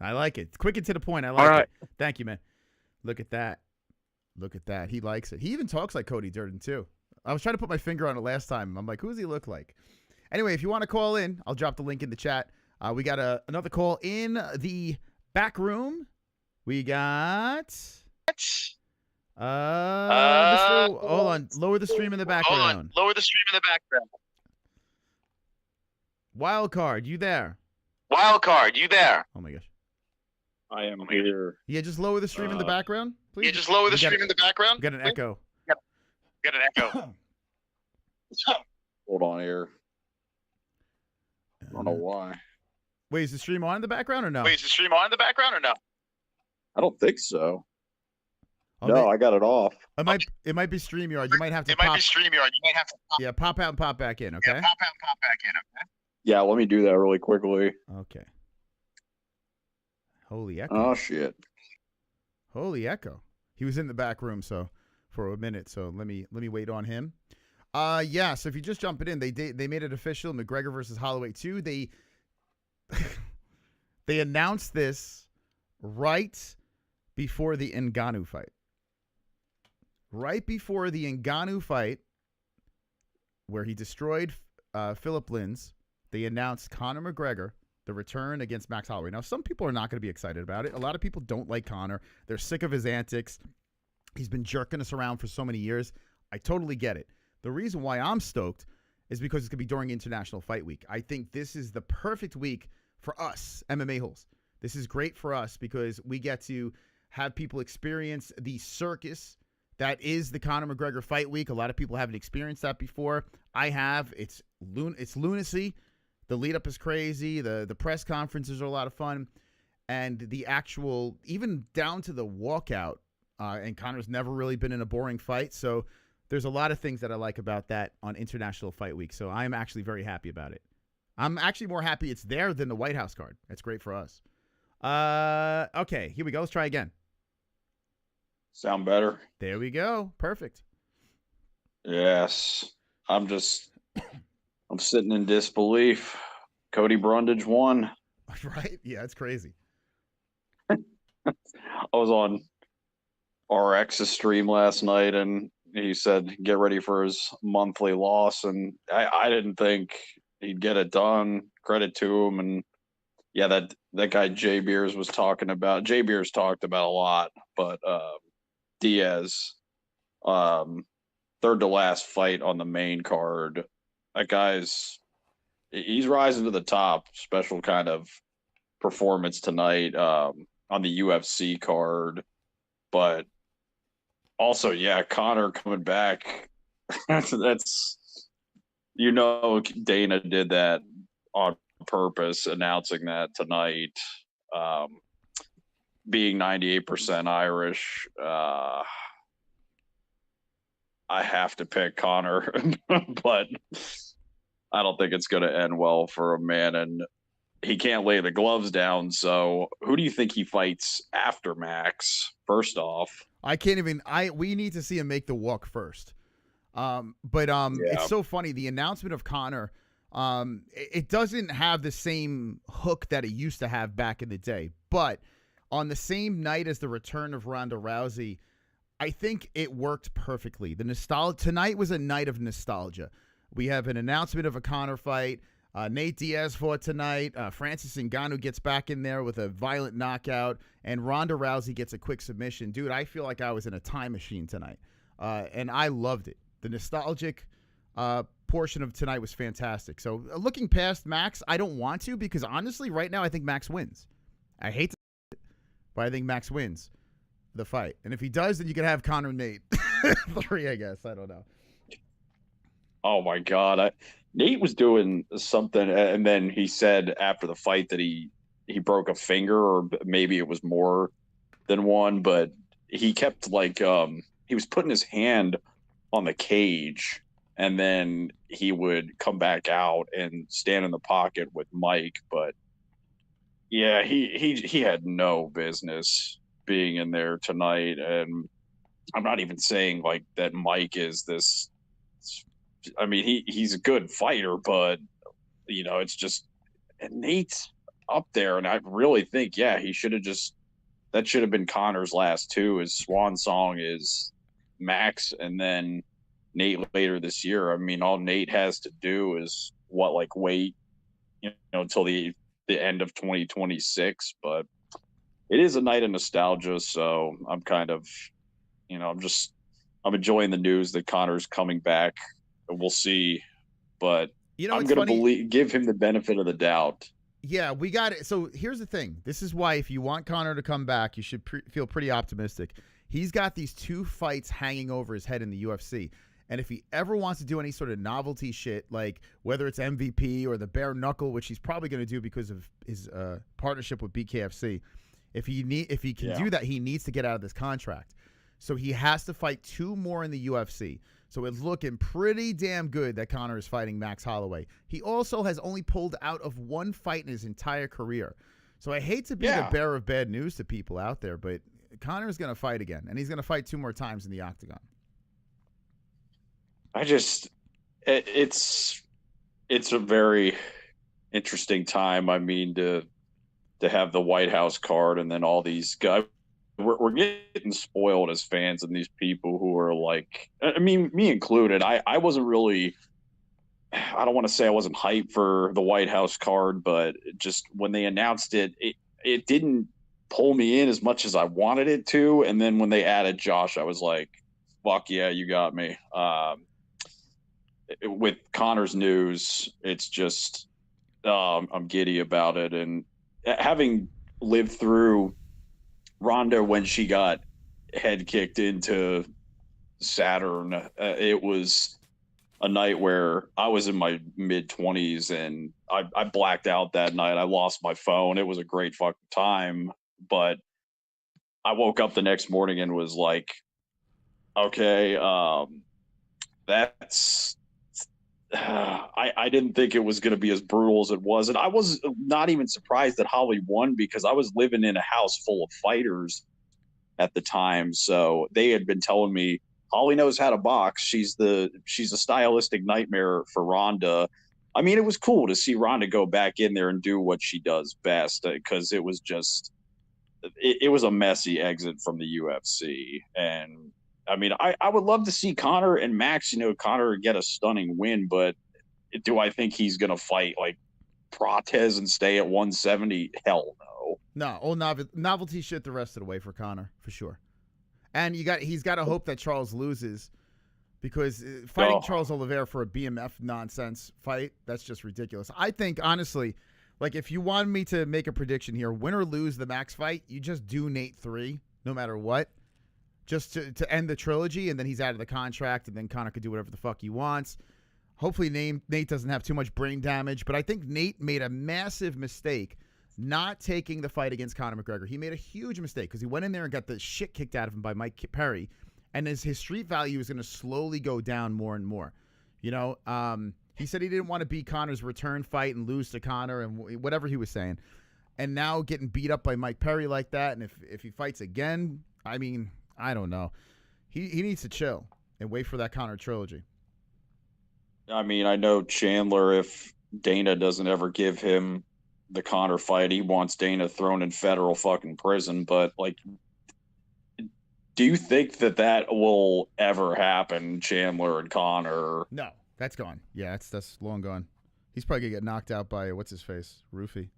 I like it. Quick and to the point. I like it. Thank you, man. Look at that. Look at that. He likes it. He even talks like Cody Durden too. I was trying to put my finger on it last time. I'm like, who does he look like? Anyway, if you want to call in, I'll drop the link in the chat. We got another call in the back room. We got Mr. Hold on. Lower the stream in the background.
Lower the stream in the background.
Wildcard, you there?
Wildcard, you there?
Oh my gosh.
I am here.
Yeah, just lower the stream in the background, please.
Yeah, just lower the stream in the background.
Got an echo.
Got an echo.
Hold on here. I don't know why.
Wait, is the stream on in the background or no?
Wait, is the stream on in the background or no?
I don't think so.
Oh,
no, I got it off.
It might be StreamYard. You might have to.
It might be StreamYard. You might have to.
Yeah, pop out and pop back in. Okay.
Yeah, pop out and pop back in. Okay.
Yeah, let me do that really quickly.
Okay. Holy echo.
Oh shit.
Holy echo. He was in the back room for a minute, so let me wait on him. Yeah, so if you just jump it in, they made it official. McGregor versus Holloway 2. They announced this right before the Ngannou fight. Right before the Ngannou fight, where he destroyed Philip Lins, they announced Conor McGregor, the return against Max Holloway. Now, some people are not going to be excited about it. A lot of people don't like Conor. They're sick of his antics. He's been jerking us around for so many years. I totally get it. The reason why I'm stoked is because it's going to be during International Fight Week. I think this is the perfect week for us, MMA-Holes. This is great for us because we get to have people experience the circus that is the Conor McGregor Fight Week. A lot of people haven't experienced that before. I have. It's lunacy. The lead-up is crazy. The press conferences are a lot of fun. And the actual, even down to the walkout, and Conor's never really been in a boring fight. So there's a lot of things that I like about that on International Fight Week. So I am actually very happy about it. I'm actually more happy it's there than the White House card. That's great for us. Okay, here we go. Let's try again.
Sound better?
There we go. Perfect.
Yes. I'm sitting in disbelief. Cody Brundage won.
Right? Yeah, it's crazy.
I was on RX's stream last night, and he said get ready for his monthly loss, and I didn't think he'd get it done. Credit to him. And yeah, that guy Jay Beers was talking about. Jay Beers talked about a lot, but Diaz, third to last fight on the main card. That he's rising to the top. Special kind of performance tonight on the UFC card. But also, yeah, Conor coming back. That's Dana did that on purpose, announcing that tonight. Being 98% Irish, I have to pick Conor, but I don't think it's going to end well for a man, and he can't lay the gloves down. So who do you think he fights after Max? First off,
we need to see him make the walk first. It's so funny. The announcement of Conor, it doesn't have the same hook that it used to have back in the day, but on the same night as the return of Ronda Rousey, I think it worked perfectly. Tonight was a night of nostalgia. We have an announcement of a Conor fight. Nate Diaz fought tonight. Francis Ngannou gets back in there with a violent knockout, and Ronda Rousey gets a quick submission. Dude, I feel like I was in a time machine tonight, and I loved it. The nostalgic portion of tonight was fantastic. So looking past Max, I don't want to, because honestly, right now, I think Max wins. I hate to say it, but I think Max wins the fight. And if he does, then you can have Conor Nate 3, I guess. I don't know.
Oh my God. Nate was doing something, and then he said after the fight that he broke a finger, or maybe it was more than one, but he kept he was putting his hand on the cage, and then he would come back out and stand in the pocket with Mike. But yeah, he had no business being in there tonight. And I'm not even saying that Mike is this. I mean, he's a good fighter, but it's just Nate's up there, and I really think he should have that should have been Conor's last two. His swan song is Max, and then Nate later this year. I mean, all Nate has to do is wait, until the end of 2026. But it is a night of nostalgia, so I'm kind of, I'm enjoying the news that Conor's coming back. We'll see, but I'm going to give him the benefit of the doubt.
Yeah, we got it. So here's the thing. This is why if you want Conor to come back, you should feel pretty optimistic. He's got these 2 fights hanging over his head in the UFC. And if he ever wants to do any sort of novelty shit, like whether it's MVP or the bare knuckle, which he's probably going to do because of his partnership with BKFC, if he can do that, he needs to get out of this contract. So he has to fight 2 more in the UFC. So it's looking pretty damn good that Conor is fighting Max Holloway. He also has only pulled out of 1 fight in his entire career. So I hate to be the bearer of bad news to people out there, but Conor is going to fight again, and he's going to fight 2 more times in the octagon.
It's a very interesting time. I mean, to have the White House card, and then all these guys. We're getting spoiled as fans, and these people who are me included. I wasn't really, I don't want to say I wasn't hyped for the White House card, but just when they announced it, it didn't pull me in as much as I wanted it to. And then when they added Josh, I was like, fuck yeah, you got me. With Conor's news, it's just, I'm giddy about it. And having lived through Ronda when she got head kicked into Saturn, it was a night where I was in my mid-20s, and I blacked out that night. I lost my phone. It was a great fucking time, but I woke up the next morning and was like, okay, that's I didn't think it was going to be as brutal as it was. And I was not even surprised that Holly won because I was living in a house full of fighters at the time. So they had been telling me, Holly knows how to box. She's a stylistic nightmare for Ronda. I mean, it was cool to see Ronda go back in there and do what she does best because it was just it was a messy exit from the UFC. And I mean, I would love to see Conor and Max, Conor get a stunning win, but do I think he's going to fight like Prates and stay at 170? Hell no.
No, old novelty shit the rest of the way for Conor, for sure. And he's got to hope that Charles loses because fighting Charles Oliveira for a BMF nonsense fight, that's just ridiculous. I think, honestly, like if you wanted me to make a prediction here, win or lose the Max fight, you just do Nate 3 no matter what. Just to end the trilogy, and then he's out of the contract, and then Conor could do whatever the fuck he wants. Hopefully Nate doesn't have too much brain damage, but I think Nate made a massive mistake not taking the fight against Conor McGregor. He made a huge mistake because he went in there and got the shit kicked out of him by Mike Perry, and his street value is going to slowly go down more and more. He said he didn't want to beat Conor's return fight and lose to Conor and whatever he was saying, and now getting beat up by Mike Perry like that, and if he fights again, I mean, I don't know. He needs to chill and wait for that Conor trilogy.
I mean, I know Chandler, if Dana doesn't ever give him the Conor fight, he wants Dana thrown in federal fucking prison. But, like, do you think that will ever happen, Chandler and Conor?
No, that's gone. Yeah, that's long gone. He's probably going to get knocked out by, what's-his-face, Roofy.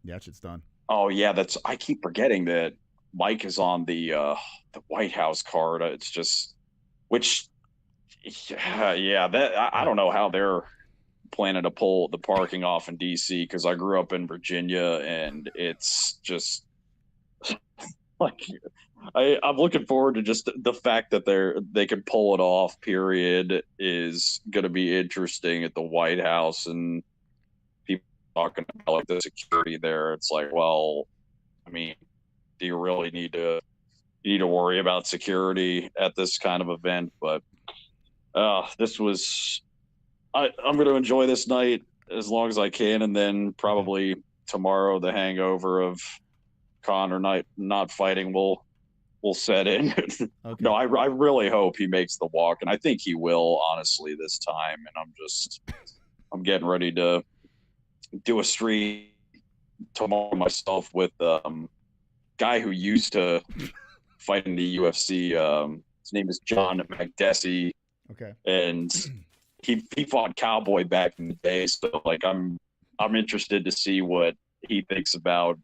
Yeah, that shit's done.
Oh, yeah, I keep forgetting that Mike is on the White House card. It's just, I don't know how they're planning to pull the parking off in DC because I grew up in Virginia and it's just like I'm looking forward to just the fact that they can pull it off. Period is going to be interesting at the White House and people talking about like the security there. It's like, well, I mean, do you really need to worry about security at this kind of event? But this was I'm going to enjoy this night as long as I can, and then probably tomorrow the hangover of Conor not fighting will set in. Okay. No, I really hope he makes the walk, and I think he will, honestly, this time. And I'm getting ready to do a stream tomorrow myself with guy who used to fight in the UFC. His name is John McDessie.
Okay.
And he fought Cowboy back in the day. So like I'm interested to see what he thinks about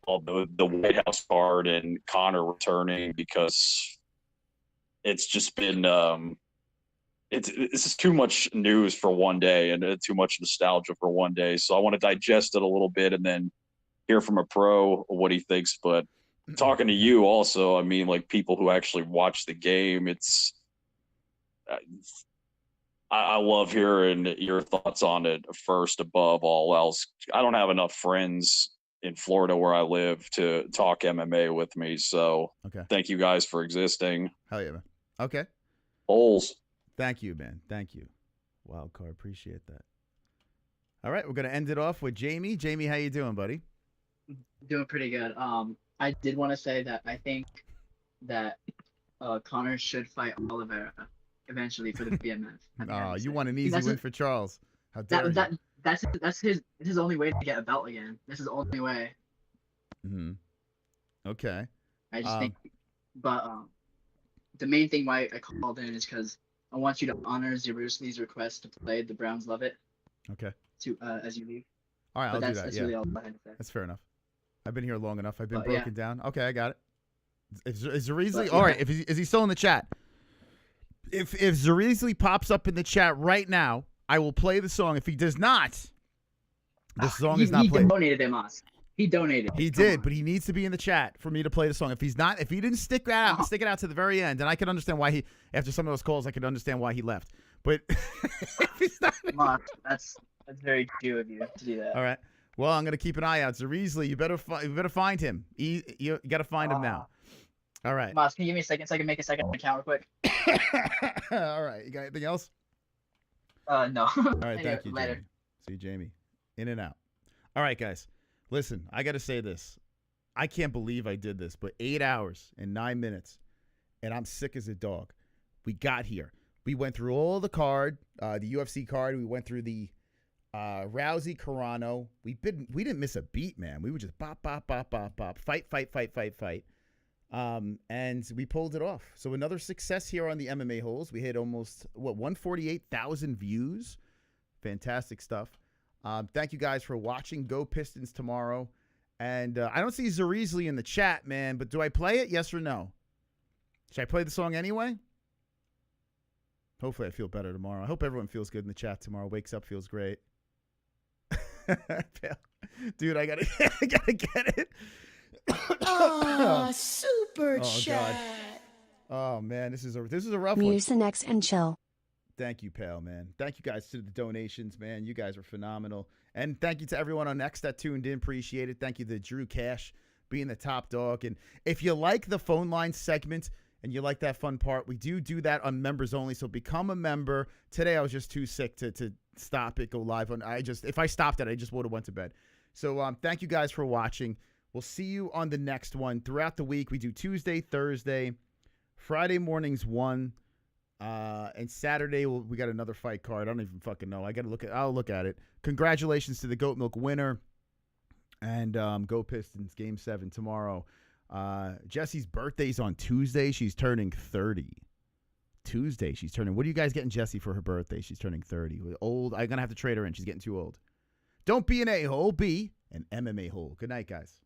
all the White House card and Conor returning, because it's just been it's just too much news for one day and too much nostalgia for one day. So I want to digest it a little bit and then hear from a pro what he thinks. But talking to you also, I mean, like people who actually watch the game, I love hearing your thoughts on it first above all else. I don't have enough friends in Florida where I live to talk MMA with me. So Thank you guys for existing.
Hell yeah, man. Okay.
Holes.
Thank you, man. Thank you. Wild card. Appreciate that. All right. We're going to end it off with Jamie. Jamie, how you doing, buddy?
Doing pretty good. I did want to say that I think that Conor should fight Oliveira eventually for the BMF.
Oh, you want an easy win for Charles. How dare you?
That's his only way to get a belt again. This is the only way.
Mm-hmm. Okay.
I just think, but the main thing why I called in is because I want you to honor Zerusley's request to play The Browns Love It.
Okay.
To as you leave.
All right, I'll do that.
That's
yeah.
really all I had to say.
That's fair enough. I've been here long enough. I've been
But,
broken down. Okay, I got it. Is Zerusley?
But,
all
yeah.
right. Is he still in the chat? If Zerusley pops up in the chat right now, I will play the song. If he does not, the song is not played.
He donated them, us. He donated.
He did, but he needs to be in the chat for me to play the song. If he didn't stick it out to the very end, then I can understand why he. After some of those calls, I could understand why he left. But if he's not,
that's very cute of you to do that.
All right. Well, I'm gonna keep an eye out. Zerusley, you better find him. You got to find him now. All right.
Moss, can you give me a second so I can make a second account real quick?
All right. You got anything else?
No.
All right,
Anyway,
thank you,
later.
Jamie. See you, Jamie. In and out. All right, guys. Listen, I got to say this. I can't believe I did this, but 8 hours and 9 minutes, and I'm sick as a dog. We got here. We went through all the card, the UFC card. We went through the Rousey Carano. We didn't miss a beat, man. We were just bop, bop, bop, bop, bop, fight. And we pulled it off. So another success here on the MMA-Holes. We hit almost, 148,000 views. Fantastic stuff. Thank you guys for watching. Go Pistons tomorrow. And I don't see Zarisley in the chat, man, but do I play it? Yes or no? Should I play the song anyway? Hopefully I feel better tomorrow. I hope everyone feels good in the chat tomorrow. Wakes up, feels great. Dude, I gotta get it.
Oh, super chat.
God. Oh man, this is a rough one.
Mucinex and chill.
Thank you, pal, man. Thank you guys to the donations, man. You guys are phenomenal. And thank you to everyone on X that tuned in. Appreciate it. Thank you to Drew Cash being the top dog. And if you like the phone line segment and you like that fun part, we do that on members only. So become a member. Today I was just too sick to stop it, go live on. If I stopped it, I just would have went to bed. So thank you guys for watching. We'll see you on the next one. Throughout the week, we do Tuesday, Thursday, Friday mornings 1, and Saturday we got another fight card. I don't even fucking know. I'll look at it. Congratulations to the Goat Milk winner, and Go Pistons Game 7 tomorrow. Jesse's birthday's on Tuesday. She's turning 30. Tuesday she's turning. What are you guys getting Jessie for her birthday? She's turning 30. Old. I'm gonna have to trade her in. She's getting too old. Don't be an a-hole. Be an MMA hole. Good night, guys.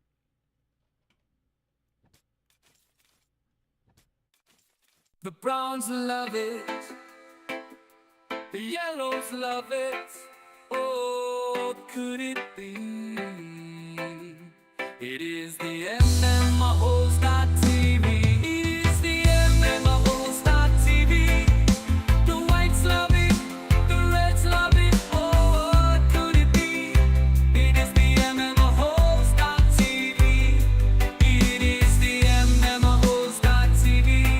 The browns love it, the yellows love it. Oh, could it be? It is the MMA-Holes.tv. It is the MMA-Holes.tv. The whites love it, the reds love it. Oh, could it be? It is the MMA-Holes.tv. It is the MMA-Holes.tv.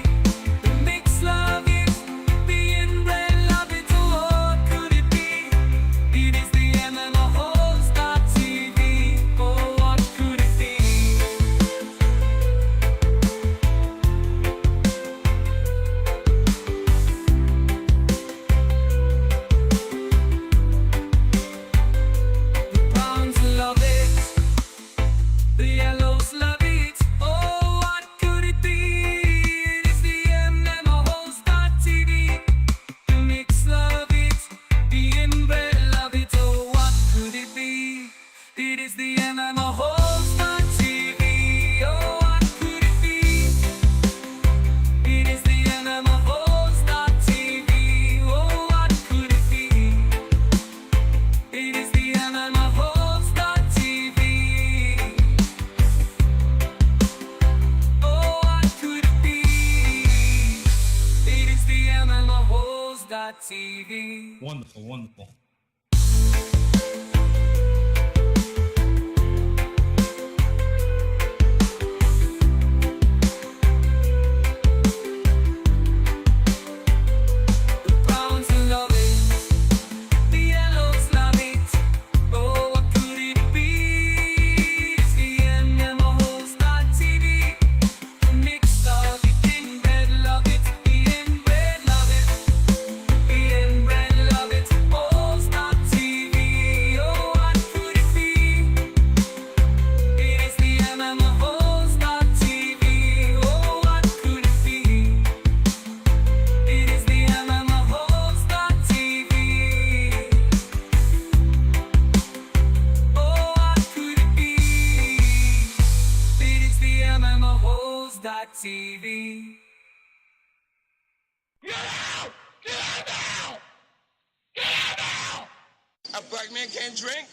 TV.
Wonderful, wonderful.
TV. Get out! Get out now! Get out now! A black man can't drink?